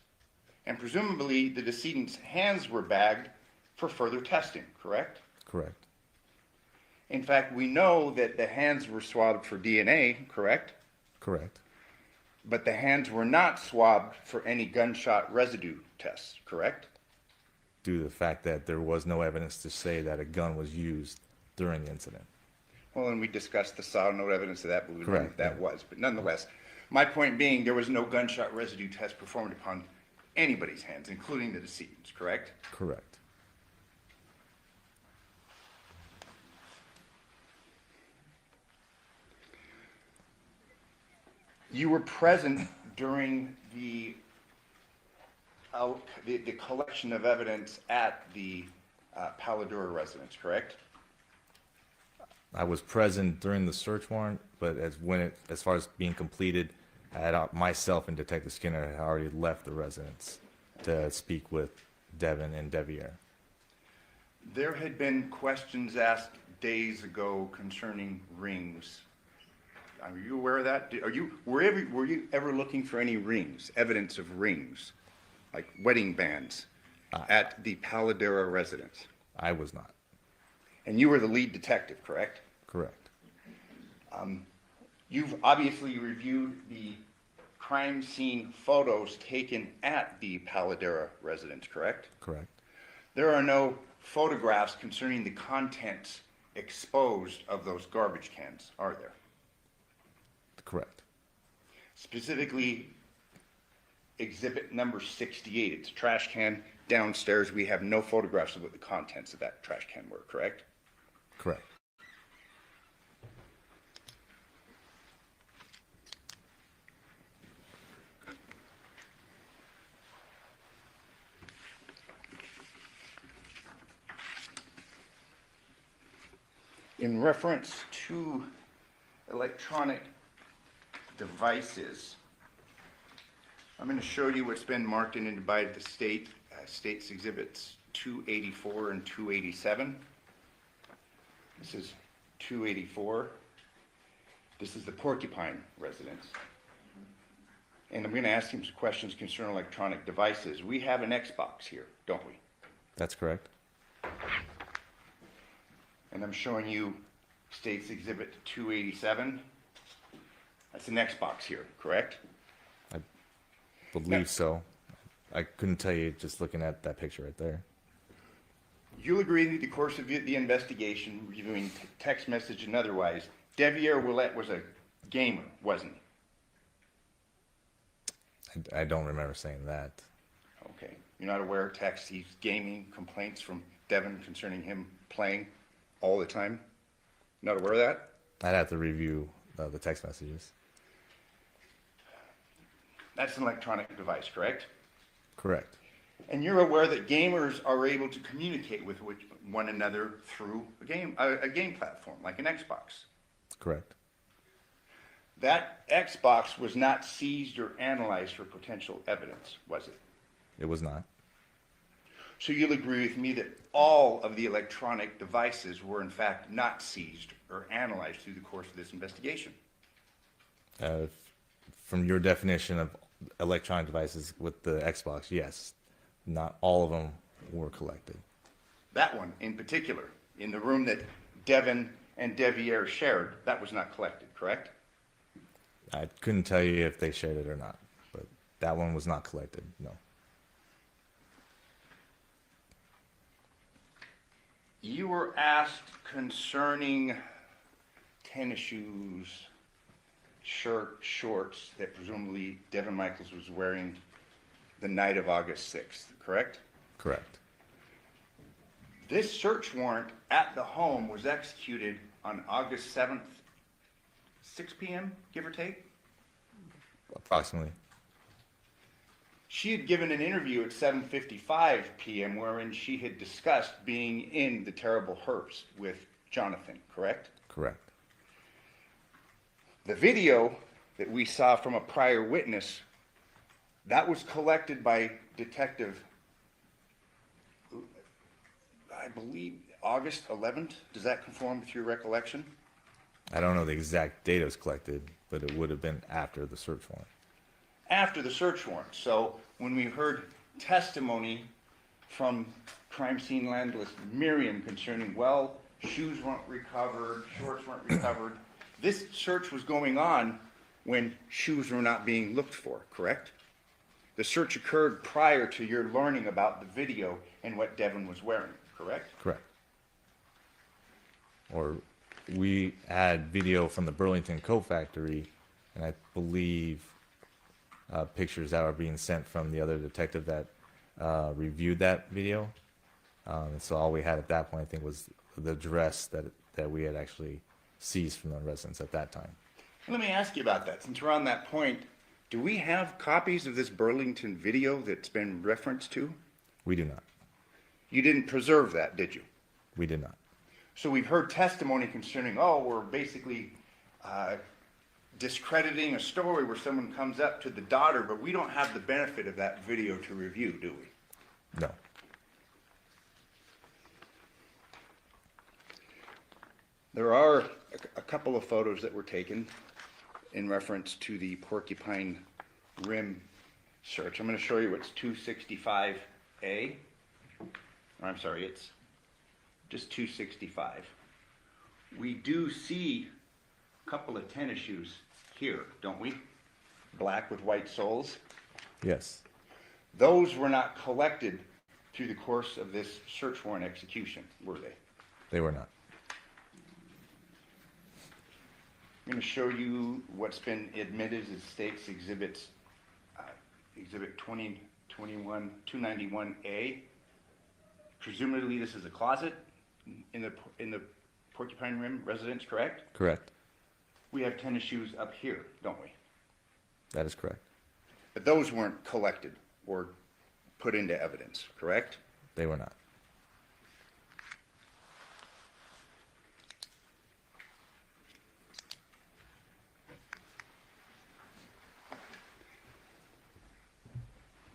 And presumably the decedent's hands were bagged for further testing, correct? Correct. In fact, we know that the hands were swabbed for DNA, correct? Correct. But the hands were not swabbed for any gunshot residue tests, correct? Due to the fact that there was no evidence to say that a gun was used during the incident. Well, and we discussed the saw, no evidence of that, but we don't know Correct, if that was. But nonetheless, my point being, there was no gunshot residue test performed upon anybody's hands, including the decedent's, correct? Correct. You were present during the collection of evidence at the Paladura residence, correct? I was present during the search warrant, but as far as being completed, I had myself and Detective Skinner had already left the residence to speak with Devin and Devier. There had been questions asked days ago concerning rings. Are you aware of that? Were you ever looking for any rings, evidence of rings, like wedding bands, at the Paladura residence? I was not. And you were the lead detective, correct? Correct. You've obviously reviewed the crime scene photos taken at the Paladura residence, correct? Correct. There are no photographs concerning the contents exposed of those garbage cans, are there? Correct. Specifically, exhibit number 68. It's a trash can downstairs. We have no photographs of what the contents of that trash can were, correct? Correct. In reference to electronic devices, I'm going to show you what's been marked and divided the state's exhibits 284 and 287. This is 284. This is the Porcupine residence. And I'm going to ask him some questions concerning electronic devices. We have an Xbox here, don't we? That's correct. And I'm showing you State's Exhibit 287. That's an Xbox here, correct? I believe so. I couldn't tell you just looking at that picture right there. You'll agree in the course of the investigation, reviewing text message and otherwise, Devier Willette was a gamer, wasn't he? I don't remember saying that. Okay. You're not aware of text, he's gaming, complaints from Devin concerning him playing all the time? Not aware of that? I'd have to review the text messages. That's an electronic device, correct? Correct. And you're aware that gamers are able to communicate with one another through a game platform, like an Xbox. Correct. That Xbox was not seized or analyzed for potential evidence, was it? It was not. So you'll agree with me that all of the electronic devices were in fact not seized or analyzed through the course of this investigation? From your definition of electronic devices with the Xbox, yes. Not all of them were collected. That one in particular, in the room that Devin and Devier shared, that was not collected, correct? I couldn't tell you if they shared it or not, but that one was not collected, no. You were asked concerning tennis shoes, shirt, shorts that presumably Devin Michaels was wearing the night of August 6th, correct? Correct. This search warrant at the home was executed on August 7th, 6 p.m., give or take? Approximately. She had given an interview at 7:55 p.m. wherein she had discussed being in the terrible hearse with Jonathan, correct? Correct. The video that we saw from a prior witness, that was collected by Detective, I believe, August 11th. Does that conform with your recollection? I don't know the exact date it was collected, but it would have been after the search warrant. After the search warrant. So when we heard testimony from crime scene landless Miriam concerning, well, shoes weren't recovered, shorts weren't recovered, this search was going on when shoes were not being looked for, correct? The search occurred prior to your learning about the video and what Devin was wearing, correct? Correct. Or we had video from the Burlington Coat Factory, and I believe pictures that were being sent from the other detective that reviewed that video. So all we had at that point, I think, was the dress that we had actually seized from the residents at that time. Let me ask you about that. Since we're on that point, do we have copies of this Burlington video that's been referenced to? We do not. You didn't preserve that, did you? We did not. So we've heard testimony concerning, oh, we're basically discrediting a story where someone comes up to the daughter, but we don't have the benefit of that video to review, do we? No. There are a couple of photos that were taken in reference to the Porcupine Rim search. I'm going to show you what's 265A. I'm sorry, it's just 265. We do see a couple of tennis shoes here, don't we? Black with white soles. Yes. Those were not collected through the course of this search warrant execution, were they? They were not. I'm going to show you what's been admitted as state's exhibits, exhibit 291A. Presumably this is a closet in the Porcupine Rim residence, correct? Correct. We have tennis shoes up here, don't we? That is correct. But those weren't collected or put into evidence, correct? They were not.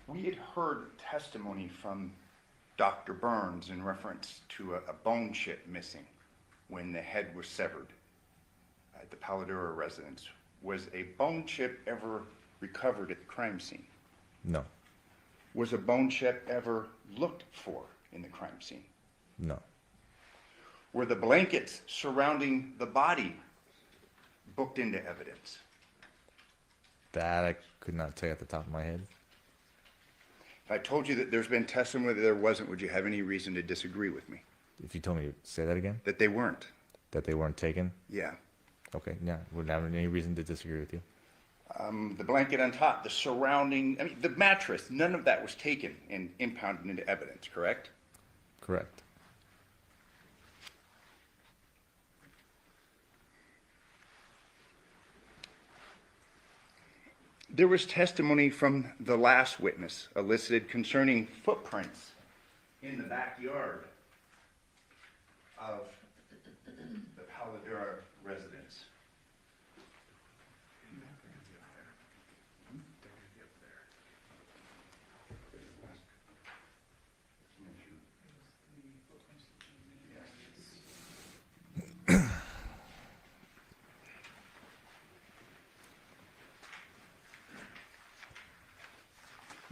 We had heard testimony from Dr. Burns in reference to a bone chip missing when the head was severed at the Paladura residence. Was a bone chip ever recovered at the crime scene? No. Was a bone chip ever looked for in the crime scene? No. Were the blankets surrounding the body booked into evidence? That I could not tell you at the top of my head. If I told you that there's been testimony that there wasn't, would you have any reason to disagree with me? If you told me to say that again, That they weren't? that they weren't taken, Yeah. okay, yeah, wouldn't have any reason to disagree with you. The blanket on top, the surrounding, I mean, the mattress, none of that was taken and impounded into evidence, correct? Correct. There was testimony from the last witness elicited concerning footprints in the backyard of the Paladera residence.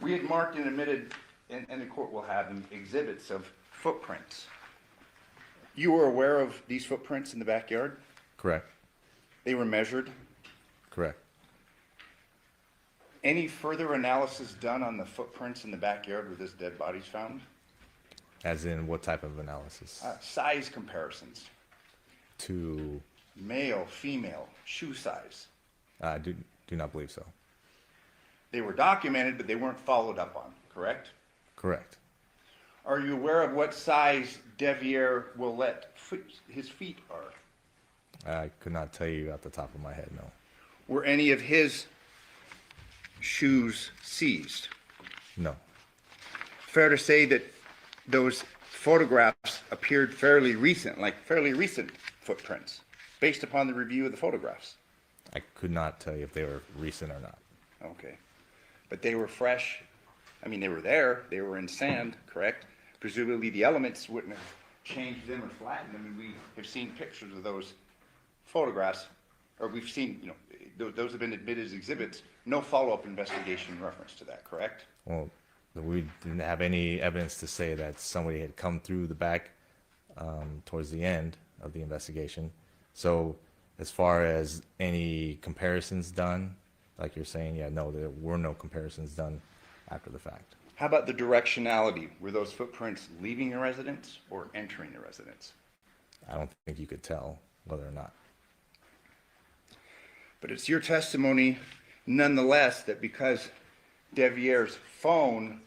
We had marked and admitted, and the court will have them, exhibits of footprints. You were aware of these footprints in the backyard? Correct. They were measured? Correct. Any further analysis done on the footprints in the backyard where this dead body's found? As in what type of analysis? Size comparisons, To, male, female, shoe size. I do not believe so. They were documented, but they weren't followed up on, correct? Correct. Are you aware of what size Devier his feet are? I could not tell you at the top of my head, no. Were any of his shoes seized? No. Fair to say that those photographs appeared fairly recent footprints, based upon the review of the photographs? I could not tell you if they were recent or not. Okay. But they were fresh. I mean, they were there. They were in sand, correct? Presumably the elements wouldn't have changed them or flattened them. And we have seen pictures of those photographs, or we've seen, those have been admitted as exhibits. No follow-up investigation in reference to that, correct? Well, we didn't have any evidence to say that somebody had come through the back towards the end of the investigation. So as far as any comparisons done, like you're saying, yeah, no, there were no comparisons done after the fact. How about the directionality? Were those footprints leaving the residence or entering the residence? I don't think you could tell whether or not. But it's your testimony, nonetheless, that because Devier's phone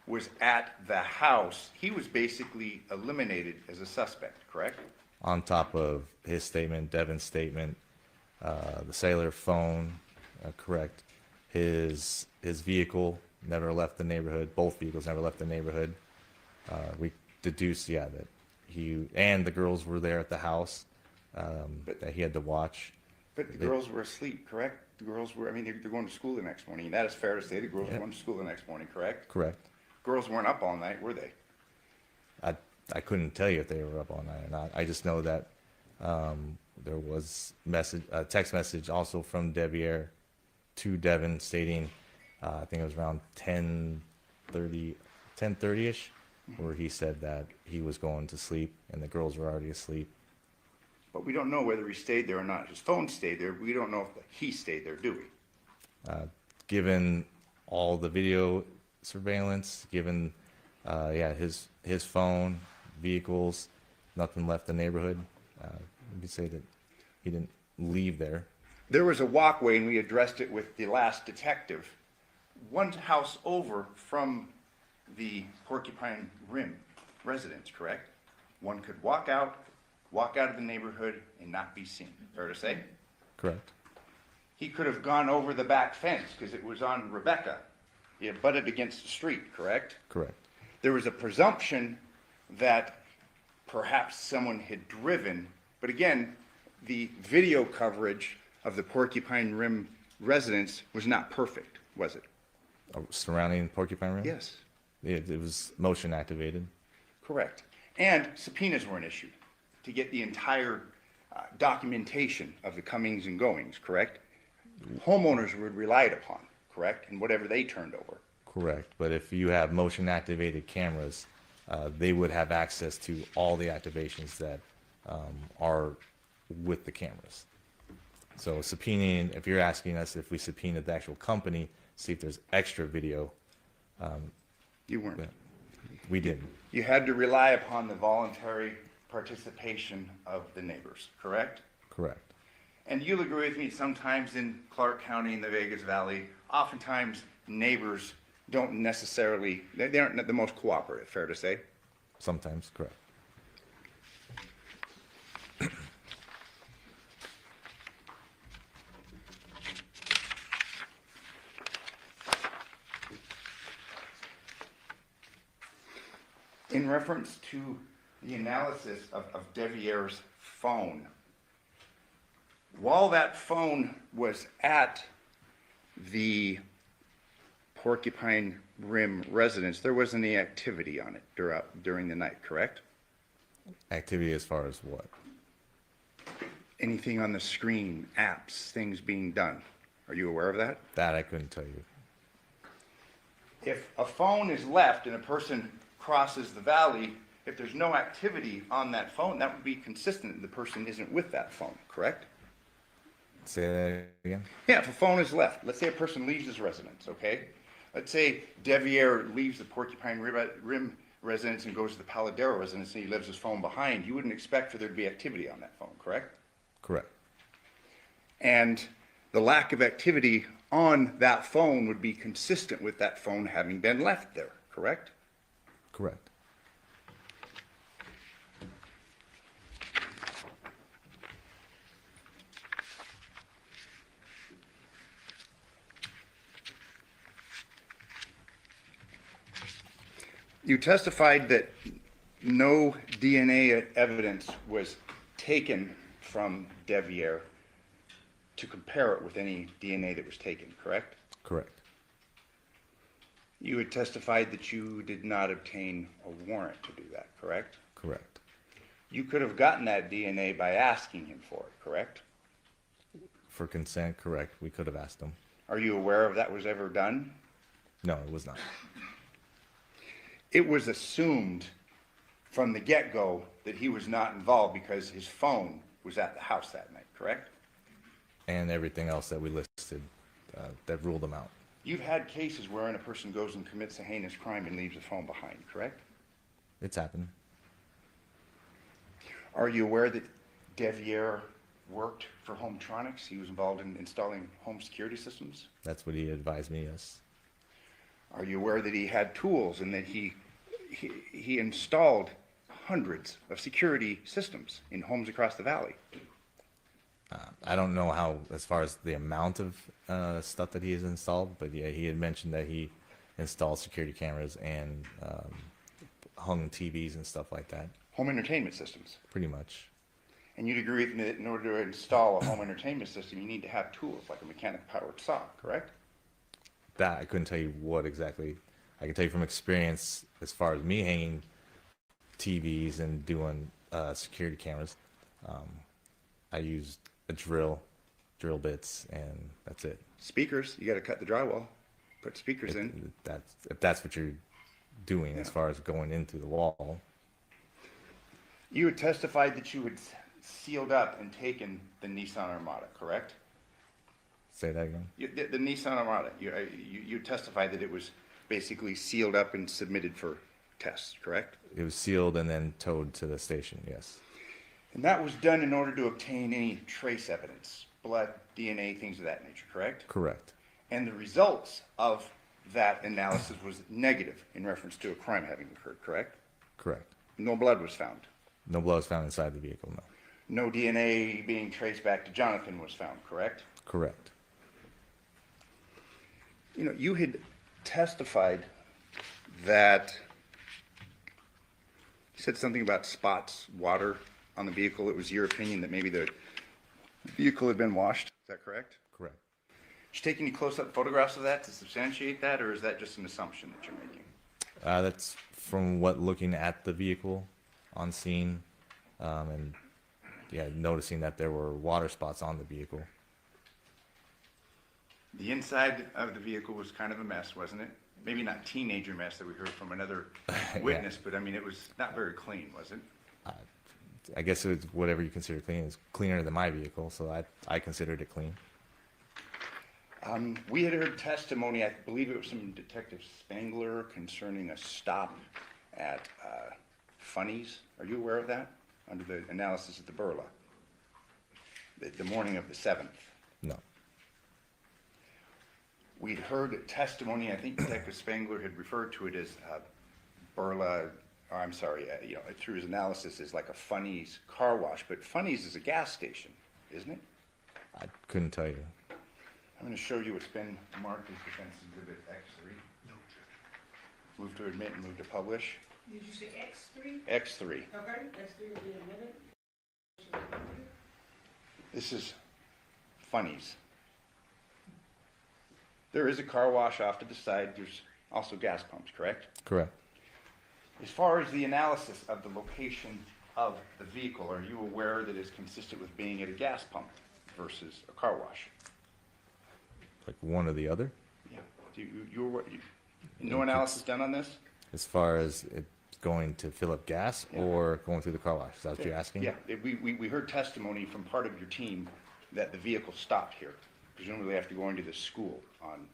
was at the house, he was basically eliminated as a suspect, correct? On top of his statement, Devin's statement, the cellular phone, correct. His vehicle never left the neighborhood. Both vehicles never left the neighborhood. We deduced, that he and the girls were there at the house that he had to watch. But the girls were asleep, correct? The girls were, they're going to school the next morning. And that is fair to say. The girls were going to school the next morning, correct? Correct. Girls weren't up all night, were they? I couldn't tell you if they were up all night or not. I just know that there was a text message also from Devier to Devin stating, I think it was around 10:30-ish, where he said that he was going to sleep and the girls were already asleep. But we don't know whether he stayed there or not. His phone stayed there. We don't know if he stayed there, do we? Given all the video surveillance, given his phone, vehicles, nothing left the neighborhood, you could say that he didn't leave there. There was a walkway, and we addressed it with the last detective, one house over from the Porcupine Rim residence, correct? One could walk out of the neighborhood and not be seen. Fair to say? Correct. He could have gone over the back fence because it was on Rebecca. It butted against the street, correct? Correct. There was a presumption that perhaps someone had driven, but again, the video coverage of the Porcupine Rim residence was not perfect, was it? Surrounding Porcupine Rim? Yes. It was motion activated. Correct. And subpoenas were an issue to get the entire documentation of the comings and goings, correct? Homeowners were relied upon, correct? And whatever they turned over. Correct. But if you have motion activated cameras, they would have access to all the activations that are with the cameras. So subpoenaing, if you're asking us if we subpoenaed the actual company, see if there's extra video, You weren't. we didn't. You had to rely upon the voluntary participation of the neighbors, correct? Correct. And you'll agree with me, sometimes in Clark County in the Vegas Valley, oftentimes neighbors don't necessarily, they aren't the most cooperative, fair to say? Sometimes, correct. In reference to the analysis of Devier's phone, while that phone was at the Porcupine Rim residence, there wasn't any activity on it during the night, correct? Activity as far as what? Anything on the screen, apps, things being done. Are you aware of that? That I couldn't tell you. If a phone is left and a person crosses the valley, if there's no activity on that phone, that would be consistent that the person isn't with that phone, correct? Say that again? Yeah, if a phone is left, let's say a person leaves his residence, okay? Let's say Devier leaves the Porcupine Rim residence and goes to the Paladero residence and he leaves his phone behind, you wouldn't expect for there to be activity on that phone, correct? Correct. And the lack of activity on that phone would be consistent with that phone having been left there, correct? Correct. You testified that no DNA evidence was taken from Devier to compare it with any DNA that was taken, correct? Correct. You had testified that you did not obtain a warrant to do that, correct? Correct. You could have gotten that DNA by asking him for it, correct? For consent, correct. We could have asked him. Are you aware of that was ever done? No, it was not. It was assumed from the get-go that he was not involved because his phone was at the house that night, correct? And everything else that we listed that ruled him out. You've had cases wherein a person goes and commits a heinous crime and leaves a phone behind, correct? It's happened. Are you aware that Devier worked for Hometronics? He was involved in installing home security systems? That's what he advised me, yes. Are you aware that he had tools and that he installed hundreds of security systems in homes across the valley? I don't know how, as far as the amount of stuff that he has installed, but yeah, he had mentioned that he installed security cameras and hung TVs and stuff like that. Home entertainment systems? Pretty much. And you'd agree with me that in order to install a home entertainment system, you need to have tools like a mechanical powered saw, correct? That I couldn't tell you what exactly. I can tell you from experience, as far as me hanging TVs and doing security cameras, I used a drill bits, and that's it. Speakers, you got to cut the drywall, put speakers in. If that's what you're doing, as far as going into the wall. You had testified that you had sealed up and taken the Nissan Armada, correct? Say that again? The Nissan Armada, you testified that it was basically sealed up and submitted for tests, correct? It was sealed and then towed to the station, yes. And that was done in order to obtain any trace evidence, blood, DNA, things of that nature, correct? Correct. And the results of that analysis was negative in reference to a crime having occurred, correct? Correct. No blood was found. No blood was found inside the vehicle, no. No DNA being traced back to Jonathan was found, correct? Correct. You know, you had testified that, you said something about spots, water on the vehicle. It was your opinion that maybe the vehicle had been washed. Is that correct? Correct. Did you take any close-up photographs of that to substantiate that, or is that just an assumption that you're making? That's from what looking at the vehicle on scene, and yeah, noticing that there were water spots on the vehicle. The inside of the vehicle was kind of a mess, wasn't it? Maybe not teenager mess that we heard from another witness, but I mean, it was not very clean, was it? I guess it's whatever you consider clean is cleaner than my vehicle, so I considered it clean. We had heard testimony, I believe it was from Detective Spangler, concerning a stop at Funny's. Are you aware of that? Under the analysis of the Burla, the morning of the 7th. No. We'd heard testimony, I think Detective Spangler had referred to it as Burla, or I'm sorry, through his analysis as like a Funny's car wash, but Funny's is a gas station, isn't it? I couldn't tell you. I'm going to show you what's been marked as Defense Exhibit X3. Move to admit and move to publish. Did you say X3? X3. Okay, X3 will be admitted. This is Funny's. There is a car wash off to the side. There's also gas pumps, correct? Correct. As far as the analysis of the location of the vehicle, are you aware that it's consistent with being at a gas pump versus a car wash? Like one or the other? Yeah. No analysis done on this? As far as it going to fill up gas or going through the car wash? Is that what you're asking? Yeah. We heard testimony from part of your team that the vehicle stopped here, presumably after going to the school on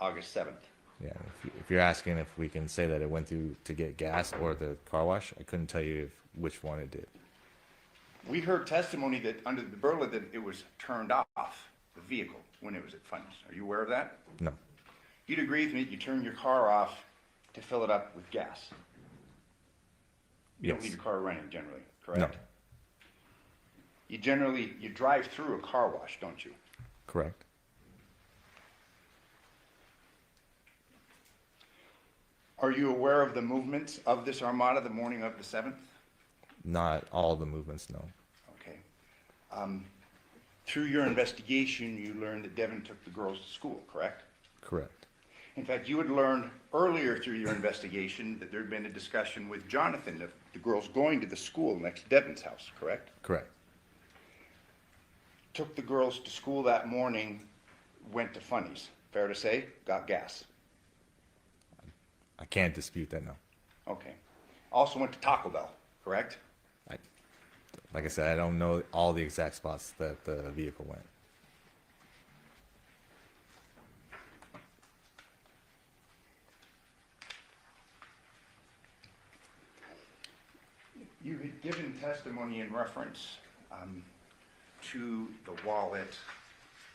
August 7th. Yeah. If you're asking if we can say that it went through to get gas or the car wash, I couldn't tell you which one it did. We heard testimony that under the Burla that it was turned off, the vehicle, when it was at Funny's. Are you aware of that? No. You'd agree with me, you turn your car off to fill it up with gas. You don't Yes. leave your car running generally, correct? No. You drive through a car wash, don't you? Correct. Are you aware of the movements of this armada the morning of the 7th? Not all the movements, no. Okay. Through your investigation, you learned that Devin took the girls to school, correct? Correct. In fact, you had learned earlier through your investigation that there had been a discussion with Jonathan of the girls going to the school next to Devin's house, correct? Correct. Took the girls to school that morning, went to Funny's, fair to say, got gas. I can't dispute that, no. Okay. Also went to Taco Bell, correct? Like I said, I don't know all the exact spots that the vehicle went. You had given testimony in reference to the wallet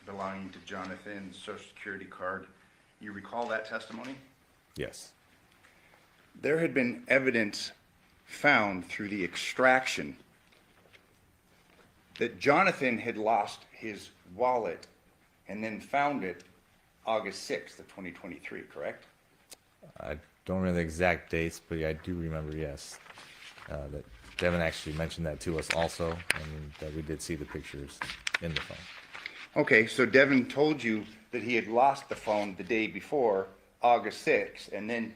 belonging to Jonathan's Social Security card. You recall that testimony? Yes. There had been evidence found through the extraction that Jonathan had lost his wallet and then found it August 6th of 2023, correct? I don't remember the exact dates, but I do remember, yes, that Devin actually mentioned that to us also, and that we did see the pictures in the phone. Okay, so Devin told you that he had lost the phone the day before, August 6th, and then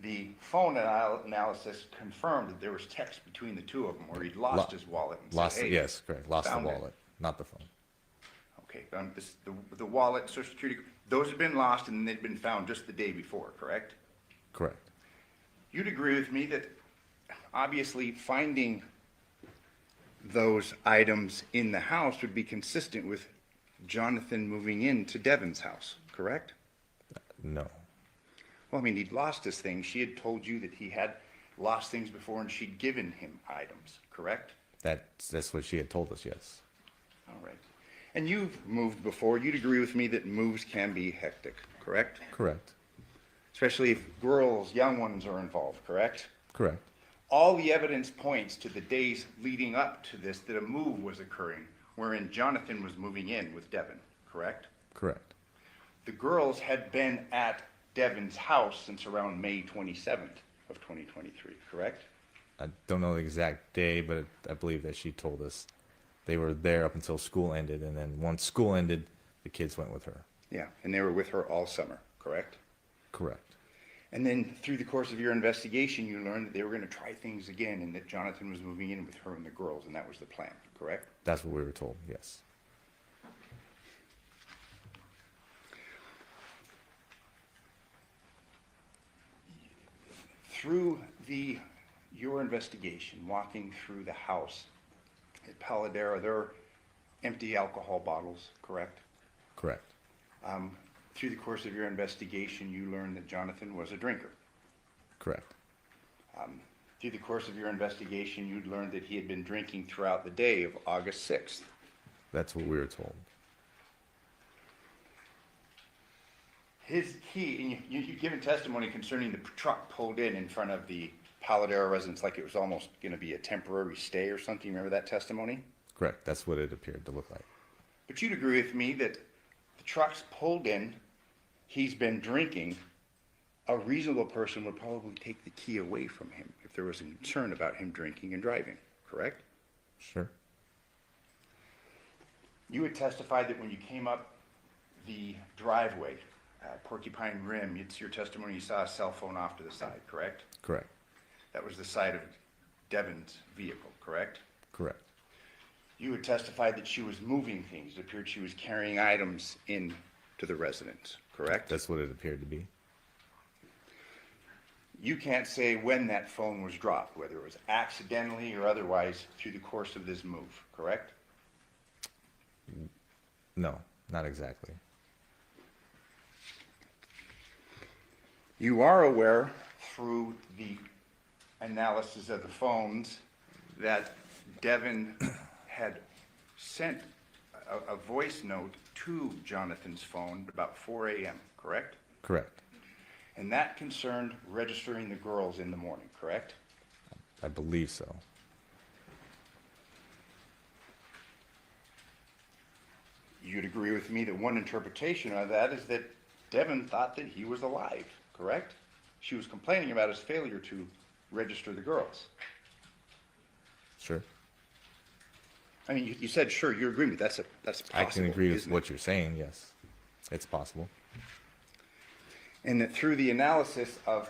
the phone analysis confirmed that there was text between the two of them where he'd lost his wallet. And said, hey, yes, correct. Lost the found it. wallet, not the phone. Okay, the wallet, Social Security, those had been lost and they'd been found just the day before, correct? Correct. You'd agree with me that obviously finding those items in the house would be consistent with Jonathan moving into Devin's house, correct? No. Well, I mean, he'd lost his things. She had told you that he had lost things before and she'd given him items, correct? That's what she had told us, yes. All right. And you've moved before. You'd agree with me that moves can be hectic, correct? Correct. Especially if girls, young ones are involved, correct? Correct. All the evidence points to the days leading up to this that a move was occurring wherein Jonathan was moving in with Devin, correct? Correct. The girls had been at Devin's house since around May 27th of 2023, correct? I don't know the exact day, but I believe that she told us they were there up until school ended, and then once school ended, the kids went with her. Yeah, and they were with her all summer, correct? Correct. And then through the course of your investigation, you learned that they were going to try things again and that Jonathan was moving in with her and the girls, and that was the plan, correct? That's what we were told, yes. Through your investigation, walking through the house at Paladera, they're empty alcohol bottles, correct? Correct. Through the course of your investigation, you learned that Jonathan was a drinker. Correct. Through the course of your investigation, you'd learned that he had been drinking throughout the day of August 6th. That's what we were told. You've given testimony concerning the truck pulled in front of the Paladera residence like it was almost going to be a temporary stay or something. Remember that testimony? Correct. That's what it appeared to look like. But you'd agree with me that the truck's pulled in, he's been drinking. A reasonable person would probably take the key away from him if there was a concern about him drinking and driving, correct? Sure. You had testified that when you came up the driveway, Porcupine Rim, it's your testimony you saw a cell phone off to the side, correct? Correct. That was the side of Devin's vehicle, correct? Correct. You had testified that she was moving things. It appeared she was carrying items into the residence, correct? That's what it appeared to be. You can't say when that phone was dropped, whether it was accidentally or otherwise through the course of this move, correct? No, not exactly. You are aware through the analysis of the phones that Devin had sent a voice note to Jonathan's phone about 4 a.m., correct? Correct. And that concerned registering the girls in the morning, correct? I believe so. You'd agree with me that one interpretation of that is that Devin thought that he was alive, correct? She was complaining about his failure to register the girls. Sure. I mean, you said sure. You agree with me. That's possible. I can agree with isn't what it? you're saying. Yes, it's possible. And that through the analysis of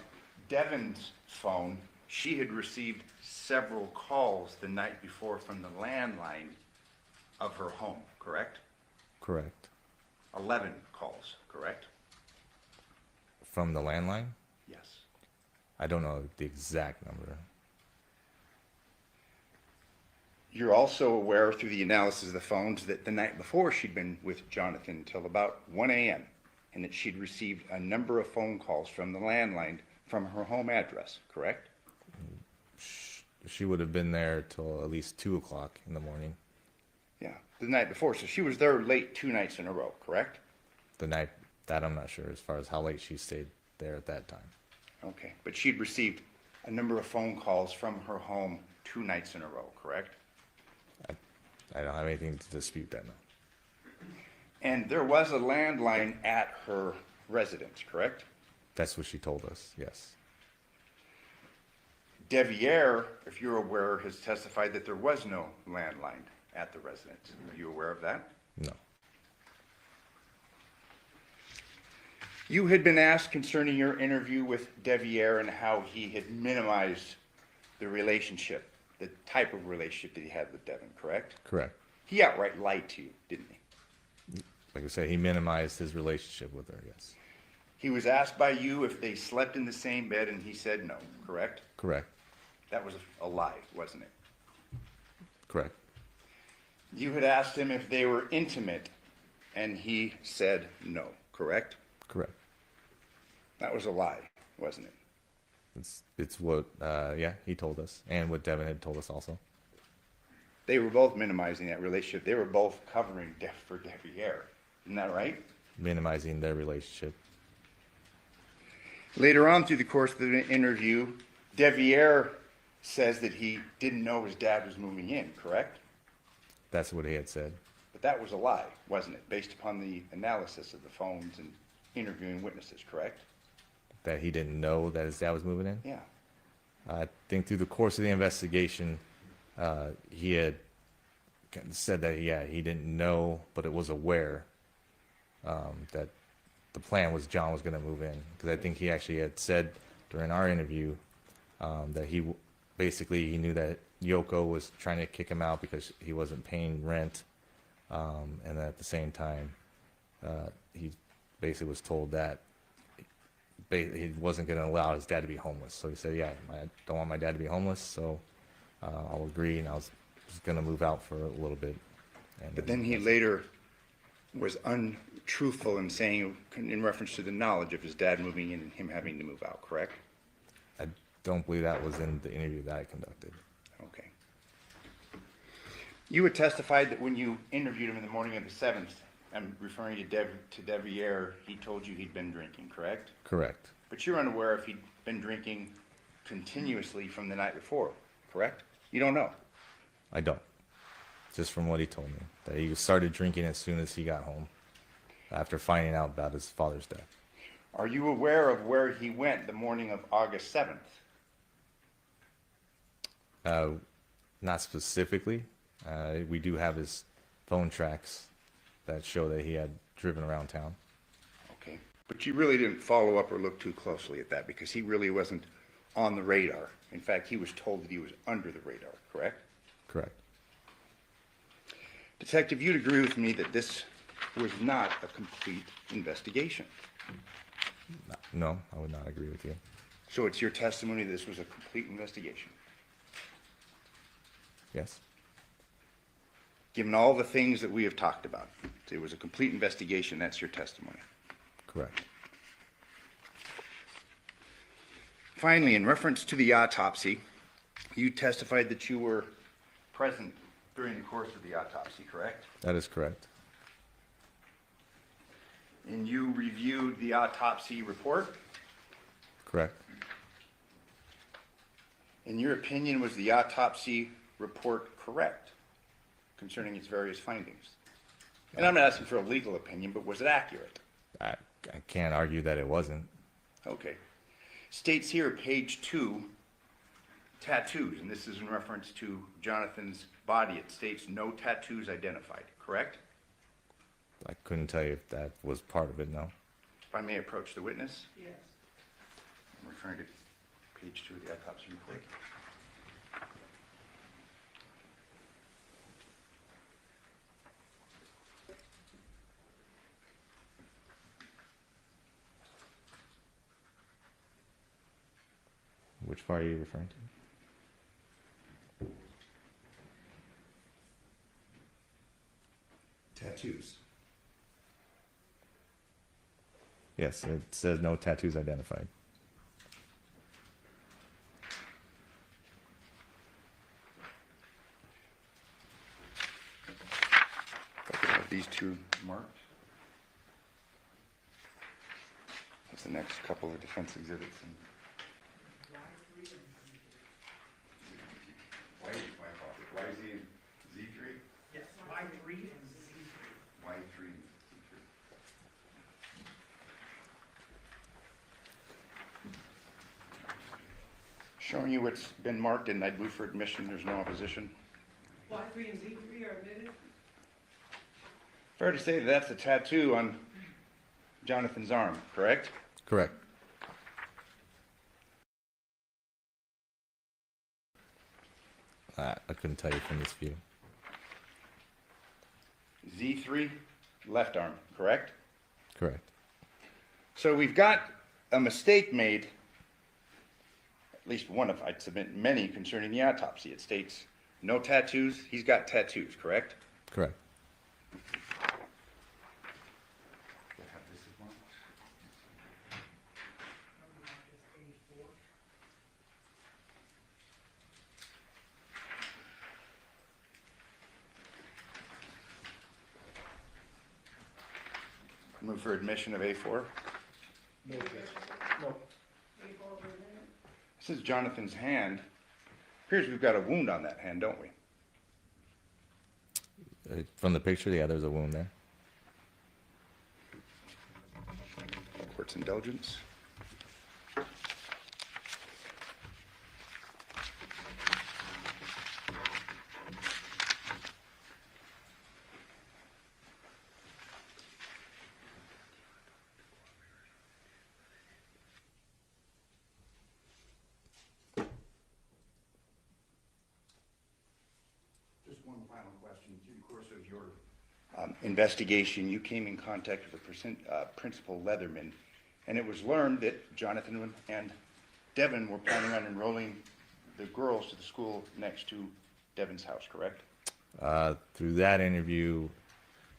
Devin's phone, she had received several calls the night before from the landline of her home, correct? Correct. 11 calls, correct? From the landline? Yes. I don't know the exact number. You're also aware through the analysis of the phones that the night before she'd been with Jonathan until about 1 a.m. and that she'd received a number of phone calls from the landline from her home address, correct? She would have been there till at least 2 o'clock in the morning. Yeah, the night before. So she was there late 2 nights in a row, correct? The night, that I'm not sure as far as how late she stayed there at that time. Okay, but she'd received a number of phone calls from her home 2 nights in a row, correct? I don't have anything to dispute that now. And there was a landline at her residence, correct? That's what she told us, yes. Deviere, if you're aware, has testified that there was no landline at the residence. Are you aware of that? No. You had been asked concerning your interview with Deviere and how he had minimized the relationship, the type of relationship that he had with Devin, correct? Correct. He outright lied to you, didn't he? Like I said, he minimized his relationship with her, yes. He was asked by you if they slept in the same bed and he said no, correct? Correct. That was a lie, wasn't it? Correct. You had asked him if they were intimate and he said no, correct? Correct. That was a lie, wasn't it? It's what, yeah, he told us, and what Devin had told us also. They were both minimizing that relationship. They were both covering for Deviere. Isn't that right? Minimizing their relationship. Later on through the course of the interview, Deviere says that he didn't know his dad was moving in, correct? That's what he had said. But that was a lie, wasn't it? Based upon the analysis of the phones and interviewing witnesses, correct? That he didn't know that his dad was moving in? Yeah. I think through the course of the investigation, he had said that, yeah, he didn't know, but it was aware that the plan was John was going to move in. Because I think he actually had said during our interview that he basically he knew that Yoko was trying to kick him out because he wasn't paying rent, and at the same time, he basically was told that he wasn't going to allow his dad to be homeless. So he said, yeah, I don't want my dad to be homeless, so I'll agree and I'll was going to move out for a little bit. And But then he later was untruthful in saying, in reference to the knowledge of his dad moving in and him having to move out, correct? I don't believe that was in the interview that I conducted. Okay. You had testified that when you interviewed him in the morning of the 7th, I'm referring to Devier, he told you he'd been drinking, correct? Correct. But you're unaware if he'd been drinking continuously from the night before, correct? You don't know? I don't. Just from what he told me, that he started drinking as soon as he got home, after finding out about his father's death. Are you aware of where he went the morning of August 7th? Not specifically. We do have his phone tracks that show that he had driven around town. Okay. But you really didn't follow up or look too closely at that because he really wasn't on the radar. In fact, he was told that he was under the radar, correct? Correct. Detective, you'd agree with me that this was not a complete investigation. No, I would not agree with you. So it's your testimony that this was a complete investigation? Yes. Given all the things that we have talked about, it was a complete investigation, that's your testimony? Correct. Finally, in reference to the autopsy, you testified that you were present during the course of the autopsy, correct? That is correct. And you reviewed the autopsy report? Correct. In your opinion, was the autopsy report correct concerning its various findings? And I'm not asking for a legal opinion, but was it accurate? I can't argue that it wasn't. Okay. States here, page 2, tattoos, and this is in reference to Jonathan's body. It states no tattoos identified, correct? I couldn't tell you if that was part of it, no. If I may approach the witness? Yes. I'm referring to page 2 of the autopsy report. Which part are you referring to? Tattoos. Yes, it says no tattoos identified. If I could have these two marked. That's the next couple of defense exhibits. And why is he in Z3? Yes, Y3 and Z3. Y3 and Z3. Showing you what's been marked, and I'd move for admission. There's no opposition. Y3 and Z3 are admitted. Fair to say that that's a tattoo on Jonathan's arm, correct? Correct. I couldn't tell you from this view. Z3, left arm, correct? Correct. So we've got a mistake made, at least one of, I'd submit many, concerning the autopsy. It states no tattoos. He's got tattoos, correct? Correct. Move for admission of A4. No. This is Jonathan's hand. Appears we've got a wound on that hand, don't we? From the picture, yeah, there's a wound there. Court's indulgence. Just one final question. Through the course of your investigation, you came in contact with Principal Leatherman, and it was learned that Jonathan and Devin were planning on enrolling the girls to the school next to Devin's house, correct? Through that interview,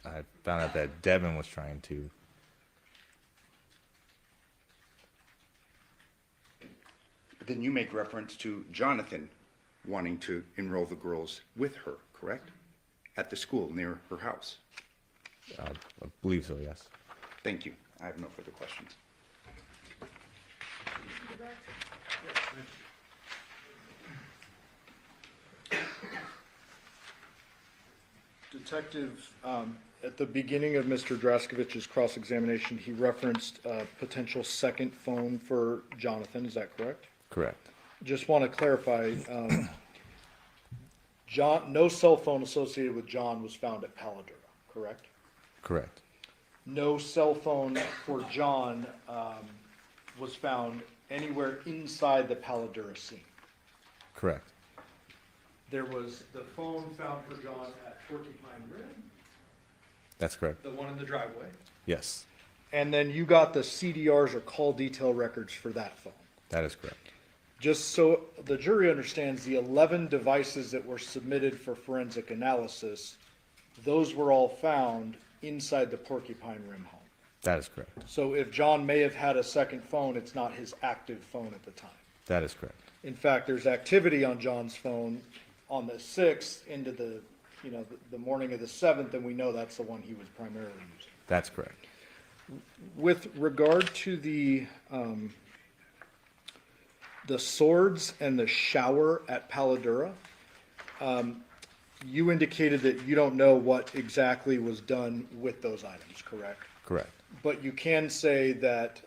I found out that Devin was trying to. But then you make reference to Jonathan wanting to enroll the girls with her, correct? At the school near her house. I believe so, yes. Thank you. I have no further questions. Detective, at the beginning of Mr. Draskovich's cross-examination, he referenced a potential second phone for Jonathan. Is that correct? Correct. Just want to clarify, no cell phone associated with John was found at Paladura, correct? Correct. No cell phone for John was found anywhere inside the Paladura scene. Correct. There was the phone found for John at Porcupine Rim, That's correct. the one in the driveway. Yes, And then you got the CDRs or call detail records for that phone. that is correct. Just so the jury understands, the 11 devices that were submitted for forensic analysis, those were all found inside the Porcupine Rim home. That is correct. So if John may have had a second phone, it's not his active phone at the time. That is correct. In fact, there's activity on John's phone on the 6th into the, the morning of the 7th, and we know that's the one he was primarily using. That's correct. With regard to the swords and the shower at Paladura, you indicated that you don't know what exactly was done with those items, correct? Correct. But you can say that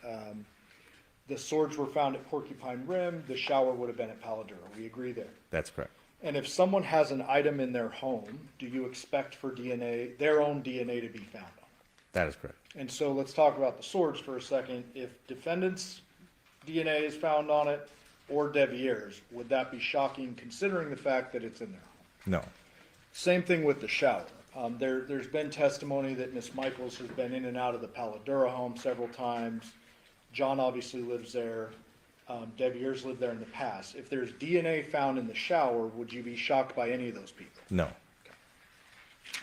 the swords were found at Porcupine Rim, the shower would have been at Paladura. We agree there. That's correct. And if someone has an item in their home, do you expect for DNA, their own DNA, to be found on it? That is correct. And so let's talk about the swords for a second. If defendant's DNA is found on it, or Devier's, would that be shocking considering the fact that it's in their home? No. Same thing with the shower. There's been testimony that Miss Michaels has been in and out of the Paladura home several times. John obviously lives there. Devier's lived there in the past. If there's DNA found in the shower, would you be shocked by any of those people? No.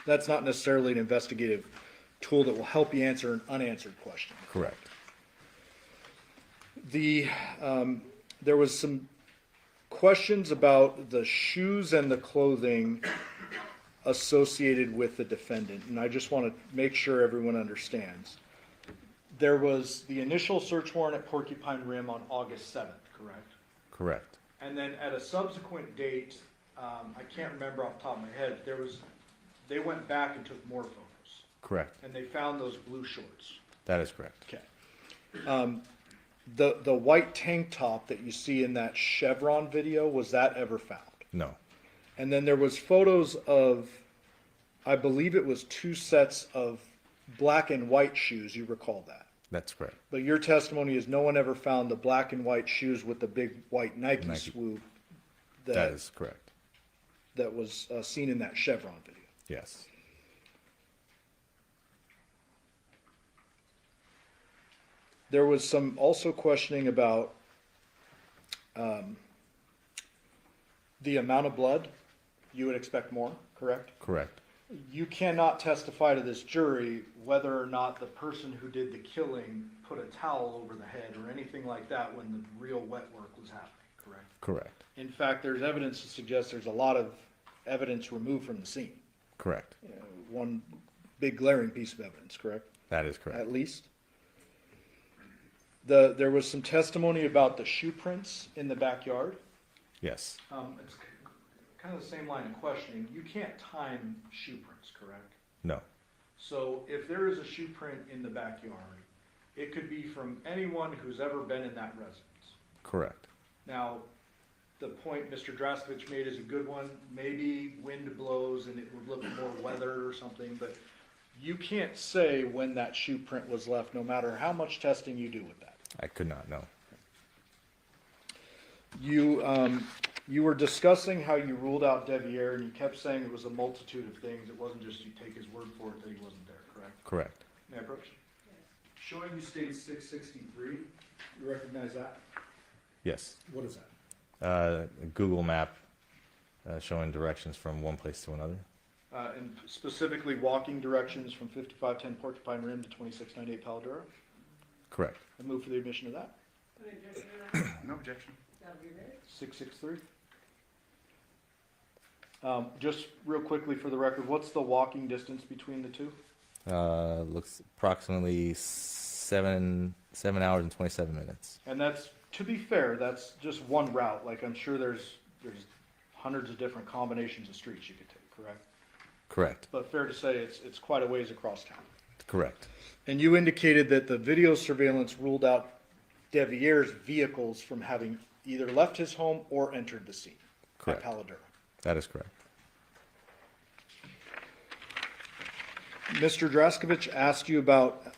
That's not necessarily an investigative tool that will help you answer an unanswered question. Correct. There was some questions about the shoes and the clothing associated with the defendant, and I just want to make sure everyone understands. There was the initial search warrant at Porcupine Rim on August 7th, correct? Correct. And then at a subsequent date, I can't remember off the top of my head, they went back and took more photos. Correct. And they found those blue shorts. That is correct. Okay. The white tank top that you see in that Chevron video, was that ever found? No. And then there was photos of, I believe it was 2 sets of black and white shoes, you recall that? That's correct. But your testimony is no one ever found the black and white shoes with the big white Nike swoop That is correct. that was seen in that Chevron video. Yes. There was some also questioning about the amount of blood. You would expect more, correct? Correct. You cannot testify to this jury whether or not the person who did the killing put a towel over the head or anything like that when the real wet work was happening, correct? Correct. In fact, there's evidence to suggest there's a lot of evidence removed from the scene. Correct. One big glaring piece of evidence, correct? That is correct. At least. There was some testimony about the shoe prints in the backyard. Yes. It's kind of the same line of questioning. You can't time shoe prints, correct? No. So if there is a shoe print in the backyard, it could be from anyone who's ever been in that residence. Correct. Now, the point Mr. Draskovich made is a good one. Maybe wind blows and it would look more weathered or something, but you can't say when that shoe print was left, no matter how much testing you do with that. I could not know. You were discussing how you ruled out Devier, and you kept saying it was a multitude of things. It wasn't just you take his word for it that he wasn't there, correct? Correct. May I approach? Showing you state 663, you recognize that? Yes. What is that? Google map showing directions from one place to another. And specifically walking directions from 5510 Porcupine Rim to 2698 Paladura. Correct. I move for the admission of that. No objection. 663. Just real quickly for the record, what's the walking distance between the two? Looks approximately 7 hours and 27 minutes. And that's, to be fair, that's just one route. Like, I'm sure there's hundreds of different combinations of streets you could take, correct? Correct. But fair to say, it's quite a ways across town. Correct. And you indicated that the video surveillance ruled out Devier's vehicles from having either left his home or entered the scene Correct. at Paladura. That is correct. Mr. Draskovich asked you about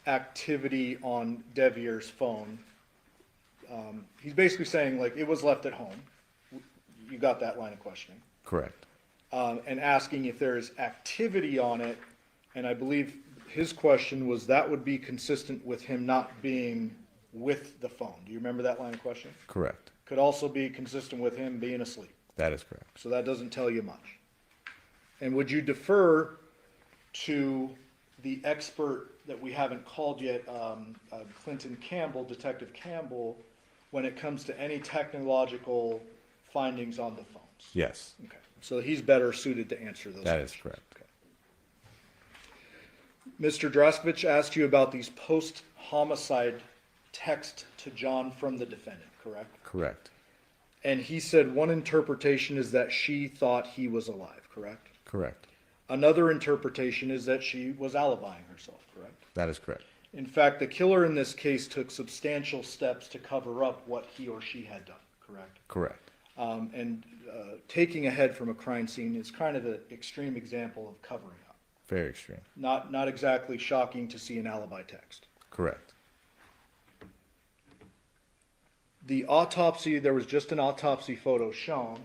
activity on Devier's phone. He's basically saying, like, it was left at home. You got that line of questioning. Correct. And asking if there is activity on it, and I believe his question was that would be consistent with him not being with the phone. Do you remember that line of questioning? Correct. Could also be consistent with him being asleep. That is correct. So that doesn't tell you much. And would you defer to the expert that we haven't called yet, Clinton Campbell, Detective Campbell, when it comes to any technological findings on the phones? Yes. Okay. So he's better suited to answer those That is questions. correct. Mr. Draskovich asked you about these post-homicide text to John from the defendant, correct? Correct. And he said one interpretation is that she thought he was alive, correct? Correct. Another interpretation is that she was alibying herself, correct? That is correct. In fact, the killer in this case took substantial steps to cover up what he or she had done, correct? Correct. And taking a head from a crime scene is kind of an extreme example of covering up. Very extreme. Not exactly shocking to see an alibi text. Correct. The autopsy, there was just an autopsy photo shown,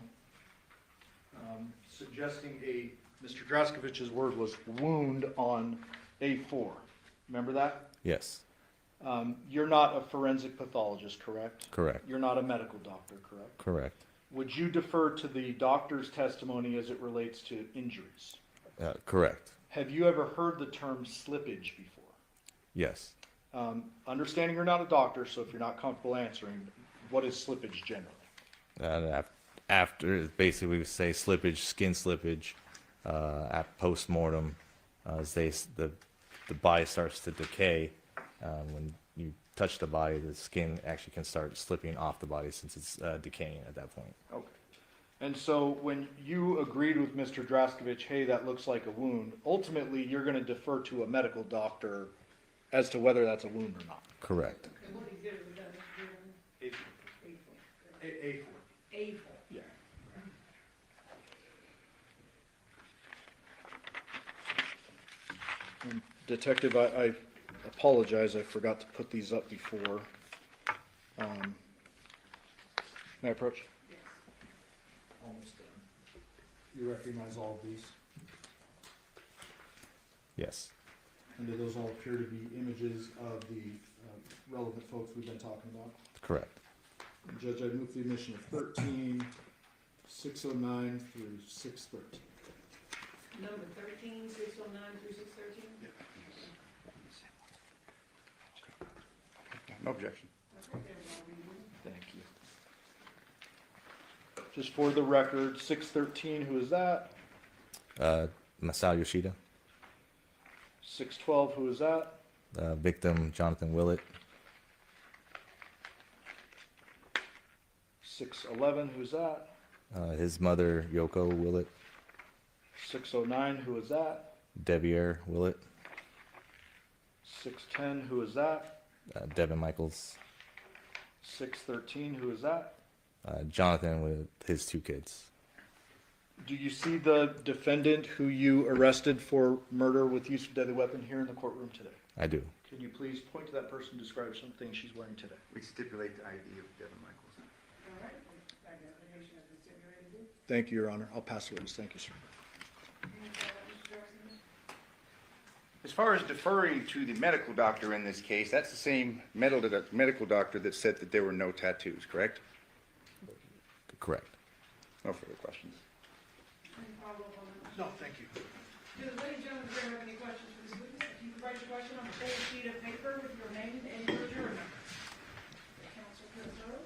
suggesting Mr. Draskovich's word was wound on A4. Remember that? Yes. You're not a forensic pathologist, correct? Correct. You're not a medical doctor, correct? Correct. Would you defer to the doctor's testimony as it relates to injuries? Correct. Have you ever heard the term slippage before? Yes. Understanding you're not a doctor, so if you're not comfortable answering, what is slippage generally? After, basically, we would say slippage, skin slippage, at post-mortem, as the body starts to decay. When you touch the body, the skin actually can start slipping off the body since it's decaying at that point. Okay. And so when you agreed with Mr. Draskovich, hey, that looks like a wound, ultimately you're going to defer to a medical doctor as to whether that's a wound or not. Correct. A4. A4. Yeah. And Detective, I apologize, I forgot to put these up before. May I approach? Yes. Almost done. You recognize all of these? Yes. And do those all appear to be images of the relevant folks we've been talking about? Correct. Judge, I move the admission of 13, 609 through 613. Number 13, 609 through 613? No objection. Thank you. Just for the record, 613, who is that? Masao Yoshida. 612, who is that? Victim Jonathan Willett. 611, who's that? His mother Yoko Willett. 609, who is that? Devier Willett. 610, who is that? Devin Michaels. 613, who is that? Jonathan with his 2 kids. Do you see the defendant who you arrested for murder with use of deadly weapon here in the courtroom today? I do. Can you please point to that person and describe something she's wearing today? We stipulate the ID of Devin Michaels. All right. Identification has been stipulated. Thank you, Your Honor. I'll pass the witness. Thank you, sir. As far as deferring to the medical doctor in this case, that's the same medical doctor that said that there were no tattoos, correct? Correct. No further questions. Any follow-up on that? No, thank you. Do the ladies and gentlemen, do you have any questions for this witness? If you could write your question on a full sheet of paper with your name and your jury number. Counsel President.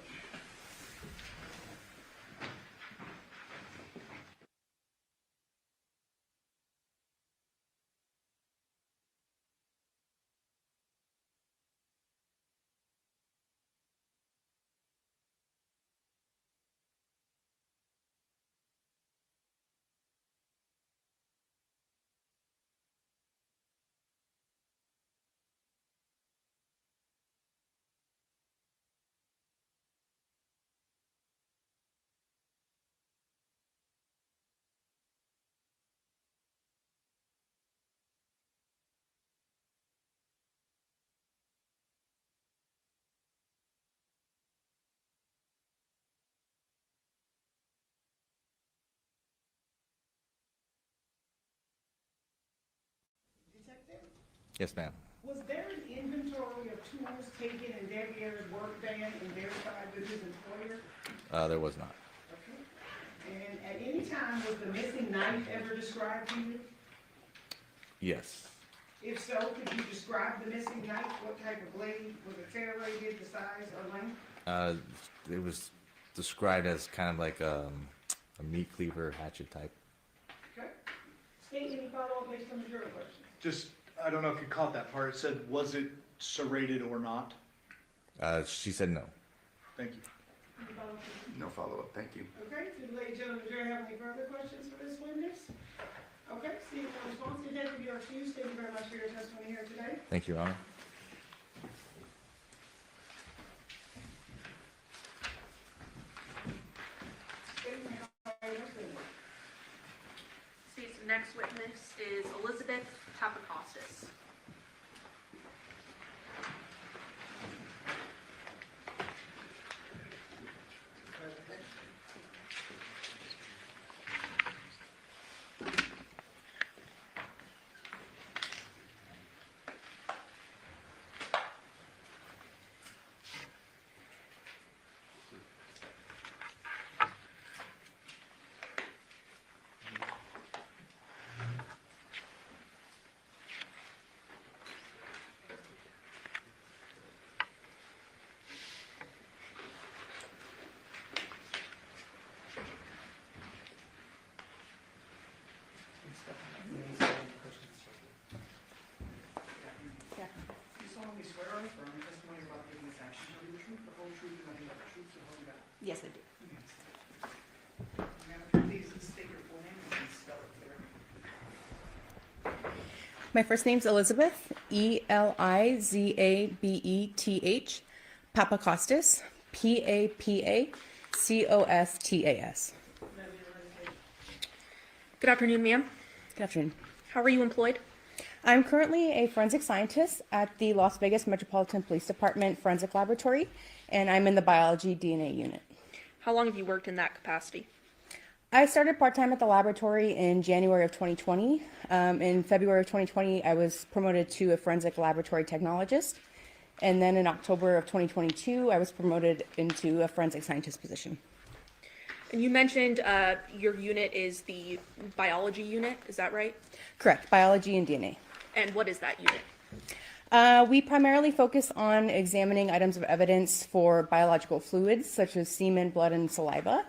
Detective, Yes, ma'am. was there an inventory of tools taken in Davier's work van and verified with his employer? There was not. Okay. And at any time, was the missing knife ever described to you? Yes. If so, could you describe the missing knife? What type of blade? Was it serrated, the size or length? It was described as kind of like a meat cleaver hatchet type. Okay. State any follow-up based on the jury question? Just, I don't know if you caught that part. It said, was it serrated or not? She said no. Thank you. Any follow-up? No follow-up, thank you. Okay, do the ladies and gentlemen, do you have any further questions for this witness? Okay, seeing no response, detective, you are excused. Thank you very much for your testimony here today. Thank you, Your Honor. See, so next witness is Elizabeth Tapakostas. You solemnly swear or affirm the testimony you're about to give in this action shall be the truth, the whole truth, and nothing but the truth, so help you God. Yes, I do. Ma'am, please state your full name and spell it clearly. My first name's Elizabeth, Elizabeth, Papakostas, Papacostas. Good afternoon, ma'am. Good afternoon. How are you employed? I'm currently a forensic scientist at the Las Vegas Metropolitan Police Department Forensic Laboratory, and I'm in the biology DNA unit. How long have you worked in that capacity? I started part-time at the laboratory in January of 2020. In February of 2020, I was promoted to a forensic laboratory technologist. And then in October of 2022, I was promoted into a forensic scientist position. And you mentioned your unit is the biology unit, is that right? Correct, biology and DNA. And what is that unit? We primarily focus on examining items of evidence for biological fluids, such as semen, blood, and saliva.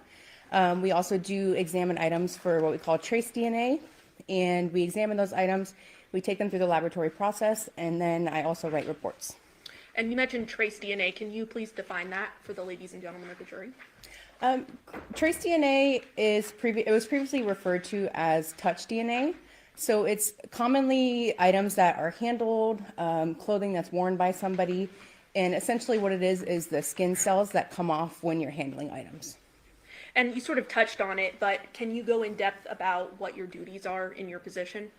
We also do examine items for what we call trace DNA, and we examine those items, we take them through the laboratory process, and then I also write reports. And you mentioned trace DNA. Can you please define that for the ladies and gentlemen of the jury? Trace DNA it was previously referred to as touch DNA. So it's commonly items that are handled, clothing that's worn by somebody, and essentially what it is the skin cells that come off when you're handling items. And you sort of touched on it, but can you go in depth about what your duties are in your position?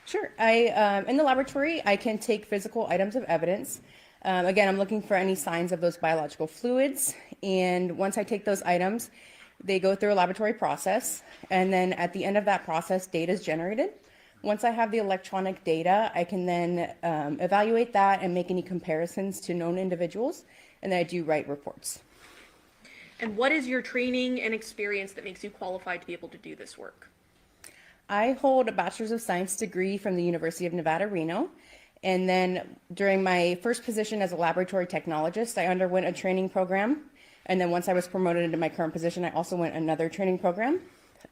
Sure. In the laboratory, I can take physical items of evidence. Again, I'm looking for any signs of those biological fluids. And once I take those items, they go through a laboratory process. And then at the end of that process, data is generated. Once I have the electronic data, I can then evaluate that and make any comparisons to known individuals. And then I do write reports. And what is your training and experience that makes you qualified to be able to do this work? I hold a Bachelor's of Science degree from the University of Nevada, Reno. And then during my first position as a laboratory technologist, I underwent a training program. And then once I was promoted into my current position, I also went another training program.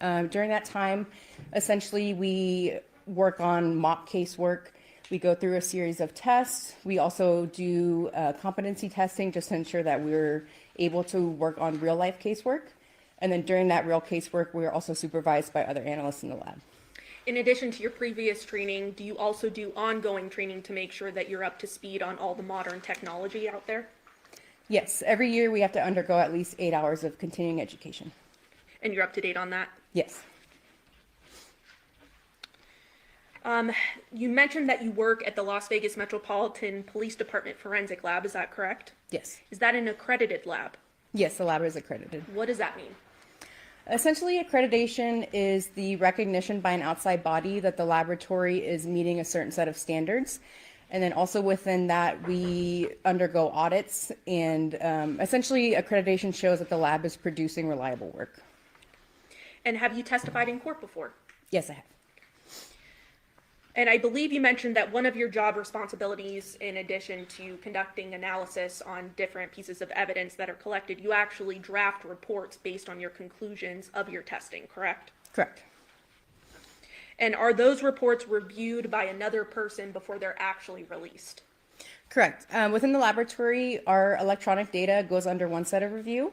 During that time, essentially, we work on mock casework. We go through a series of tests. We also do competency testing just to ensure that we're able to work on real life casework. And then during that real casework, we are also supervised by other analysts in the lab. In addition to your previous training, do you also do ongoing training to make sure that you're up to speed on all the modern technology out there? Yes, every year we have to undergo at least 8 hours of continuing education. And you're up to date on that? Yes. You mentioned that you work at the Las Vegas Metropolitan Police Department Forensic Lab, is that correct? Yes. Is that an accredited lab? Yes, the lab is accredited. What does that mean? Essentially, accreditation is the recognition by an outside body that the laboratory is meeting a certain set of standards. And then also within that, we undergo audits, and essentially accreditation shows that the lab is producing reliable work. And have you testified in court before? Yes, I have. And I believe you mentioned that one of your job responsibilities, in addition to conducting analysis on different pieces of evidence that are collected, you actually draft reports based on your conclusions of your testing, correct? Correct. And are those reports reviewed by another person before they're actually released? Correct. Within the laboratory, our electronic data goes under one set of review.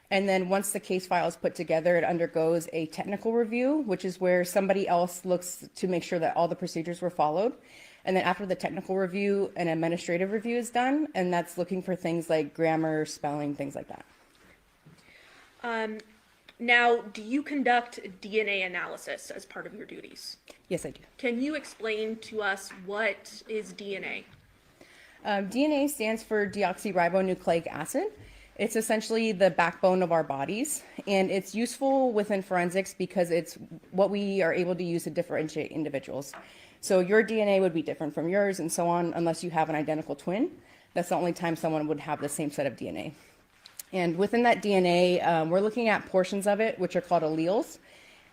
And then once the case file is put together, it undergoes a technical review, which is where somebody else looks to make sure that all the procedures were followed. And then after the technical review, an administrative review is done, and that's looking for things like grammar, spelling, things like that. Now, do you conduct DNA analysis as part of your duties? Yes, I do. Can you explain to us what is DNA? DNA stands for deoxyribonucleic acid. It's essentially the backbone of our bodies, and it's useful within forensics because it's what we are able to use to differentiate individuals. So your DNA would be different from yours and so on unless you have an identical twin. That's the only time someone would have the same set of DNA. And within that DNA, we're looking at portions of it, which are called alleles.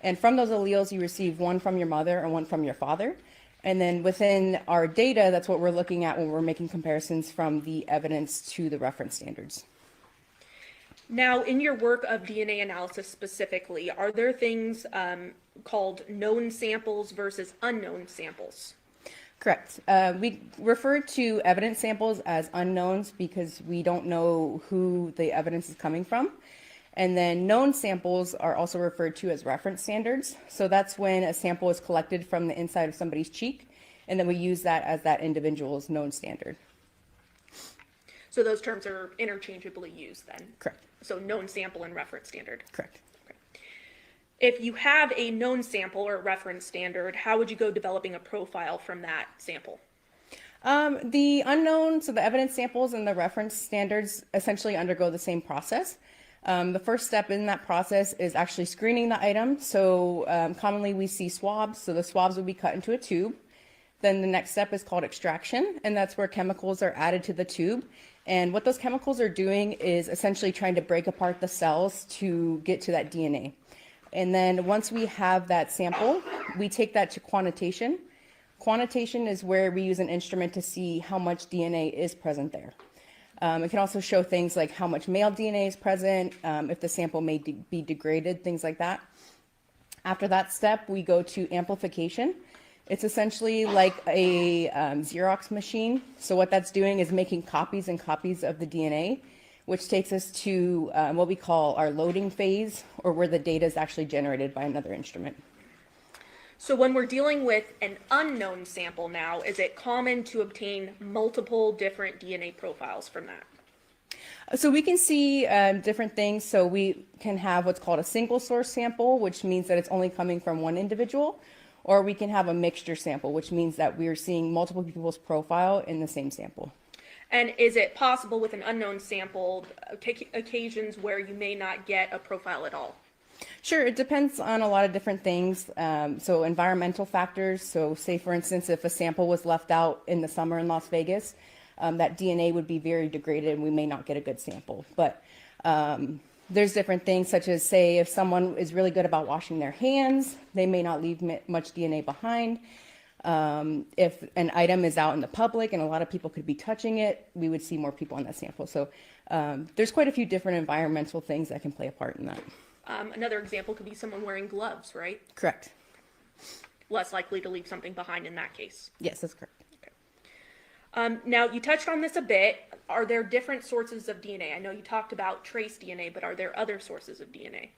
And from those alleles, you receive one from your mother and one from your father. And then within our data, that's what we're looking at when we're making comparisons from the evidence to the reference standards. Now, in your work of DNA analysis specifically, are there things called known samples versus unknown samples? Correct. We refer to evidence samples as unknowns because we don't know who the evidence is coming from. And then known samples are also referred to as reference standards. So that's when a sample is collected from the inside of somebody's cheek, and then we use that as that individual's known standard. So those terms are interchangeably used then? Correct. So known sample and reference standard? Correct. Okay. If you have a known sample or reference standard, how would you go developing a profile from that sample? The unknown, so the evidence samples and the reference standards essentially undergo the same process. The first step in that process is actually screening the item. So commonly we see swabs, so the swabs will be cut into a tube. Then the next step is called extraction, and that's where chemicals are added to the tube. And what those chemicals are doing is essentially trying to break apart the cells to get to that DNA. And then once we have that sample, we take that to quantitation. Quantitation is where we use an instrument to see how much DNA is present there. It can also show things like how much male DNA is present, if the sample may be degraded, things like that. After that step, we go to amplification. It's essentially like a Xerox machine. So what that's doing is making copies and copies of the DNA, which takes us to what we call our loading phase, or where the data is actually generated by another instrument. So when we're dealing with an unknown sample now, is it common to obtain multiple different DNA profiles from that? So we can see different things. So we can have what's called a single source sample, which means that it's only coming from one individual. Or we can have a mixture sample, which means that we're seeing multiple people's profile in the same sample. And is it possible with an unknown sample, occasions where you may not get a profile at all? Sure, it depends on a lot of different things. So environmental factors. So say, for instance, if a sample was left out in the summer in Las Vegas, that DNA would be very degraded and we may not get a good sample. But There's different things such as, say, if someone is really good about washing their hands, they may not leave much DNA behind. If an item is out in the public and a lot of people could be touching it, we would see more people on that sample. So there's quite a few different environmental things that can play a part in that. Another example could be someone wearing gloves, right? Correct. Less likely to leave something behind in that case. Yes, that's correct. Now, you touched on this a bit. Are there different sources of DNA? I know you talked about trace DNA, but are there other sources of DNA?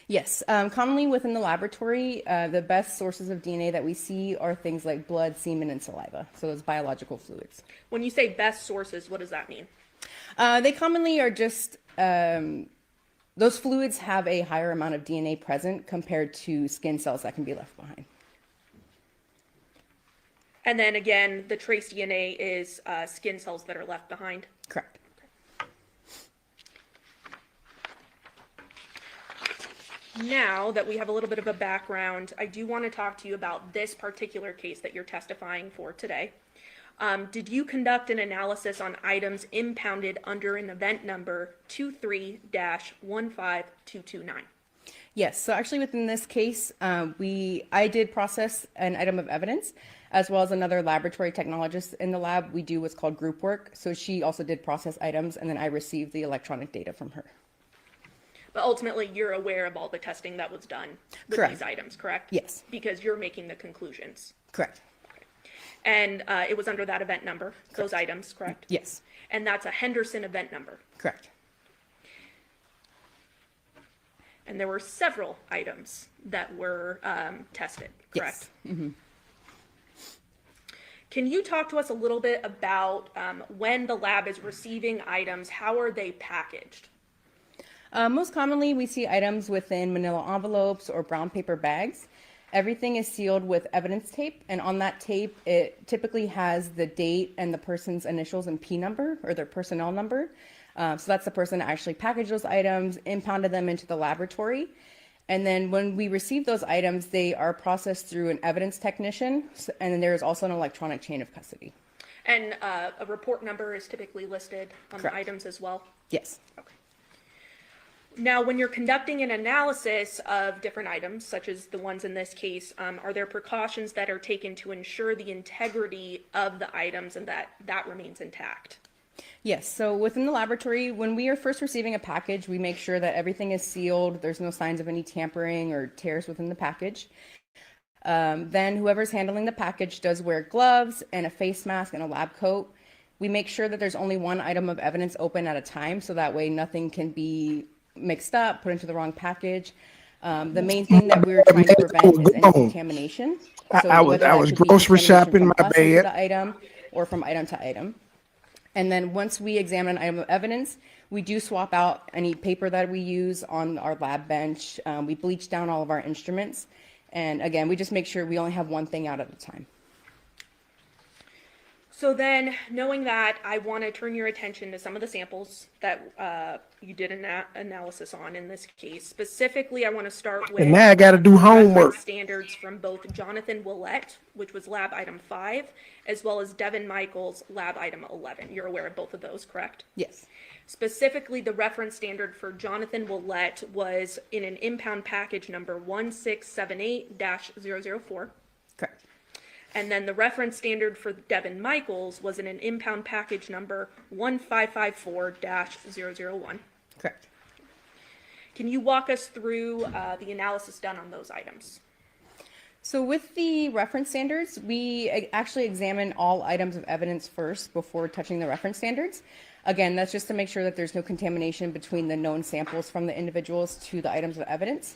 Yes, commonly within the laboratory, the best sources of DNA that we see are things like blood, semen, and saliva, so those biological fluids. When you say best sources, what does that mean? They commonly are just, those fluids have a higher amount of DNA present compared to skin cells that can be left behind. And then again, the trace DNA is skin cells that are left behind? Correct. Now that we have a little bit of a background, I do want to talk to you about this particular case that you're testifying for today. Did you conduct an analysis on items impounded under an event number 23-15229? Yes, so actually within this case, I did process an item of evidence, as well as another laboratory technologist in the lab. We do what's called group work. So she also did process items, and then I received the electronic data from her. But ultimately, you're aware of all the testing that was done with Correct. these items, correct? Yes. Because you're making the conclusions. Correct. And it was under that event number, those items, correct? Yes. And that's a Henderson event number. Correct. And there were several items that were tested, correct? Yes. Mm-hmm. Can you talk to us a little bit about when the lab is receiving items, how are they packaged? Most commonly, we see items within manila envelopes or brown paper bags. Everything is sealed with evidence tape, and on that tape, it typically has the date and the person's initials and P number, or their personnel number. So that's the person that actually packaged those items, impounded them into the laboratory. And then when we receive those items, they are processed through an evidence technician, and then there is also an electronic chain of custody. And a report number is typically listed on the items as well? Yes. Okay. Now, when you're conducting an analysis of different items, such as the ones in this case, are there precautions that are taken to ensure the integrity of the items and that remains intact? Yes, so within the laboratory, when we are first receiving a package, we make sure that everything is sealed, there's no signs of any tampering or tears within the package. Then whoever's handling the package does wear gloves and a face mask and a lab coat. We make sure that there's only one item of evidence open at a time, so that way nothing can be mixed up, put into the wrong package. The main thing that we're trying to prevent is any contamination. So I was grocery shopping, my us into bad. the item or from item to item. And then once we examine an item of evidence, we do swap out any paper that we use on our lab bench. We bleach down all of our instruments. And again, we just make sure we only have one thing out at a time. So then, knowing that, I want to turn your attention to some of the samples that you did an analysis on in this case. Specifically, I want to start with And now I got to do homework. standards from both Jonathan Willett, which was lab item 5, as well as Devin Michaels, lab item 11. You're aware of both of those, correct? Yes. Specifically, the reference standard for Jonathan Willett was in an impound package number 1678-004. Correct. And then the reference standard for Devin Michaels was in an impound package number 1554-001. Correct. Can you walk us through the analysis done on those items? So with the reference standards, we actually examine all items of evidence first before touching the reference standards. Again, that's just to make sure that there's no contamination between the known samples from the individuals to the items of evidence.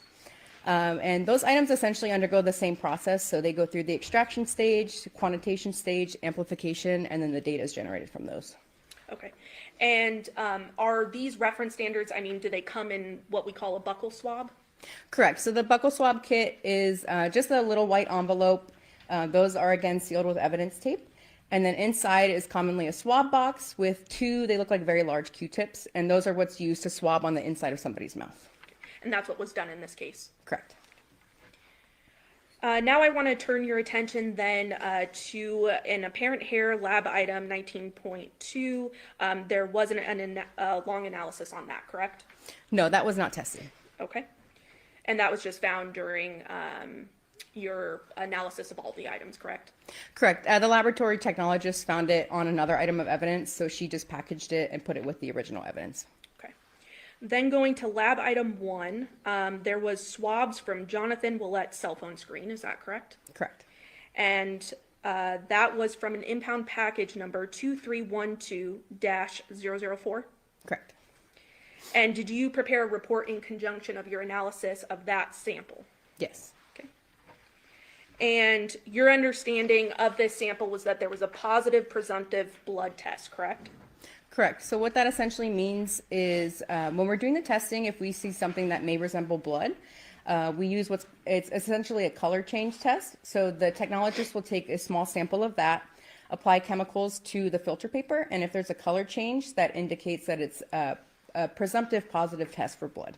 And those items essentially undergo the same process. So they go through the extraction stage, quantitation stage, amplification, and then the data is generated from those. Okay. And are these reference standards, I mean, do they come in what we call a buccal swab? Correct. So the buccal swab kit is just a little white envelope. Those are again sealed with evidence tape. And then inside is commonly a swab box with two, they look like very large Q-tips. And those are what's used to swab on the inside of somebody's mouth. And that's what was done in this case? Correct. Now I want to turn your attention then to an apparent hair lab item 19.2. There wasn't a long analysis on that, correct? No, that was not tested. Okay. And that was just found during your analysis of all the items, correct? Correct. The laboratory technologist found it on another item of evidence, so she just packaged it and put it with the original evidence. Okay. Then going to lab item 1, there was swabs from Jonathan Willette's cell phone screen, is that correct? Correct. And that was from an impound package number 2312-004? Correct. And did you prepare a report in conjunction of your analysis of that sample? Yes. Okay. And your understanding of this sample was that there was a positive presumptive blood test, correct? Correct. So what that essentially means is when we're doing the testing, if we see something that may resemble blood, we use it's essentially a color change test. So the technologist will take a small sample of that, apply chemicals to the filter paper, and if there's a color change, that indicates that it's a presumptive positive test for blood.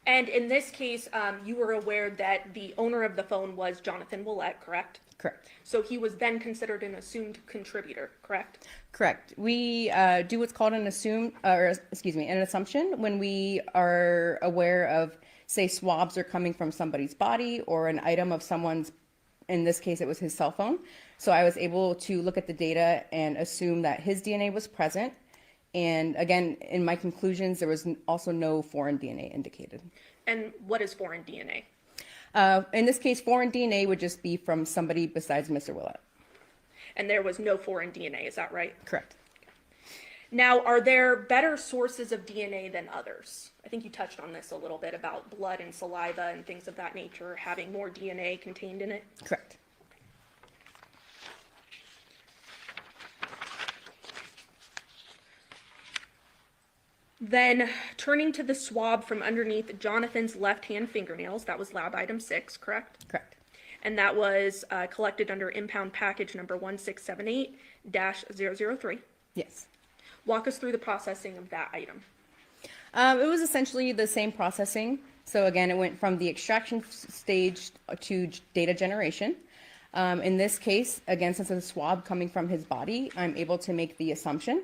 And in this case, you were aware that the owner of the phone was Jonathan Willette, correct? Correct. So he was then considered an assumed contributor, correct? Correct. We do what's called an an assumption when we are aware of, say, swabs are coming from somebody's body or an item of someone's, in this case, it was his cell phone. So I was able to look at the data and assume that his DNA was present. And again, in my conclusions, there was also no foreign DNA indicated. And what is foreign DNA? In this case, foreign DNA would just be from somebody besides Mr. Willette. And there was no foreign DNA, is that right? Correct. Now, are there better sources of DNA than others? I think you touched on this a little bit about blood and saliva and things of that nature having more DNA contained in it. Correct. Then turning to the swab from underneath Jonathan's left-hand fingernails, that was lab item 6, correct? Correct. And that was collected under impound package number 1678-003. Yes. Walk us through the processing of that item. It was essentially the same processing. So again, it went from the extraction stage to data generation. In this case, again, since it's a swab coming from his body, I'm able to make the assumption.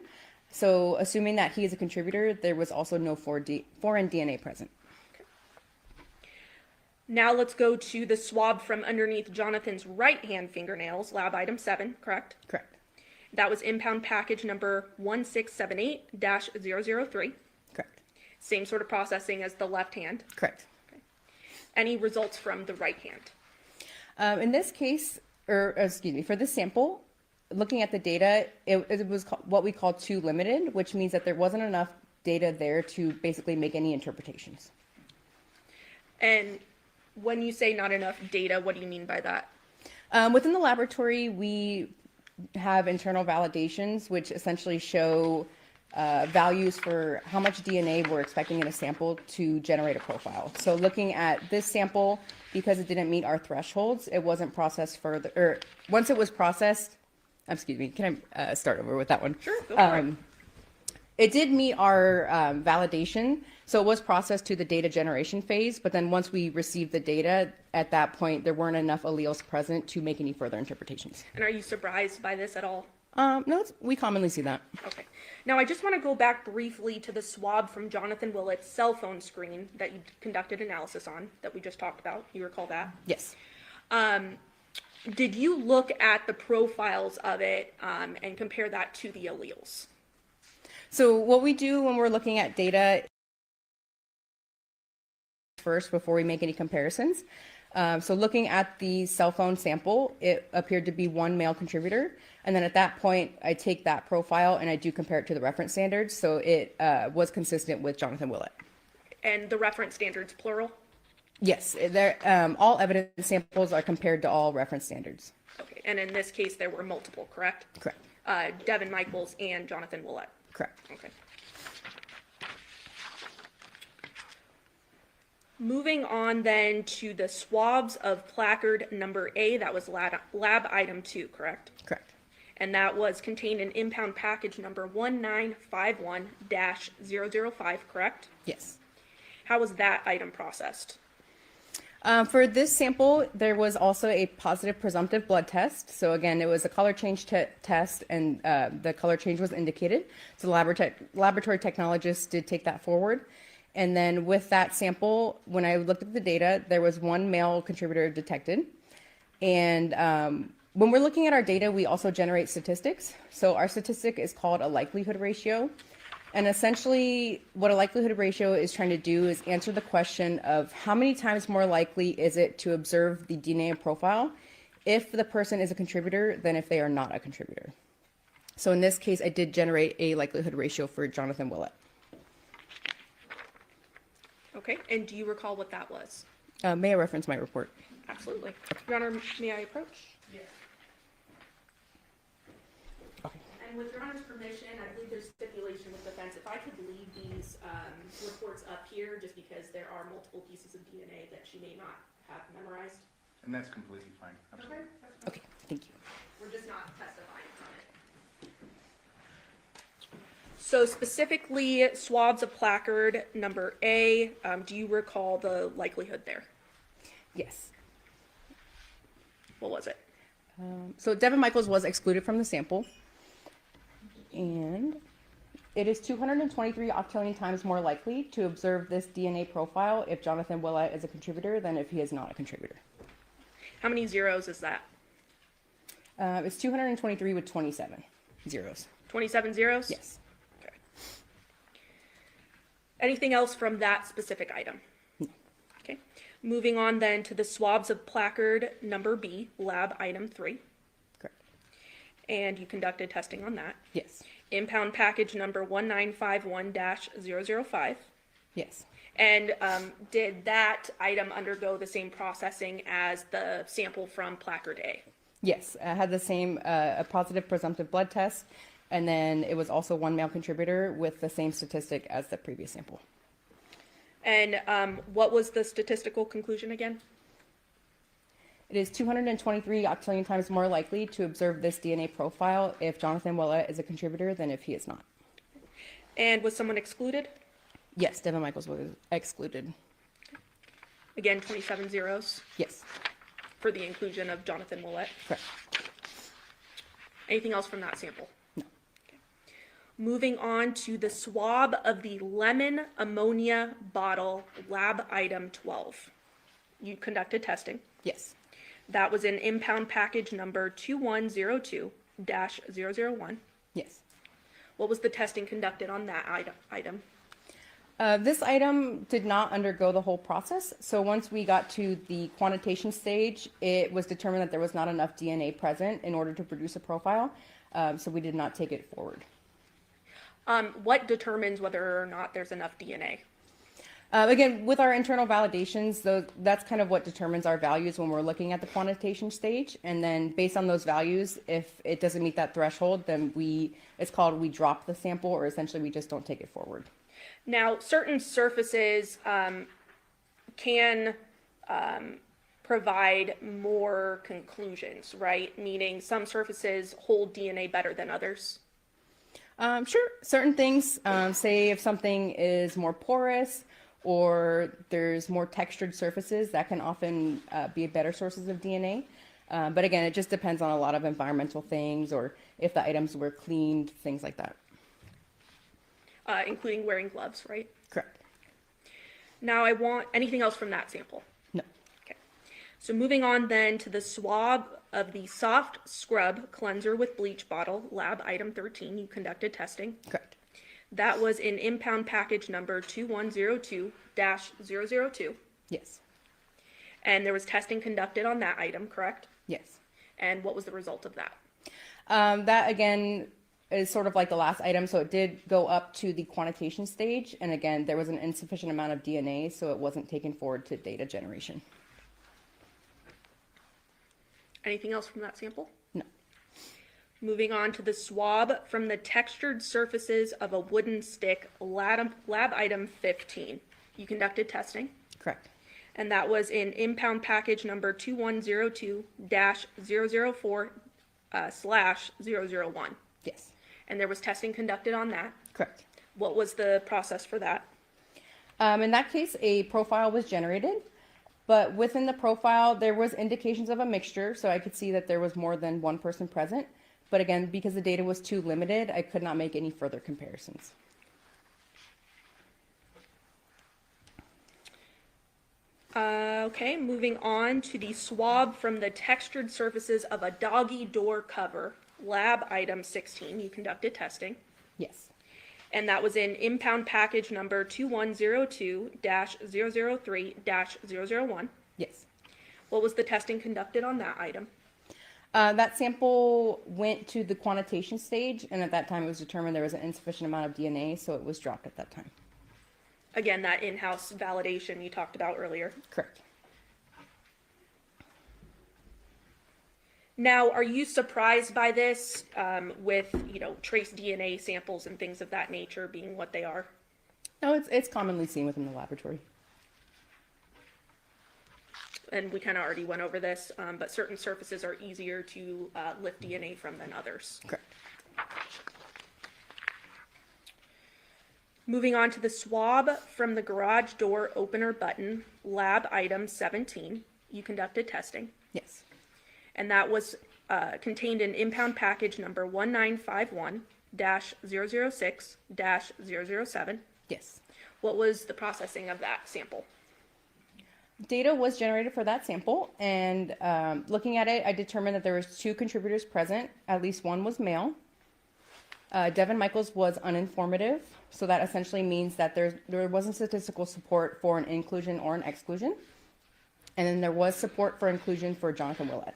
So assuming that he is a contributor, there was also no foreign DNA present. Okay. Now let's go to the swab from underneath Jonathan's right-hand fingernails, lab item 7, correct? Correct. That was impound package number 1678-003. Correct. Same sort of processing as the left hand. Correct. Okay. Any results from the right hand? In this case, for this sample, looking at the data, it was what we call too limited, which means that there wasn't enough data there to basically make any interpretations. And when you say not enough data, what do you mean by that? Within the laboratory, we have internal validations, which essentially show values for how much DNA we're expecting in a sample to generate a profile. So looking at this sample, because it didn't meet our thresholds, it wasn't processed further, or once it was processed, can I start over with that one? Sure, go for it. It did meet our validation, so it was processed to the data generation phase, but then once we received the data, at that point, there weren't enough alleles present to make any further interpretations. And are you surprised by this at all? No, we commonly see that. Okay. Now, I just want to go back briefly to the swab from Jonathan Willette's cell phone screen that you conducted analysis on, that we just talked about. You recall that? Yes. Did you look at the profiles of it and compare that to the alleles? So what we do when we're looking at data first before we make any comparisons. So looking at the cell phone sample, it appeared to be one male contributor. And then at that point, I take that profile and I do compare it to the reference standards. So it was consistent with Jonathan Willette. And the reference standards, plural? Yes, all evidence samples are compared to all reference standards. Okay, and in this case, there were multiple, correct? Correct. Devin Michaels and Jonathan Willette. Correct. Okay. Moving on then to the swabs of placard number A, that was lab item 2, correct? Correct. And that was contained in impound package number 1951-005, correct? Yes. How was that item processed? For this sample, there was also a positive presumptive blood test. So again, it was a color change test, and the color change was indicated. So the laboratory technologist did take that forward. And then with that sample, when I looked at the data, there was one male contributor detected. And when we're looking at our data, we also generate statistics. So our statistic is called a likelihood ratio. And essentially, what a likelihood ratio is trying to do is answer the question of how many times more likely is it to observe the DNA profile if the person is a contributor than if they are not a contributor. So in this case, I did generate a likelihood ratio for Jonathan Willett. Okay, and do you recall what that was? May I reference my report? Absolutely. Your Honor, may I approach? Yes. And with Your Honor's permission, I believe there's stipulation with defense. If I could leave these reports up here, just because there are multiple pieces of DNA that she may not have memorized. And that's completely fine. Absolutely. Okay, thank you. We're just not testifying from it. So specifically, swabs of placard number A, do you recall the likelihood there? Yes. What was it? So Devin Michaels was excluded from the sample. And it is 223 octillion times more likely to observe this DNA profile if Jonathan Willett is a contributor than if he is not a contributor. How many zeros is that? It's 223 with 27 zeros. 27 zeros? Yes. Okay. Anything else from that specific item? No. Okay. Moving on then to the swabs of placard number B, lab item 3. Correct. And you conducted testing on that. Yes. Impound package number 1951-005. Yes. And did that item undergo the same processing as the sample from placard A? Yes, I had the same, a positive presumptive blood test, and then it was also one male contributor with the same statistic as the previous sample. And what was the statistical conclusion again? It is 223 octillion times more likely to observe this DNA profile if Jonathan Willett is a contributor than if he is not. And was someone excluded? Yes, Devin Michaels was excluded. Again, 27 zeros Yes, for the inclusion of Jonathan Willett. correct. Anything else from that sample? No. Okay. Moving on to the swab of the lemon ammonia bottle, lab item 12. You conducted testing. Yes. That was in impound package number 2102-001. Yes. What was the testing conducted on that item? This item did not undergo the whole process. So once we got to the quantitation stage, it was determined that there was not enough DNA present in order to produce a profile. So we did not take it forward. What determines whether or not there's enough DNA? Again, with our internal validations, that's kind of what determines our values when we're looking at the quantitation stage. And then based on those values, if it doesn't meet that threshold, then it's called we drop the sample, or essentially we just don't take it forward. Now, certain surfaces can provide more conclusions, right? Meaning some surfaces hold DNA better than others. Sure, certain things, say if something is more porous or there's more textured surfaces, that can often be better sources of DNA. But again, it just depends on a lot of environmental things, or if the items were cleaned, things like that. Including wearing gloves, right? Correct. Now I want anything else from that sample? No. Okay. So moving on then to the swab of the soft scrub cleanser with bleach bottle, lab item 13, you conducted testing. Correct. That was in impound package number 2102-002. Yes. And there was testing conducted on that item, correct? Yes. And what was the result of that? That again is sort of like the last item, so it did go up to the quantitation stage, and again, there was an insufficient amount of DNA, so it wasn't taken forward to data generation. Anything else from that sample? No. Moving on to the swab from the textured surfaces of a wooden stick, lab item 15. You conducted testing. Correct. And that was in impound package number 2102-004/001. Yes. And there was testing conducted on that. Correct. What was the process for that? In that case, a profile was generated, But within the profile, there was indications of a mixture, so I could see that there was more than one person present. But again, because the data was too limited, I could not make any further comparisons. Okay, moving on to the swab from the textured surfaces of a doggy door cover, lab item 16. You conducted testing. Yes. And that was in impound package number 2102-003-001. Yes. What was the testing conducted on that item? That sample went to the quantitation stage, and at that time it was determined there was an insufficient amount of DNA, so it was dropped at that time. Again, that in-house validation you talked about earlier. Correct. Now, are you surprised by this with, trace DNA samples and things of that nature being what they are? No, it's commonly seen within the laboratory. And we kind of already went over this, but certain surfaces are easier to lift DNA from than others. Correct. Moving on to the swab from the garage door opener button, lab item 17. You conducted testing. Yes. And that was contained in impound package number 1951-006-007. Yes. What was the processing of that sample? Data was generated for that sample, and looking at it, I determined that there was 2 contributors present. At least one was male. Devin Michaels was uninformative, so that essentially means that there wasn't statistical support for an inclusion or an exclusion. And then there was support for inclusion for Jonathan Willett.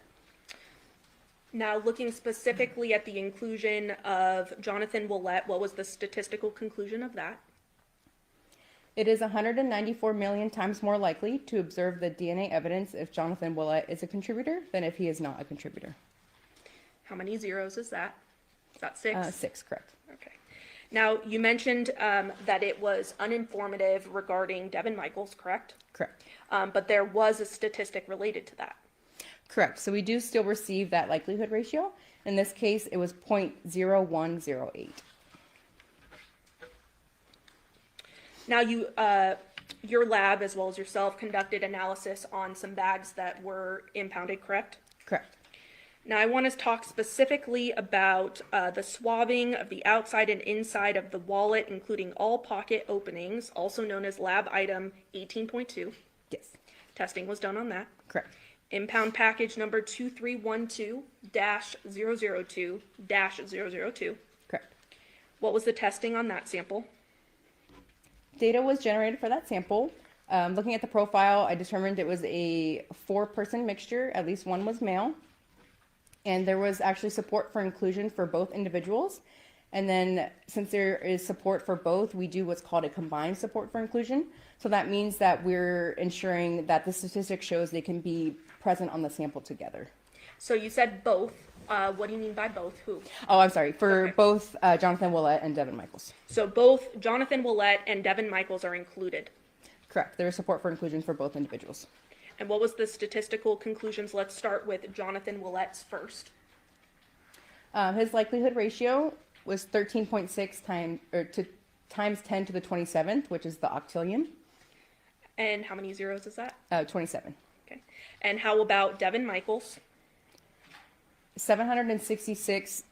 Now, looking specifically at the inclusion of Jonathan Willett, what was the statistical conclusion of that? It is 194 million times more likely to observe the DNA evidence if Jonathan Willett is a contributor than if he is not a contributor. How many zeros is that? Is that 6? 6, correct. Okay. Now, you mentioned that it was uninformative regarding Devin Michaels, correct? Correct. But there was a statistic related to that. Correct. So we do still receive that likelihood ratio. In this case, it was 0.0108. Now, your lab, as well as yourself, conducted analysis on some bags that were impounded, correct? Correct. Now, I want to talk specifically about the swabbing of the outside and inside of the wallet, including all pocket openings, also known as lab item 18.2. Yes. Testing was done on that. Correct. Impound package number 2312-002-002. Correct. What was the testing on that sample? Data was generated for that sample. Looking at the profile, I determined it was a 4-person mixture. At least one was male. And there was actually support for inclusion for both individuals. And then since there is support for both, we do what's called a combined support for inclusion. So that means that we're ensuring that the statistic shows they can be present on the sample together. So you said both. What do you mean by both? Who? Oh, I'm sorry. For Okay. both Jonathan Willett and Devin Michaels. So both Jonathan Willett and Devin Michaels are included. Correct. There is support for inclusion for both individuals. And what was the statistical conclusions? Let's start with Jonathan Willett's first. His likelihood ratio was 13.6 times 10 to the 27th, which is the octillion. And how many zeros is that? 27. Okay. And how about Devin Michaels? 766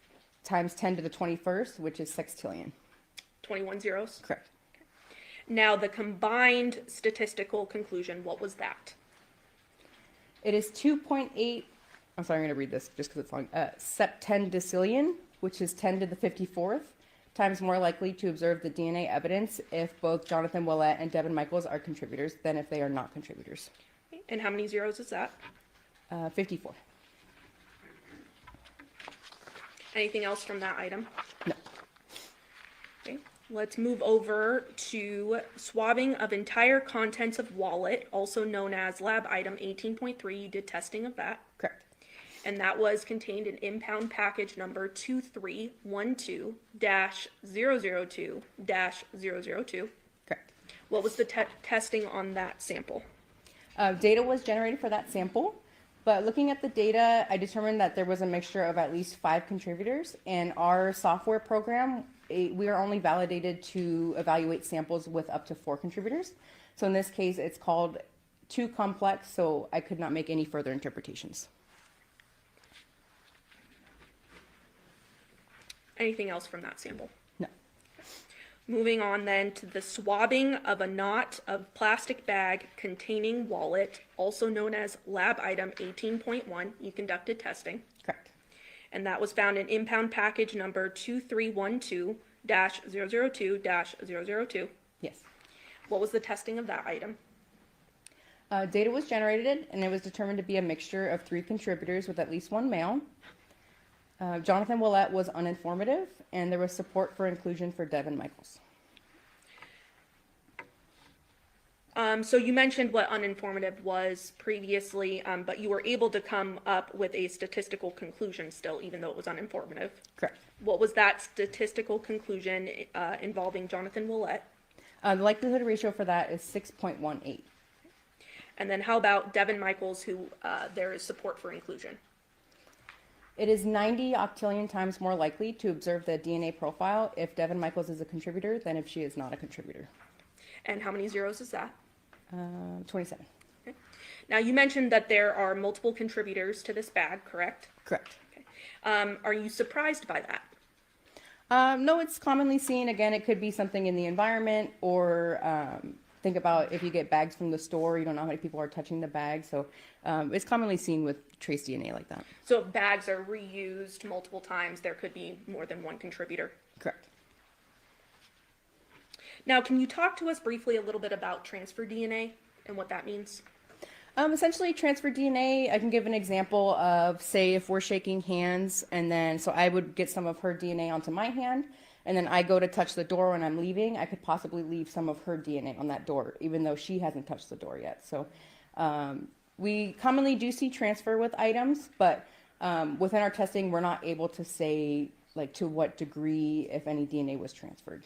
times 10 to the 21st, which is sextillion. 21 zeros? Correct. Now, the combined statistical conclusion, what was that? It is 2.8, I'm sorry, I'm going to read this just because it's long, septendecillion, which is 10 to the 54th, times more likely to observe the DNA evidence if both Jonathan Willett and Devin Michaels are contributors than if they are not contributors. And how many zeros is that? 54. Anything else from that item? No. Okay. Let's move over to swabbing of entire contents of wallet, also known as lab item 18.3. You did testing of that. Correct. And that was contained in impound package number 2312-002-002. Correct. What was the testing on that sample? Data was generated for that sample, but looking at the data, I determined that there was a mixture of at least 5 contributors. And our software program, we are only validated to evaluate samples with up to 4 contributors. So in this case, it's called too complex, so I could not make any further interpretations. Anything else from that sample? No. Moving on then to the swabbing of a knot of plastic bag containing wallet, also known as lab item 18.1. You conducted testing. Correct. And that was found in impound package number 2312-002-002. Yes. What was the testing of that item? Data was generated, and it was determined to be a mixture of 3 contributors with at least 1 male. Jonathan Willett was uninformative, and there was support for inclusion for Devin Michaels. So you mentioned what uninformative was previously, but you were able to come up with a statistical conclusion still, even though it was uninformative. Correct. What was that statistical conclusion involving Jonathan Willett? The likelihood ratio for that is 6.18. And then how about Devin Michaels, who there is support for inclusion? It is 90 octillion times more likely to observe the DNA profile if Devin Michaels is a contributor than if she is not a contributor. And how many zeros is that? 27. Okay. Now you mentioned that there are multiple contributors to this bag, correct? Correct. Okay. Are you surprised by that? No, it's commonly seen. Again, it could be something in the environment, or think about if you get bags from the store, you don't know how many people are touching the bag. So it's commonly seen with trace DNA like that. So if bags are reused multiple times, there could be more than one contributor. Correct. Now, can you talk to us briefly a little bit about transfer DNA and what that means? Essentially, transfer DNA, I can give an example of, say, if we're shaking hands, and then, so I would get some of her DNA onto my hand, and then I go to touch the door when I'm leaving, I could possibly leave some of her DNA on that door, even though she hasn't touched the door yet. So we commonly do see transfer with items, but within our testing, we're not able to say, like, to what degree, if any, DNA was transferred.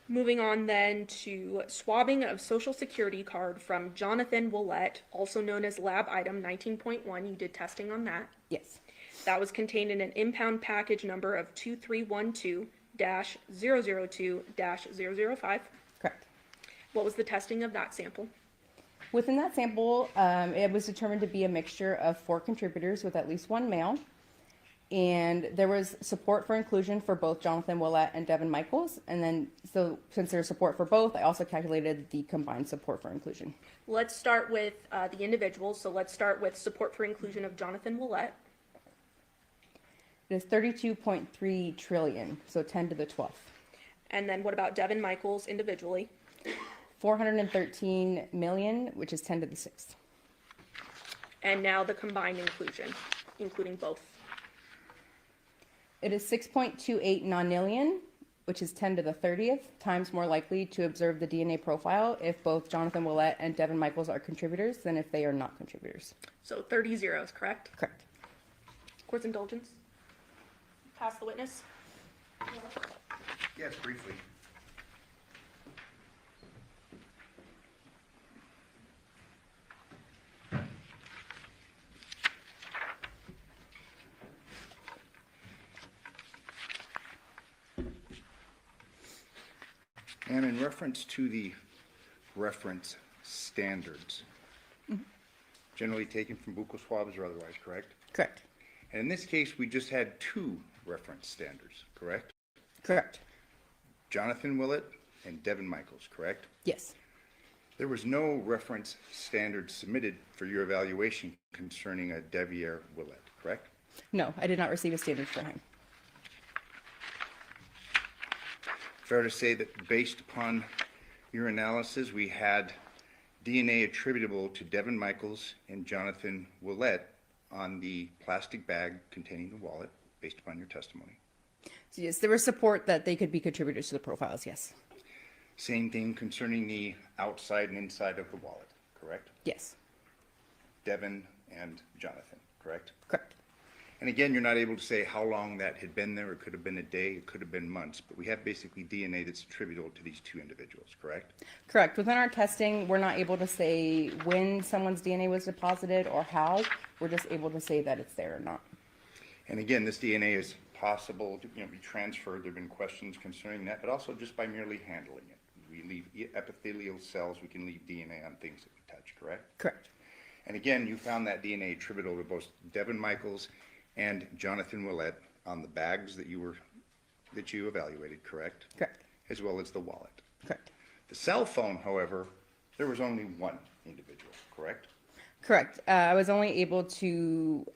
Moving on then to swabbing of social security card from Jonathan Willett, also known as lab item 19.1. You did testing on that. Yes. That was contained in an impound package number of 2312-002-005. Correct. What was the testing of that sample? Within that sample, it was determined to be a mixture of 4 contributors with at least 1 male. And there was support for inclusion for both Jonathan Willett and Devin Michaels. And then, so since there's support for both, I also calculated the combined support for inclusion. Let's start with the individuals. So let's start with support for inclusion of Jonathan Willett. It is 32.3 trillion, so 10 to the 12th. And then what about Devin Michaels individually? 413 million, which is 10 to the 6th. And now the combined inclusion, including both. It is 6.28 nonillion, which is 10 to the 30th, times more likely to observe the DNA profile if both Jonathan Willett and Devin Michaels are contributors than if they are not contributors. So 30 zeros, correct? Correct. Court's indulgence? Pass the witness? Yes, briefly. And in reference to the reference standards, generally taken from buccal swabs or otherwise, correct? Correct. And in this case, we just had 2 reference standards, correct? Correct. Jonathan Willett and Devin Michaels, correct? Yes. There was no reference standard submitted for your evaluation concerning a Devier Willett, correct? No, I did not receive a standard for him. Fair to say that based upon your analysis, we had DNA attributable to Devin Michaels and Jonathan Willett on the plastic bag containing the wallet, based upon your testimony. So yes, there was support that they could be contributors to the profiles, yes. Same thing concerning the outside and inside of the wallet, correct? Yes. Devin and Jonathan, correct? Correct. And again, you're not able to say how long that had been there. It could have been a day, it could have been months, but we have basically DNA that's attributable to these 2 individuals, correct? Correct. Within our testing, we're not able to say when someone's DNA was deposited or how. We're just able to say that it's there or not. And again, this DNA is possible to be transferred. There have been questions concerning that, but also just by merely handling it. We leave epithelial cells, we can leave DNA on things that we touch, correct? Correct. And again, you found that DNA attributable to both Devin Michaels and Jonathan Willett on the bags that you evaluated, correct? Correct. As well as the wallet. Correct. The cell phone, however, there was only one individual, correct? Correct. I was only able to,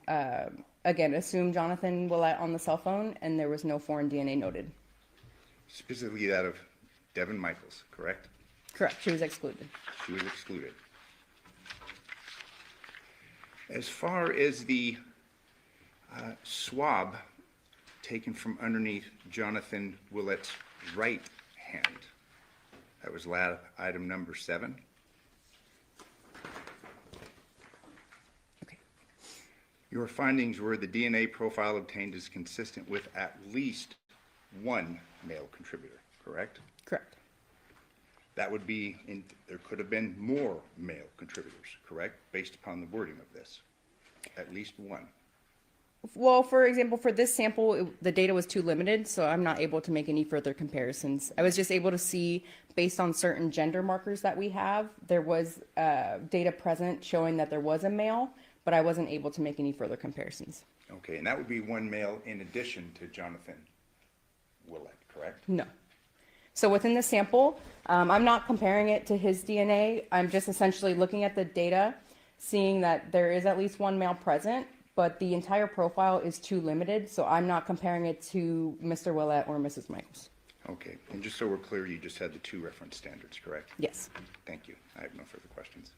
again, assume Jonathan Willett on the cell phone, and there was no foreign DNA noted. Specifically that of Devin Michaels, correct? Correct. She was excluded. She was excluded. As far as the swab taken from underneath Jonathan Willett's right hand, that was lab item number 7. Okay. Your findings were the DNA profile obtained is consistent with at least one male contributor, correct? Correct. That would be, there could have been more male contributors, correct? Based upon the wording of this, at least one. Well, for example, for this sample, the data was too limited, so I'm not able to make any further comparisons. I was just able to see, based on certain gender markers that we have, there was data present showing that there was a male, but I wasn't able to make any further comparisons. Okay, and that would be one male in addition to Jonathan Willett, correct? No. So within the sample, I'm not comparing it to his DNA. I'm just essentially looking at the data, seeing that there is at least one male present, but the entire profile is too limited, so I'm not comparing it to Mr. Willett or Mrs. Michaels. Okay, and just so we're clear, you just had the 2 reference standards, correct? Yes. Thank you. I have no further questions.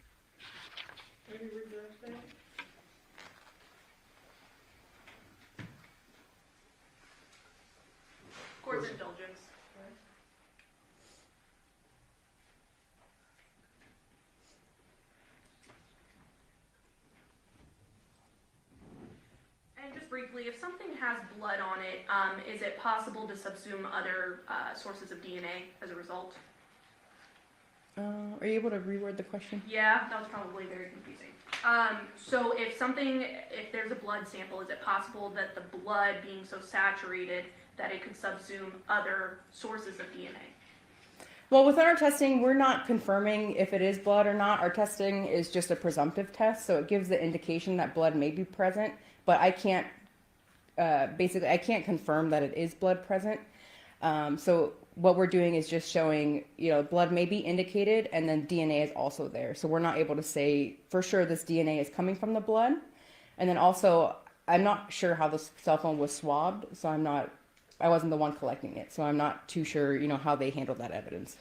Court's indulgence. And just briefly, if something has blood on it, is it possible to subsume other sources of DNA as a result? Are you able to reword the question? Yeah, that was probably very confusing. So if there's a blood sample, is it possible that the blood being so saturated that it could subsume other sources of DNA? Well, within our testing, we're not confirming if it is blood or not. Our testing is just a presumptive test, so it gives the indication that blood may be present, but I can't, I can't confirm that it is blood present. So what we're doing is just showing, blood may be indicated and then DNA is also there. So we're not able to say for sure this DNA is coming from the blood. And then also, I'm not sure how the cell phone was swabbed, so I wasn't the one collecting it, so I'm not too sure, how they handled that evidence.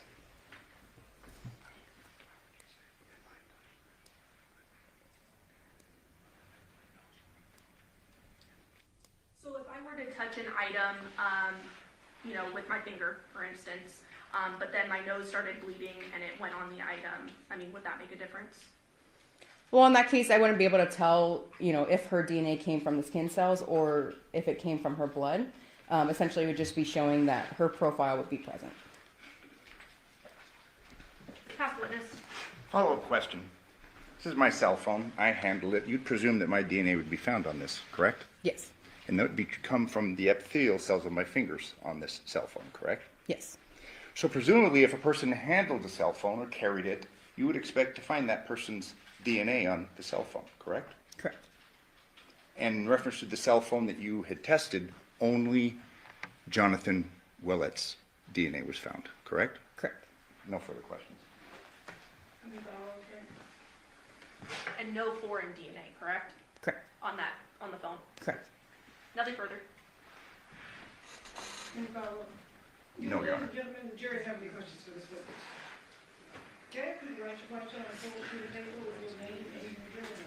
So if I were to touch an item, with my finger, for instance, but then my nose started bleeding and it went on the item, would that make a difference? Well, in that case, I wouldn't be able to tell, if her DNA came from the skin cells or if it came from her blood. Essentially, it would just be showing that her profile would be present. Past witness. Follow-up question. This is my cell phone. I handled it. You'd presume that my DNA would be found on this, correct? Yes. And that would come from the epithelial cells of my fingers on this cell phone, correct? Yes. So presumably, if a person handled the cell phone or carried it, you would expect to find that person's DNA on the cell phone, correct? Correct. And in reference to the cell phone that you had tested, only Jonathan Willett's DNA was found, correct? Correct. No further questions. And no foreign DNA, correct? Correct. On the phone? Correct. Nothing further. Any follow-up? No, Your Honor. Gentlemen, the jury have any questions for this witness? Okay, could you write your question and forward to the table with your name and your jury number?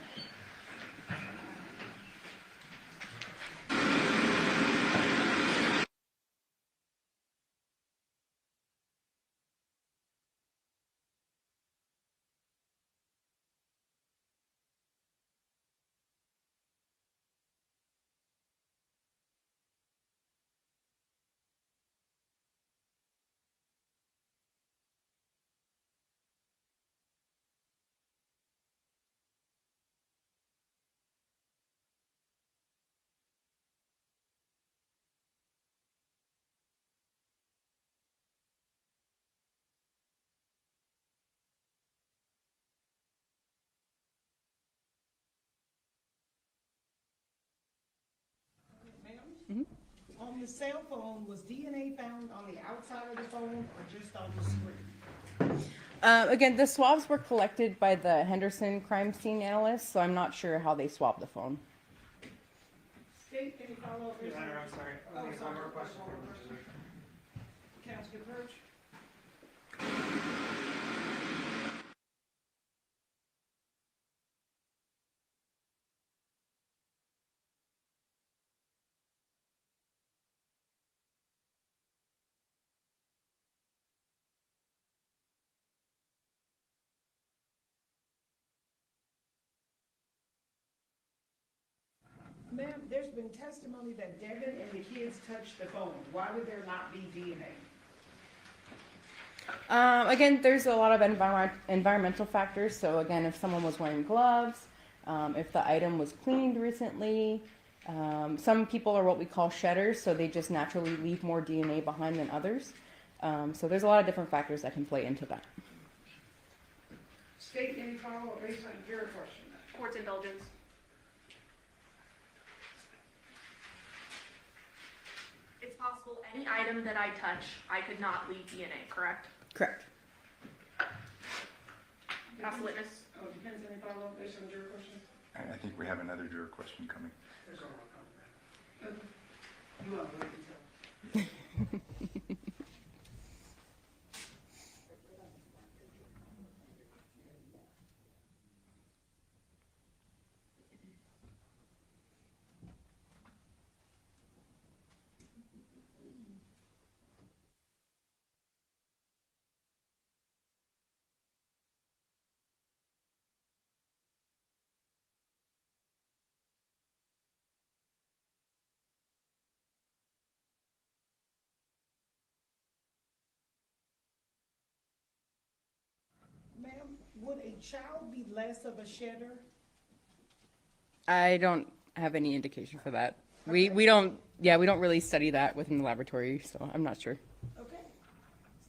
on the cell phone, was DNA found on the outside of the phone or just on the screen? Again, the swabs were collected by the Henderson crime scene analyst, so I'm not sure how they swabbed the phone. State, any follow-up? Your Honor, I'm sorry. Oh, There's sorry. one more question. Councilman Perch? Ma'am, there's been testimony that Devin and the kids touched the phone. Why would there not be DNA? Again, there's a lot of environmental factors. So again, if someone was wearing gloves, if the item was cleaned recently, some people are what we call shedders, so they just naturally leave more DNA behind than others. So there's a lot of different factors that can play into that. State, any follow-up based on your question? Court's indulgence. It's possible any item that I touch, I could not leave DNA, correct? Correct. Pass the witness. Oh, depends, any follow-up based on your question? I think we have another juror question coming. There's no more comment. You want to wait until? Ma'am, would a child be less of a shedder? I don't have any indication for that. We don't really study that within the laboratory, so I'm not sure. Okay.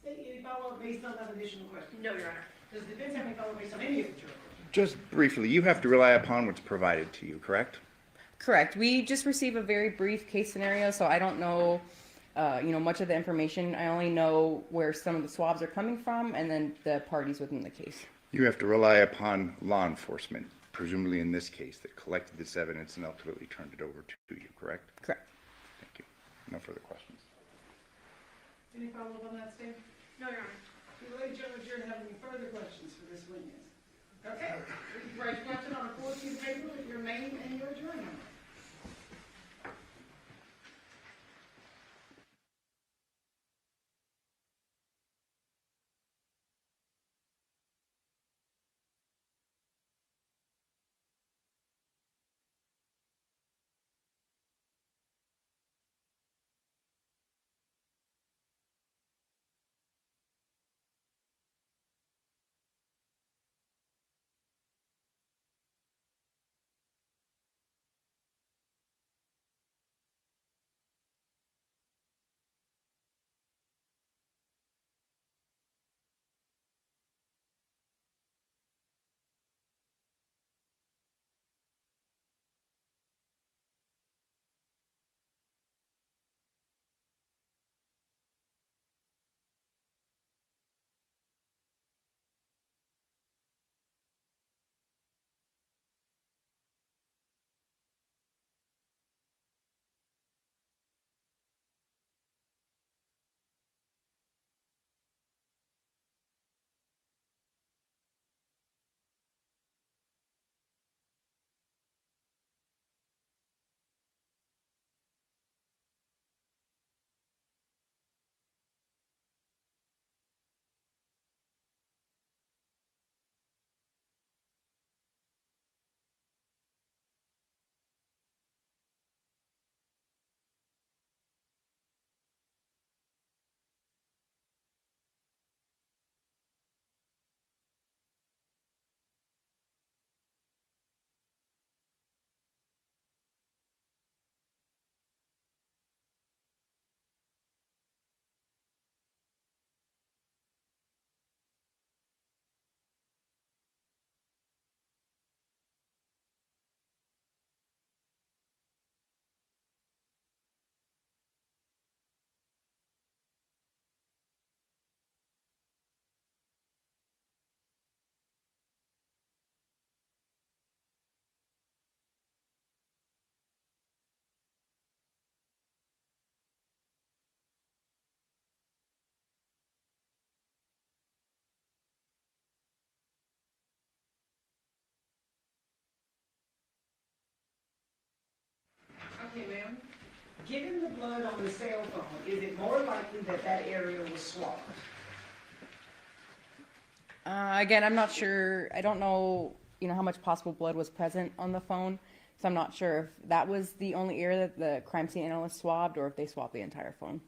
State, any follow-up based on that additional question? No, Your Honor. Does the defense have any follow-up based on any of the juror questions? Just briefly, you have to rely upon what's provided to you, correct? Correct. We just receive a very brief case scenario, so I don't know, much of the information. I only know where some of the swabs are coming from, and then the parties within the case. You have to rely upon law enforcement, presumably in this case, that collected this evidence and ultimately turned it over to you, correct? Correct. Thank you. No further questions. Any follow-up on that, State? No, Your Honor. Do ladies and gentlemen have any further questions for this witness? Okay. Write your question on a 4-sheet paper with your name and your jury number. Given the blood on the cell phone, is it more likely that that area was swabbed? Again, I'm not sure. I don't know, how much possible blood was present on the phone. So I'm not sure if that was the only area that the crime scene analyst swabbed or if they swabbed the entire phone.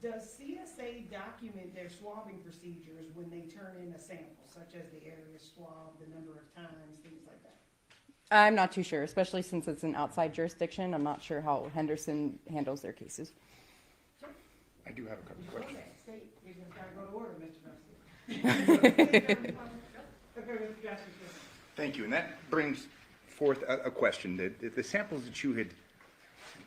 Does CSA document their swabbing procedures when they turn in a sample, such as the area swabbed, the number of times, things like that? I'm not too sure, especially since it's an outside jurisdiction. I'm not sure how Henderson handles their cases. I do have a couple of questions. State, you're just gotta go to order, Mr. Garcia. Thank you, and that brings forth a question. The samples that you had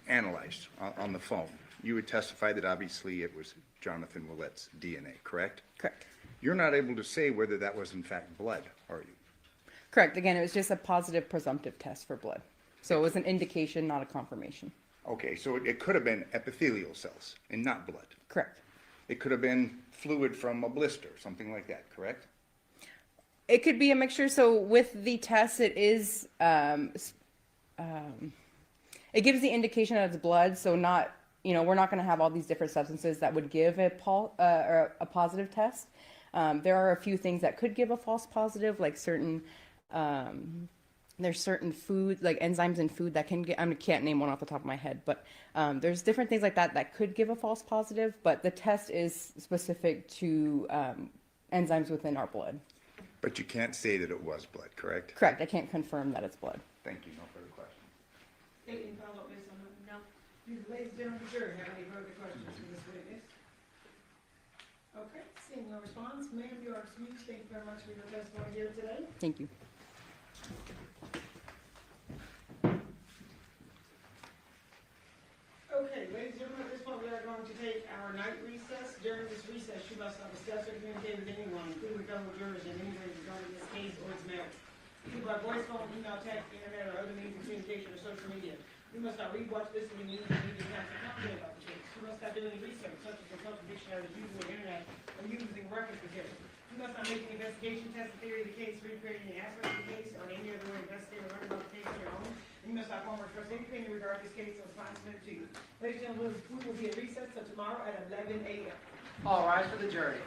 analyzed on the phone, you would testify that obviously it was Jonathan Willette's DNA, correct? Correct. You're not able to say whether that was in fact blood, are you? Correct. Again, it was just a positive presumptive test for blood. So it was an indication, not a confirmation. Okay, so it could have been epithelial cells and not blood. Correct. It could have been fluid from a blister, something like that, correct? It could be a mixture. So with the test, it is, it gives the indication that it's blood. So not, we're not going to have all these different substances that would give or a positive test. There are a few things that could give a false positive, like certain, there's certain food, like enzymes in food that can get, I can't name one off the top of my head, but there's different things like that that could give a false positive, but the test is specific to enzymes within our blood. But you can't say that it was blood, correct? Correct. I can't confirm that it's blood. Thank you. No further questions. Any follow-up, Ms. Summer? No. Ladies and gentlemen, jury, have any further questions for this witness? Okay, seeing no response, ma'am, you are excused. Thank you very much for your testimony here today. Thank you. Okay, ladies and gentlemen, at this point, we are going to take our night recess. During this recess, you must not discuss or communicate with anyone, including fellow jurors, in any way regarding this case or its merits. Either by voice, phone, email, text, internet, or other means of communication or social media. You must not read, watch, listen, or news, media, counsel, comment about the case. You must not do any research, such as consulting dictionaries, using the internet, or using reference materials. You must not make an investigation, test the theory of the case, recreate any aspect of the case, or in any other way investigate or learn about the case on your own. You must not form or express any opinion regarding this case unless it's submitted to you. Ladies and gentlemen, we will be at recess until tomorrow at 11 a.m. All rise for the jury.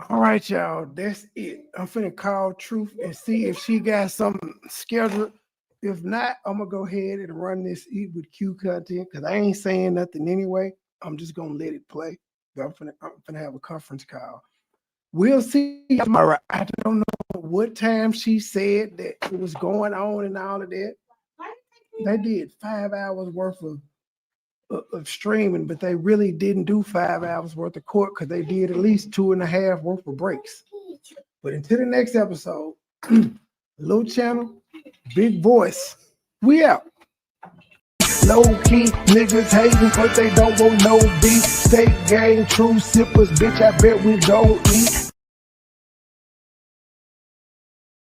All right, y'all. That's it. I'm finna call Truth and see if she got something scheduled. If not, I'm gonna go ahead and run this Eat with Q content because I ain't saying nothing anyway. I'm just gonna let it play. I'm finna have a conference call. We'll see tomorrow. I don't know what time she said that it was going on and all of that. They did 5 hours worth of streaming, but they really didn't do 5 hours worth of court because they did at least 2.5 worth of breaks. But until the next episode, little channel, big voice. We out. Low key niggas hating, but they don't want no beef. State gang, true sippers, bitch. I bet we don't eat.